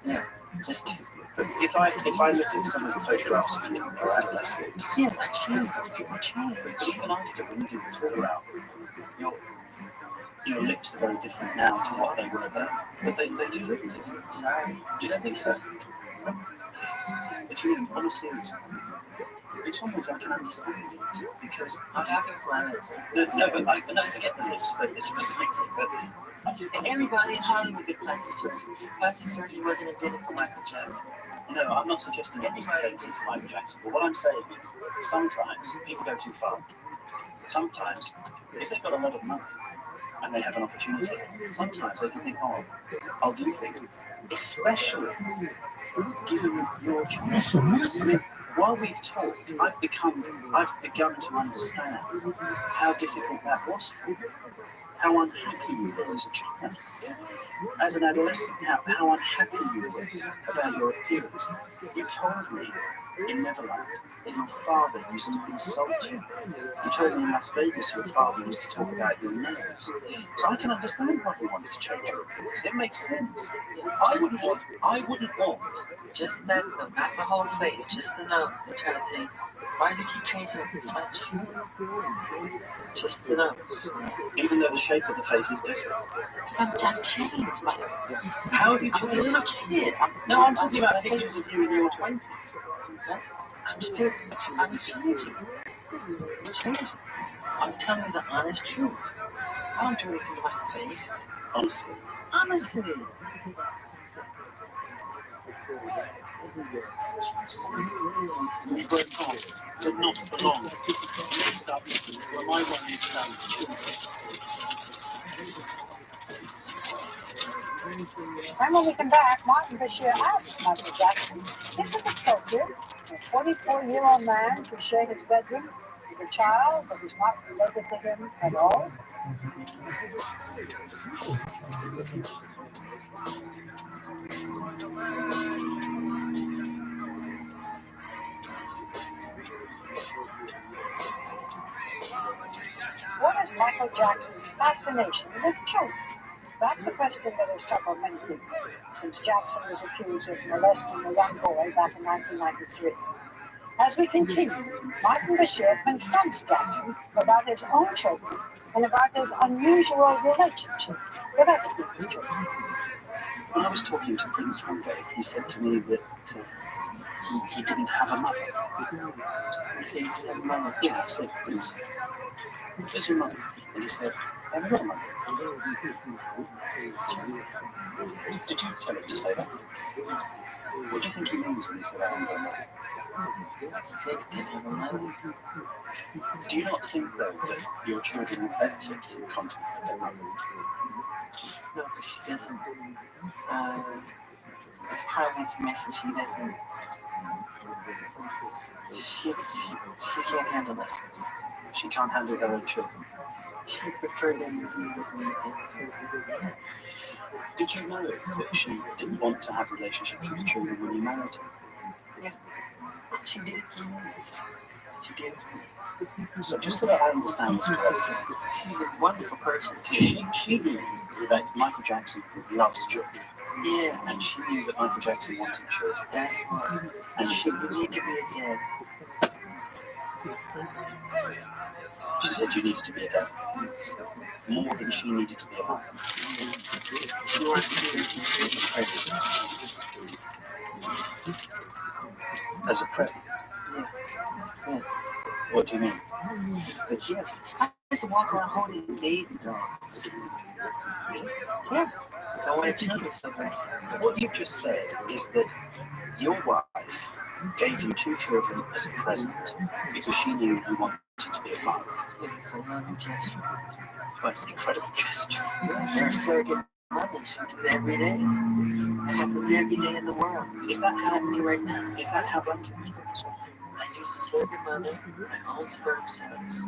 yeah, just two. But if I look at some of the photographs of you or adolescents, Yeah, I changed. People change. but even after, when you did the Thriller album, your lips are very different now to what they were then. But they do look different. Sorry. You don't think so? But you honestly, it's almost I can understand it because I'm happy with my lips. no, but I forget the lips, but specifically. But everybody in Hollywood did plastic surgery. Plastic surgery wasn't invented for Michael Jackson. no, I'm not suggesting it was invented for Michael Jackson. But what I'm saying is, sometimes people go too far. Sometimes, if they've got a lot of money and they have an opportunity, sometimes they can think, oh, I'll do things, especially given your choice. I mean, while we've talked, I've begun to understand how difficult that was for you, how unhappy you were as a child, as an adolescent, how unhappy you were about your appearance. You told me in Neverland that your father used to insult you. You told me in Las Vegas your father used to talk about your nose. So I can understand why he wanted to change your appearance. It makes sense. I wouldn't want just that, not the whole face, just the nose. They try to say, why do you keep changing it so much? Just the nose. Even though the shape of the face is different. Because I've changed. How have you changed? I'm a little kid. I'm talking about pictures of you in your 20s. I'm changing. I'm telling you the honest truth. I don't do anything to my face. Honestly. We broke off, but not for long. Next up, well, my one is children. And when we come back, Martin Bashir asked Michael Jackson, is it appropriate for a 44-year-old man to share his bedroom with a child that is not related to him at all? What is Michael Jackson's fascination with children? That's the question that has troubled many people since Jackson was accused of molesting a young boy back in 1993. As we continue, Martin Bashir confronts Jackson about his own children and about his unusual relationship with other people's children. When I was talking to Prince one day, he said to me that he didn't have a mother. I said, you have a mother? Yeah, I said, Prince, where's your mother? And he said, I haven't got a mother. Did you tell him to say that? What do you think he means when he said I haven't got a mother? He said he didn't have a mother. Do you not think, though, that your children will benefit from contact with their mother? No, because she doesn't. It's private information. She doesn't. She can't handle that. She can't handle her own children. She preferred them to be with me. Did you know that she didn't want to have relationships with the children when you married her? Yeah. She did it for me. She did it for me. So just so that I understand this correctly, she's a wonderful person too. She knew that Michael Jackson loves children. Yeah. And she knew that Michael Jackson wanted children. That's why. And she said, you need to be a dad. She said you needed to be a dad. More than she needed to be a mom. You are president. As a president? Yeah. What do you mean? It's a gift. I used to walk around holding baby dolls. Yeah. So I wanted children so bad. What you've just said is that your wife gave you 2 children as a present because she knew you wanted to be a father. It's a lovely gesture. Well, it's an incredible gesture. Yeah, there are surrogate mothers who do that every day. It happens every day in the world. It's happening right now. Is that how blanket was born? I used a surrogate mother, my own sperm cells.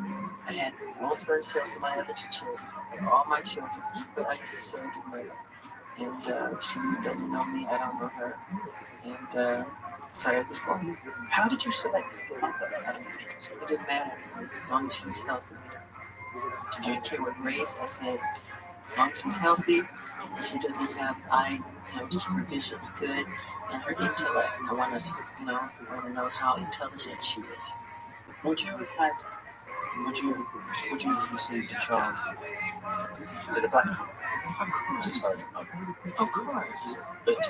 I had my own sperm cells and my other 2 children. They're all my children, but I used a surrogate mother. And she doesn't know me, I don't know her. And so I was born. How did you select the mother out of interest? It didn't matter, as long as she was healthy. Did you care what race? I said, as long as she's healthy, and she doesn't have her vision's good, and her intellect. I want to know how intelligent she is. Would you have conceived a child with a black man? Of course. Sorry, Of course. but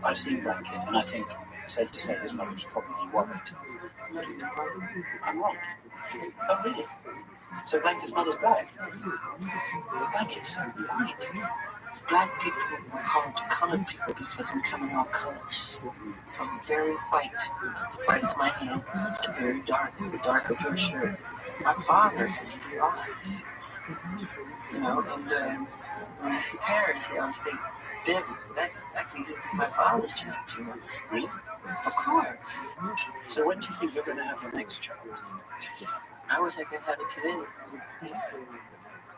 I've seen Blanket, and I think it's safe to say his mother was probably white. I'm wrong. Oh, really? So Blanket's mother's black? Blanket's white. Black people were called colored people because we come in all colors. From very white, as white as my hand, to very dark, as the dark of your shirt. My father has blue eyes. And when they see Paris, they always think, that can easily be my father's child, Really? Of course. So when do you think you're going to have your next child? I wish I could have it today.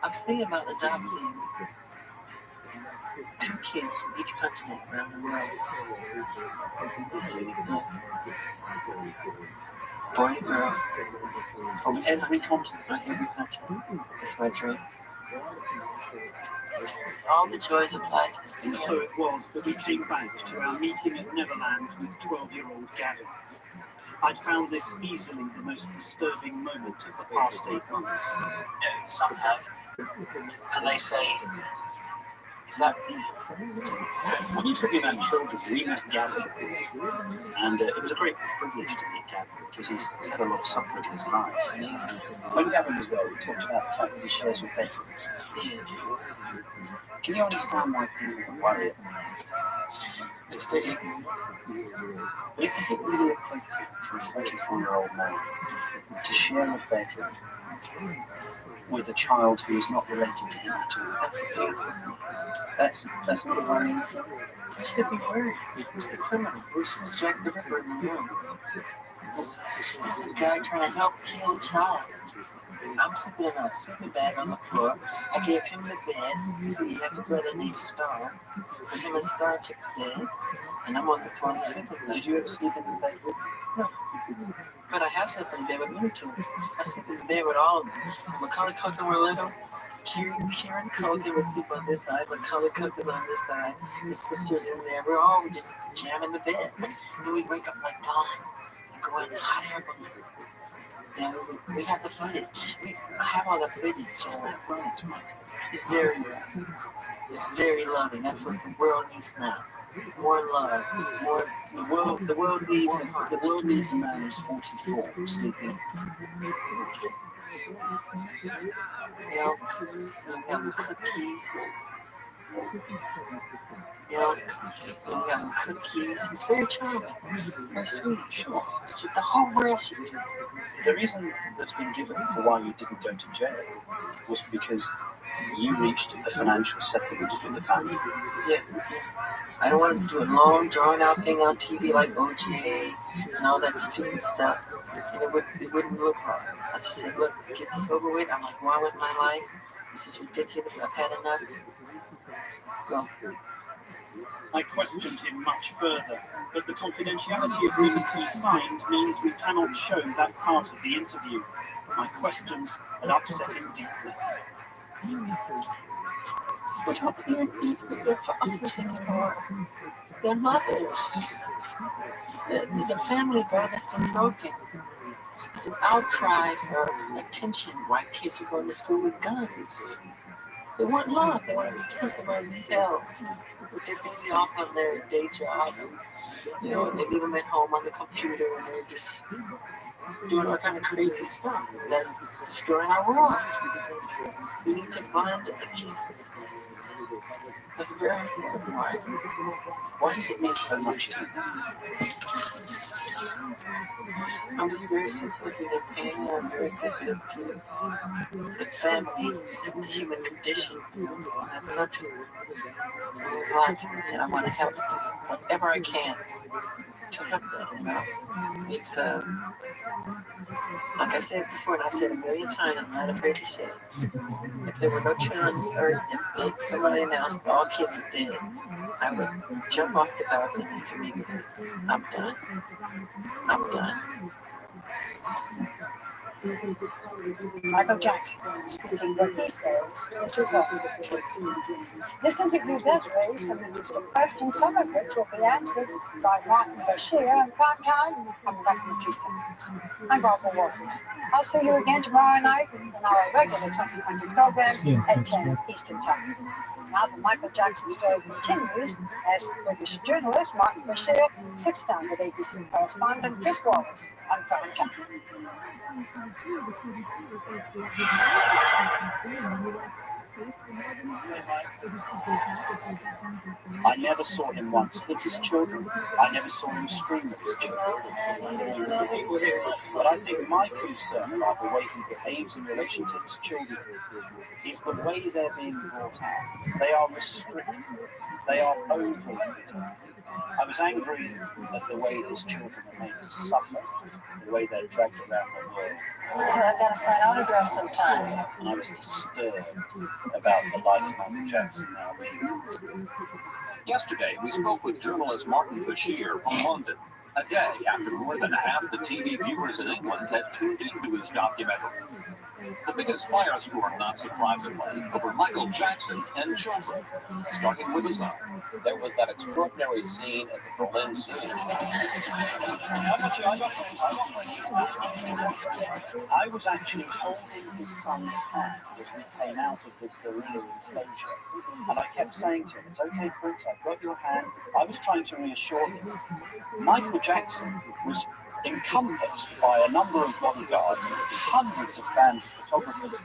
I'm thinking about adopting 2 kids from each continent around the world. Boy and girl. From every continent? On every continent. That's my dream. All the joys of life has been And so it was that we came back to our meeting at Neverland with 12-year-old Gavin. I'd found this easily the most disturbing moment of the past 8 months. Some have. And they say, is that real? When you're talking about children, we met Gavin, and it was a great privilege to meet Gavin because he's had a lot of suffering in his life. When Gavin was there, we talked about the fact that he shares with bedrooms. Can you understand why people would worry about that? Because they're ignorant. But is it really appropriate for a 44-year-old man to share a bedroom with a child who is not related to him at all? That's a beautiful thing. That's not a worrying thing. I should be worried. Who's the criminal? Who's Jack the Ripper in the room? This is a guy trying to help kill a child. I'm sleeping in a sleeping bag on the floor. I gave him the bed because he has a brother named Star. So him and Star took the bed, and I'm on the floor in the sleeping bag. Did you ever sleep in the bed with him? No. But I have slept in the bed with many children. I sleep in the bed with all of them. Macaulay Culkin were little. Kieran Culkin would sleep on this side. Macaulay Culkin's on this side. His sister's in there. We're all just jamming the bed. And we wake up like dawn and go in the hot air balloon. And we have the footage. I have all the footage, just like right. It's very loving. It's very loving. That's what the world needs now. More love. More. The world needs a man who's 44 sleeping. Milk. We have cookies. Milk. We have cookies. It's very charming. Very sweet. Sure. It's what the whole world should do. The reason that's been given for why you didn't go to jail was because you reached a financial settlement with the family. Yeah. I don't want to do a long, drawn-out thing on TV like OJ and all that stupid stuff. And it wouldn't look right. I just said, look, get this over with. I'm like, one with my life. This is ridiculous. I've had enough. Go. I questioned him much further, but the confidentiality agreement he signed means we cannot show that part of the interview. My questions had upset him deeply. What happened with their fathers anymore? Their mothers. The family bond has been broken. It's an outcry for attention why kids are going to school with guns. They want love. They want to be kissed. They want to be held. But they're busy off on their day job, and they leave them at home on the computer, and they're just doing all kind of crazy stuff. That's destroying our world. We need to bond again. That's very important. Why does it mean so much to you? I'm just very sensitive to their pain. I'm very sensitive to the family, to the human condition, and that subject. It means a lot to me, and I want to help whatever I can to help that. It's like I said before, and I said a million times, I'm not afraid to say it. If there were no children on this earth, if somebody announced all kids are dead, I would jump off the balcony immediately. I'm done. I'm done. Michael Jackson, speaking what he says, this is all true. This interview does raise some interesting questions, some of which will be answered by Martin Bashir in prime time on Refugee Sounds. I'm Barbara Waters. I'll see you again tomorrow night in our regular 2020 program at 10 Eastern Time. Now the Michael Jackson story continues as British journalist Martin Bashir sits down with ABC correspondent Chris Wallace on prime time. I never saw him once hit his children. I never saw him scream at his children. But I think my concern about the way he behaves in relation to his children is the way they're being brought out. They are restricted. They are over-limited. I was angry at the way his children are made to suffer, the way they're dragged around the world. I gotta sign autographs sometime. And I was disturbed about the life of Michael Jackson now leads. Yesterday, we spoke with journalist Martin Bashir from London, a day after more than half the TV viewers in England had tuned into his documentary. The biggest firestorm, not surprisingly, over Michael Jackson and children, starting with his own. There was that extraordinary scene at the Berlin Cinema. I was actually holding his son's hand as we came out of the gorilla enclosure, and I kept saying to him, "It's okay, Prince, I've got your hand." I was trying to reassure him. Michael Jackson was encompassed by a number of bodyguards and hundreds of fans and photographers,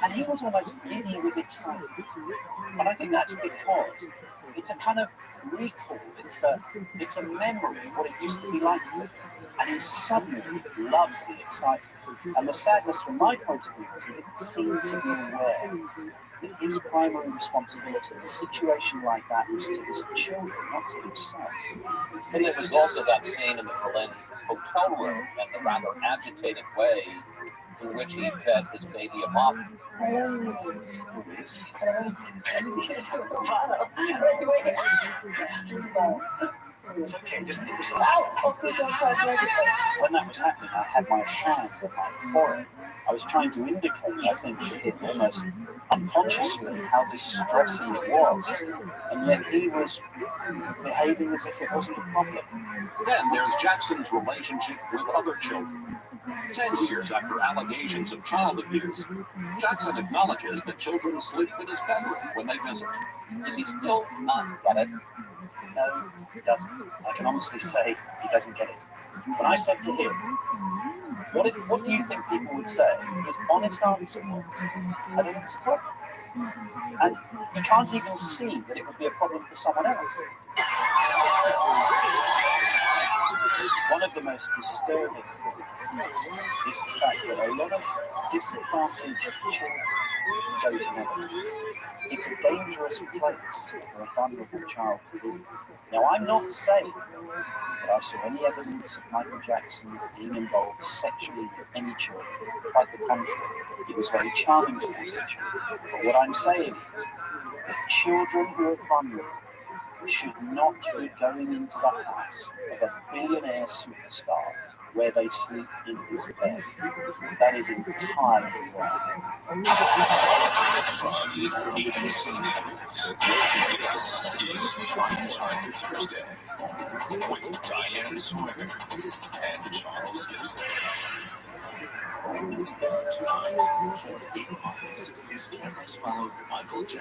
and he was almost giddy with excitement. And I think that's because it's a kind of recall, it's a memory of what it used to be like for him. And he suddenly loves the excitement. And the sadness from my point of view is he didn't seem to be aware that his primary responsibility in a situation like that was to his children, not to himself. And there was also that scene in the Berlin hotel room and the rather agitated way in which he fed his baby a muffin. It's okay, just give us a When that was happening, I had my hand on my forehead. I was trying to indicate, I think, to him almost unconsciously how distressing it was. And yet he was behaving as if it wasn't a problem. Then there's Jackson's relationship with other children. 10 years after allegations of child abuse, Jackson acknowledges that children sleep in his bedroom when they visit. Does he still not get it? No, he doesn't. I can honestly say he doesn't get it. When I said to him, what do you think people would say? His honest answer was, I don't think it's a problem. And you can't even see that it would be a problem for someone else. One of the most disturbing things is the fact that a lot of disadvantaged children go to Neverland. It's a dangerous place for a vulnerable child to be. Now, I'm not saying that I saw any evidence of Michael Jackson being involved sexually with any children. Quite the contrary, he was very charming towards the children. But what I'm saying is that children who are vulnerable should not be going into the house of a billionaire superstar where they sleep in his bed. That is entirely wrong. From ABC News, this is Prime Time Thursday with Diane Sawyer and Charles Gibson. Tonight, for 8 months, his cameras followed Michael Jackson.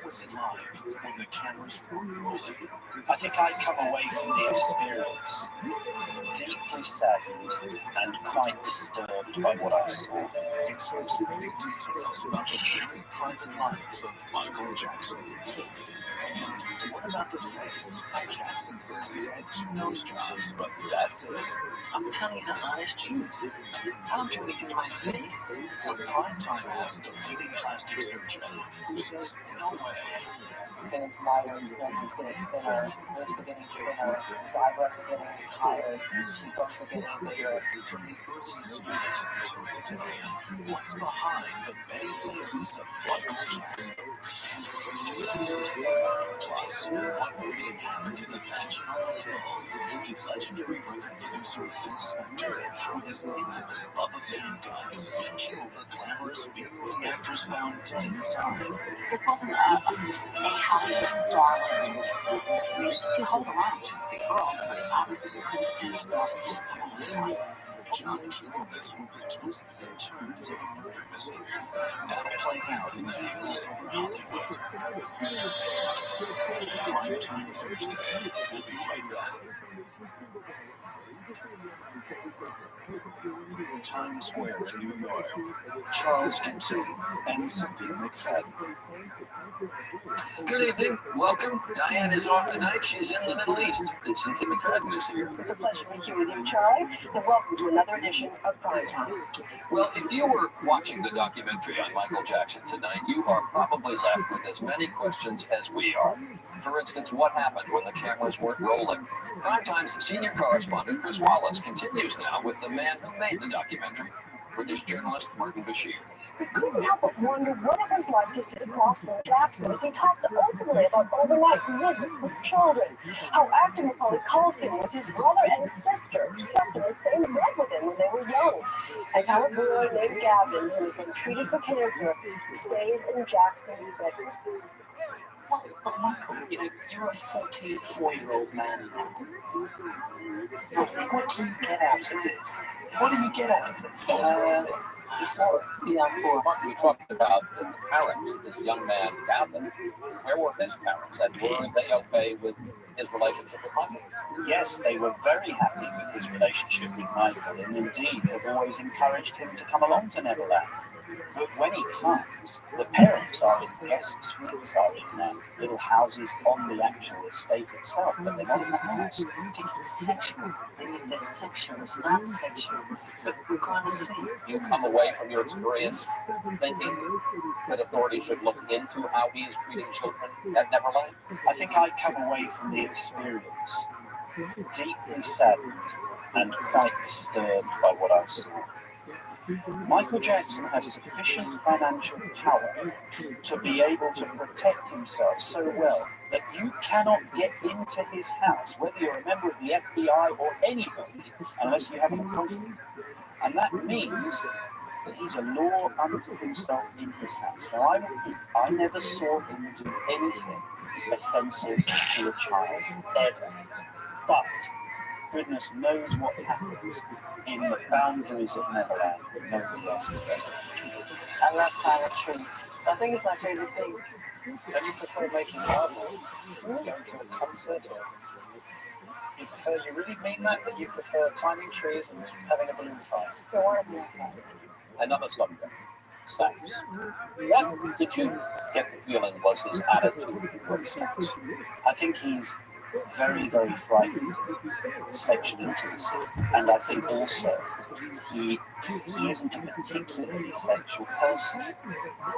was it like when the cameras were rolling? I think I come away from the experience deeply saddened and quite disturbed by what I saw. Exclusive new details about the very private life of Michael Jackson. And what about the face? Jackson says he's had 2 nose jobs, but that's it. I'm telling you the honest truth. I don't do anything to my face. But Primetime asked a leading plastic surgeon who says no way. His skin is wider, his nose is getting thinner, his lips are getting thinner, his eyebrows are getting higher, his cheekbones are getting bigger. From the earliest years until today, what's behind the many faces of Michael Jackson? Plus, what really happened in the mansion on the hill? Did legendary record producer Phil Spector, with his infamous love of handguns, kill the glamorous beauty the actress found dead inside? This wasn't a Hollywood starlet. She holds around, she's a big girl, but obviously she couldn't defend herself against someone like John killing this with the twists and turns of a murder mystery, now playing out in the hills over Hollywood. Primetime Thursday. We'll be right back. Times Square in New York. Charles Gibson and Cynthia McFadden. Good evening. Welcome. Diane is off tonight. She's in the Middle East. And Cynthia McFadden is here. It's a pleasure to be here with you, Charlie, and welcome to another edition of Primetime. Well, if you were watching the documentary on Michael Jackson tonight, you are probably left with as many questions as we are. For instance, what happened when the cameras weren't rolling? Primetime's senior correspondent Chris Wallace continues now with the man who made the documentary, British journalist Martin Bashir. We couldn't help but wonder what it was like to sit across from Jackson as he talked openly about overnight visits with children, how actor Macaulay Culkin with his brother and sister slept in the same bed with him when they were young, and how a boy named Gavin, who has been treated for cancer, stays in Jackson's bedroom. But Michael, you're a 44-year-old man now. What do you get out of this? What do you get out of it? It's for we talked about the parents, this young man, Gavin. Where were his parents? And were they okay with his relationship with Michael? Yes, they were very happy with his relationship with Michael, and indeed have always encouraged him to come along to Neverland. But when he comes, the parents are in guest suites, are in little houses on the actual estate itself, but they're not in the house. I think it's sexual. They think that's sexual. It's not sexual. But honestly, You come away from your experience thinking that authorities should look into how he is treating children at Neverland? I think I come away from the experience deeply saddened and quite disturbed by what I saw. Michael Jackson has sufficient financial power to be able to protect himself so well that you cannot get into his house, whether you're a member of the FBI or anybody, unless you have an appointment. And that means that he's a law unto himself in his house. Now, I repeat, I never saw him do anything offensive to a child, ever. But goodness knows what happens in the boundaries of Neverland that nobody else is there. I love private treats. I think it's my favorite thing. Don't you prefer making love or going to a concert? Or you really mean that you prefer climbing trees and having a balloon fight? Another subject, sex. What did you get the feeling was his attitude towards sex? I think he's very, very frightened of sexual intimacy, and I think also he isn't a particularly sexual person.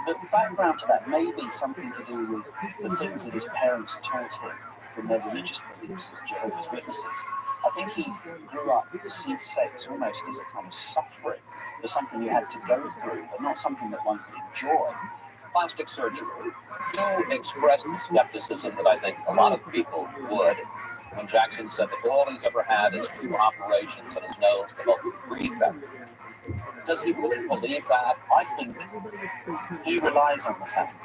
The background to that may be something to do with the things that his parents taught him from their religious beliefs as Jehovah's Witnesses. I think he grew up to see sex almost as a kind of suffering, as something you had to go through, but not something that one could enjoy. Plastic surgery. You expressed the skepticism that I think a lot of people would when Jackson said that all he's ever had is 2 operations on his nose to help breathe better. Does he really believe that? I think he relies on the fact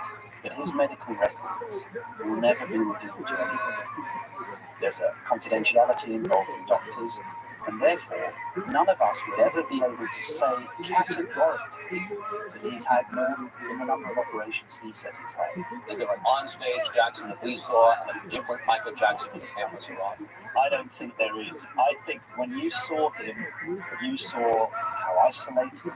that his medical records will never be revealed to anyone. There's a confidentiality involving doctors, And therefore, none of us would ever be able to say categorically that he's had more than the number of operations he says he's had. Is there an onstage Jackson that we saw and a different Michael Jackson when the cameras are off? I don't think there is. I think when you saw him, you saw how isolated,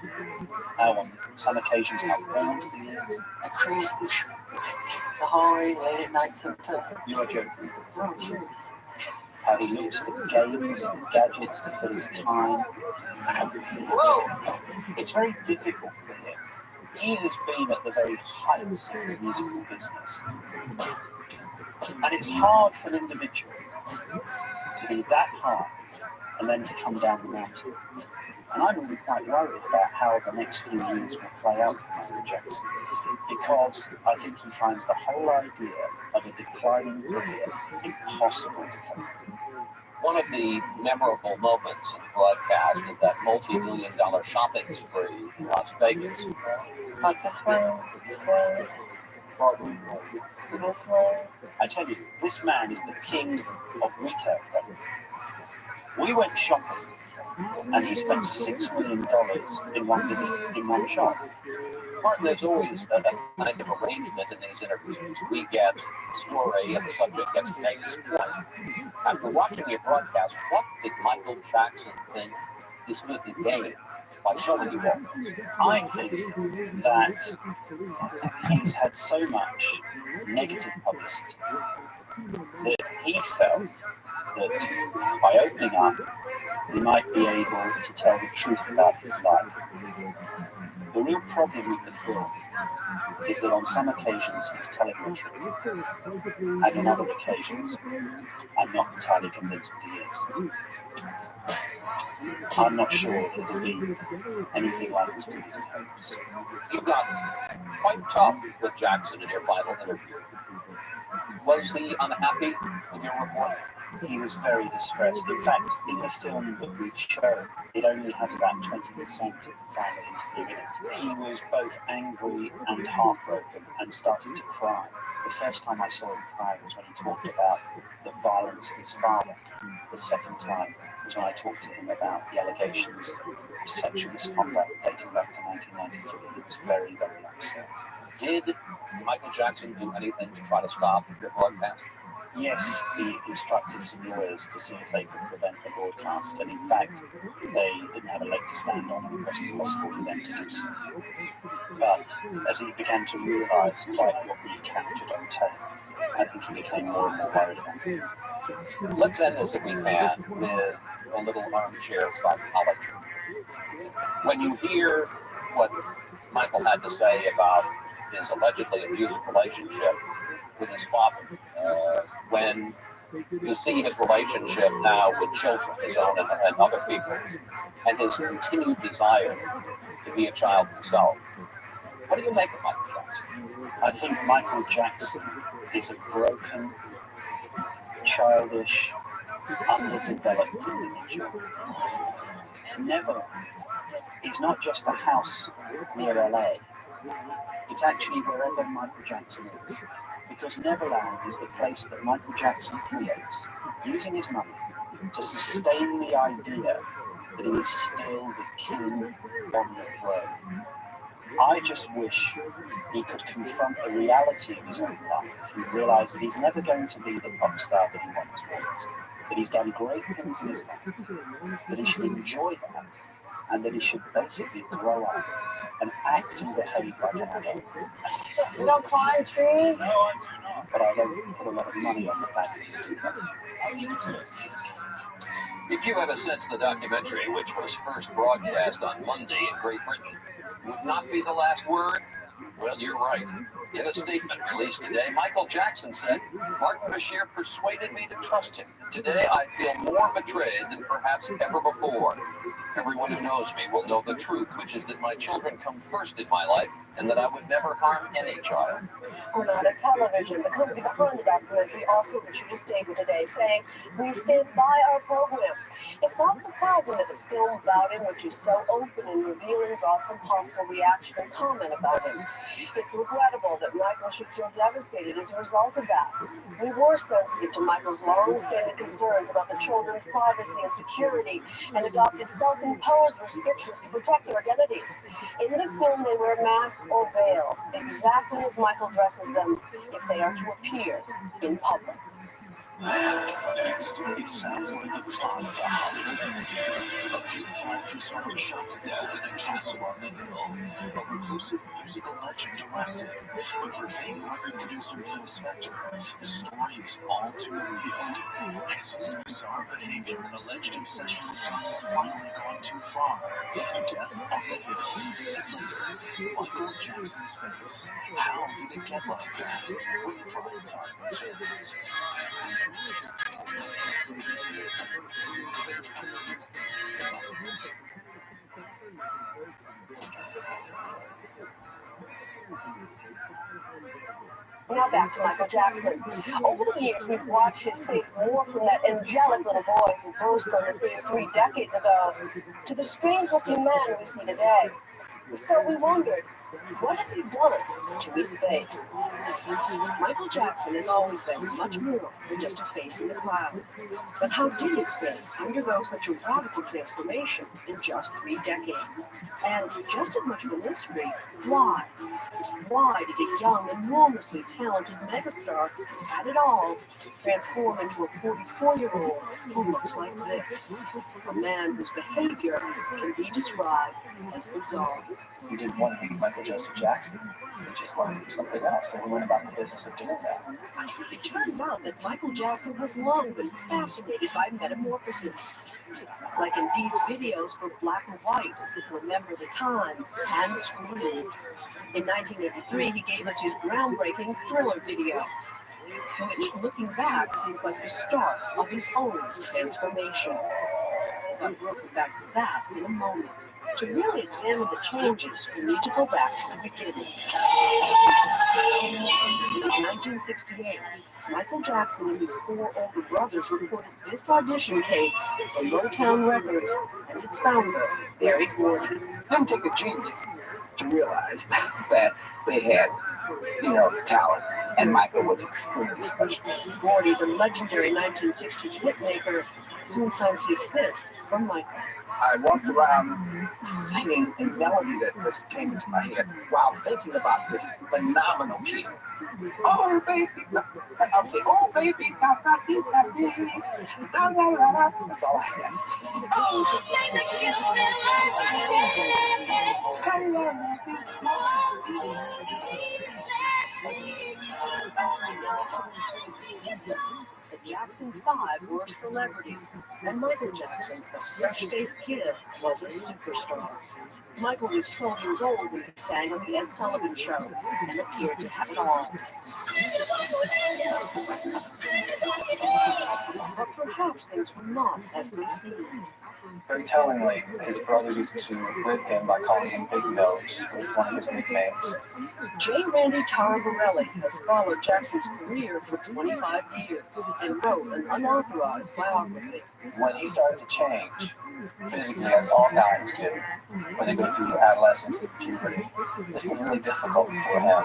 how on some occasions how bored he is. Across the hallway late at night sometimes. You are joking. How he looks to games and gadgets to fill his time. Whoa! It's very difficult for him. He has been at the very heights of the musical business. And it's hard for an individual to be that high and then to come down the mountain. And I'm really quite worried about how the next few years will play out for Mr. Jackson, because I think he finds the whole idea of a declining career impossible to cope with. One of the memorable moments in the broadcast is that multi-million-dollar shopping spree in Las Vegas. But this one, this one. I tell you, this man is the king of retail. We went shopping, and he spent $6 million in one visit, in one shop. Martin, there's always a kind of arrangement in these interviews. We get the story, and the subject gets to make his point. After watching your broadcast, what did Michael Jackson think he stood to gain by showing you all this? I think that he's had so much negative publicity that he felt that by opening up, he might be able to tell the truth about his life. The real problem with the film is that on some occasions he's telling the truth, and on other occasions I'm not entirely convinced that he is. I'm not sure that it'll be anything like as good as he hopes. You got quite tough with Jackson in your final interview. Was he unhappy with your report? He was very distressed. In fact, in the film that we've shown, it only has about 20% of the final interview in it. He was both angry and heartbroken and started to cry. The first time I saw him cry was when he talked about the violence of his father. The second time was when I talked to him about the allegations of sexual misconduct dating back to 1993. He was very, very upset. Did Michael Jackson do anything to try to stop your broadcast? Yes, he instructed some lawyers to see if they could prevent the broadcast, and in fact, they didn't have a leg to stand on, and it wasn't possible for them to do so. But as he began to realise quite what we captured on tape, I think he became more and more worried about it. Let's end this, if we can, with a little armchair psychology. When you hear what Michael had to say about his allegedly abusive relationship with his father, when you see his relationship now with children, his own and other people's, and his continued desire to be a child himself, what do you make of Michael Jackson? I think Michael Jackson is a broken, childish, underdeveloped individual. It's not just a house near LA. It's actually wherever Michael Jackson is. Because Neverland is the place that Michael Jackson creates, using his money to sustain the idea that he is still the king on the throne. I just wish he could confront the reality of his own life and realise that he's never going to be the pop star that he once was, that he's done great things in his life, that he should enjoy that, and that he should basically grow up and act and behave like an adult. You don't climb trees? No, I do not. But I don't put a lot of money on the fact that you do that. I'll give it to you. If you had a sense the documentary, which was first broadcast on Monday in Great Britain, would not be the last word, well, you're right. In a statement released today, Michael Jackson said, "Martin Bashir persuaded me to trust him. Today, I feel more betrayed than perhaps ever before. Everyone who knows me will know the truth, which is that my children come first in my life and that I would never harm any child." Granada Television, the company behind the documentary, also issued a statement today saying, "We stand by our program. It's not surprising that the film about him, which is so open and revealing, draws some hostile reaction and comment about him. It's regrettable that Michael people should feel devastated as a result of that. We were sensitive to Michael's long-standing concerns about the children's privacy and security and adopted self-imposed restrictions to protect their identities. In the film, they wear masks or veils, exactly as Michael dresses them if they are to appear in public. Next, it sounds like the plot of a Hollywood movie. A beautiful actress found shot to death in a castle on the hill. A reclusive musical legend arrested. But for fame record producer Phil Spector, the story is all too real. Has his bizarre behavior and alleged obsession with guns finally gone too far? Death on the hill. And later, Michael Jackson's face. How did it get like that? When prime time returns. Now back to Michael Jackson. Over the years, we've watched his face morph from that angelic little boy who burst on the scene 3 decades ago to the strange-looking man we see today. So we wondered, what has he done to his face? Michael Jackson has always been much more than just a face in the crowd. But how did his face undergo such a radical transformation in just 3 decades? And just as much of a mystery, why? Why did a young, enormously talented megastar who had it all transform into a 44-year-old who looks like this? A man whose behavior can be described as bizarre. He didn't want to be Michael Joseph Jackson. He just wanted to do something else, and he went about the business of doing that. It turns out that Michael Jackson has long been fascinated by metamorphosis. Like in these videos for Black and White, Remember the Time, and Scream. In 1983, he gave us his groundbreaking Thriller video, which, looking back, seems like the start of his own transformation. But we'll get back to that in a moment. To really examine the changes, we need to go back to the beginning. It was 1968. Michael Jackson and his 4 older brothers recorded this audition tape for Motown Records and its founder, Berry Gordy. It didn't take a genius to realize that they had, talent, and Michael was extremely special. Gordy, the legendary 1960s hitmaker, soon found his hit from Michael. I walked around singing a melody that just came into my head while thinking about this phenomenal kid. Oh, baby, I would say, oh, baby, da, da, dee, da, dee, da, da, da, da. That's all I had. Oh, baby, you The Jackson 5 were celebrities, and Michael Jackson, the fresh-faced kid, was a superstar. Michael was 12 years old when he sang on the Ed Sullivan Show and appeared to have it all. But perhaps things were not as they seemed. Very tellingly, his brothers used to whip him by calling him Big Nose, which was one of his nicknames. J. Randy Taraborelli has followed Jackson's career for 25 years and wrote an unauthorized biography. When he started to change, physically as all guys do, when they go through adolescence and puberty, this was really difficult for him.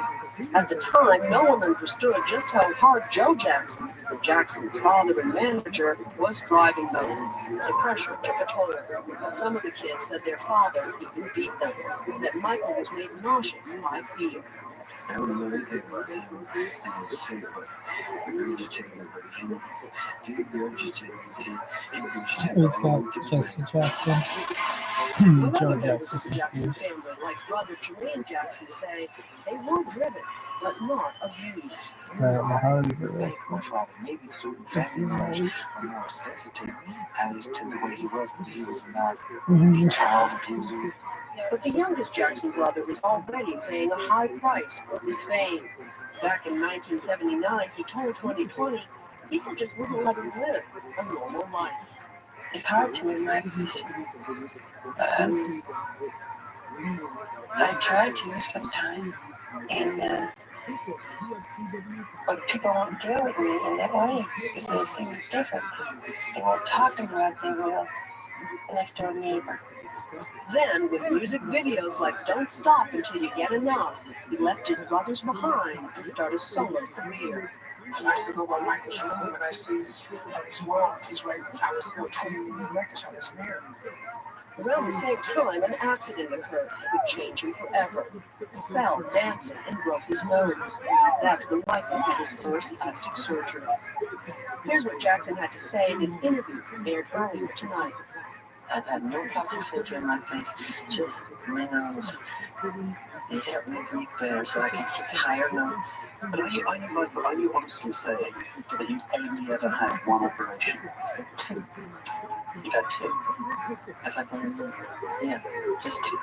At the time, no one understood just how hard Joe Jackson, Jackson's father and manager, was driving them. The pressure took a toll. Some of the kids said their father even beat them, and that Michael was made nauseous by fear. I would love to hit about him and say it, but regurgitating, but if you did regurgitate, We've got Jesse Jackson, Joe Jackson. The Jackson family, like brother Jermaine Jackson, say they were driven, but not abused. My father, maybe certain family members are more sensitive as to the way he was, but he was not a child abuser. But the youngest Jackson brother was already paying a high price for his fame. Back in 1979, he told 2020 people just wouldn't let him live a normal life. It's hard to in my position. I try to sometimes, and but people won't deal with me in that way because they see me differently. They won't talk to me like they will a next door neighbor. Then, with music videos like Don't Stop Until You Get Enough, he left his brothers behind to start a solo career. And I said, oh, well, Michael, you know, when I see this world, he's right. I was still 20 million records on his hair. Around the same time, an accident occurred that would change him forever. He fell dancing and broke his nose. That's when Michael had his first plastic surgery. Here's what Jackson had to say in his interview aired earlier tonight. I've had no plastic surgery in my face, just my nose. They help me breathe better so I can hit higher notes. But are you honestly saying that you've only ever had one operation? Two. You've had two? As I can remember. Yeah, just two.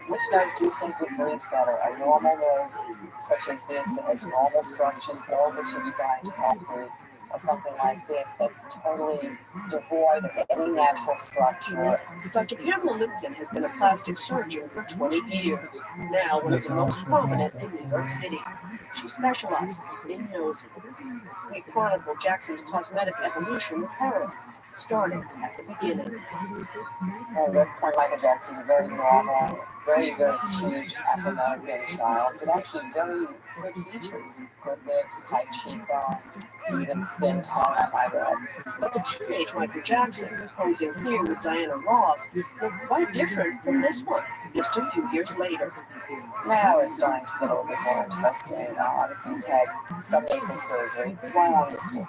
Which nose do you think would breathe better? A normal nose, such as this, that has normal structures, all which are designed to help breathe, or something like this that's totally devoid of any natural structure? Dr. Pamela Lipkin has been a plastic surgeon for 20 years, now one of the most prominent in New York City. She specializes in noses. We chronicle Jackson's cosmetic evolution with her, starting at the beginning. At that point, Michael Jackson was a very normal, very, very cute Afro-American child with actually very good features. Good lips, high cheekbones, even skin tone, I might add. But the teenage Michael Jackson, posing here with Diana Ross, looked quite different from this one just a few years later. Now it's starting to get a little bit more interesting. Obviously, he's had some nasal surgery. Why obviously?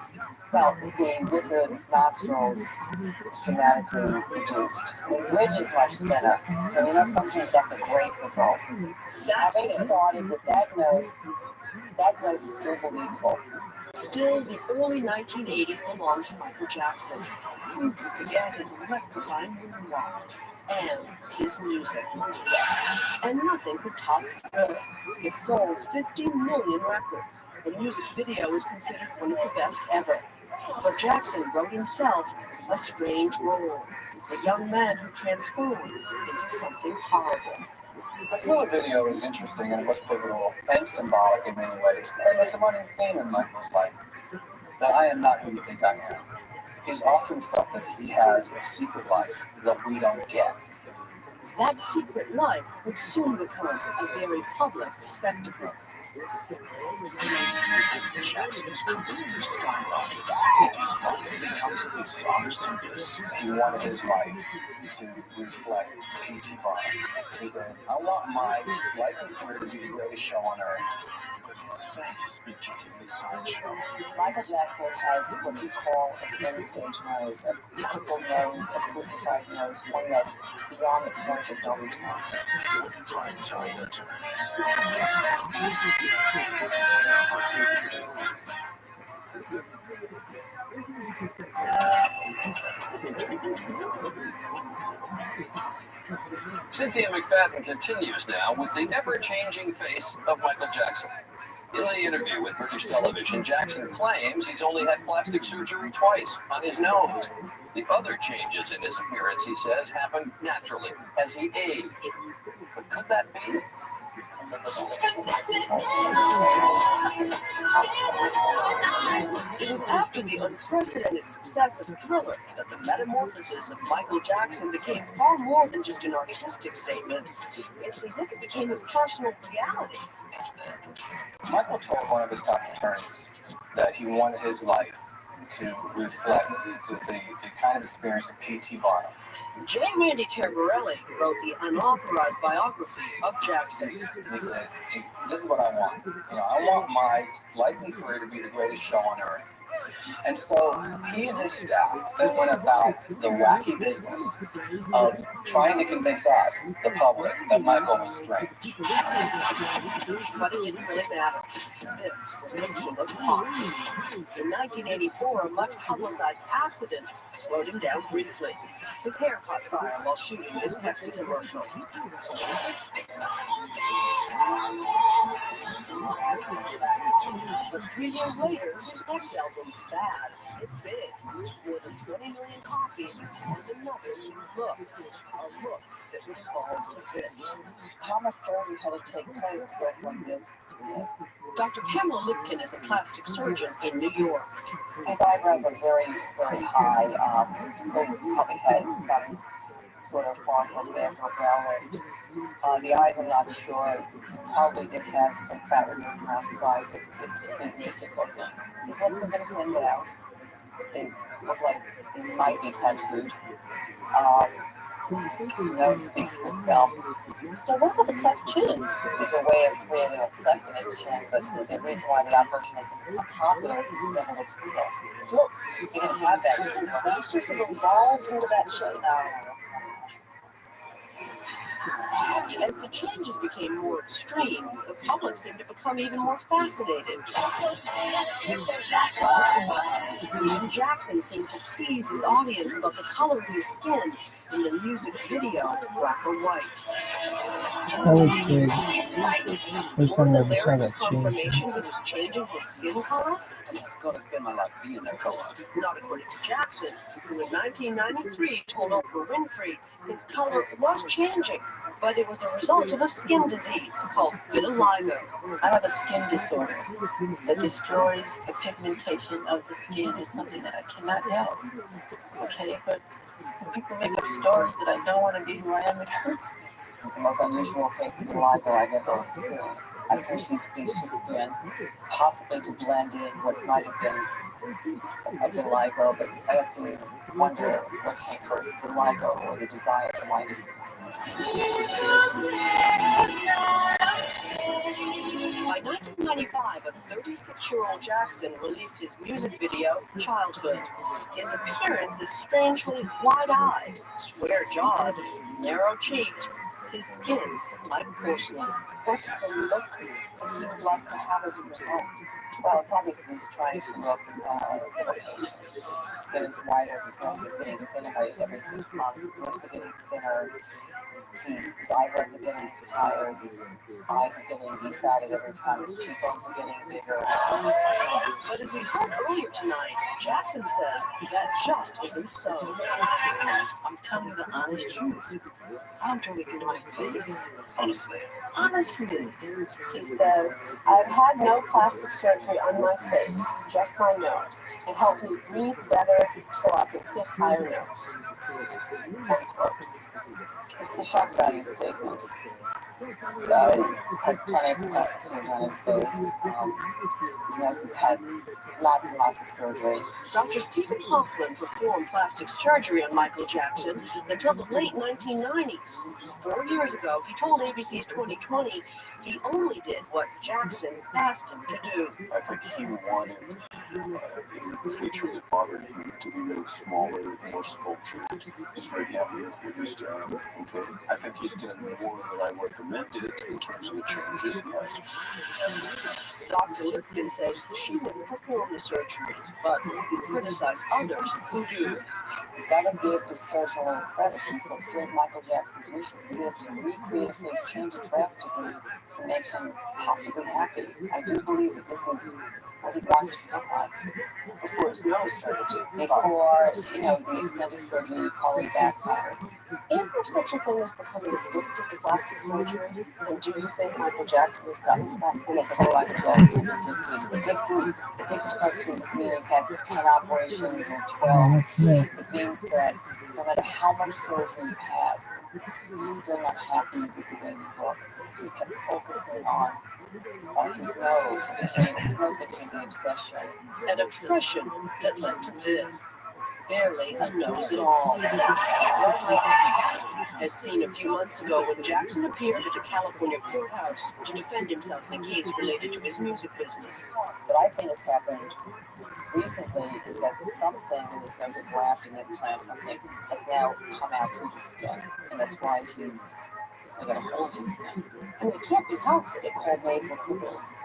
Well, the withered nostrils is dramatically reduced. The bridge is much thinner. And you know something? That's a great result. Having started with that nose is still believable. Still, the early 1980s belonged to Michael Jackson. Who could forget his electrifying moonwalk and his music? And nothing could top Thriller. It sold 50 million records. The music video is considered one of the best ever. But Jackson wrote himself a strange role, a young man who transforms into something horrible. The Thriller video is interesting and it was pivotal and symbolic in many ways. And there's a running theme in Michael's life that I am not who you think I am. He's often felt that he has a secret life that we don't get. That secret life would soon become a very public spectacle. Jackson's career skyrockets. His life becomes a bizarre circus. He wanted his life to reflect P.T. Barnum. He said, I want my life and career to be the greatest show on earth. But his face became the sideshow. Michael Jackson has what we call an end-stage nose, a crippled nose, a crucified nose, one that's beyond the point of no return. Prime time returns. Cynthia McFadden continues now with the ever-changing face of Michael Jackson. In the interview with British television, Jackson claims he's only had plastic surgery twice on his nose. The other changes in his appearance, he says, happened naturally as he aged. But could that be? It was after the unprecedented success of Thriller that the metamorphosis of Michael Jackson became far more than just an artistic statement. It's as if it became his personal reality. Michael told one of his top attorneys that he wanted his life to reflect the kind of experience of P.T. Barnum. J. Randy Terbarelli wrote the unauthorized biography of Jackson. He said, hey, this is what I want. I want my life and career to be the greatest show on earth. And so he and his staff then went about the wacky business of trying to convince us, the public, that Michael was strange. But it didn't really matter. This was the king of pop. In 1984, a much publicized accident slowed him down briefly. His hair caught fire while shooting his Pepsi commercial. But 3 years later, his next album, Bad, hit big. More than 20 million copies and another new look. A look that would evolve to this. How much surgery had to take place to go from this to this? Dr. Pamela Lipkin is a plastic surgeon in New York. His eyebrows are very, very high, so he probably had sort of forehead after a brow lift. The eyes, I'm not sure. He probably did have some fat removed around his eyes. It was particularly naked looking. His lips have been thinned out. They look like they might be tattooed. His nose speaks for itself. Now, what about the cleft chin? There's a way of creating a cleft in his chin, but the reason why the operation isn't popular is it never looks real. Look, he didn't have that. His face just sort of evolved into that shape. No, that's not much. As the changes became more extreme, the public seemed to become even more fascinated. Jackson seemed to tease his audience about the color of his skin in the music video, Black or White. That was good. First time I ever saw that Confirmation he was changing his skin color? I'm gonna spend my life being that color. Not according to Jackson, who in 1993 told Oprah Winfrey his color was changing, but it was the result of a skin disease called vitiligo. I have a skin disorder that destroys the pigmentation of the skin. Is something that I cannot help. Okay, but when people make up stories that I don't want to be who I am, it hurts me. It's the most unusual case of vitiligo I've ever seen. I think he's bleached his skin, possibly to blend in what might have been a vitiligo, but I have to wonder what came first, the vitiligo or the desire for lightness. By 1995, a 36-year-old Jackson released his music video, Childhood. His appearance is strangely wide-eyed, square-jawed, narrow-cheeked, his skin like porcelain. What's the look that he would like to have as a result? Well, it's obvious he's trying to look Caucasian. His skin is wider, his nose is getting thinner by every 6 months, his lips are getting thinner. His eyebrows are getting higher, his eyes are getting defatted every time, his cheekbones are getting bigger. But as we heard earlier tonight, Jackson says that just isn't so. I'm telling you the honest truth. I don't do anything to my face. Honestly. Honestly. He says, I've had no plastic surgery on my face, just my nose. It helped me breathe better so I could hit higher notes. End quote. It's a shock value statement. He's had plenty of plastic surgery on his face. His nose has had lots and lots of surgery. Dr. Stephen Hoffman performed plastic surgery on Michael Jackson until the late 1990s. 4 years ago, he told ABC's 2020 he only did what Jackson asked him to do. I think he wanted a feature that bothered him to be made smaller, more sculptured. He's very happy with his job. Okay, I think he's done more than I recommended in terms of the changes. Yes. Dr. Lipton says she wouldn't perform the surgeries, but criticize others who do. You gotta give the surgeon a little credit. He fulfilled Michael Jackson's wishes. He was able to recreate a face, change it drastically to make him possibly happy. I do believe that this is what he wanted to look like. Before his nose started to. Before, the extensive surgery probably backfired. Is there such a thing as becoming addicted to plastic surgery? And do you think Michael Jackson has gotten to that? Yes, I think Michael Jackson is addicted to plastic surgery doesn't mean he's had 10 operations or 12. It means that no matter how much surgery you have, you're still not happy with the way you look. He kept focusing on his nose. His nose became the obsession. An obsession that led to this. Barely a nose at all. As seen a few months ago when Jackson appeared at a California courthouse to defend himself in a case related to his music business. What I think has happened recently is that something in his nose, a graft, an implant, something, has now come out through the skin. And that's why he's got a hole in his skin. I mean, it can't be healthy. They're called nasal cripples.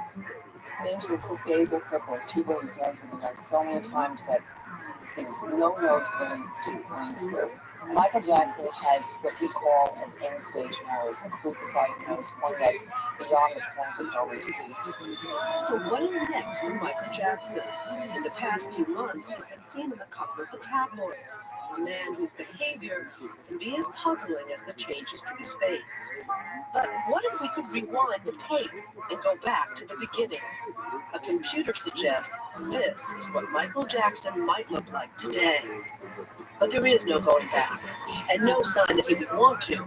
Nasal cripples, people whose noses have been done so many times that there's no nose really to breathe through. Michael Jackson has what we call an end-stage nose, a crucified nose, one that's beyond the point of no return. So what is next for Michael Jackson? In the past few months, he's been seen in the cover of the tabloids, a man whose behavior can be as puzzling as the changes to his face. But what if we could rewind the tape and go back to the beginning? A computer suggests this is what Michael Jackson might look like today. But there is no going back, and no sign that he would want to,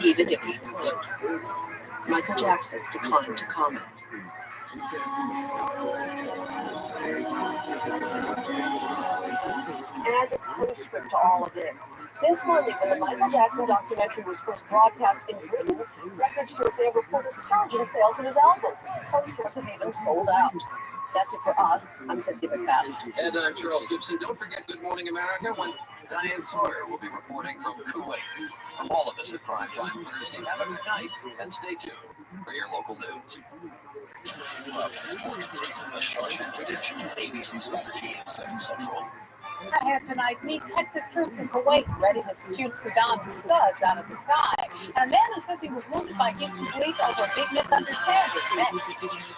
even if he could. Michael Jackson declined to comment. And a postscript to all of this. Since Monday, when the Michael Jackson documentary was first broadcast in Britain, record stores there report a surge in sales of his albums. Some stores have even sold out. That's it for us. I'm Cynthia McFadden. And I'm Charles Gibson. Don't forget Good Morning America when Diane Sawyer will be reporting from Kuwait. From all of us at Prime Time Thursday, have a good night and stay tuned for your local news. A Shawshank Redemption, ABC Saturday at 7 Central. Ahead tonight, meet Texas troops in Kuwait ready to shoot Saddam studs out of the sky. And a man who says he was wounded by Houston police over a big misunderstanding. Next.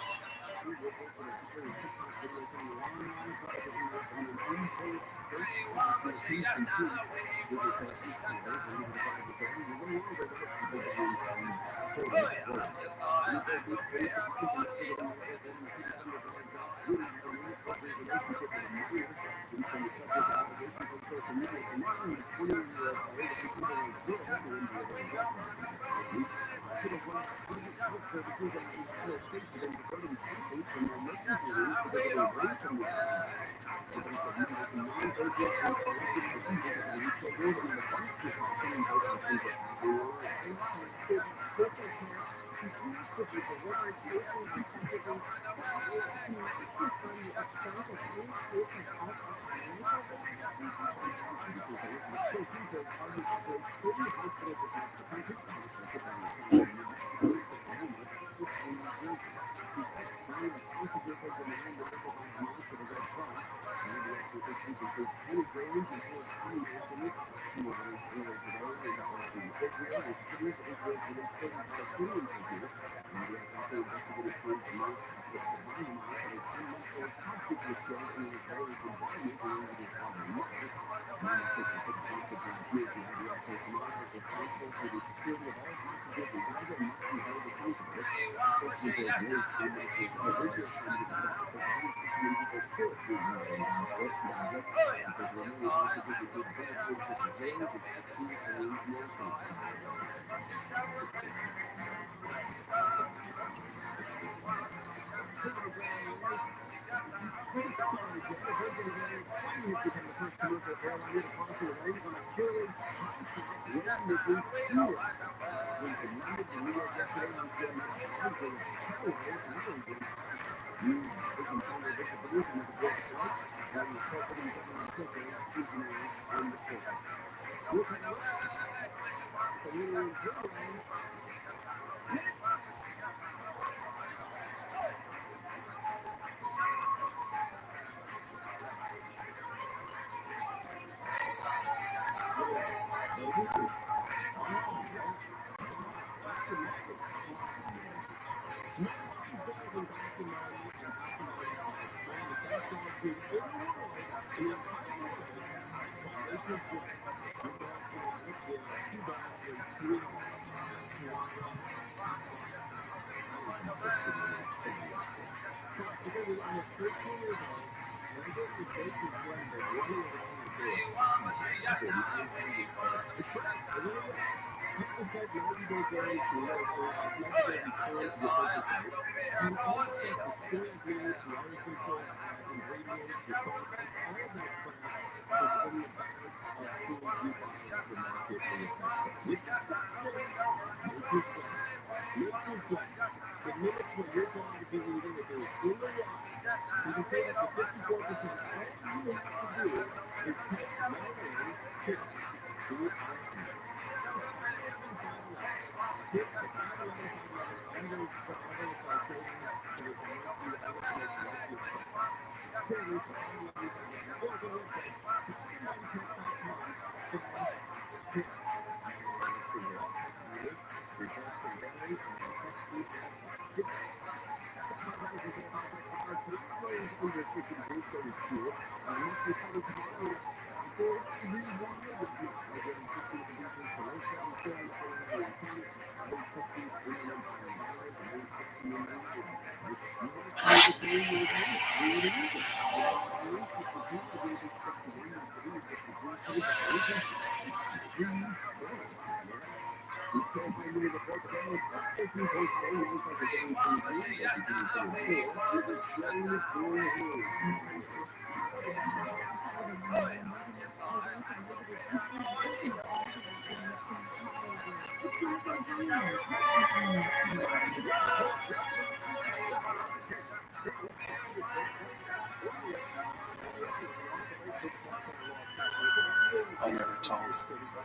I never told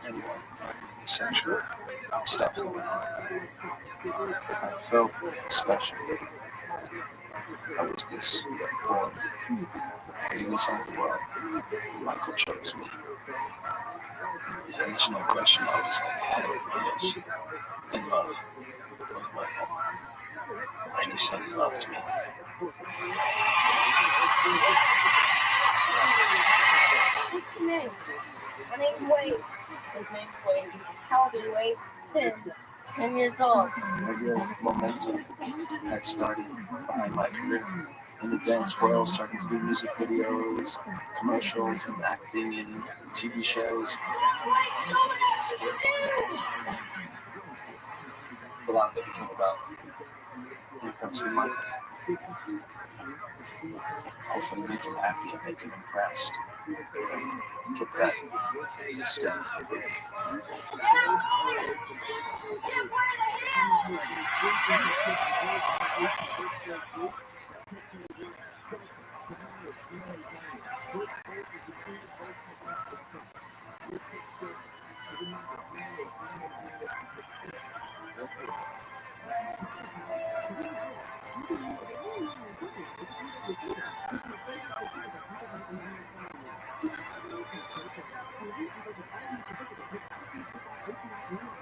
anyone the sexual stuff that went on. I felt special. I was this boy doing this on the world. Michael chose me. Yeah, there's no question I was like head over heels in love with Michael. And he said he loved me. What's your name? My name's Wade. His name's Wade. How old are you, Wade? 10 years old. A real momentum had started behind my career in the dance world, starting to do music videos, commercials, and acting in TV shows. A lot of it became about impressing Michael. Hopefully make him happy and make him impressed. Get that stamp of approval.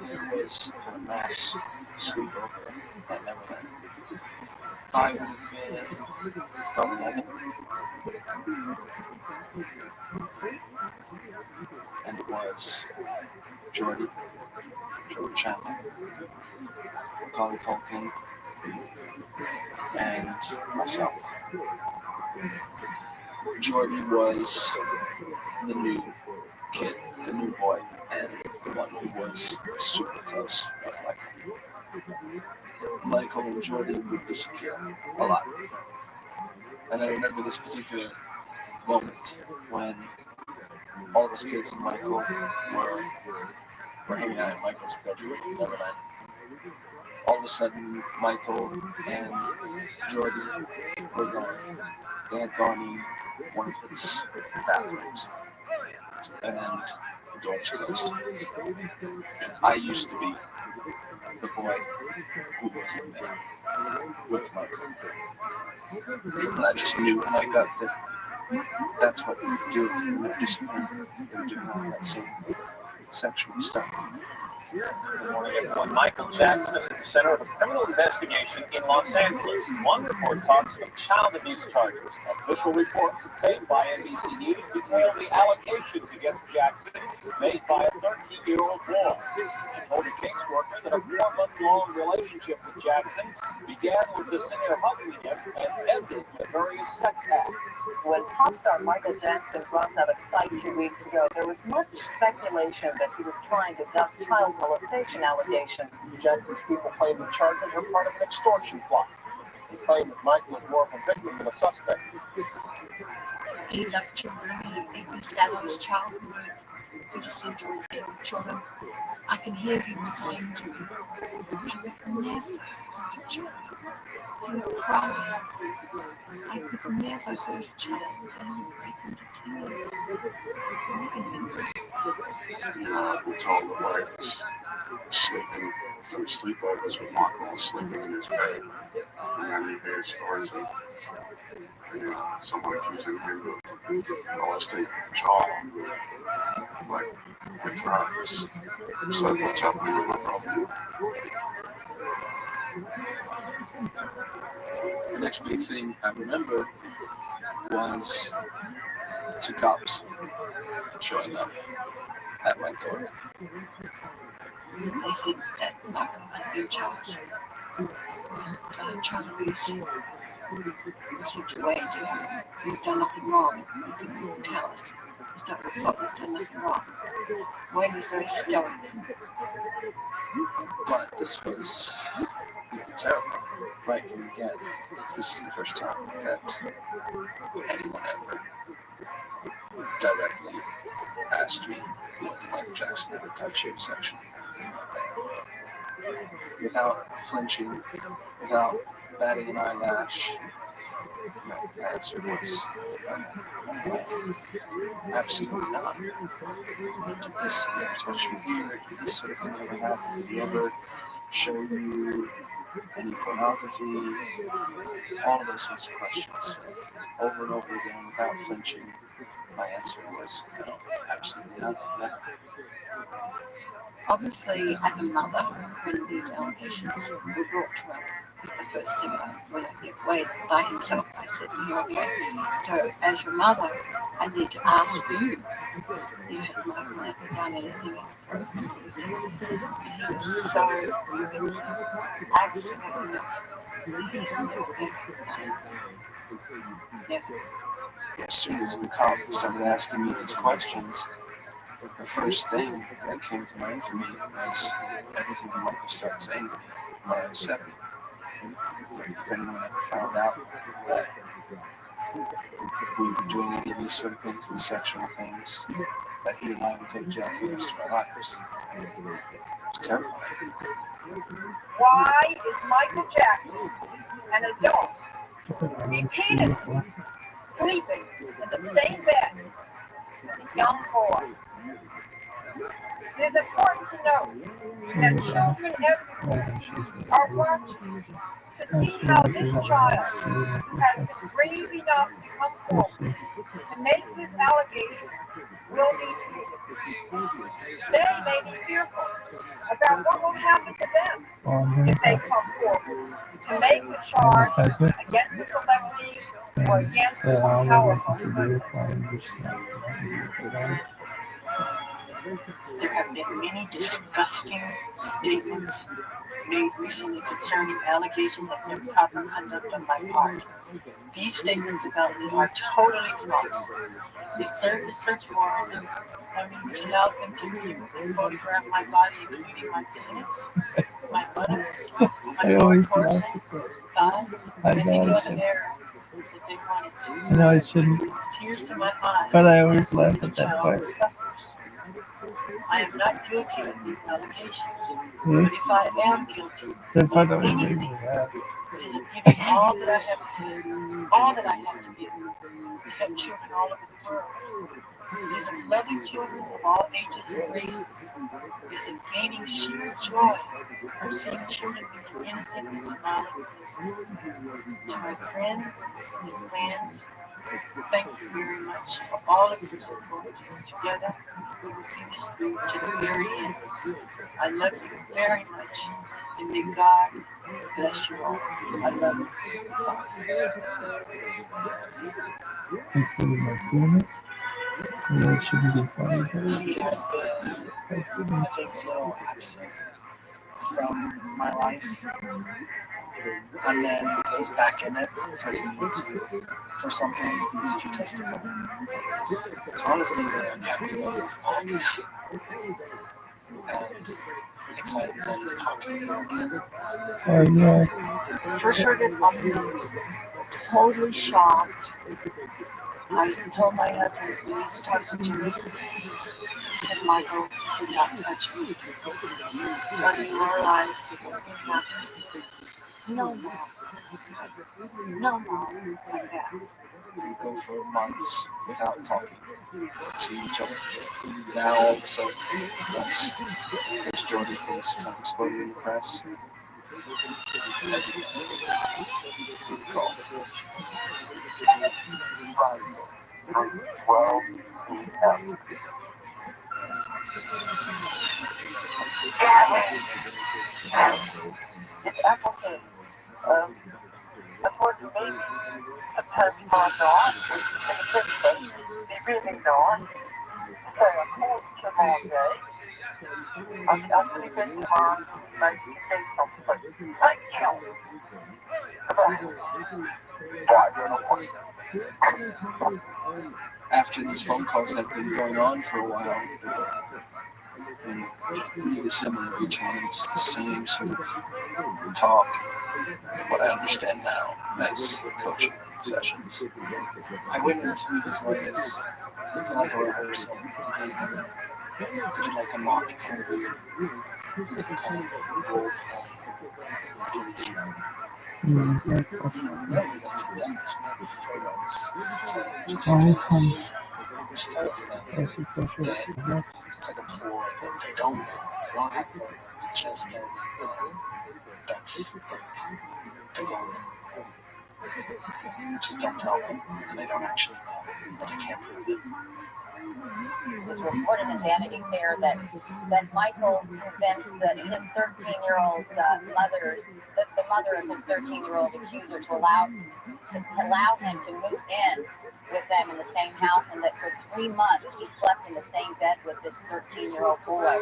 There was a mass sleepover at Neverland. I would have been probably 11. And it was George Chandler, Macaulay Culkin, and myself. Jordy was the new kid, the new boy, and the one who was super close with Michael. Michael and Jordy would disappear a lot. And I remember this particular moment when all of us kids and Michael were hanging out at Michael's bedroom in Neverland. All of a sudden, Michael and Jordy were gone. They had gone in one of his bathrooms, and the door was closed. And I used to be the boy who was in there with Michael. And I just knew in my gut that that's what they were doing. And they were disappearing. They were doing all that same sexual stuff. Good morning, everyone. Michael Jackson is at the center of a criminal investigation in Los Angeles. One report talks of child abuse charges. Official reports obtained by NBC News detail the allegations against Jackson made by a 13-year-old boy. She told a caseworker that a 4-month-long relationship with Jackson began with the singer hugging him and ended with various sex acts. When pop star Michael Jackson dropped out of sight 2 weeks ago, there was much speculation that he was trying to duck child molestation allegations. Jackson's people claim the charges were part of an extortion plot. They claim that Michael was more of a victim than a suspect. He loved children. He said on his childhood, he just enjoyed being with children. I can hear him saying to me, I would never hurt a child. He would cry. I could never hurt a child. And he would break into tears. What do you think, Vincent? We told the boys sleeping through sleepovers with Michael sleeping in his bed. And then you hear stories of someone accusing him of molesting a child. Like, the crowd was like, what's happening with my brother? The next big thing I remember was 2 cops showing up at my door. They think that Michael had been charged with child abuse. They said to Wade, you've done nothing wrong. You can tell us. So I thought you'd done nothing wrong. Wayne was very stoic. But this was terrifying right from the get. This is the first time that anyone ever directly asked me what the Michael Jackson ever touched you section. Without flinching, without batting an eyelash, the answer was no way. Absolutely not. Did this ever touch your ear? Did this sort of thing ever happen? Did he ever show you any pornography? All of those sorts of questions. Over and over again without flinching. My answer was no, absolutely not. Never. Obviously, as a mother, when these allegations were brought to us, the first thing when I gave Wade by himself, I said, "You're okay." So, as your mother, I need to ask you, has Michael ever done anything inappropriate with you? And he was so convinced. Absolutely not. He has never ever done it. Never. As soon as the cop started asking me these questions, the first thing that came to mind for me was everything that Michael started saying to me when I was 7. If anyone ever found out that we were doing any of these sort of things, these sexual things, that he and I would go to jail for the rest of our lives. It's terrifying. Why is Michael Jackson, an adult, repeatedly sleeping in the same bed with a young boy? It is important to note that children everywhere are watching to see how this child, who has been brave enough to come forward to make this allegation, will be treated. They may be fearful about what will happen to them if they come forward to make the charge against the celebrity or against a powerful person. There have been many disgusting statements made recently concerning allegations of improper conduct on my part. These statements about me are totally false. They serve the search warrant, which allows them to photograph my body, including my penis, my buttocks, my lower torso, thighs, and any other area that they wanted to. I know I shouldn't, It's tears to my eyes. but I always laugh at that part. I am not guilty of these allegations, but if I am guilty, That part always anything makes me laugh. is of giving all that I have to give to help children all over the world. It is of loving children of all ages and races. It is of gaining sheer joy from seeing children become innocent and smiling faces. To my friends and fans, thank you very much for all of your support. Together, we will see this through to the very end. I love you very much, and may God bless you all. I love you. Including my penis. That shouldn't be funny, but He had been, I think, a little absent from my life, and then he's back in it because he needs you for something egotistical. So honestly, I'm happy that he's back, and excited that he's talking to you again. yeah. First heard it on the news. Totally shocked. I told my husband, we need to talk to Jimmy. He said Michael did not touch me. But in your life, it happened. No more. No more like that. We go for months without talking, seeing each other. Now all of a sudden, once this Jordan case kind of exploded in the press, we call. It's Appleton. According to me, the past month on, in the first place, they really know. So, according to my day, I've actually been to my like to say something. Like, you know, why do you know what? After these phone calls had been going on for a while, and really similar, each one, just the same sort of talk, what I understand now as coaching sessions. I went into his lawyers for like a rehearsal. They did like a mock interview, kind of role play, policeman. No guys have done this. We have photos. So just tell us about it. It's like a ploy that they don't know. They don't have photos. Just that's like the goal. Just don't tell them, and they don't actually know, but they can't prove it. It was reported in Vanity Fair that Michael convinced that his 13-year-old mother, that the mother of his 13-year-old accuser, to allow him to move in with them in the same house, and that for 3 months he slept in the same bed with this 13-year-old boy.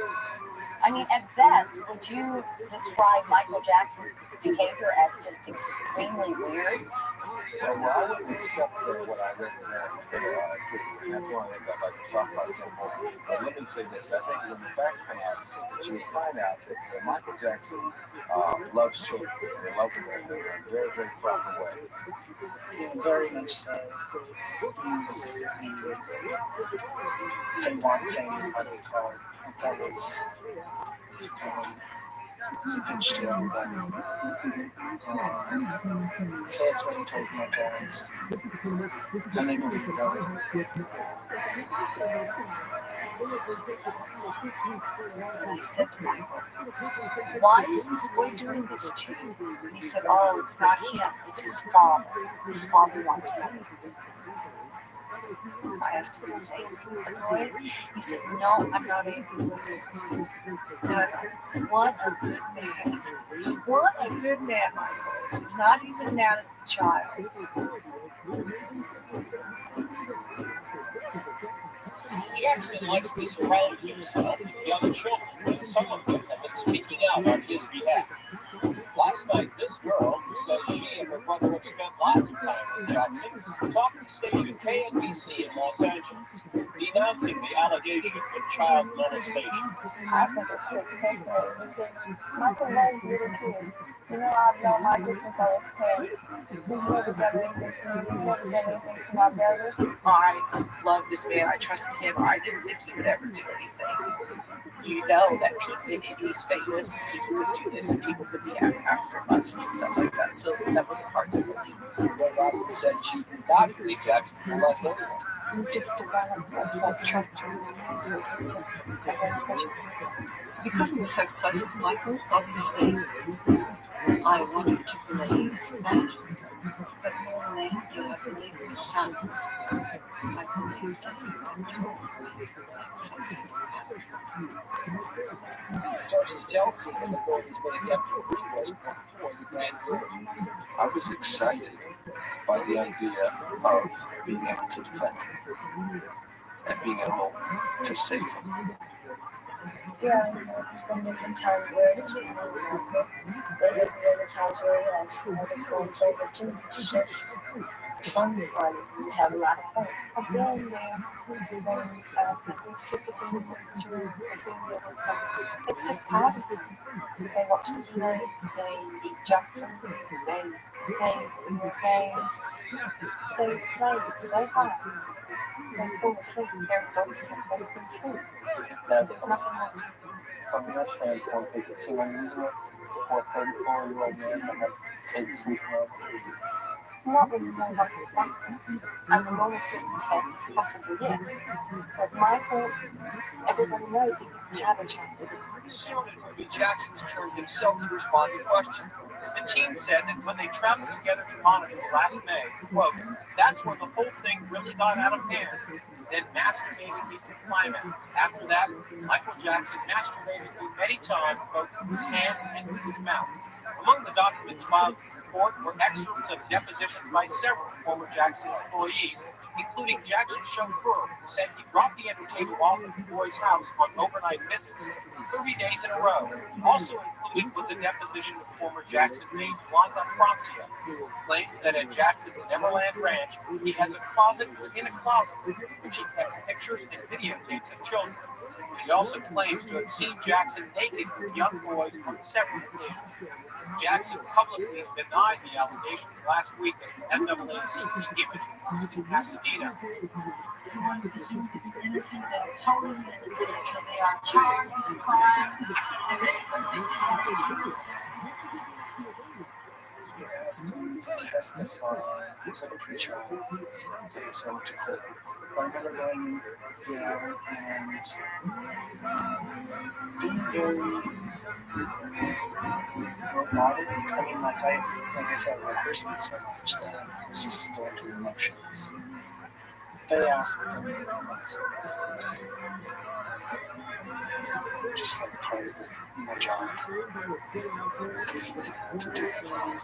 I mean, at best, would you describe Michael Jackson's behavior as just extremely weird? Well, I wouldn't accept what I read there for and that's one of the things I'd like to talk about at some point. But let me say this. I think when the facts come out, you will find out that Michael Jackson loves children. He loves them in a very, very proper way. Yeah, very much so. He's the they want fame money card. That was kind he pitched to everybody. So that's what he told my parents. And they believed him. And I said to Michael, why is this boy doing this to you? And he said, oh, it's not him, it's his father. His father wants money. I asked if he was angry with the boy. He said, no, I'm not angry with him. And I thought, what a good man. What a good man Michael is. He's not even mad at the child. Jackson likes to surround himself with young children, some of them have been speaking out on his behalf. Last night, this girl, who says she and her brother have spent lots of time with Jackson, talked to station KNBC in Los Angeles, denouncing the allegations of child molestation. I think it's sick personally because Michael loves little kids. You know, I've known Michael since I was 10. He's never done anything to me. He's never done anything to my brother. I love this man. I trusted him. I didn't think he would ever do anything. You know that he's famous, people could do this, and people could be after money and stuff like that. So that wasn't hard to believe. Rabbi said she did not believe Jackson would like anyone. We just developed that trust. Because we were so close with Michael, obviously, I wanted to believe that. But more than anything, I believed my son. I believed that he would talk me. Sources tell me that the board has been attempting to rewrite before the grand jury. I was excited by the idea of being able to defend him and being able to save him. Yeah, there's been different times where it's been really good. But there are other times where he has other forms over too. It's just fun. You have a lot of fun. I've been there when these kids have been through. It's just part of it. They watch videos, they eat junk food, they play video games, they play so hard. They fall asleep, they're exhausted, they fall asleep. There's nothing wrong. From your standpoint, is it too unusual for a 34-year-old man to have kids sleeping over? Not really know what it's like. Under normal circumstances, possibly yes. But Michael, everybody knows he didn't have a child. Soon it would be Jackson's turn himself to respond to questions. The teen said that when they traveled together to Monaco last May, quote, that's when the whole thing really got out of hand. Then masturbating reached the climax. After that, Michael Jackson masturbated many times, both with his hand and with his mouth. Among the documents filed in the court were excerpts of depositions by several former Jackson employees, including Jackson's chauffeur, who said he dropped the entertainer off at the boy's house on overnight visits 30 days in a row. Also included It was a deposition of former Jackson maid Wanda Francia, who claims that at Jackson's Neverland Ranch, he has a closet within a closet, which he kept pictures and videotapes of children. She also claims to have seen Jackson naked with young boys on several occasions. Jackson publicly denied the allegations last week at NAACP Image in Pasadena. Everyone presumed to be innocent, they are totally innocent until they are charged with a crime and then convicted. He asked me to testify. It was like a pre-trial. So I went to court. I remember going in there and being very robotic. I mean, like I said, I rehearsed it so much that I was just going through the motions. They asked, and I said, no, of course. Just like part of my job to do it for Michael.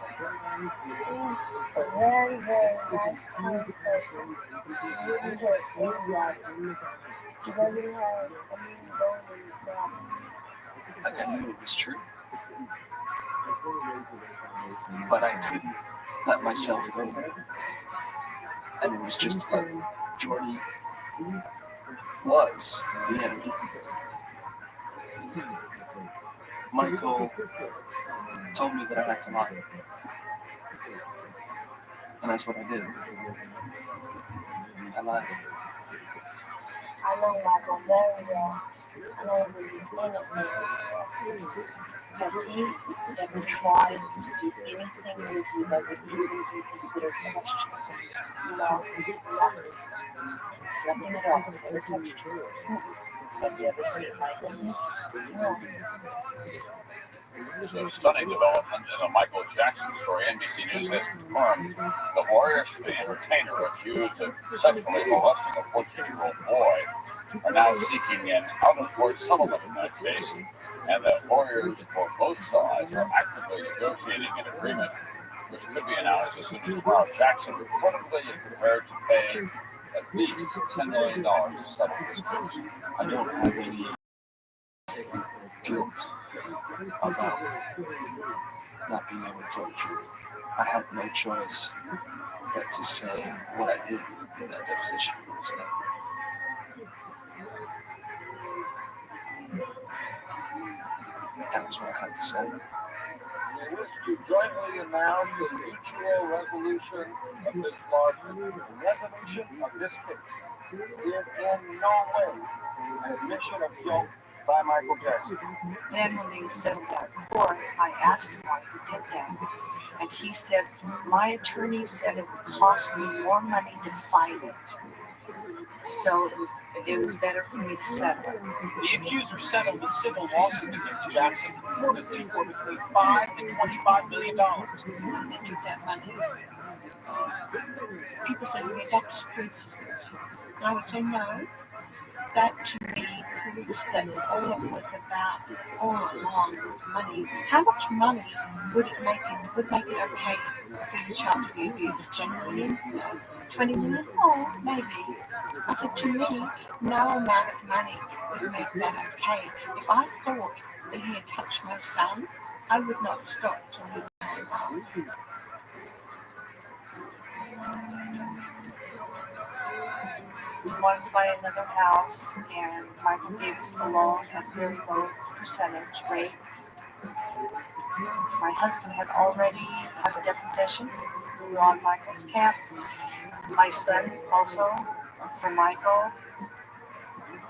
He's a very, very nice, kind person. He wouldn't hurt anybody. He doesn't have a mean bone in his body. Like I knew it was true. But I couldn't let myself go there. And it was just like Jordy was the enemy. Michael told me that I had to lie. And that's what I did. I lied. I know Michael very well. I know him intimately. Has he ever tried to do anything with you that would even be considered questionable? No, nothing. Nothing at all. Never touched you. Have you ever seen Michael? No. So stunning development in a Michael Jackson story. NBC News has confirmed the Warriors entertainer accused of sexually molesting a 14-year-old boy are now seeking an out-of-court settlement in that case, and that lawyers for both sides are actively negotiating an agreement which could be announced as soon as tomorrow. Jackson reportedly is prepared to pay at least $10 million to settle this case. I don't have any guilt about not being able to tell the truth. I had no choice but to say what I did in that deposition. So that was what I had to say. We wish to jointly announce the mutual resolution of this lawsuit. The resolution of this case is in no way an admission of guilt by Michael Jackson. Then when they settled that court, I asked him why he did that. And he said, my attorney said it would cost me more money to fight it. So it was better for me to settle it. The accuser settled the civil lawsuit against Jackson reportedly for between $5 and $25 million. And they took that money. People said to me, that just proves he's guilty. And I would say, no. That to me proves that all it was about all along was money. How much money would make it okay for your child to be abused? 10 million? 20 million? Oh, maybe. I said, to me, no amount of money would make that okay. If I thought that he had touched my son, I would not stop till he was. We wanted to buy another house, and Michael gave us the loan at very low percentage rate. My husband had already had a deposition. We were on Michael's camp. My son also for Michael.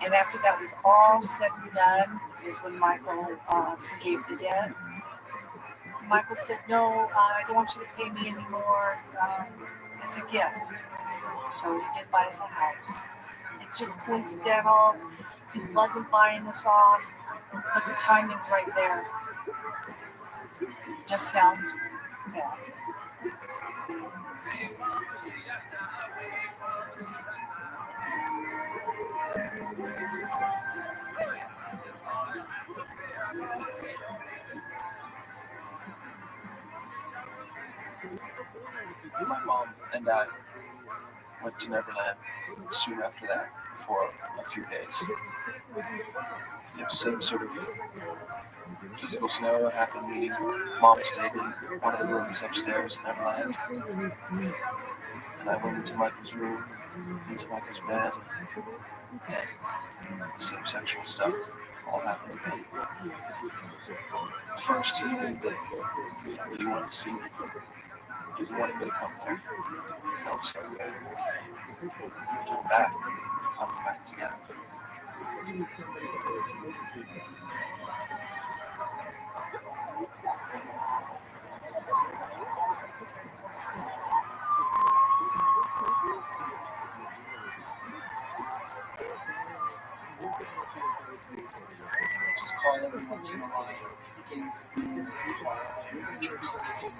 And after that was all said and done is when Michael forgave the debt. Michael said, no, I don't want you to pay me anymore. It's a gift. So he did buy us a house. It's just coincidental. He wasn't buying us off, but the timing's right there. Just sounds bad. My mom and I went to Neverland soon after that. for a few days. Same sort of physical scenario happened, meaning mom stayed in one of the rooms upstairs in Neverland. And I went into Michael's room, into Michael's bed, and the same sexual stuff all happened again. First, he knew that he wanted to see me. He wanted me to come there. I was so good. Come back together. Just call every once in a while. He gave me a call every 16.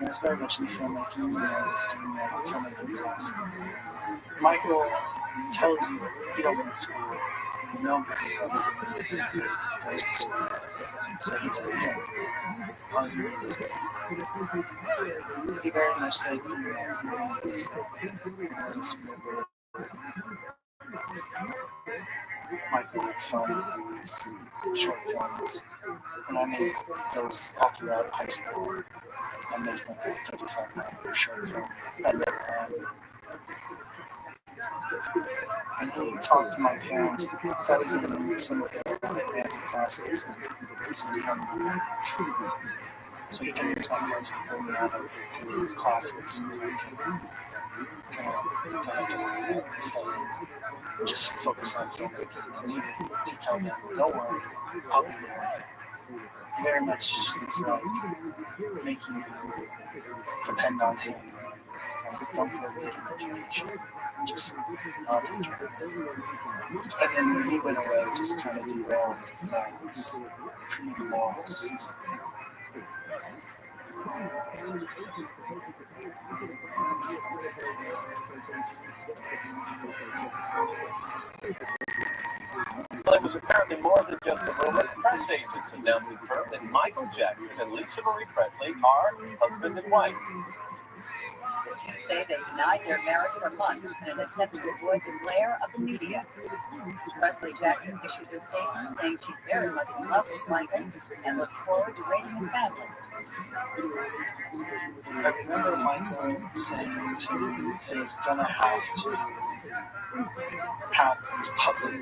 It's very much in the filmmaking, I was doing filmmaking classes. Michael tells you that you don't go to school. Nobody goes to school. So he tells you, all you need is me. He very much said, you're going to be Spielberg. Michael would fund these short films, and I made those all throughout high school. I made like a 35-minute short film at Neverland. And he talked to my parents because I was in some of the advanced classes, and he said, you don't need math. So he convinced my parents to pull me out of the classes so that I can don't have to worry about studying, just focus on filmmaking. And he told them, don't worry, I'll be there. Very much is like making you depend on him. Like, don't go get an education. Just, I'll take care of it. And then when he went away, it just kind of derailed, and I was pretty lost. Well, it was apparently more than just a rumor. Press agents have now confirmed that Michael Jackson and Lisa Marie Presley are husband and wife. Tuesday, they denied their marriage for months in an attempt to avoid the glare of the media. Presley Jackson issued a statement saying she's very much in love with Michael and looks forward to raising a family. I remember Michael saying to me that he's gonna have to have these public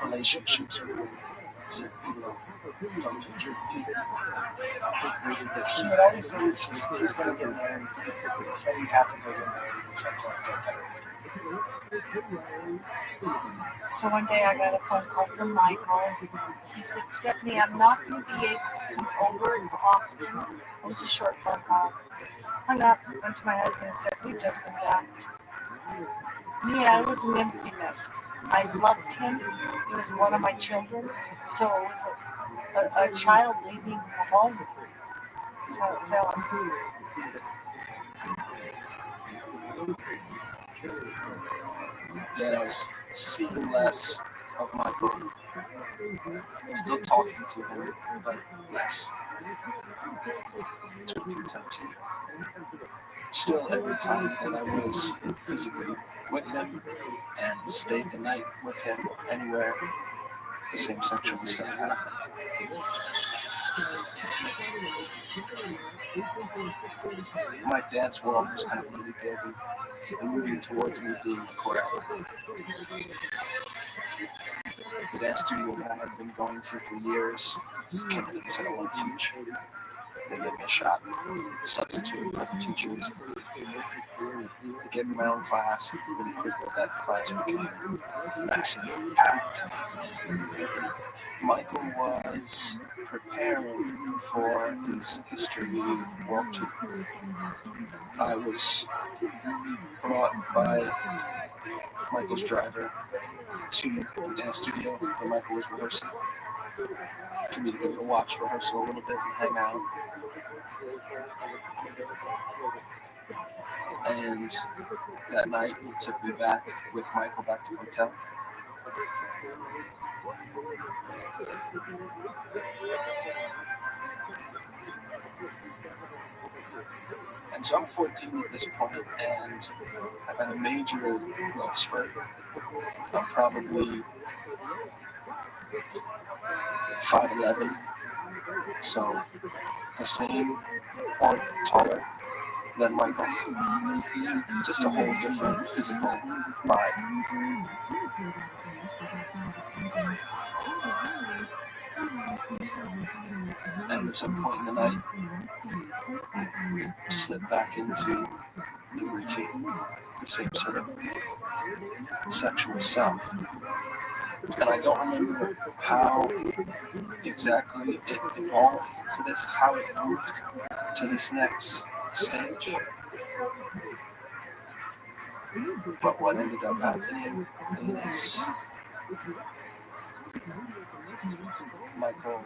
relationships with women so people don't think anything. He would always say he's gonna get married. He said he'd have to go get married at some point, but that So one day I got a phone call from Michael. He said, Stephanie, I'm not going to be able to come over as often. It was a short phone call. Hung up, went to my husband and said, we've just been dumped. Yeah, it was an emptiness. I loved him. He was one of my children. So it was a child leaving the home. That's how it felt. I was seeing less of Michael. Still talking to him, but less. 2 or 3 times a year. Still, every time that I was physically with him and stayed the night with him anywhere, the same sexual stuff happened. My dance world was kind of really building and moving towards me being a choreographer. The dance studio that I had been going to for years came to me and said, I want to teach. They gave me a shot. Substituting for the teachers. They gave me my own class. Really quickly, that class became massive, packed. Michael was preparing for his History World Tour. I was brought by Michael's driver to the dance studio where Michael was rehearsing for me to go to watch rehearsal a little bit and hang out. And that night, he took me back with Michael back to the hotel. And so I'm 14 at this point, and I've had a major growth spurt. I'm probably 5'11", so the same or taller than Michael. Just a whole different physical vibe. And at some point in the night, we slip back into the routine, the same sort of sexual stuff. And I don't remember how exactly it evolved to this, how it moved to this next stage. But what ended up happening is Michael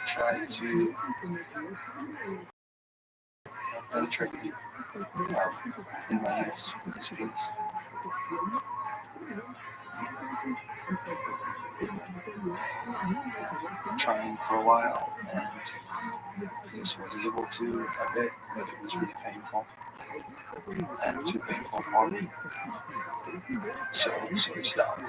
tried to penetrate me in my anus with his penis. Trying for a while, and this was able to a bit, but it was really painful and too painful for me. So we stopped.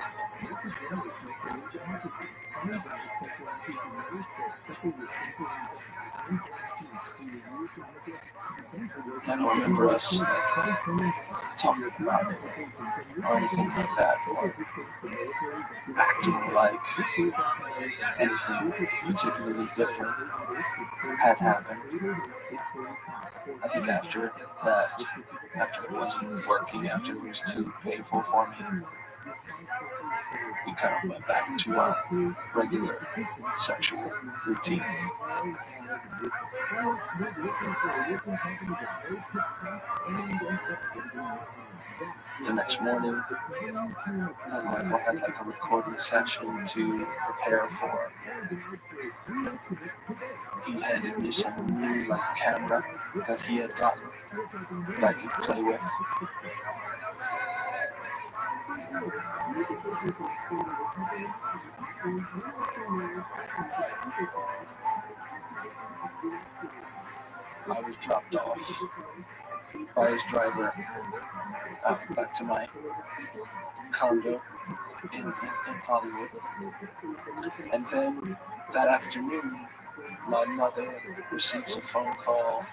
I don't remember us talking about it or anything like that, or acting like anything particularly different had happened. I think after that, after it wasn't working, after it was too painful for me, we kind of went back to our regular sexual routine. The next morning, Michael had like a recording session to prepare for. He handed me some new like camera that he had gotten that I could play with. I was dropped off by his driver back to my condo in Hollywood. And then that afternoon, my mother receives a phone call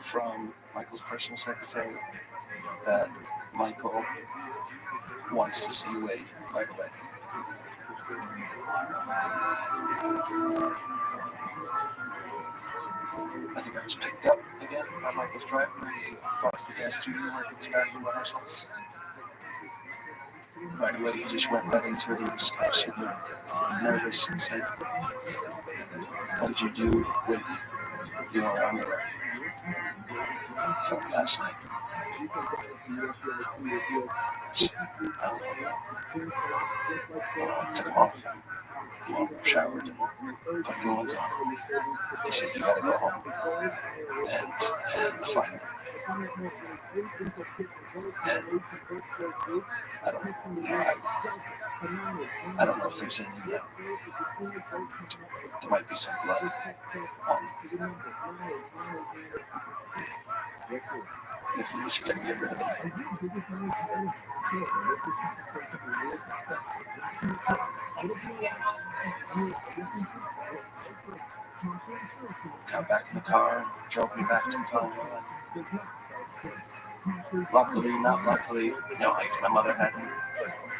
from Michael's personal secretary that Michael wants to see Wade right away. I think I was picked up again by Michael's driver, brought to the dance studio where he was back rehearsals. Right away, he just went right into it. He was kind of super nervous and said, "What did you do with your underwear from last night?" I took them off, showered, put new ones on. He said, "You gotta go home and find them." And I don't know if there's any yet. There might be some blood on them. Definitely, you gotta get rid of them. Got back in the car and drove me back to the condo. And luckily, not luckily, like my mother hadn't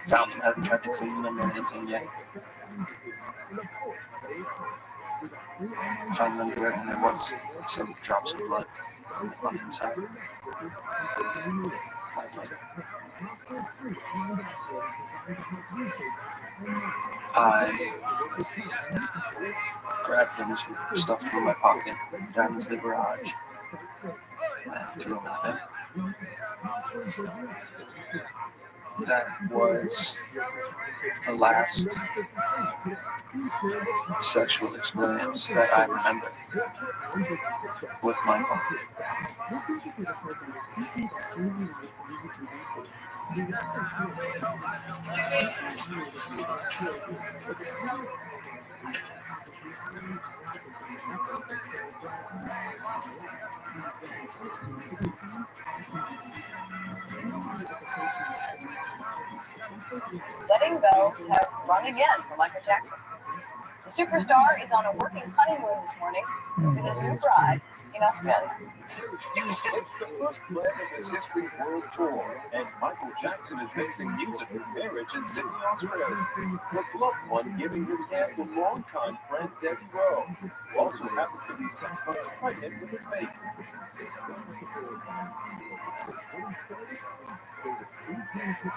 found them, hadn't tried to clean them or anything yet. Found them underwear, and there was some drops of blood on the inside. I grabbed them and stuffed them in my pocket down into the garage and threw them in the bin. That was the last sexual experience that I remember with Michael. Wedding bells have rung again for Michael Jackson. The superstar is on a working honeymoon this morning with his new bride in Australia. It's the first leg of his History World Tour, and Michael Jackson is mixing music with marriage in Sydney, Australia. The loved one giving his hand to longtime friend Debbie Rowe, who also happens to be 6 months pregnant with his baby.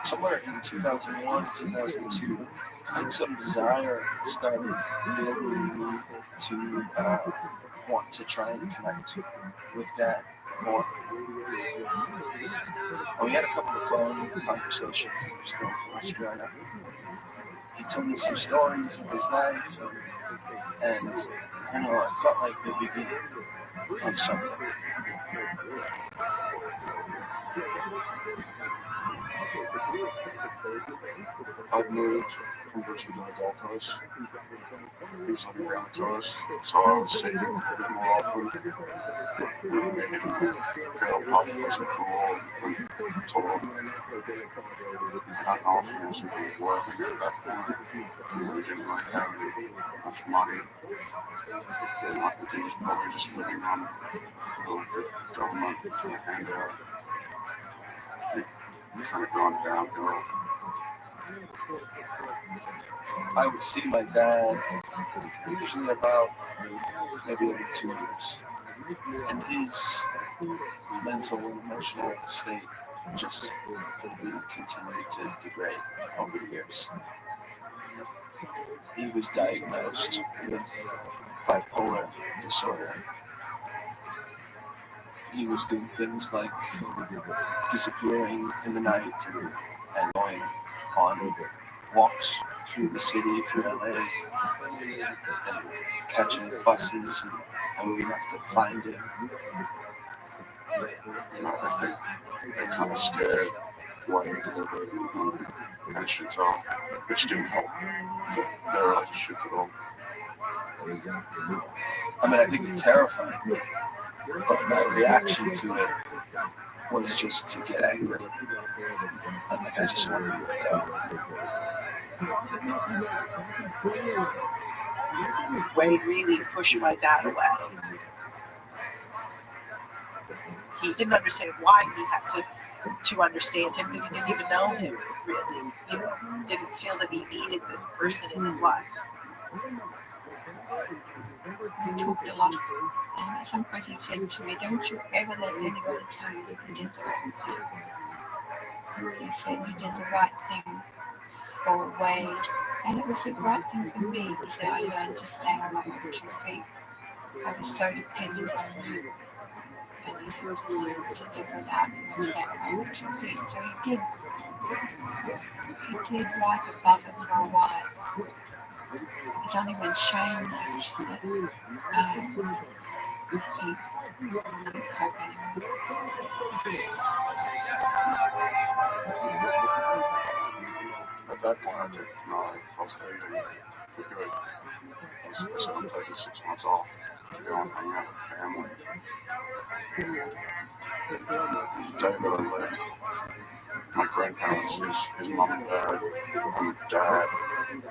Somewhere in 2001, 2002, I think some desire started building in me to want to try and connect with Dad more. We had a couple of phone conversations when we were still in Australia. He told me some stories of his life, and I don't know, it felt like the beginning of something. I'd moved from Brisbane to the Gold Coast. He was living around the coast, so I was seeing him a bit more often. We would meet him, go to pub, play some pool, and talk. I don't know if he was even working at that point. He didn't really have much money. I think he was probably just living on the government handout. He kind of gone downhill. I would see my dad usually about maybe every 2 years, and his mental and emotional state just continued to degrade over the years. He was diagnosed with bipolar disorder. He was doing things like disappearing in the night and going on walks through the city, through LA, and catching buses, and we have to find him. I think they kind of scared away a little bit, and as you tell, which didn't help their relationship at all. I mean, I think it terrified me, but my reaction to it was just to get angry. I'm like, I just want him to go. Wade really pushed my dad away. He didn't understand why he had to understand him because he didn't even know him, really. He didn't feel that he needed this person in his life. We talked a lot, and at some point he said to me, "Don't you ever let anybody tell you that you did the right thing." He said, "You did the right thing for Wade, and it was the right thing for me." He said, "I learned to stand on my own 2 feet. I was so dependent on you, and you had to live without me and stand on my own 2 feet." So he did rise above it for a while. It's only when shame left that he couldn't cope anymore. At that point, I didn't know if I was leaving for good. I said, I'm taking 6 months off to go and hang out with family. The day that I left, my grandparents, his mum and dad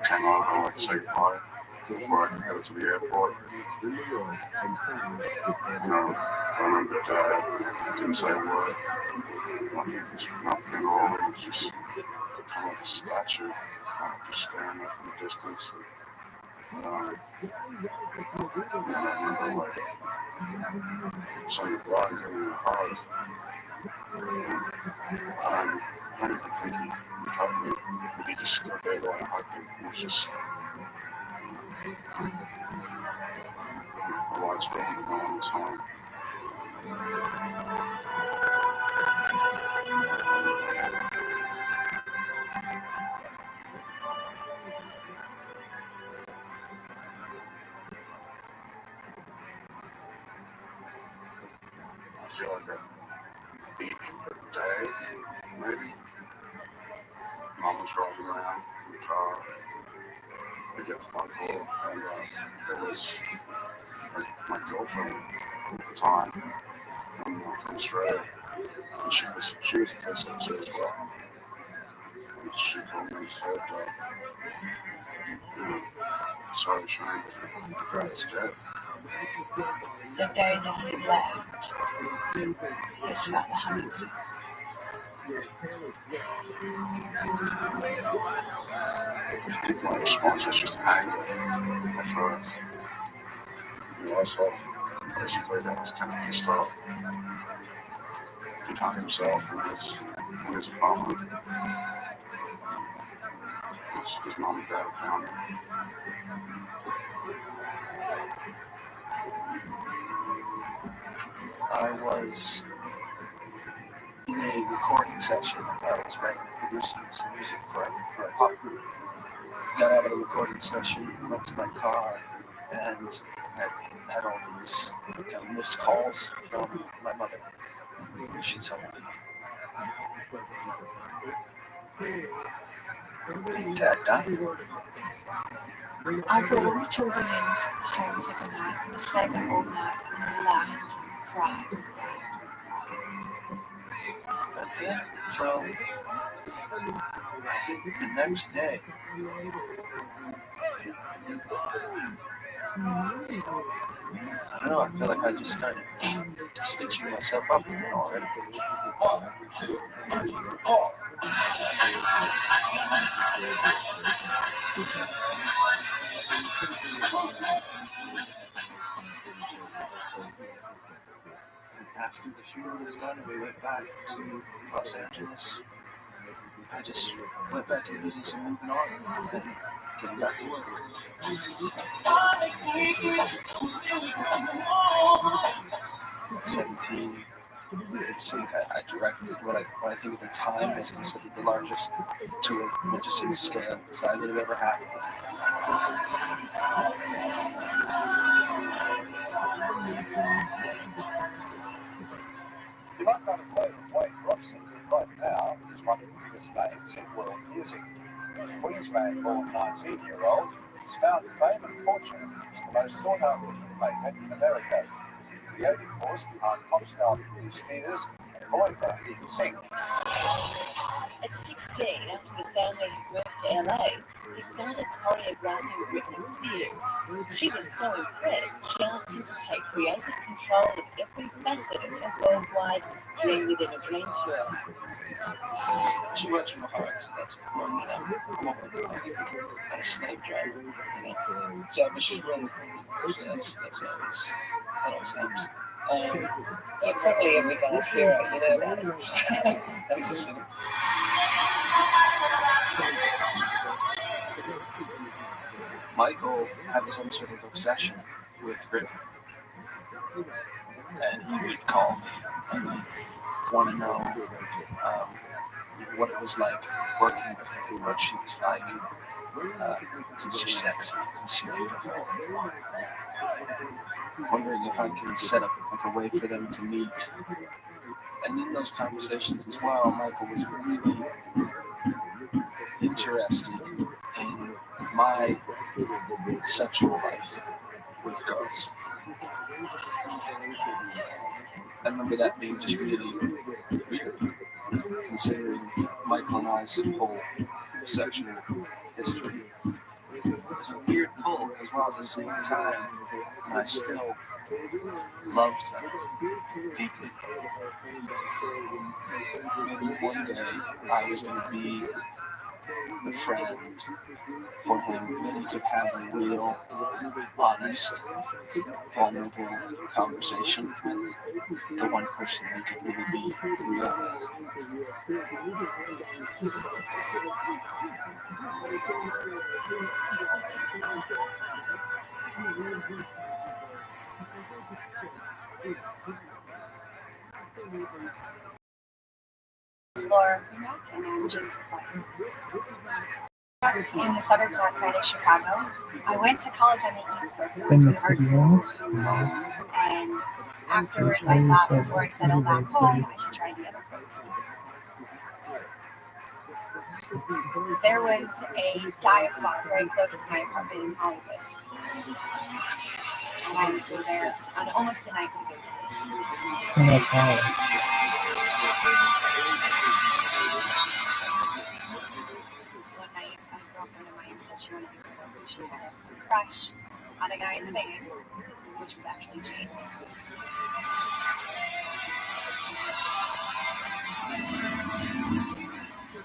came over to say goodbye before I headed to the airport. And I remember Dad didn't say a word, just nothing at all. He was just kind of like a statue, just staring there from the distance. And I remember like saying goodbye and giving him a hug. And I don't even think he hugged me. He just stood there while I hugged him. He was just the lights were on and no one was home. I feel like I'd be here for a day, maybe. Mom was driving around in the car. We get a phone call, and it was my girlfriend at the time from Australia. And she was a police officer as well. And she called me and said, sorry, Shane, your brother's dead. The day that he left, his father hung himself. I think my response was just anger at first. I saw basically that was kind of pissed off. He hung himself in his apartment. His mom and dad found him. I was in a recording session. I was writing and producing some music for a pop group. Got out of the recording session, went to my car, and had all these kind of missed calls from my mother. She told me, "Your dad died." I brought all the children in home for the night and stayed there all night and we laughed, cried, And then from, I think, the next day, I don't know, I feel like I just started stitching myself up again already. 1, 2, 3, 4. After the funeral was done and we went back to Los Angeles, I just went back to the business of moving on and getting back to work. At 17, with sync, I directed what I think at the time was considered the largest tour Magician scale size that had ever happened. You might not have heard of Wayne Robson, who right now is one of the biggest names in world music. Queensland-born 19-year-old has found fame and fortune as the most sought-after filmmaker in America. Creative force behind pop star Britney Spears and boyfriend Sync. At 16, after the family moved to LA, he started choreographing Britney Spears. She was so impressed, she asked him to take creative control of every facet of her worldwide Dream Within a Dream tour. She works from home, so that's fun, I'm not going to do anything. I'm a slave driver, So, but she's really cool, so that always helps. You're probably every guy's hero, you know that. Michael had some sort of obsession with Britney. And he would call me and he'd want to know what it was like working with her, what she was like. Isn't she sexy? Isn't she beautiful? Wondering if I can set up like a way for them to meet. And in those conversations as well, Michael was really interested in my sexual life with girls. I remember that being just really weird, considering Michael and I's whole sexual history. There's a weird pull as well at the same time, and I still loved her deeply. Maybe one day I was going to be the friend for him that he could have a real, honest, vulnerable conversation with, the one person he could really be real with. Laura, and I'm James's wife. In the suburbs outside of Chicago. I went to college on the East Coast. I went to an art school. And afterwards, I thought before I settled back home, I should try the other coast. There was a dive bar very close to my apartment in Hollywood. And I would go there on almost a nightly basis. experiences. And that's how. One night, a girlfriend of mine said she wanted to go over. She had a crush on a guy in the band, which was actually James.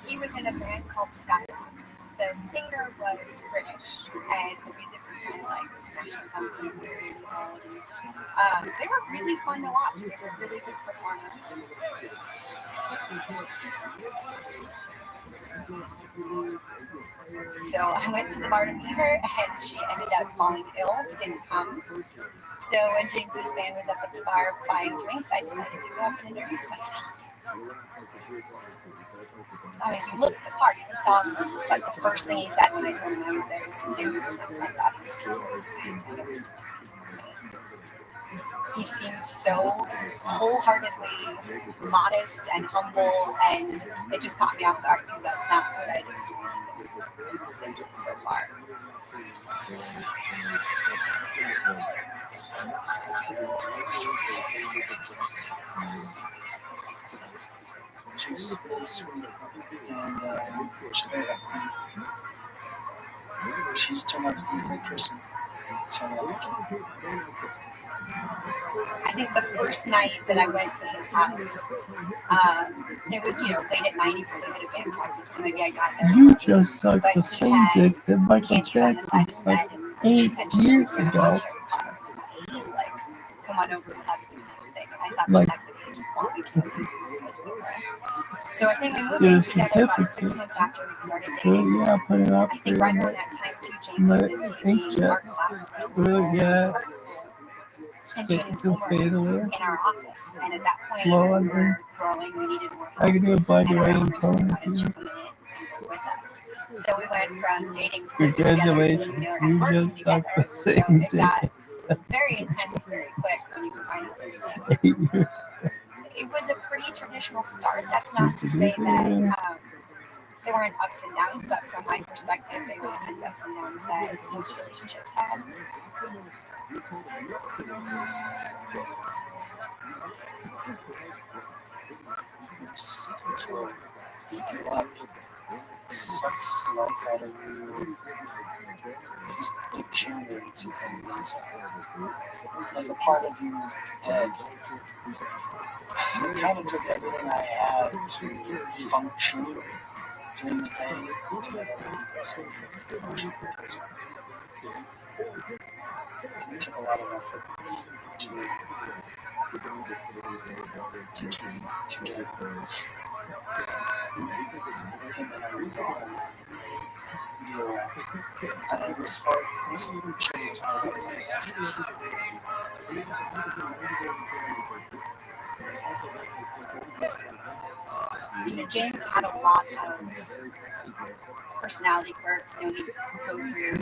He was in a band called Skyrock. The singer was British, and the music was kind of like Smashing Pumpkins. They were really fun to watch. They were really good performers. So I went to the bar to meet her, and she ended up falling ill, didn't come. So when James's band was up at the bar buying drinks, I decided to go up and introduce myself. I mean, he looked the part, he looked awesome, but the first thing he said when I told him I was there was, "They were just my friend, obviously." He seems so wholeheartedly modest and humble, and it just caught me off guard because that's not what I'd experienced in St. so far. She was really sweet, and she's very upbeat. She's turned out to be a great person, so I like it. I think the first night that I went to his house, it was, late at night. He probably had a band practice, so maybe I got there. You just sucked the same dick that Michael Jackson sucked 8 years ago. He's like, "Come on over, we'll have a thing." And I thought Like, the fact that he just bought me candies was so adorable. So I think we moved in together about 6 months after we'd started dating. Yeah, put it up I think for right you. around that time too, James had been taking art classes at a local Yeah. art school and doing his homework Fade in away. our office. And at that point, Slow we on were growing, we needed more help. I can do a blind And our writing owners tone. wanted you to come in and work with us. So we went from dating to living Congratulations, together you and working just together. sucked the So same it dick. got very intense very quick when you combine all those things. 8 years. It was a pretty traditional start. That's not to say that there weren't ups and downs, but from my perspective, they were the kinds of ups and downs that most relationships have. Second to a deep luck. It sucks the life out of you. Just deteriorates you from the inside. Like a part of you is dead. It kind of took everything I had to function during the day to let other people say you're a functioning person. It took a lot of effort to keep it together. And then I would go home and be around. And it was hard. I'm sure it was hard. James had a lot of personality quirks. He'd go through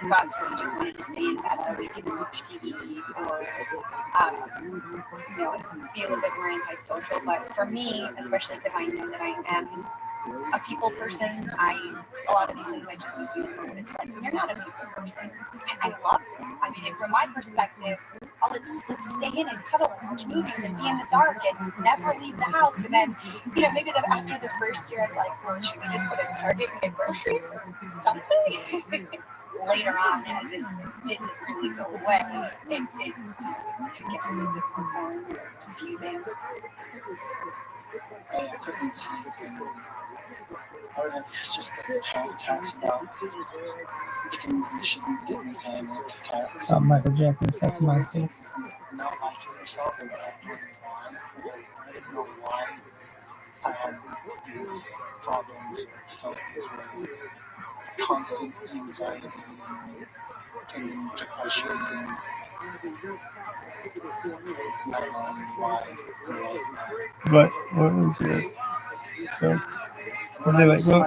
bouts where he just wanted to stay in bed all week and watch TV, or be a little bit more antisocial. But for me, especially because I know that I am a people person, a lot of these things I just assume. And it's like, you're not a people person. I love it. I mean, from my perspective, let's stay in and cuddle and watch movies and be in the dark and never leave the house. And then, maybe after the first year, I was like, well, should we just go to Target and get groceries or something? Later on, as it didn't really go away, it could get a little bit more confusing. I couldn't see it. I would have just panic attacks about things that shouldn't get me panic attacks. Michael Jackson sucked my dick. Not liking yourself and wondering why. I didn't know why I had these problems or felt this way. Constant anxiety and then depression and not knowing why you're like that. But what was it? So, they're like, well,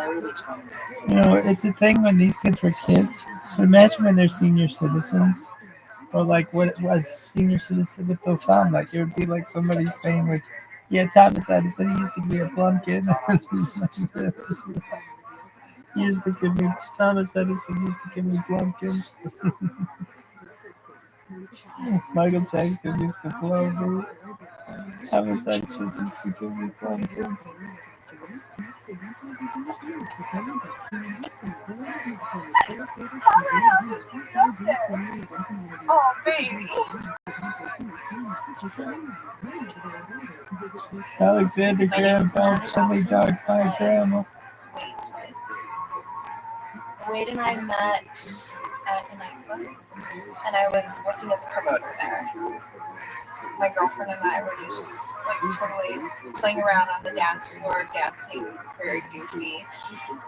it's a thing when these kids were kids. So imagine when they're senior citizens, or like what it was senior citizen, what they'll sound like. It would be like somebody saying, like, yeah, Thomas Edison, he used to be a plum kid. He used to give me, Thomas Edison used to give me plum kids. Michael Jackson used to blow me. Homosexuals used to give me fun kids. Oh, baby. Alexander My name Graham is Bell, Amanda Jimmy Dobson. Dog, my grandma. Wade's wife. Wade and I met at a nightclub, and I was working as a promoter there. My girlfriend and I were just like totally playing around on the dance floor, dancing, very goofy.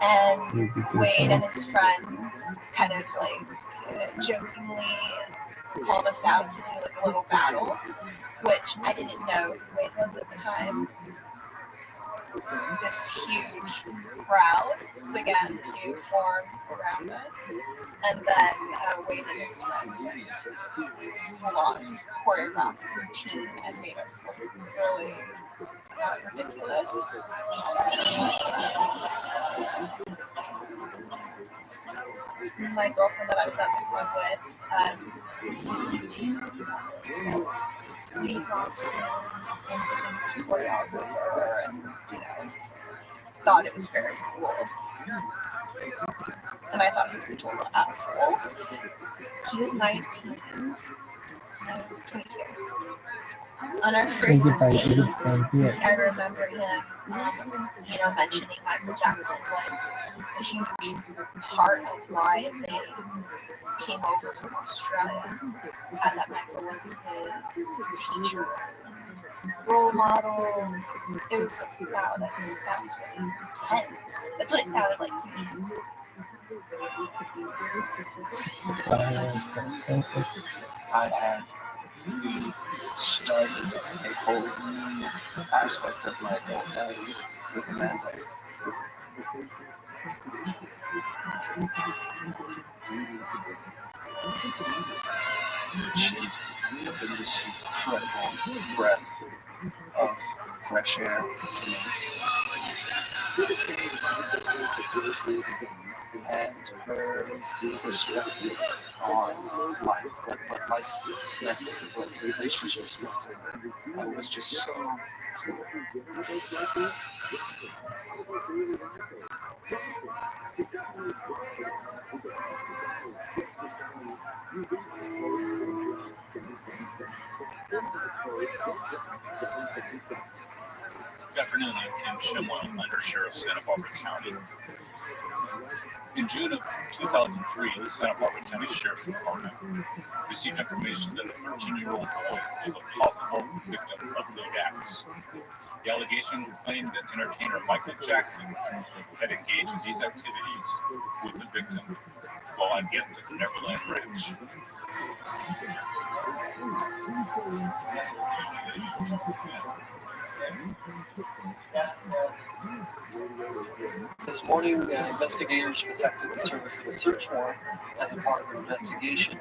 And Wade and his friends kind of like jokingly called us out to do like a little battle, which I didn't know who Wade was at the time. This huge crowd began to form around us, and then Wade and his friends went into this full-on choreographed routine and made us look really ridiculous. My girlfriend that I was at the club with was like, dude, that's Wade Robson and Sings choreographer, and thought it was very cool. And I thought he was a total asshole. He was 19, and I was 22. On our first date, I remember him, mentioning Michael Jackson was a huge part of why they came over from Australia, and that Michael was his teacher and role model. It was like, wow, that sounds really intense. That's what it sounded like to me. I had started a whole new aspect of my adult life with Amanda. She'd been this incredible breath of fresh air to me. And her perspective on life, what life meant to her, what relationships meant to her, was just so clear. Good afternoon, I'm Kim Shimwell, Under Sheriff, Santa Barbara County. In June of 2003, the Santa Barbara County Sheriff's Department received information that a 13-year-old boy was a possible victim of lewd acts. The allegation claimed that entertainer Michael Jackson had engaged in these activities with the victim while on guest at the Neverland Ranch. This morning, investigators conducted the service of a search warrant as a part of an investigation.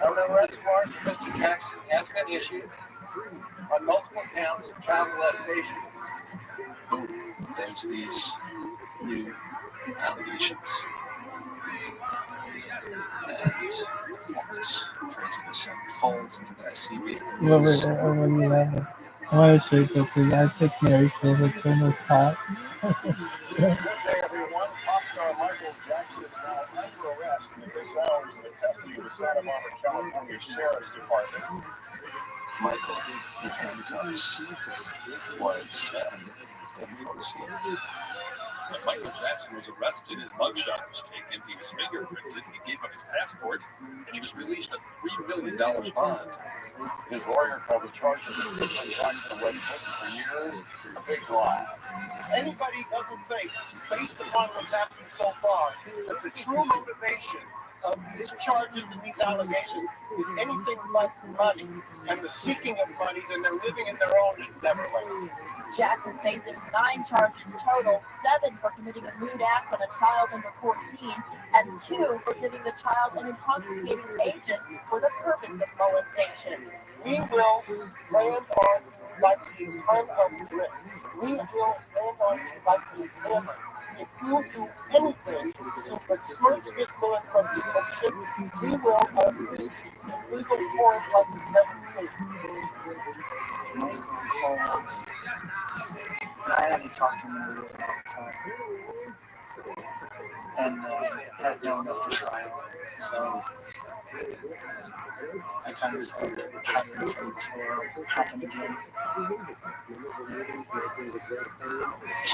An arrest warrant for Mr. Jackson has been issued on multiple counts of child molestation. Oh, there's these new allegations. And all this craziness unfolds, and then I see via the news. What are you laughing? I want to show you something. I took Mary Phillips almost hot. Good day, everyone. Pop star Michael Jackson is now under arrest in this hours in the custody of the Santa Barbara, California Sheriff's Department. Michael in handcuffs was painful to see. When Michael Jackson was arrested, his mugshot was taken, he was fingerprinted, he gave up his passport, and he was released on $3 million bond. His lawyer called the charges of Michael Jackson away from prison for years a big lie. Anybody doesn't think, based upon what's happened so far, that the true motivation of these charges and these allegations is anything but money and the seeking of money, then they're living in their own Neverland. Jackson faces 9 charges total, 7 for committing a lewd act on a child under 14, and 2 for giving the child an intoxicating agent for the purpose of molestation. We will land on like a ton of bricks. We will stand on you like a hammer. If you do anything to besmirch this man's reputation, we will unleash a legal force like you've never seen. Michael called, and I hadn't talked to him in a really long time, and had known of the trial, so I kind of saw it happen from before happen again.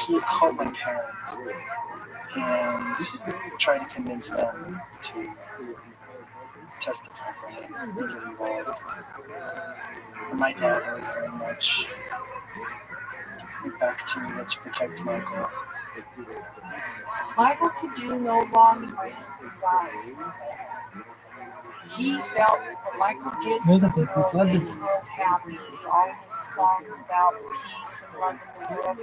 He called my parents and tried to convince them to testify for him and get involved. And my dad was very much back to let's protect Michael. Michael could do no wrong in my husband's eyes. He felt what Michael did for the world made the world happy. All his songs about peace and love in the world.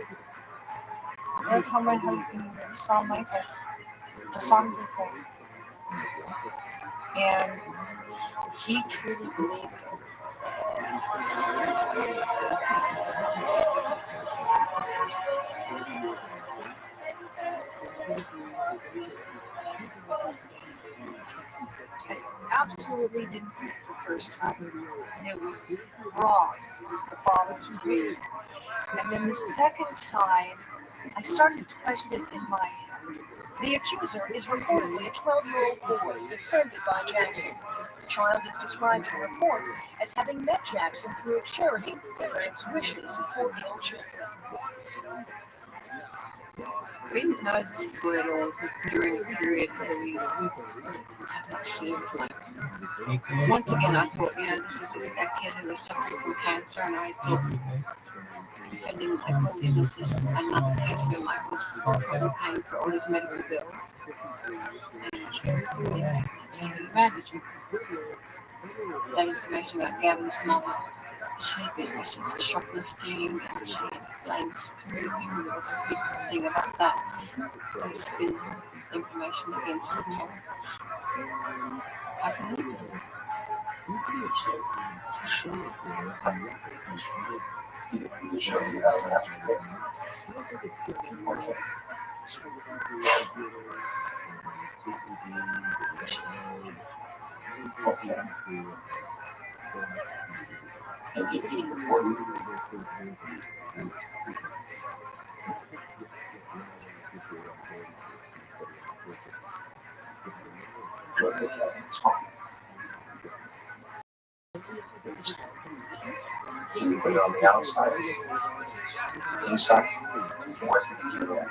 That's how my husband saw Michael. The songs he sang. And he truly believed it. I absolutely didn't think it the first time. It was wrong. It was the Father's dream. And then the second time, I started to question it in my head. The accuser is reportedly a 12-year-old boy befriended by Jackson. The child is described in reports as having met Jackson through a charity that grants wishes for ill children. We didn't know this boy at all. This is during a period where we sort of like, once again, I thought, this is a kid who was suffering from cancer, and I thought defending Michael, this is just another case where Michael's probably paying for all his medical bills. And these people are taking advantage of that information about Gavin's mother. She had been arrested for shoplifting, and she had blamed superior females. A big thing about that. There's been information against the parents. I believe it. You put it on the outside. Inside, you can work with the keyboard.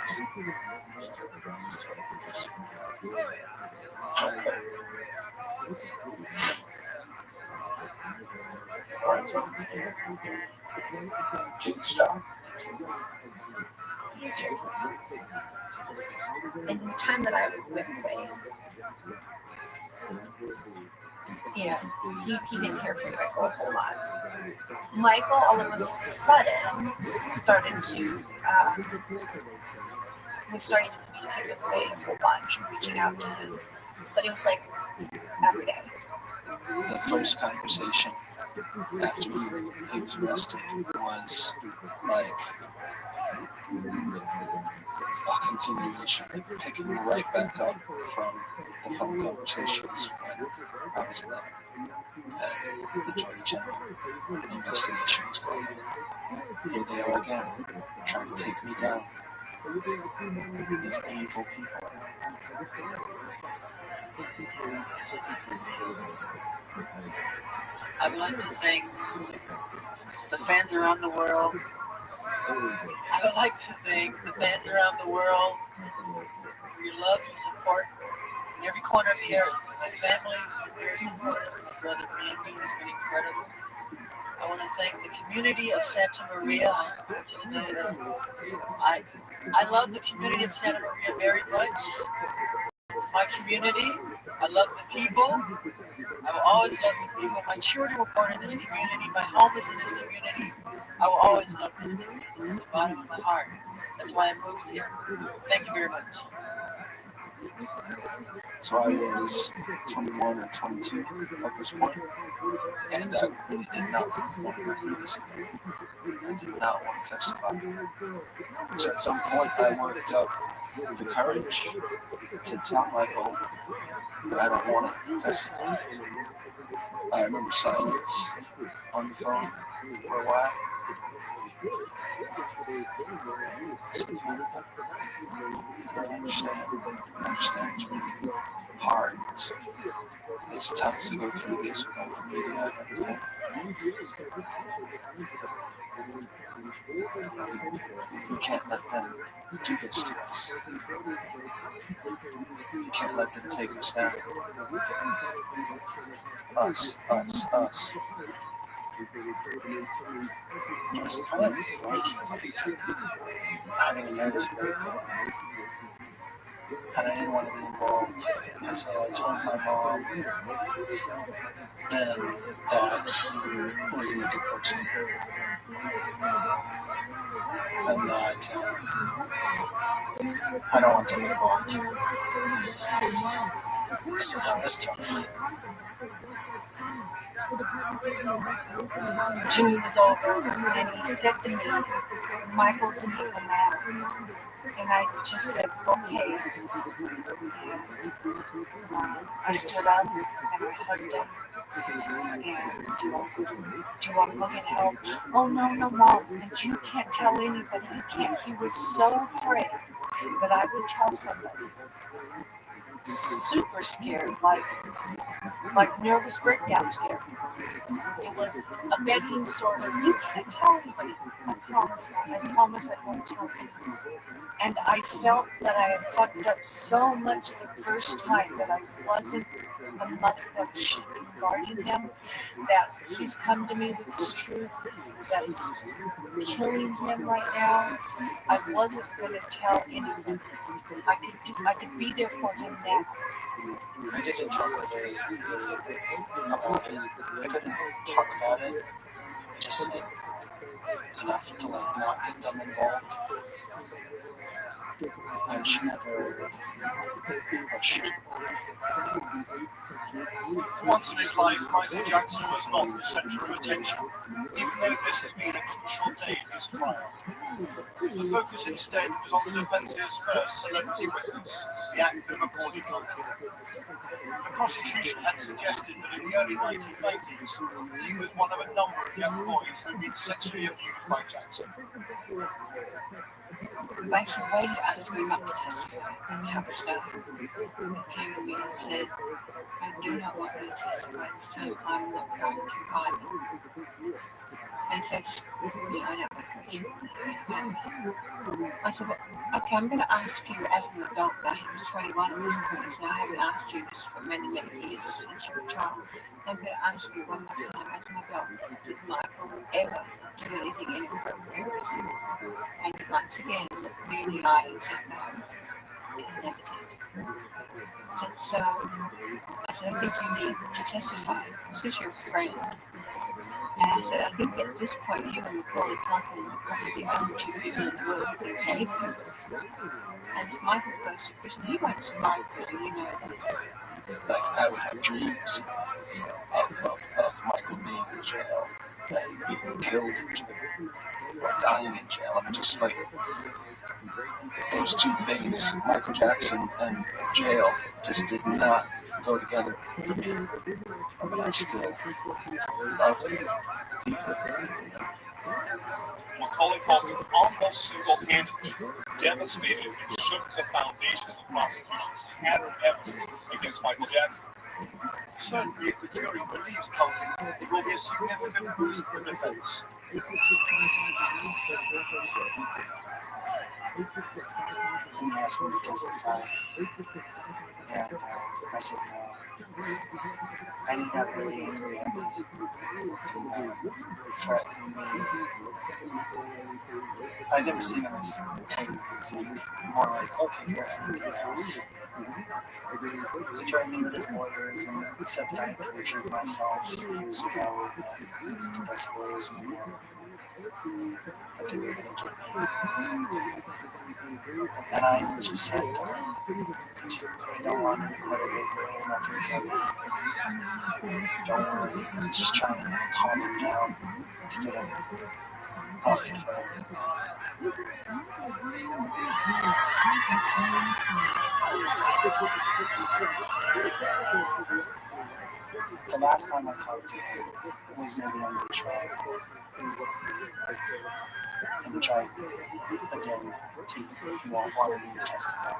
In the time that I was with Wade, he didn't hear from Michael a whole lot. Michael, all of a sudden, started to was starting to communicate with Wade a whole bunch and reaching out to him, but it was like every day. The first conversation after he was arrested was like a continuation, picking right back up from the phone conversations when I was 11. The Joy Channel investigation was going on. Here they are again, trying to take me down. These evil people. I would like to thank the fans around the world. I would like to thank the fans around the world for your love, your support in every corner of the earth. My family has been very supportive. My brother Randy has been incredible. I want to thank the community of Santa Maria. I want you to know that I love the community of Santa Maria very much. It's my community. I love the people. I will always love the people. My children were born in this community. My home is in this community. I will always love this community from the bottom of my heart. That's why I moved here. Thank you very much. So I was 21 or 22 at this point, and I really did not want to go through this. I did not want to testify. So at some point, I worked up the courage to tell Michael that I don't want to testify. I remember silence on the phone for a while. I said, I understand. I understand it's really hard. It's tough to go through this without the media and everything. We can't let them do this to us. We can't let them take us down. Us. It was kind of like having a nervous breakdown, and I didn't want to be involved. And so I told my mom then that he wasn't a good person, and that I don't want them involved. So that was tough. Jimmy was over, and he said to me, Michael's an evil man. And I just said, okay. And I stood up, and I hugged him. And do you want to go get help? Oh, no, Mom. And you can't tell anybody. You can't. He was so afraid that I would tell somebody. Super scared, like nervous breakdown scared. It was a begging sort of, you can't tell anybody. I promise I won't tell anybody. And I felt that I had fucked up so much the first time that I wasn't the mother that should be guarding him, that he's come to me with this truth that's killing him right now. I wasn't going to tell anything. I could be there for him now. I didn't talk with her about it. I couldn't talk about it. I just said enough to not get them involved. And she never pushed. Once in his life, Michael Jackson was not the centre of attention, even though this has been a crucial day in his trial. The focus instead was on the defence's first celebrity witness, the actor Macaulay Culkin. The prosecution had suggested that in the early 1990s, he was one of a number of young boys who had been sexually abused by Jackson. Michael Wade asked me not to testify. That's how it started. He came to me and said, I do not want you to testify this time. I'm not going to either. And so I just, I don't want to go through that. I said, well, okay, I'm going to ask you as an adult. Now he was 21 at this point. I said, I haven't asked you this for many, many years since you were a child. I'm going to ask you one more time as an adult. Did Michael ever do anything inappropriate with you? And he once again looked me in the eye and said, no, he never did. I said, so, I said, I think you need to testify. This is your friend. And I said, I think at this point, you and Macaulay Culkin are probably the only two people in the world who can save him. And if Michael goes to prison, he won't survive prison, you know that. Like, I would have dreams of Michael being in jail and being killed in jail or dying in jail. I mean, just like those two things, Michael Jackson and jail, just did not go together for me. But I still loved it deeply. Macaulay Culkin almost single-handedly devastated and shook the foundation of the prosecution's pattern evidence against Michael Jackson. Certainly, if the jury believes Culkin, it will be a significant boost for the defense. He asked me to testify, and I said no. And he got really angry at me, and he threatened me. I'd never seen him as angry. More like, okay, you're angry now. He threatened me with his lawyers and said that I had perjured myself years ago, that he was the best lawyers in the world. that they were going to get me. And I just said, I don't want any part of it, really, nothing from me. Don't worry, I'm just trying to calm him down to get him off the phone. The last time I talked to him, it was near the end of the trial. In the trial, again, he wanted me to testify.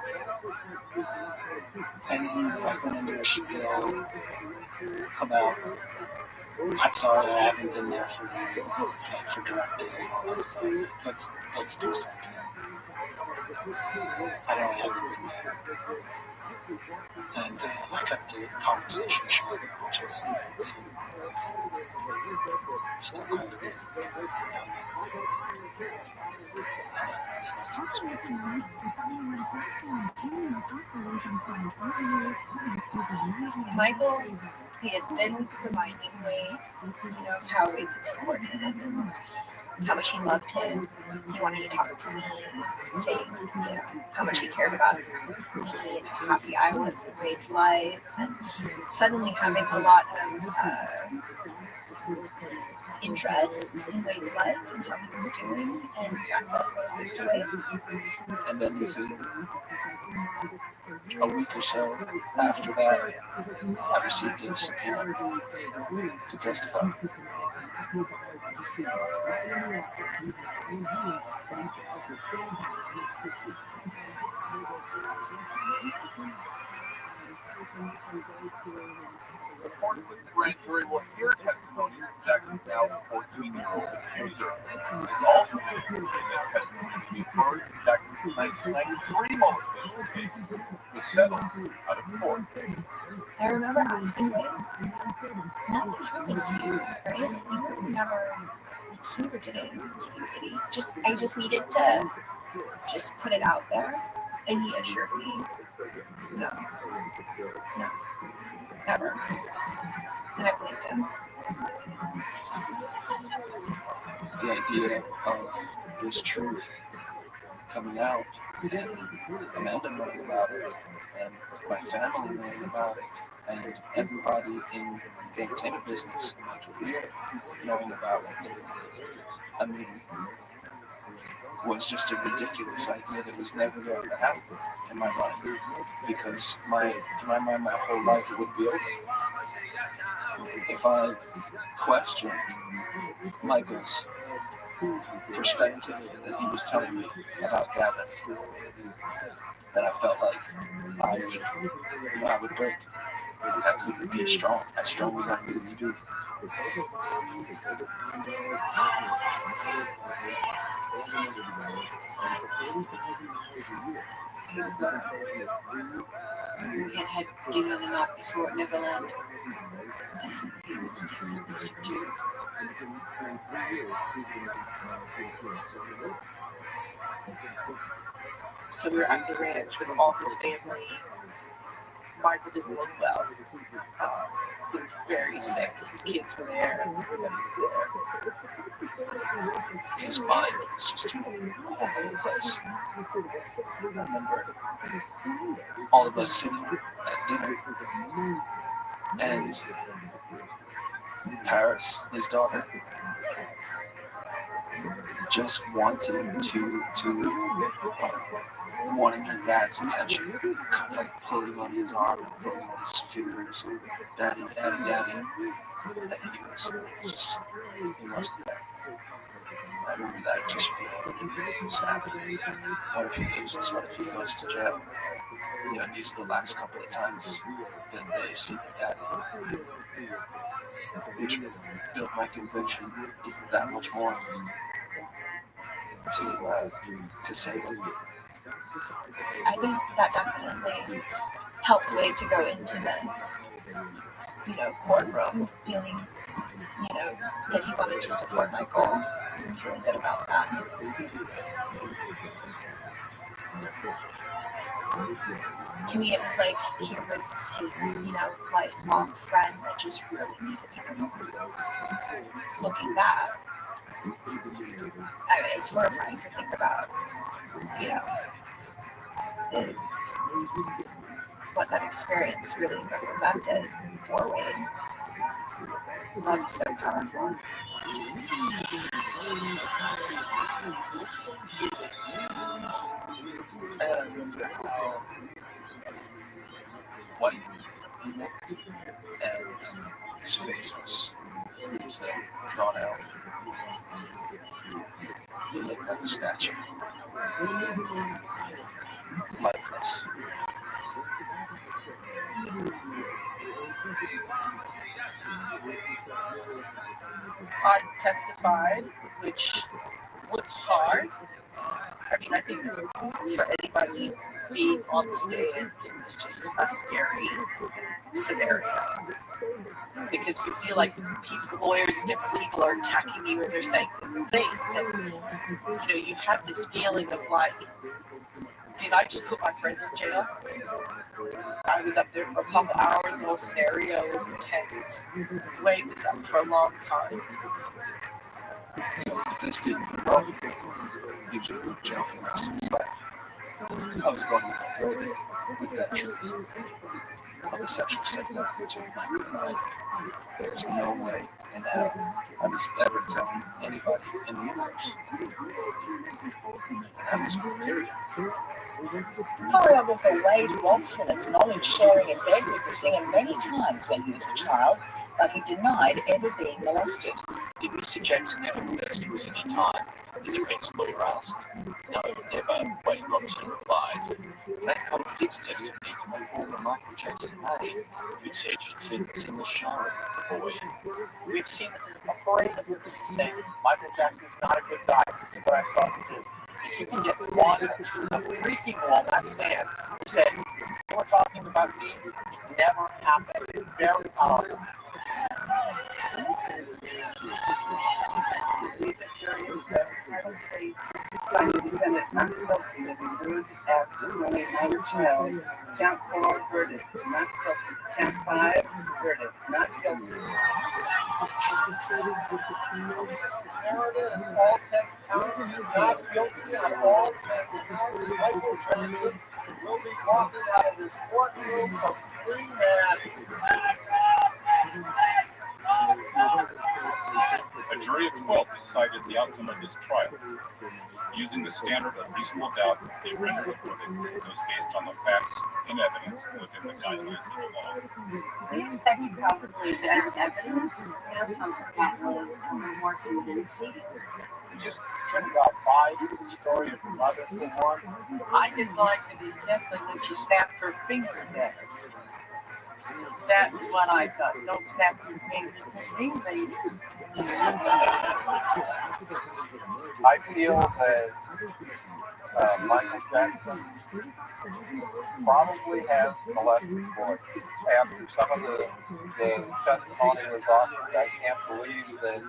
And he went into a spiel about, I'm sorry I haven't been there for you, like for directing and all that stuff. Let's do something. I know I haven't been there. And I cut the conversation short. I just said, still kind of good. Michael, he had been reminding me, how we could support him and how much he loved him. He wanted to talk to me, saying, how much he cared about me and how happy I was in Wade's life, and suddenly having a lot of interest in Wade's life and how he was doing, and that felt really good to Wade. And then within a week or so after that, I received a subpoena to testify. The grand jury will hear testimony from Jackson's now 14-year-old accuser. It's also interesting that testimony to be heard in Jackson's 1993 molestation case was settled out of court. I remember asking Wade, nothing happened to you, right? You never did anything to you, did he? I just needed to just put it out there, and he assured me, no, never. And I believed him. The idea of this truth coming out, and Amanda knowing about it, and my family knowing about it, and everybody in the entertainment business, in my career, knowing about it, I mean, was just a ridiculous idea that was never going to happen in my mind, because in my mind, my whole life would be over. If I questioned Michael's perspective that he was telling me about Gavin, then I felt like I would break. I couldn't be as strong as I needed to be. We had had dinner the night before at Neverland, and he was definitely subdued. So we were at the ranch with all his family. Michael didn't look well. He was very sick. His kids were there. Everybody was there. His mind was just in a whole other place. I remember all of us sitting at dinner, and Paris, his daughter, just wanting wanting her dad's attention, kind of like pulling on his arm and pulling on his fingers, and daddy, and he wasn't there. I remember that just feeling really sad. What if he loses? What if he goes to jail? These are the last couple of times that they see their daddy, which built my conviction even that much more to save him. I think that definitely helped Wade to go into the, courtroom feeling, that he wanted to support Michael. I'm feeling good about that. To me, it was like he was his, lifelong friend that just really needed him. Looking back, I mean, it's horrifying to think about, you know, what that experience really represented for Wayne. Love is so powerful. And I remember how white he looked, and his face was really thin, drawn out. He looked like a statue. Lifeless. I testified, which was hard. I mean, I think for anybody being on the stand, it's just a scary scenario. Because you feel like people, lawyers and different people are attacking you and they're saying different things. And, you know, you have this feeling of like, did I just put my friend in jail? I was up there for a couple hours. The whole scenario was intense. Wade was up for a long time. If this didn't go well for him, he was going to go to jail for the rest of his life. I was going to my grave with that truth of the sexual stuff that happened between Michael and I. There was no way in hell I was ever telling anybody in the universe. And that was period. However, Wade Robson acknowledged sharing a bed with the singer many times when he was a child, but he denied ever being molested. Did Mr. Jackson ever molest you at any time? The defense lawyer asked. No, never, Wade Robson replied. That contradicts testimony from a former Michael Jackson maid who said she'd seen the singer shower with the boy. We've seen a parade of witnesses saying Michael Jackson's not a good guy. This is what I saw him do. If you can get one or two, or three people on that stand who said, you were talking about me, it never happened. Very powerful. Independent not guilty of a rude act to a minor child. Count 4 verdict, not guilty. Count 5 verdict, not guilty. There it is, all 10 counts, not guilty on all 10 counts. Michael Jackson will be walking out of this courtroom a free man. A jury of 12 decided the outcome of this trial. Using the standard of reasonable doubt, they rendered a verdict that was based on the facts and evidence within the guidelines of the law. We expect you probably better evidence, something that was more convincing. Just check out 5 story of mother for one. I just like to be careful when she snapped her fingers at us. That's what I thought. Don't snap your fingers at me, lady. I feel that Michael Jackson probably has molested boys. After some of the testimony was offered, I can't believe that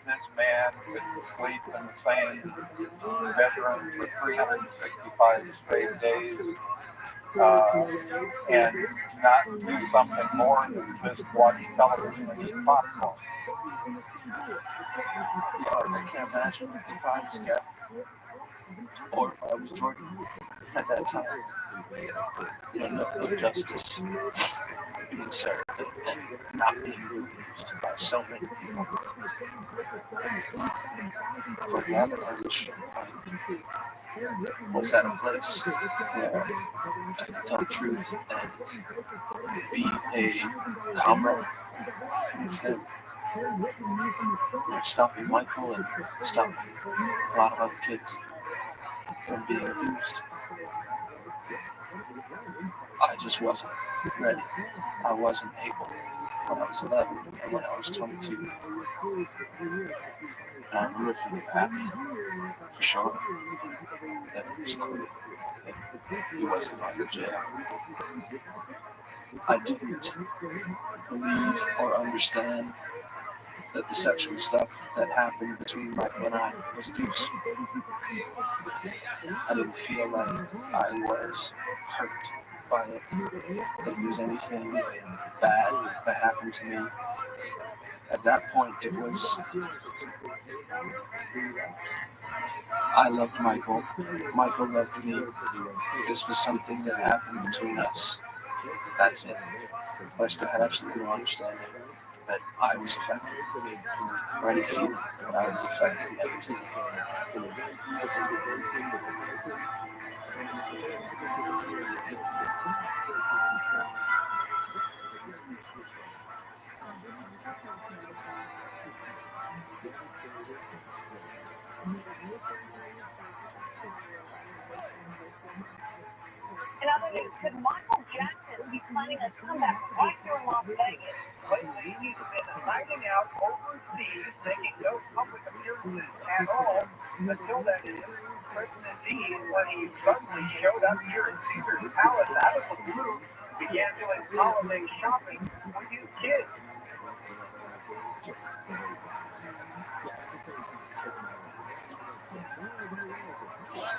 this man could sleep in the same bedroom for 365 straight days and not do something more than just watch television and eat popcorn. I can't imagine if I was Gavin or if I was Jordan at that time. No justice being served and not being believed by so many people. For Gavin, I wish I was at a place where I could tell the truth and be a comrade with him. Stopping Michael and stopping a lot of other kids from being abused. I just wasn't ready. I wasn't able when I was 11 and when I was 22. And I remember feeling happy, for sure, that it was cool, that he wasn't going to jail. I didn't believe or understand that the sexual stuff that happened between Michael and I was abuse. I didn't feel like I was hurt by it, that it was anything bad that happened to me At that point, it was, I loved Michael. Michael loved me. This was something that happened between us. That's it. But I still had absolutely no understanding that I was affected, or any feeling that I was affected negatively. In other news, could Michael Jackson be planning a comeback right here in Las Vegas? Lately, he's been hiding out overseas, making no public appearances at all, until that is Christmas Eve, when he suddenly showed up here at Caesar's Palace out of the blue, began doing holiday shopping with his kids.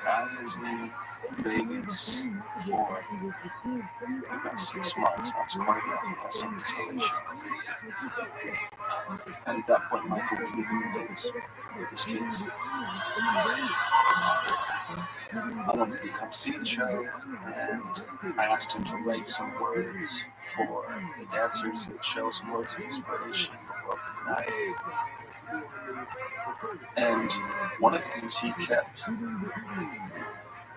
I was in Vegas for about 6 months. I was choreographing on some installation. And at that point, Michael was living in Vegas with his kids. I wanted to come see the show, and I asked him to write some words for the dancers in the show, some words of inspiration that broke the night. And one of the things he kept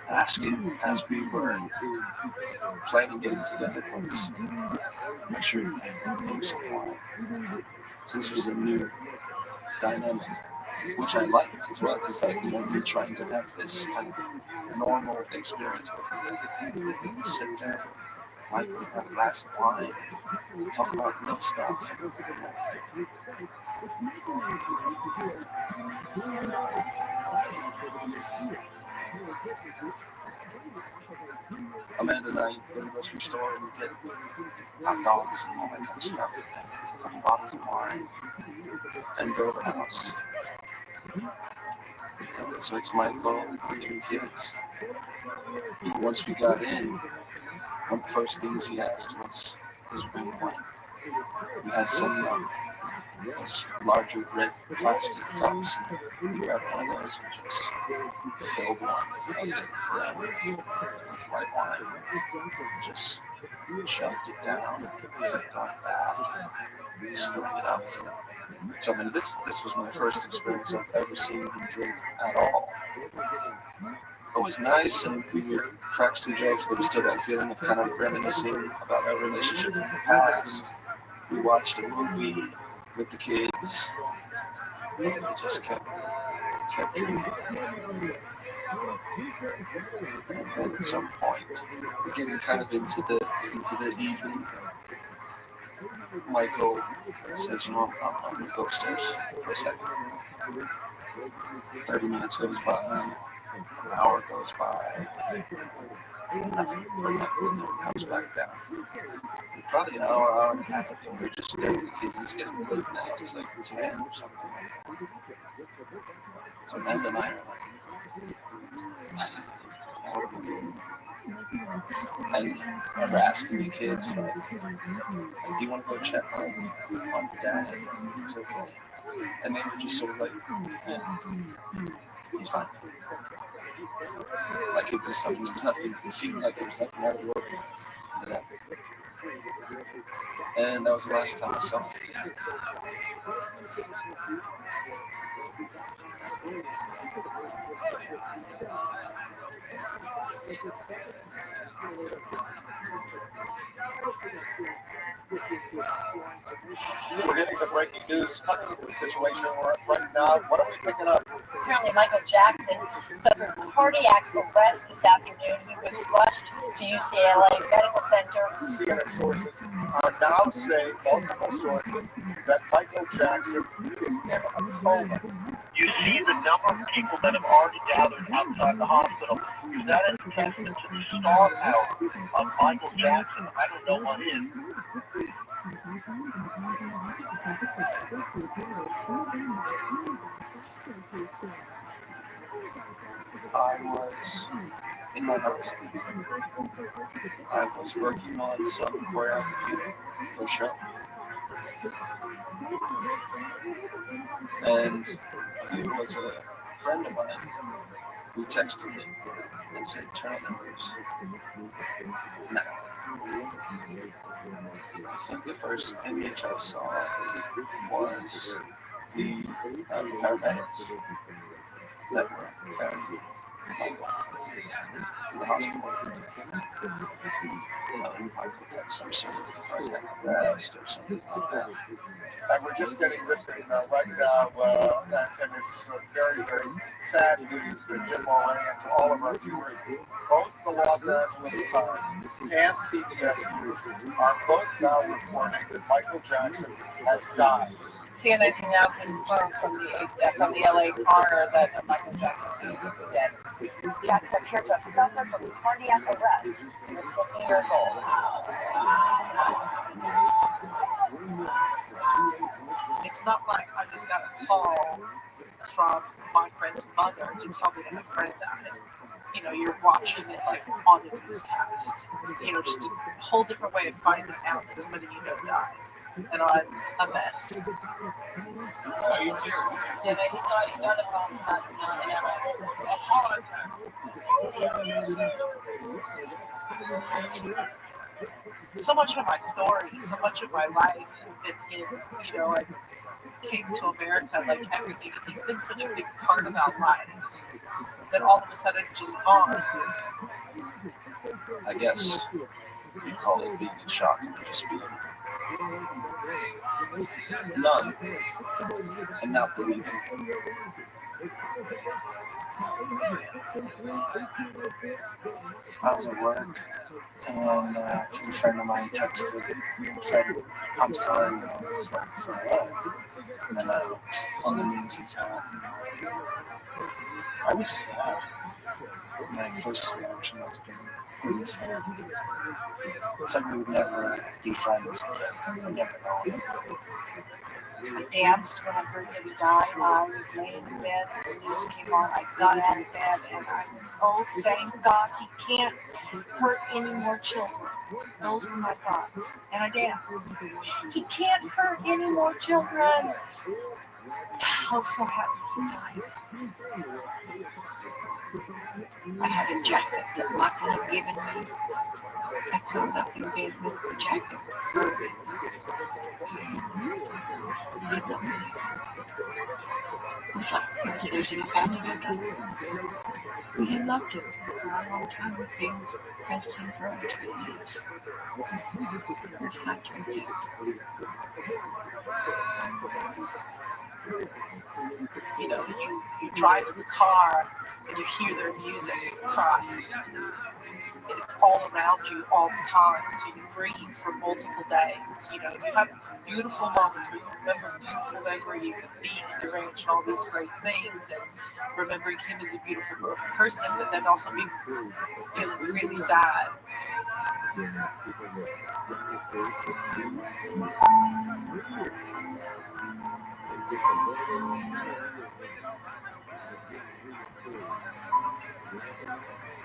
asking as we were planning getting together was, make sure you name some wine. So this was a new dynamic, which I liked as well, because we're trying to have this kind of normal experience with him. We sit there, Michael, have a glass of wine, talk about real stuff. Amanda and I go to the grocery store and we get hot dogs and all that kind of stuff, and a couple bottles of wine, and go to the house. And so it's Michael and 3 kids. And once we got in, one of the first things he asked was bring wine. We had some those larger red plastic cups, and we grabbed one of those and just filled one up to the brim with white wine. Just shoved it down and kept going back, just filling it up. So I mean, this was my first experience of ever seeing him drink at all. It was nice, and we would crack some jokes. There was still that feeling of kind of reminiscing about our relationship from the past. We watched a movie with the kids, and we just kept drinking. And then at some point, we're getting kind of into the evening. Michael says, I'm going to go upstairs for a second. 30 minutes goes by, an hour goes by, nothing from Michael never comes back down. And probably an hour and a half, and we're just staring at the kids. It's getting late now. It's like 10 or something like that. So Amanda and I are like, what are we doing? And I remember asking the kids, like, do you want to go check on your dad? He's okay. And they were just sort of like, yeah, he's fine. Like it was something, there was nothing, it seemed like there was nothing out of the ordinary to them. And that was the last time I saw him. We're getting some breaking news coming into the situation right now. What are we picking up? Apparently, Michael Jackson suffered cardiac arrest this afternoon. He was rushed to UCLA Medical Center. CNN sources now say, multiple sources, that Michael Jackson is in a coma. You see the number of people that have already gathered outside the hospital. Is that a testament to the star power of Michael Jackson? I don't know what is. I was in my house. I was working on some choreography for a show. And it was a friend of mine who texted me and said, turn on the news. Now, I think the first image I saw was the paramedics that were carrying Michael to the hospital. Michael had some sort of cardiac arrest or something like that. And we're just getting this in right now, and it's very, very sad news for Jim Moran and to all of our viewers. Both the Los Angeles Times and CBS News are both now reporting that Michael Jackson has died. CNN can now confirm from the LA coroner that Michael Jackson is dead. Jackson appeared to have suffered from cardiac arrest. He was 50 years old. It's not like I just got a call from my friend's mother to tell me that my friend died. You know, you're watching it like on the newscast. You know, just a whole different way of finding out that somebody you know died. And I'm a mess. Are you serious? Yeah, he's not at home. Not in LA. So much of my story, so much of my life has been him. You know, I came to America like everything. He's been such a big part of our life that all of a sudden just gone. I guess you'd call it being in shock and just being numb and not believing. I was at work and a friend of mine texted and said, I'm sorry, I was like, for what? And then I looked on the news and saw it. I was sad. My first reaction was being really sad. It's like we would never be friends again. We'd never know him again. I danced when I heard that he died. I was laying in bed, the news came on. I got out of bed and I was, oh, thank God he can't hurt any more children. Those were my thoughts. And I danced. He can't hurt any more children. I was so happy he died. I had a jacket that Michael had given me. I curled up in bed with the jacket. I loved it. It was like it was losing a family member. We had loved him for a long time. We've been friends with him for over 20 years. It's hard to accept. You know, you drive in the car and you hear their music and you cry. It's all around you all the time, so you grieve for multiple days. You know, you have beautiful moments where you remember beautiful memories of being in the ranch and all these great things, and remembering him as a beautiful person, but then also feeling really sad.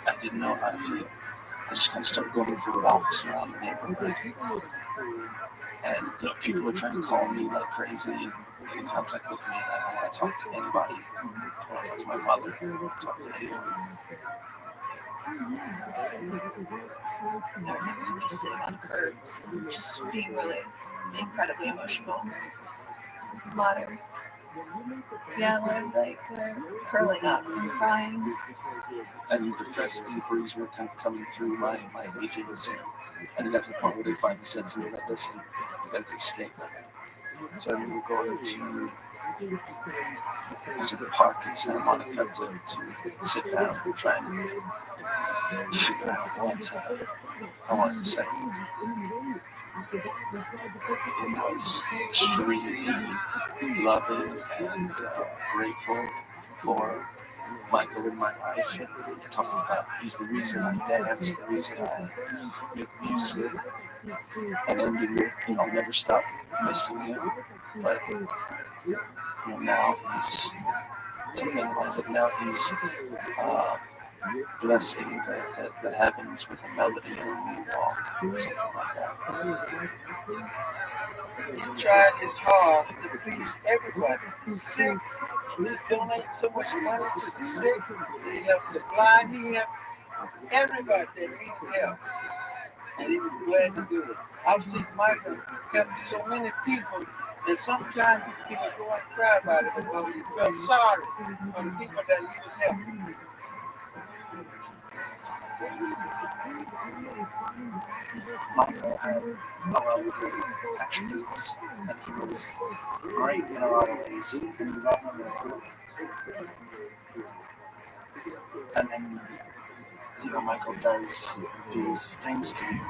I didn't know how to feel. I just kind of started going for walks around the neighborhood. And, you know, people were trying to call me like crazy and get in contact with me, and I don't want to talk to anybody. I don't want to talk to my mother. I don't want to talk to anyone. I remember him just sitting on curbs and just being really incredibly emotional. A lot of curling up and crying. And the press inquiries were kind of coming through my agents, and it got to the point where they finally said to me, like, listen, you got to take a statement. So I remember going to a sort of park in Santa Monica to sit down and try and figure out what I wanted to say. It was extremely loving and grateful for Michael in my life, talking about he's the reason I dance, the reason I make music, and then never stop missing him. But now he's something like now he's blessing the heavens with a melody and a moonwalk, something like that. He tried his hard to please everybody. The sick, he donated so much money to the sick. He helped the blind. He helped everybody that needed help. And he was glad to do it. I've seen Michael help so many people that sometimes he would go and cry about it because he felt sorry for the people that he was helping. Michael had a lot of great attributes, and he was great in a lot of ways, and you love him in other ways. And then, Michael does these things to you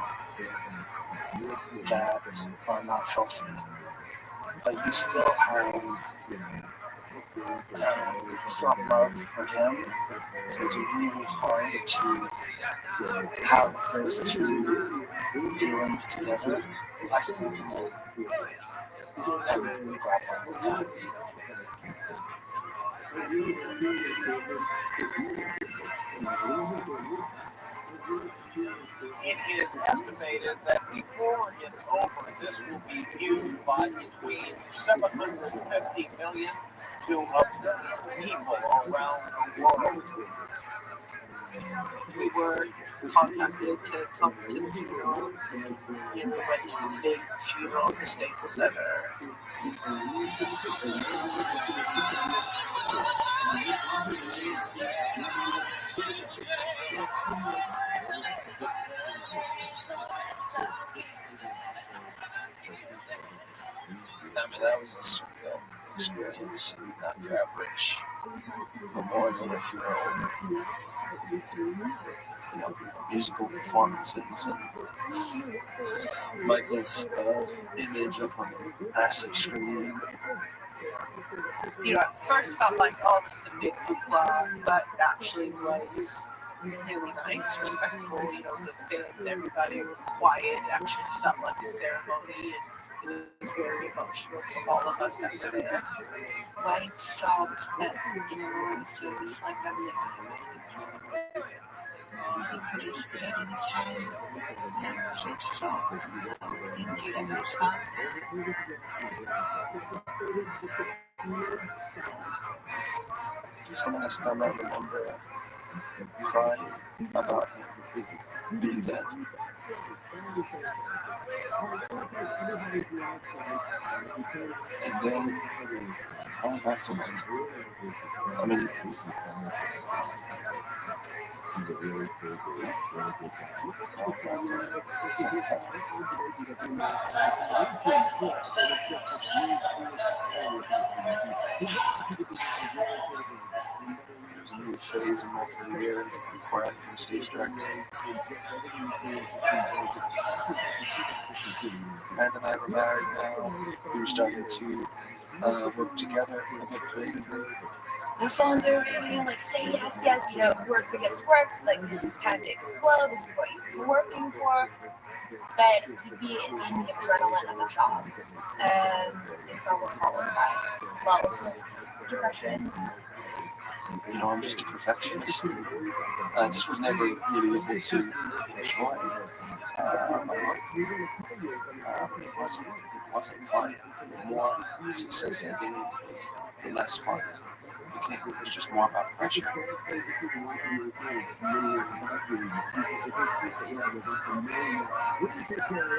that are not healthy, but you still have love for him, so it's really hard to have those two feelings together. I still today am grappling with that. It is estimated that before it's over, this will be viewed by between 750 million to 1 billion people around the world. We were contacted to come to the funeral. We went to the big funeral at the Staples Center. That was a surreal experience, not your average memorial or funeral. Musical performances and Michael's image up on a massive screen. At first felt like, oh, this is a big hoopla, but actually was really nice, respectful. The fans, everybody were quiet. It actually felt like a ceremony, and it was very emotional for all of us that were there. White sobbed at the memorial service like I've never before. He put his head in his hands and just sobbed until he knew that he was fine. It's the last time I remember crying about him being dead. And then I went back to him. There's a new phase in my career where I became stage director. And then I were married now. We were starting to work together a bit creatively. The phones are ringing, say yes, work begets work, this is time to explode, this is what you've been working for. Then you'd be in the adrenaline of the job, and it's always followed by lulls of depression. I'm just a perfectionist. I just was never really able to enjoy my work. It wasn't fun. The more success I gained, the less fun it became. It was just more about pressure.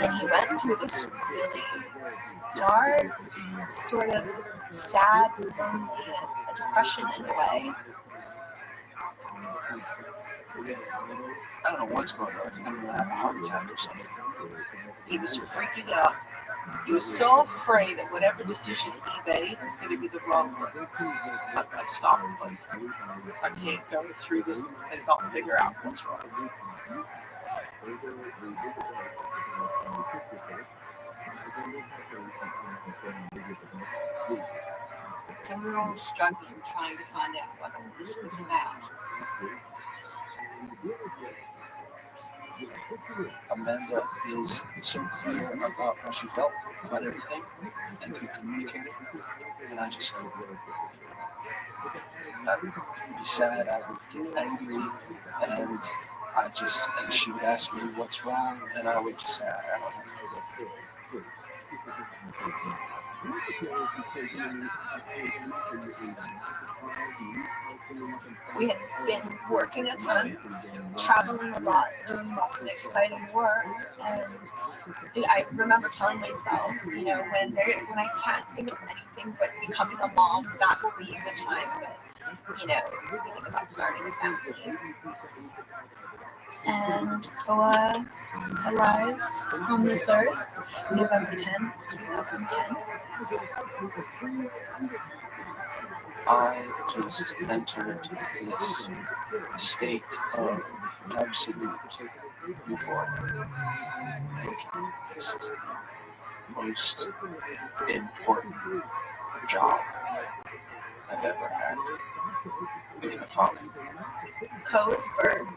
And he went through this really dark, sort of sad, lonely, a depression in a way. I don't know what's going on. I think I'm going to have a heart attack or something. He was freaking out. He was so afraid that whatever decision he made was going to be the wrong one. I stopped him, I can't go through this and not figure out what's wrong. So we're all struggling, trying to find out what all this was about. Amanda is so clear about how she felt about everything and could communicate it, and I just I'd be sad, I would get angry, and and she would ask me what's wrong, and I would just say, I don't know. We had been working a ton, traveling a lot, doing lots of exciting work, and I remember telling myself, when I can't think of anything but becoming a mom, that will be the time that, we think about starting a family. And Koa arrived on this earth November 10th, 2010. I just entered this state of absolute euphoria, thinking this is the most important job I've ever had. Being a father. Koa's birth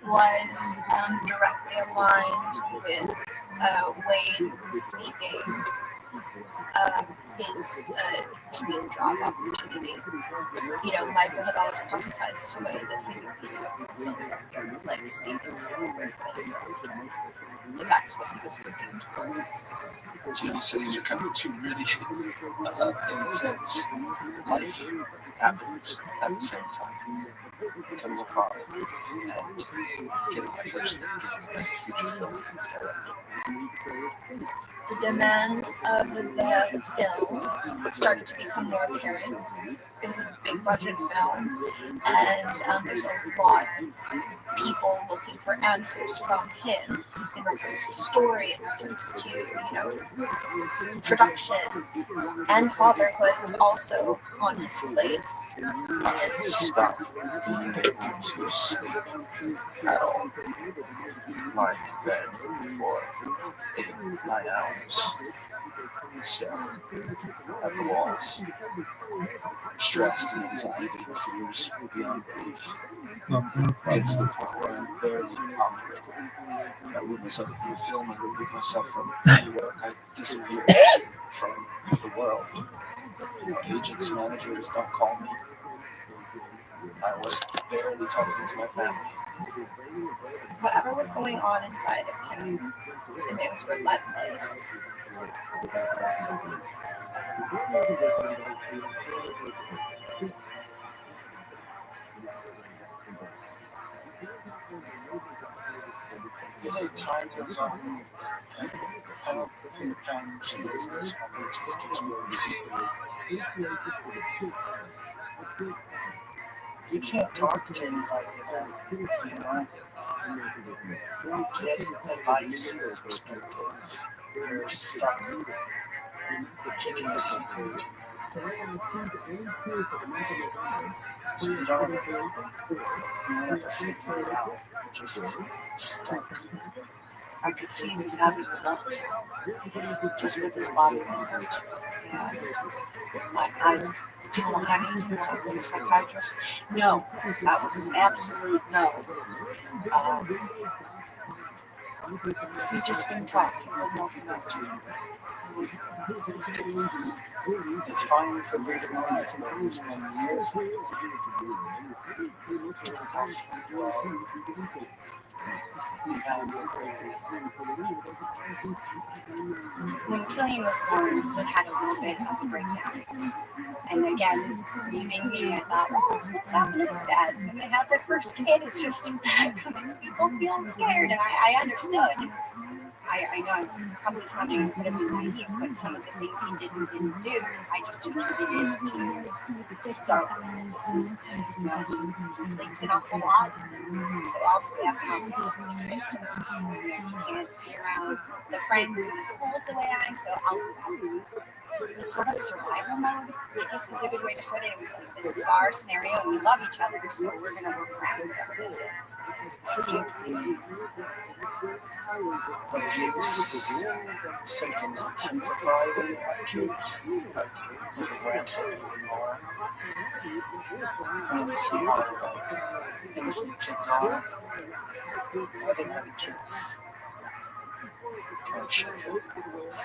was directly aligned with Wade receiving his dream job opportunity. Michael had always prophesied to Wade that he would be a film director, like Steven Spielberg. And that's what he was working towards. So these are kind of two really intense life happenings at the same time. Becoming a father and getting my first gig as a feature film director. The demands of the film started to become more apparent. It was a big budget film, and there's a lot of people looking for answers from him in reference to story, in reference to, production, and fatherhood was also on his plate. I stopped being able to sleep at all. Lying in bed for 8-9 hours, staring at the walls, stressed and anxiety and fears beyond belief. It gets to the point where I'm barely operating. I remove myself from the film, I remove myself from work, I disappear from the world. Agents, managers don't call me. I was barely talking to my family. Whatever was going on inside of him, and it was relentless. Is a time goes on that I don't think time changes this one, it just gets worse. You can't talk to anybody about it, You don't get advice or perspective. You're stuck keeping a secret. So you don't ever figure it out. You're just stuck. I could see he was having a meltdown just with his body language. I didn't want to go to a psychiatrist. No, that was an absolute no. We just been talking with no connection. It's fine for brief moments, but we spend years with you. Don't sleep well. You kind of go crazy. When Killian was born, he had a little bit of a breakdown. And again, leaving me, I thought, what's supposed to happen to dads when they have their first kid? It's just makes people feel scared. And I understood. I know I'm probably sounding incredibly naive, but some of the things he didn't do, I just attributed to this is our life. This is, he sleeps an awful lot, so I'll stay up and I'll take care of the kids. He can't be around the friends and the schools the way I am, so I'll do that. The sort of survival mode, I guess is a good way to put it. It was like, this is our scenario and we love each other, so we're going to work around whatever this is. I think the abuse symptoms intensify when you have kids. Like, it ramps up even more. You see how innocent kids are. I've been having kids kind of shits out of this.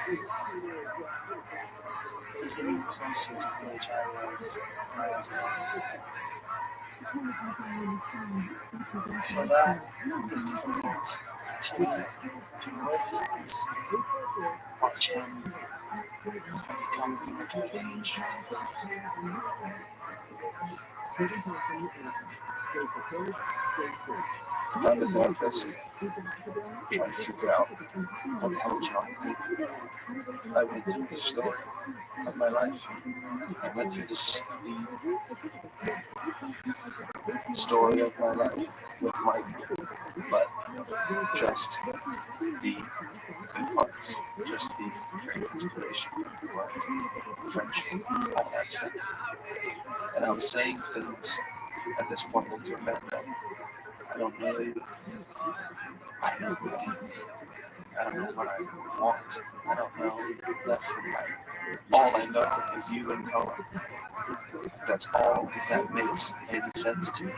is getting closer to the age I was when I was 11 years old. So that is difficult to be with and see, watch him become a good age. I'm a therapist trying to figure out what the hell is wrong with me. I went through the story of my life. I went through the story of my life with Mike, but just the good parts, just the great inspiration, like friendship, all that stuff. And I was saying things at this point to Amanda. I don't know who I am. I don't know what I want. I don't know left from right. All I know is you and Koa. That's all that makes any sense to me.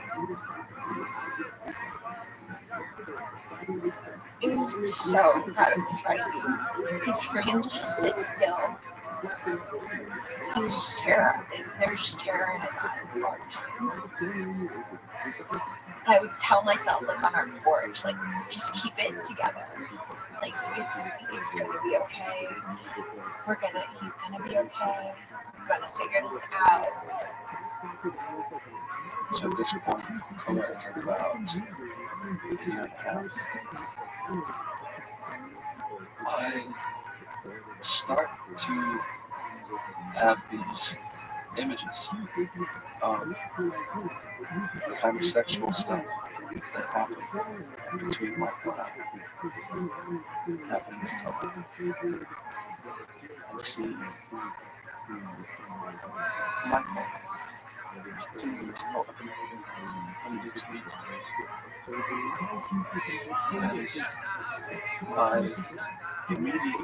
It was so incredibly frightening. Because for him to just sit still, he was just terror. There was just terror in his eyes all the time. I would tell myself, like on our porch, like just keep it together. Like it's gonna be okay. He's gonna be okay. We're gonna figure this out. So at this point, Koa is about a year and a half. I start to have these images of the kind of sexual stuff that happened between Michael and I, happening to Koa. And see Michael doing it to Koa, and he did to me. And my immediate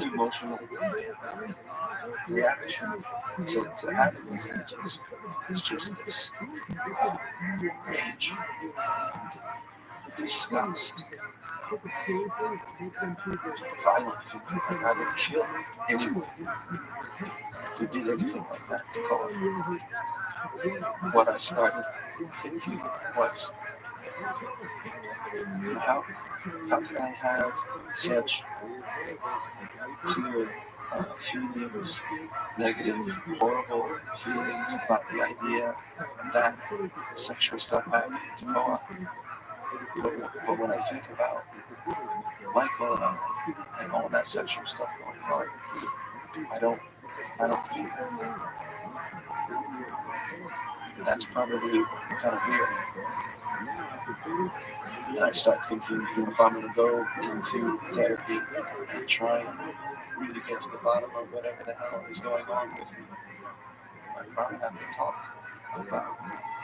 emotional reaction to having these images is just this rage and disgust, violent feeling like I would kill anyone who did anything like that to Koa. What I started thinking was, how can I have such clear feelings, negative, horrible feelings about the idea of that sexual stuff happening to Koa? But when I think about Michael and all that sexual stuff going on, I don't feel anything. That's probably kind of weird. And I start thinking, if I'm going to go into therapy and try and really get to the bottom of whatever the hell is going on with me, I probably have to talk about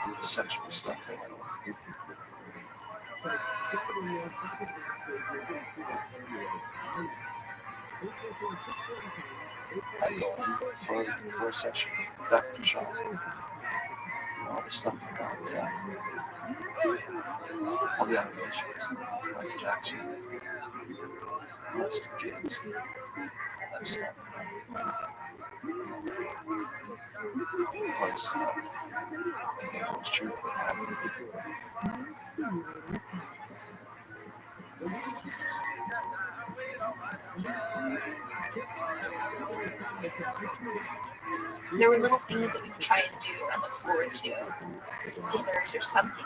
the sexual stuff that went on. I go in for a session with Dr. Shaw. All the stuff about all the allegations, Michael Jackson, molesting kids, all that stuff. It was true that happened to people. There were little things that we would try and do and look forward to, dinners or something,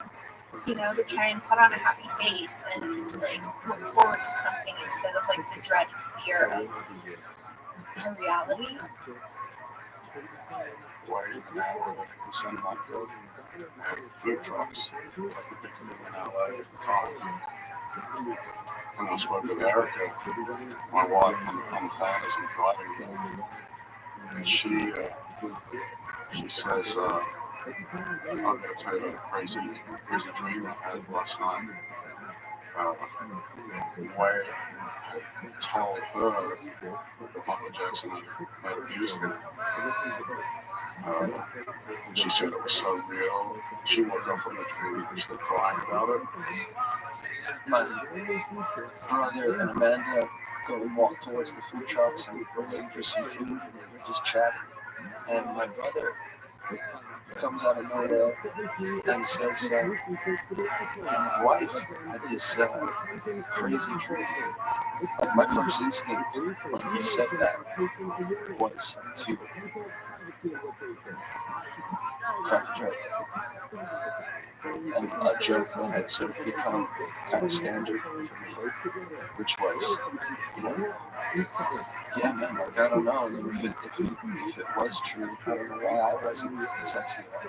to try and put on a happy face and like look forward to something instead of like the dread fear of our reality. Why even now we're living in San Marco, we had food trucks, like the big thing in LA at the time. When I spoke with Erica, my wife, on the phone as I'm driving, and she says, I'm going to tell you about a crazy dream I had last night. Where I told her that Michael Jackson had abused her. She said it was so real. She woke up from the dream and started crying about it. My brother and Amanda go and walk towards the food trucks, and we're waiting for some food. We're just chatting, and my brother comes out of nowhere and says, my wife had this crazy dream. Like, my first instinct when he said that was to crack a joke. And a joke that had sort of become kind of standard for me, which was, yeah, man, like, I don't know, if it was true, I don't know why I wasn't sexy enough.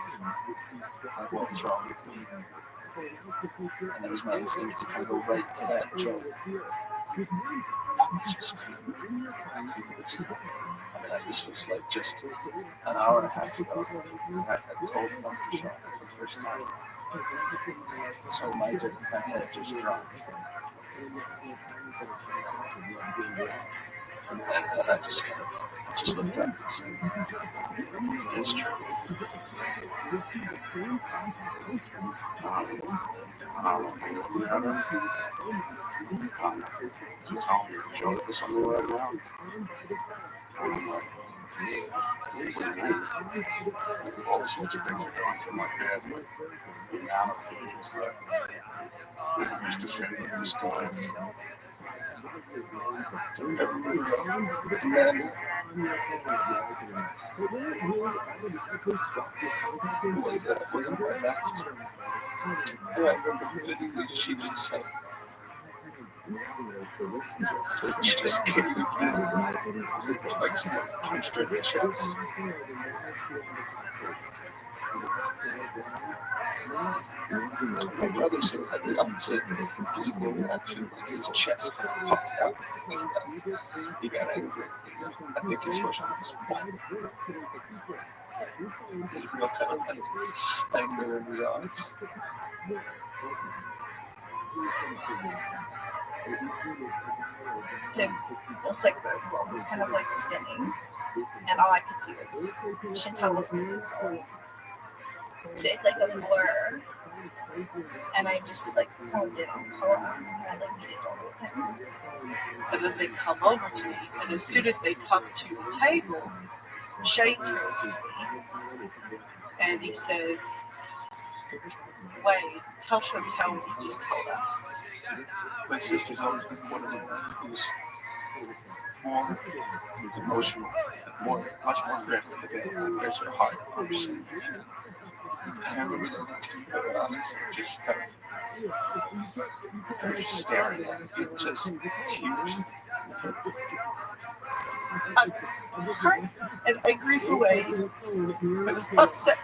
Like, what was wrong with me? And it was my instinct to kind of go right to that joke. I just couldn't listen. I mean, this was like just an hour and a half ago, and I had told them to show for the first time. So my head just dropped. And I just looked up and said, it's true. You telling me to joke or something right now? And I'm like, what do you mean? All sorts of things are going through my head. Like, the amount of things that we used to think were this guy. And then wasn't right left. And I remember physically she just caved in, like someone punched her in the chest. My brother sort of had the opposite physical reaction, like his chest kind of puffed out. He got angry. I think his first one was, what? There's real kind of like anger in his eyes. It's like the world was kind of like spinning, and all I could see was Chantel was moving. So it's like a blur, and I just like honed in on color, and I like needed to look at him. And then they come over to me, and as soon as they come to the table, Shane turns to me, and he says, wait, tell Chantel what you just told us. My sister's always been one of them who's more emotional, much more directly available. There's her heart on her sleeve. And I remember looking at her eyes, just they're just staring at me, just tears. I was hurt and angry for Wade. I was upset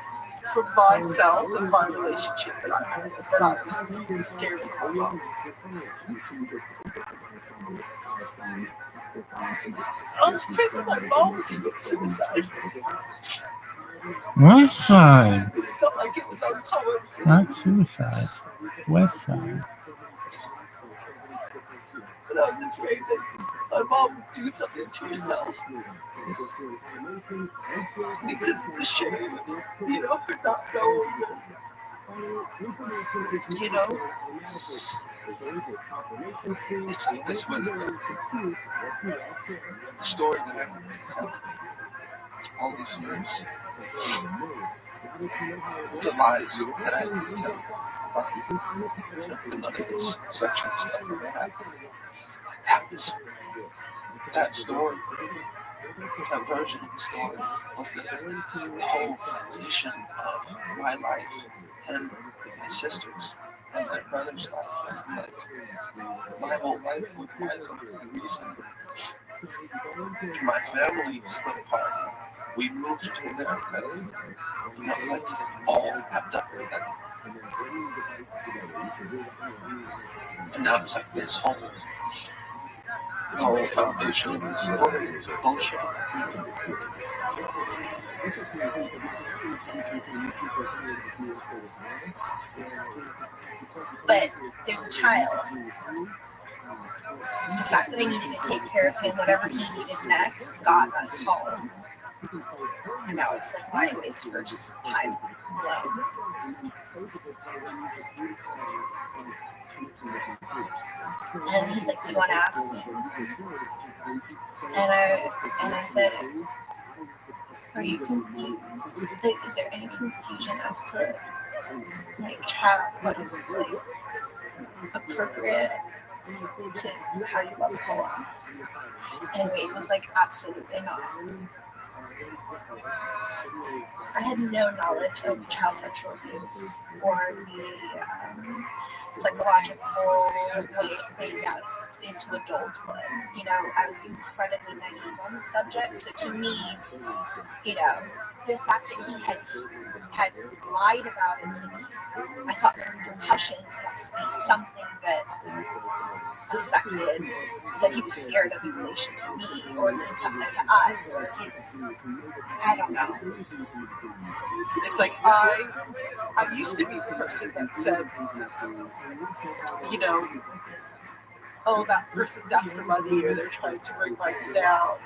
for myself and my relationship that I was scared for my mom. I was afraid that my mom would commit suicide. West Side. It's not like it was uncommon. Not suicide. West Side. And I was afraid that my mom would do something to herself. Because of the shame of, her not knowing that, See, this was the story that I had been telling all these years. The lies that I had been telling about none of this sexual stuff ever happened. That story, that version of the story was the whole foundation of my life and my sister's and my brother's life. And like, my whole life with Michael is the reason my family split apart. We moved to America. Like, all wrapped up together. And now it's like this whole foundation of this story is bullshit. But there's a child. The fact that I needed to take care of him, whatever he needed next, got us home. And now it's like my Wade's first time alone. And he's like, "Do you want to ask me?" And I said, "Are you confused? Like, is there any confusion as to like what is like appropriate to how you love Koa?" And Wade was like, "Absolutely not." I had no knowledge of child sexual abuse or the psychological way it plays out into adulthood. You know, I was incredibly naive on the subject. So to me, you know, the fact that he had lied about it to me, I thought the repercussions must be something that affected, that he was scared of in relation to me or to us or his, I don't know. It's like I used to be the person that said, you know, oh, that person's after money or they're trying to bring money down.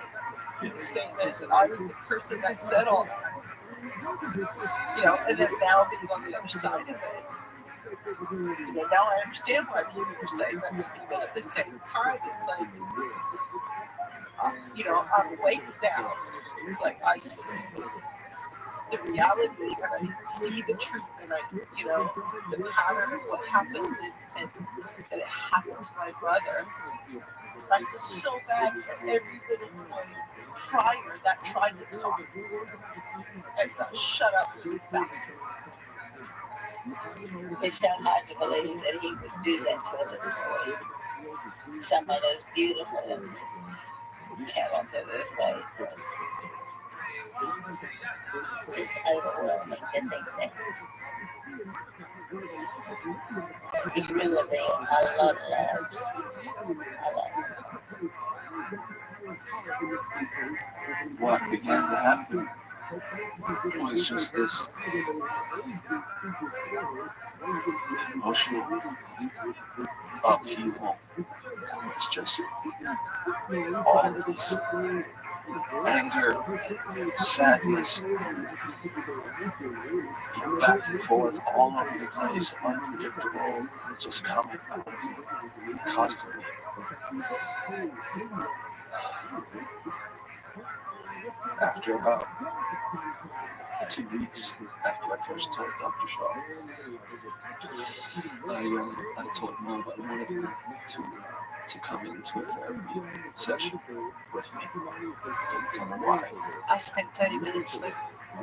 He's famous, and I was the person that said all that. You know, and then now being on the other side of it, you know, now I understand why people are saying that to me, but at the same time, it's like, you know, I'm awake now. It's like I see the reality and I see the truth and I, you know, the pattern of what happened and that it happened to my brother. I feel so bad for every little boy prior that tried to talk and got shut up really fast. It's so hard to believe that he would do that to a little boy. Someone as beautiful and talented as Wade was. It's just overwhelming to think that he's ruining a lot of lives. A lot. What began to happen was just this emotional upheaval that was just all of this anger, sadness, and back and forth all over the place, unpredictable, just coming out of me constantly. After about 2 weeks after I first told Dr. Shaw, I told Mom I wanted her to come into a therapy session with me. Didn't tell her why. I spent 30 minutes with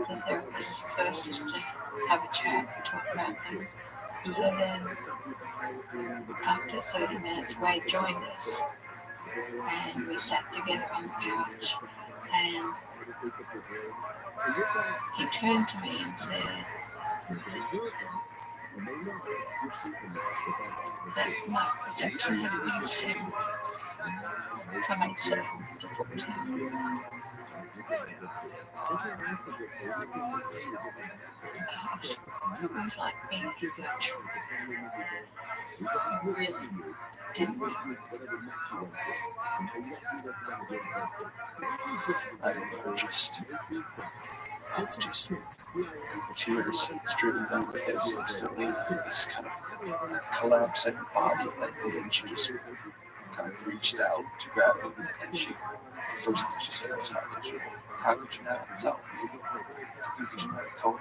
the therapist first just to have a chat and talk about him. So then, after 30 minutes, Wade joined us, and we sat together on the couch, and he turned to me and said that Michael Jackson had abused him from age 7 to 14. It was like being virtual. Really didn't. I remember just tears streaming down her face instantly, this kind of collapsing body, and then she just kind of reached out to grab him, and the first thing she said was, how could you not have told me? How could you not have told me?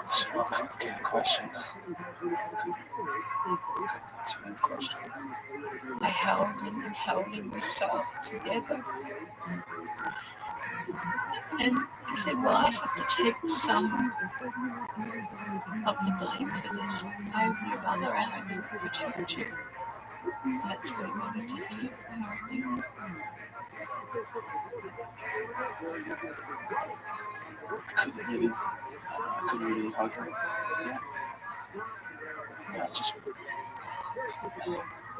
It's a real complicated question. Couldn't answer that question. I held and we sobbed together. And I said, well, I have to take some of the blame for this. I'm your mother and I'm going to protect you. And that's what he wanted to hear, apparently. I couldn't really hug her. Yeah. Yeah, just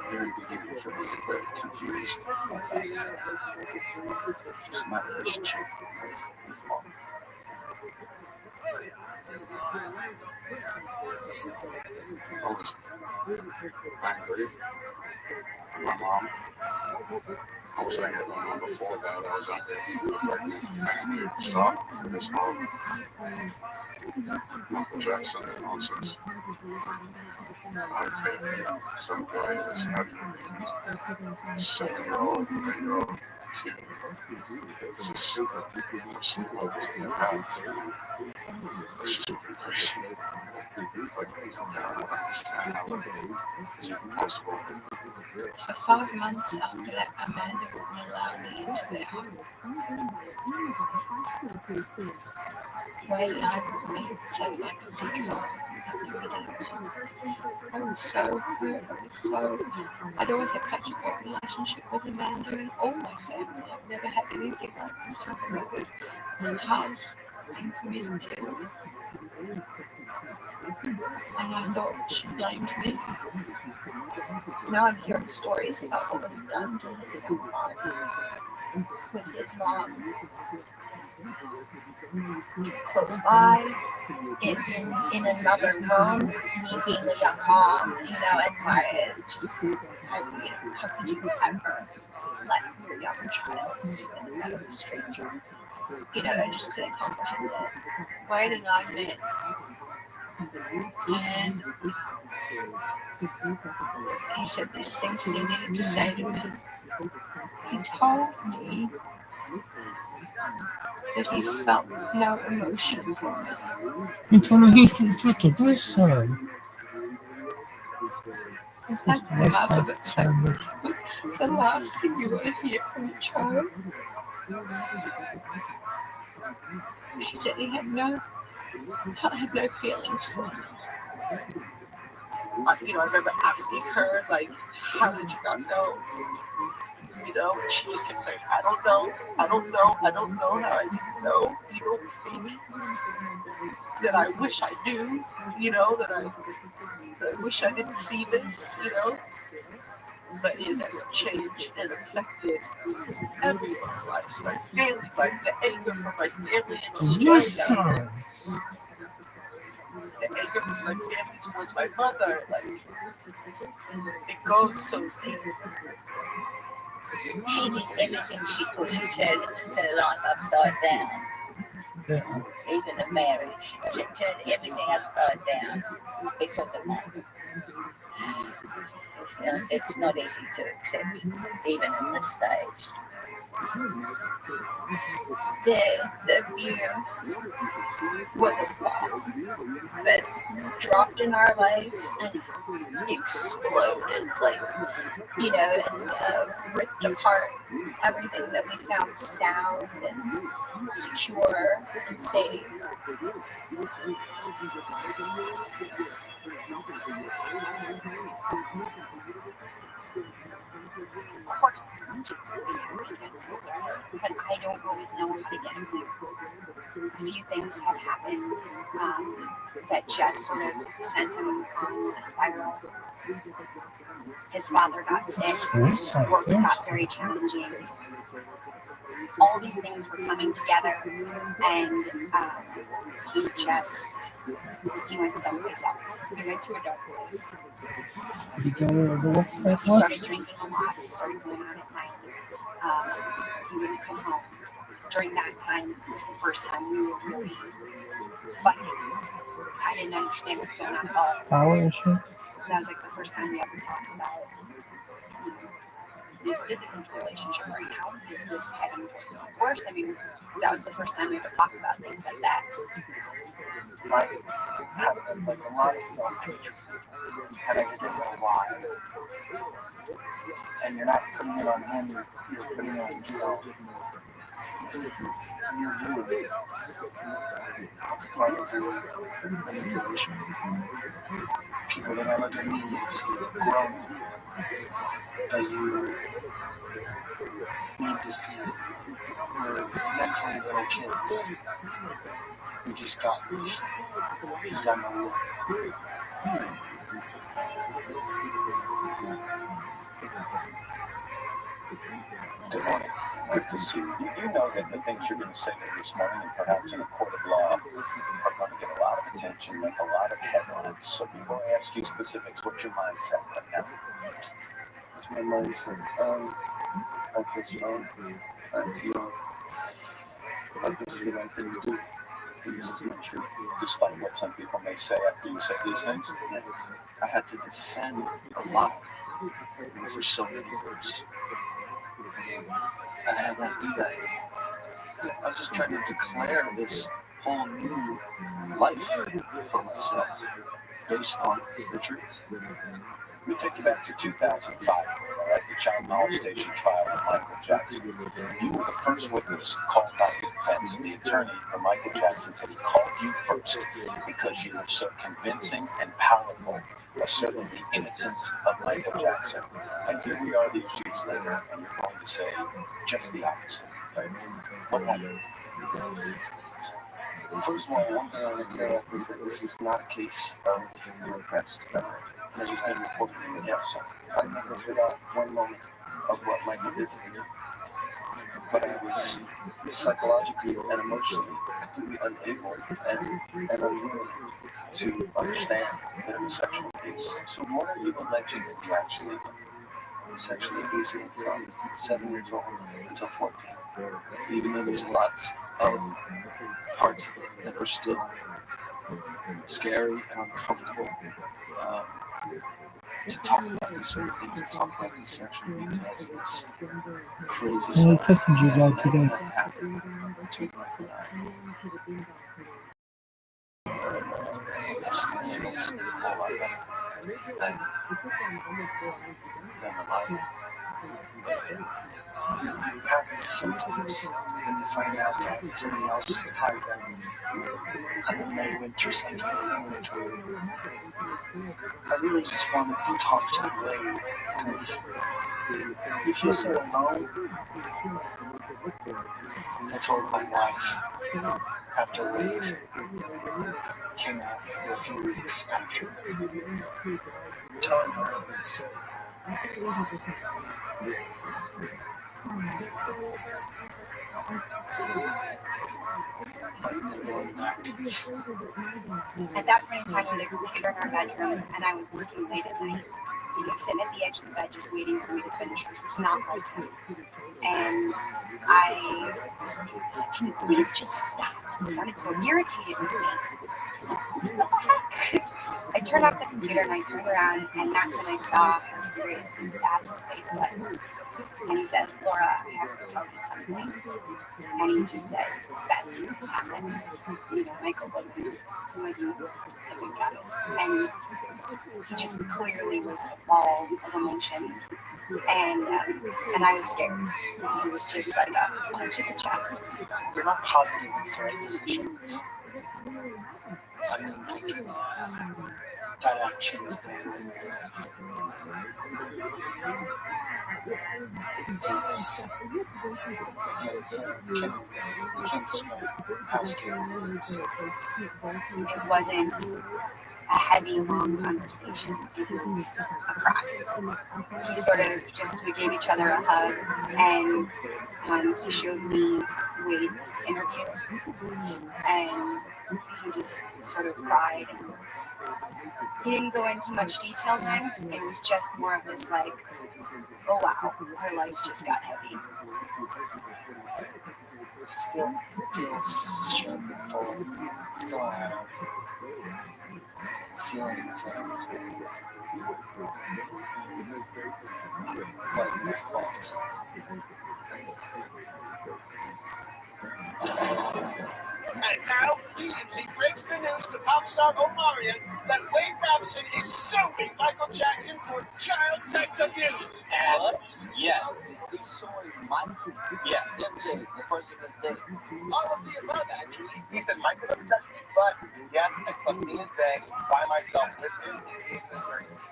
very beginning for me, very confused about that. Just my relationship with Mom. Always angry. My mom. I was angry at my mom before that. I was angry at people pregnant. Angry. Stop with this whole Michael Jackson nonsense. Okay, some guy is having a 7-year-old, 8-year-old kid. Just sleepovers in the house. It's just really crazy. Like, I don't understand how that is impossible. For 5 months after that, Amanda wouldn't allow me into their home. Wait, I made so I could see Carl. I was so hurt. I'd always had such a great relationship with Amanda and all my family. I've never had anything like this happen. It was the hardest thing for me to do. And I thought she blamed me. Now I'm hearing stories about what was done to his young heart with his mom close by, in another room, me being a young mom, and how could you ever let your young child sleep in the bed of a stranger? I just couldn't comprehend it. Wyatt and I met, and he said these things that he needed to say to me. He told me that he felt no emotion for me. He told me he took a good son. That's my mother that said the last thing you want to hear from a child. He said he had no feelings for me. I remember asking her, like, how did you not know? And she just kept saying, I don't know how I didn't know. You don't think that I wish I knew, that I wish I didn't see this, But it has changed and affected everyone's life, my family's life, the anger from my family in Australia, the anger from my family towards my mother, like, it goes so deep. She did everything she could to turn her life upside down. Yeah. Even a marriage, she turned everything upside down because of Michael. It's not easy to accept, even at this stage. The abuse was a bomb that dropped in our life and exploded, and ripped apart everything that we found sound and secure and safe. Of course, I want kids to be happy and feel better, but I don't always know how to get them there. A few things had happened that just sort of sent him on a spiral. His father got sick, work got very challenging. All these things were coming together, and he went someplace else. He went to a dark place. He started drinking a lot. He started going out at night. He wouldn't come home. During that time, it was the first time we were really fighting. I didn't understand what's going on at all. Power issue? That was like the first time we ever talked about it. This isn't a relationship right now. Is this heading towards divorce? I mean, that was the first time we ever talked about things like that. I had like a lot of self-hatred, and I didn't know why. And you're not putting it on him, you're putting it on yourself. It's you're doing it. That's part of the manipulation. People that I look at me and see grown up, but you need to see we're mentally little kids who just got no look. Good morning. Good to see you. You know that the things you're going to say this morning, and perhaps in a court of law, are going to get a lot of attention, make a lot of headlines. So before I ask you specifics, what's your mindset right now? What's my mindset? I feel strong. I feel like this is the right thing to do. This is my truth. Despite what some people may say after you say these things? Yeah. I had to defend a lie for so many years. And I didn't want to do that anymore. I was just trying to declare this whole new life for myself based on the truth. Let me take you back to 2005, all right, the child molestation trial of Michael Jackson. You were the first witness called by the defense. The attorney for Michael Jackson said he called you first because you were so convincing and powerful, asserting the innocence of Michael Jackson. And here we are these years later, and you're going to say just the opposite, right? What happened? First of all, one thing I want to clear up is that this is not a case of repressed. As has been reported in the news. I never forgot one moment of what Michael did to me. But I was psychologically and emotionally unable and unwilling to understand that it was sexual abuse. So what are you alleging that he actually did? Sexually abused me from 7 years old until 14. Even though there's lots of parts of it that are still scary and uncomfortable to talk about these sort of things, to talk about these sexual details and this crazy stuff that happened between Michael and I. It still feels a whole lot better than the lie. You have these symptoms, and then you find out that somebody else has them, and then they went through something that you went through. I really just wanted to talk to Ray, because you feel so alone. I told my wife after Rave came out, maybe a few weeks after, telling her it was At that point in time, we had a computer in our bedroom, and I was working late at night. He was sitting at the edge of the bed just waiting for me to finish, which was not like him. And I was working, can you please just stop? He sounded so irritated with me. I was like, what the heck? I turned off the computer and I turned around, and that's when I saw how serious and sad his face was. And he said, Laura, I have to tell you something. And he just said, bad things have happened. You know, Michael wasn't a good guy. And he just clearly was a ball of emotions. And I was scared. It was just like a punch in the chest. You're not positive it's the right decision. I've been thinking that action is going to ruin your life. You can't describe how scary it is. It wasn't a heavy, long conversation. It was a cry. He sort of we gave each other a hug, and he showed me Wade's interview, and he just sort of cried. And he didn't go into much detail then. It was just more of this like, oh wow, her life just got heavy. It still feels shameful. I still have feelings that I was but my fault. And now, TMZ breaks the news to pop star Omarion that Wade Robson is suing Michael Jackson for child sex abuse. What? Yes. He's suing Michael. Yeah, MJ, the person that's dead. All of the above, actually. He said Michael never touched me, but yes, I slept in his bed by myself with him.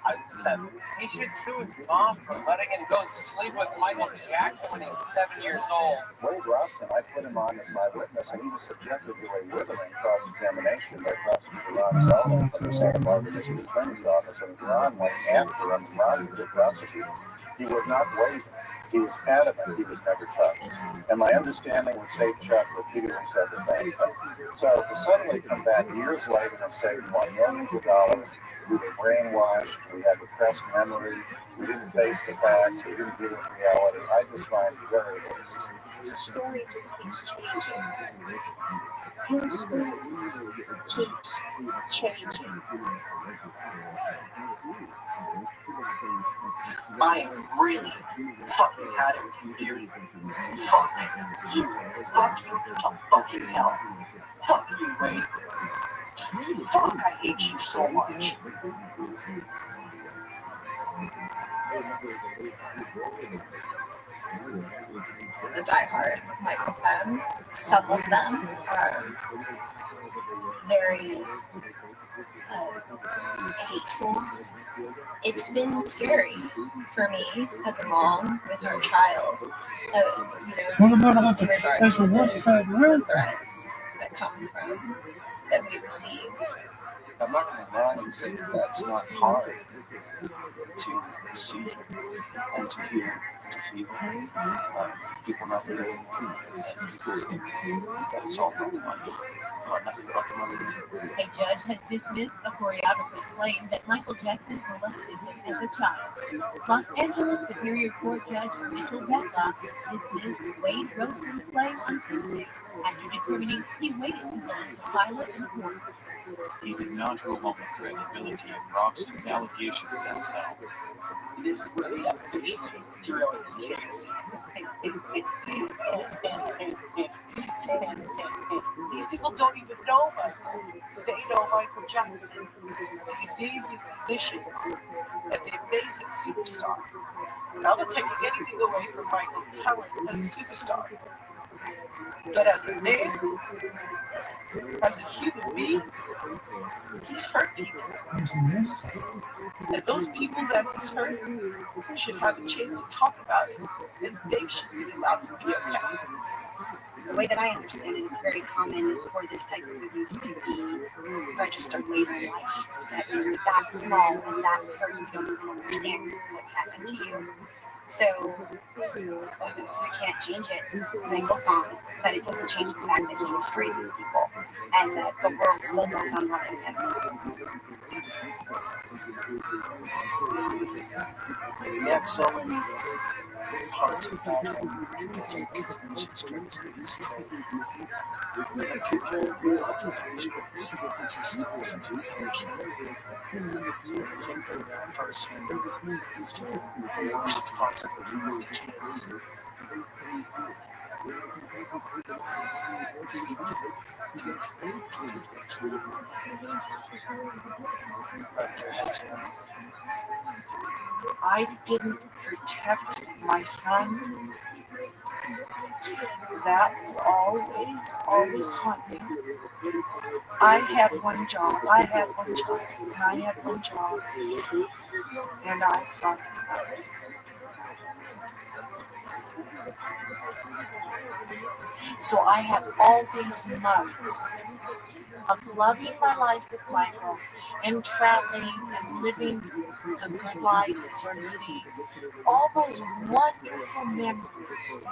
I was 7. He should sue his mom for letting him go sleep with Michael Jackson when he's 7 years old. Wade Robson, I put him on as my witness, and he was subjected to a withering cross-examination by Prosecutor Ron Zeldin from the Santa Barbara District Attorney's Office, and Ron went after him, Ron's the prosecutor. He would not waver. He was adamant he was never touched. And my understanding was Safe Chuck repeatedly said the same thing. So to suddenly come back years later and say we want millions of dollars, we were brainwashed, we had repressed memory, we didn't face the facts, we didn't deal with reality, I just find very, very suspicious. The story just keeps changing. His story keeps changing. I am really fucking out of here. Fuck you. Fuck you to fucking hell. Fuck you, Wade. Fuck, I hate you so much. The diehard Michael fans, some of them are very hateful. It's been scary for me as a mom with our child, in regard to the threats that come from that we receive. I'm not going to lie and say that that's not hard to see and to hear, to feel. People not really, and people think that it's all about the money, or nothing about the money. A judge has dismissed a choreographer's claim that Michael Jackson molested him as a child. Los Angeles Superior Court Judge Mitchell Bedlock dismissed Wade Rosen's claim on Tuesday after determining he waited too long to file it in court. He did not go home with credibility of Roxanne's allegations themselves. This is where the officially derailed his case. These people don't even know Michael. They know Michael Jackson, the amazing musician and the amazing superstar. I'm not taking anything away from Michael's talent as a superstar. But as a man, as a human being, he's hurt people. And those people that he's hurt should have a chance to talk about it. And they should be allowed to be okay. The way that I understand it, it's very common for this type of abuse to be registered later in life. That when you're that small and that hurt, you don't even understand what's happened to you. So we can't change it. Michael's gone, but it doesn't change the fact that he destroyed these people and that the world still goes on loving him. He had so many good parts about him. I think his music's great too. He's great. And people grew up with him too. His style was into his own kid. So I think that person is doing the worst possible things to kids. I didn't protect my son. That will always haunt me. I had one job, and I had one job, and I fucked up. So I had all these months of loving my life with Michael and traveling and living the good life, so to speak. All those wonderful memories.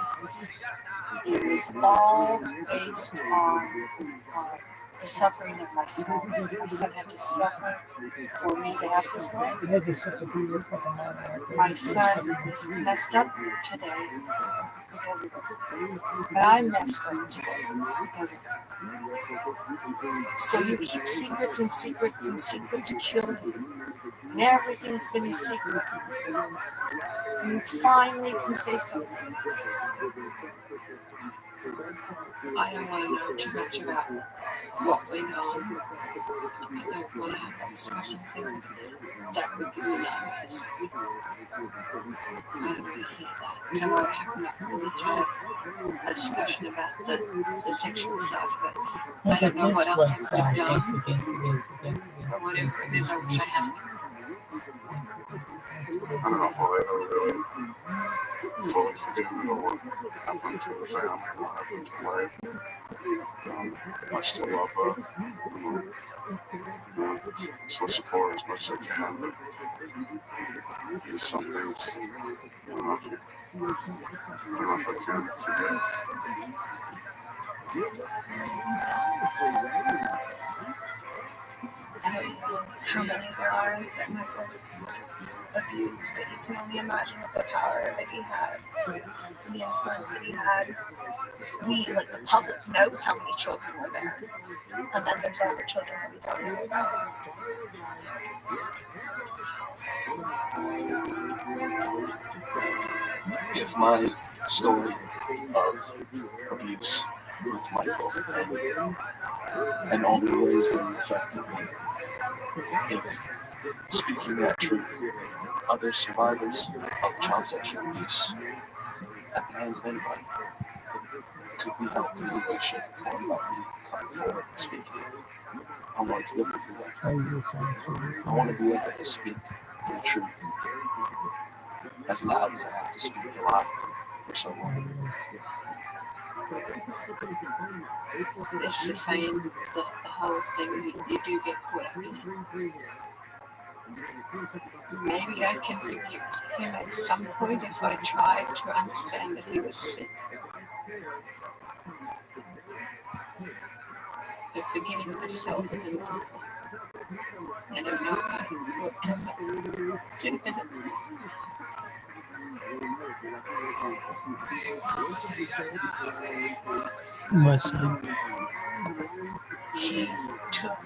It was all based on the suffering of my son. My son had to suffer for me to have this life. My son is messed up today because of it. And I'm messed up today because of it. So you keep secrets and secrets and secrets kill you. And everything's been a secret. And you finally can say something. I don't want to know too much about what went on. I don't want to have a discussion with things that would be anonymous. I really hate that. So I have not really had a discussion about the sexual side of it. I don't know what else I could have done or whatever it is I wish I had. I don't know if I'll ever really fully forgive it or what happened to the family and what happened to Wade. I still love her. So support as much as I can, but there's some things I don't know if I can forget. I don't know how many there are that Michael abused, but you can only imagine with the power that he had, the influence that he had. We, like the public, knows how many children were there, and then there's other children that we don't know about. If my story of abuse with Michael and all the ways that it affected me, if speaking that truth, other survivors of child sexual abuse at the hands of anybody could be helped in any way, shape, or form by me coming forward and speaking it. I want to be able to do that. I want to be able to speak the truth as loud as I have to speak a lie for so long. It's defying the whole thing. You do get caught up in it. Maybe I can forgive him at some point if I try to understand that he was sick. But forgiving myself, I don't know if I will ever do it. What's that? He took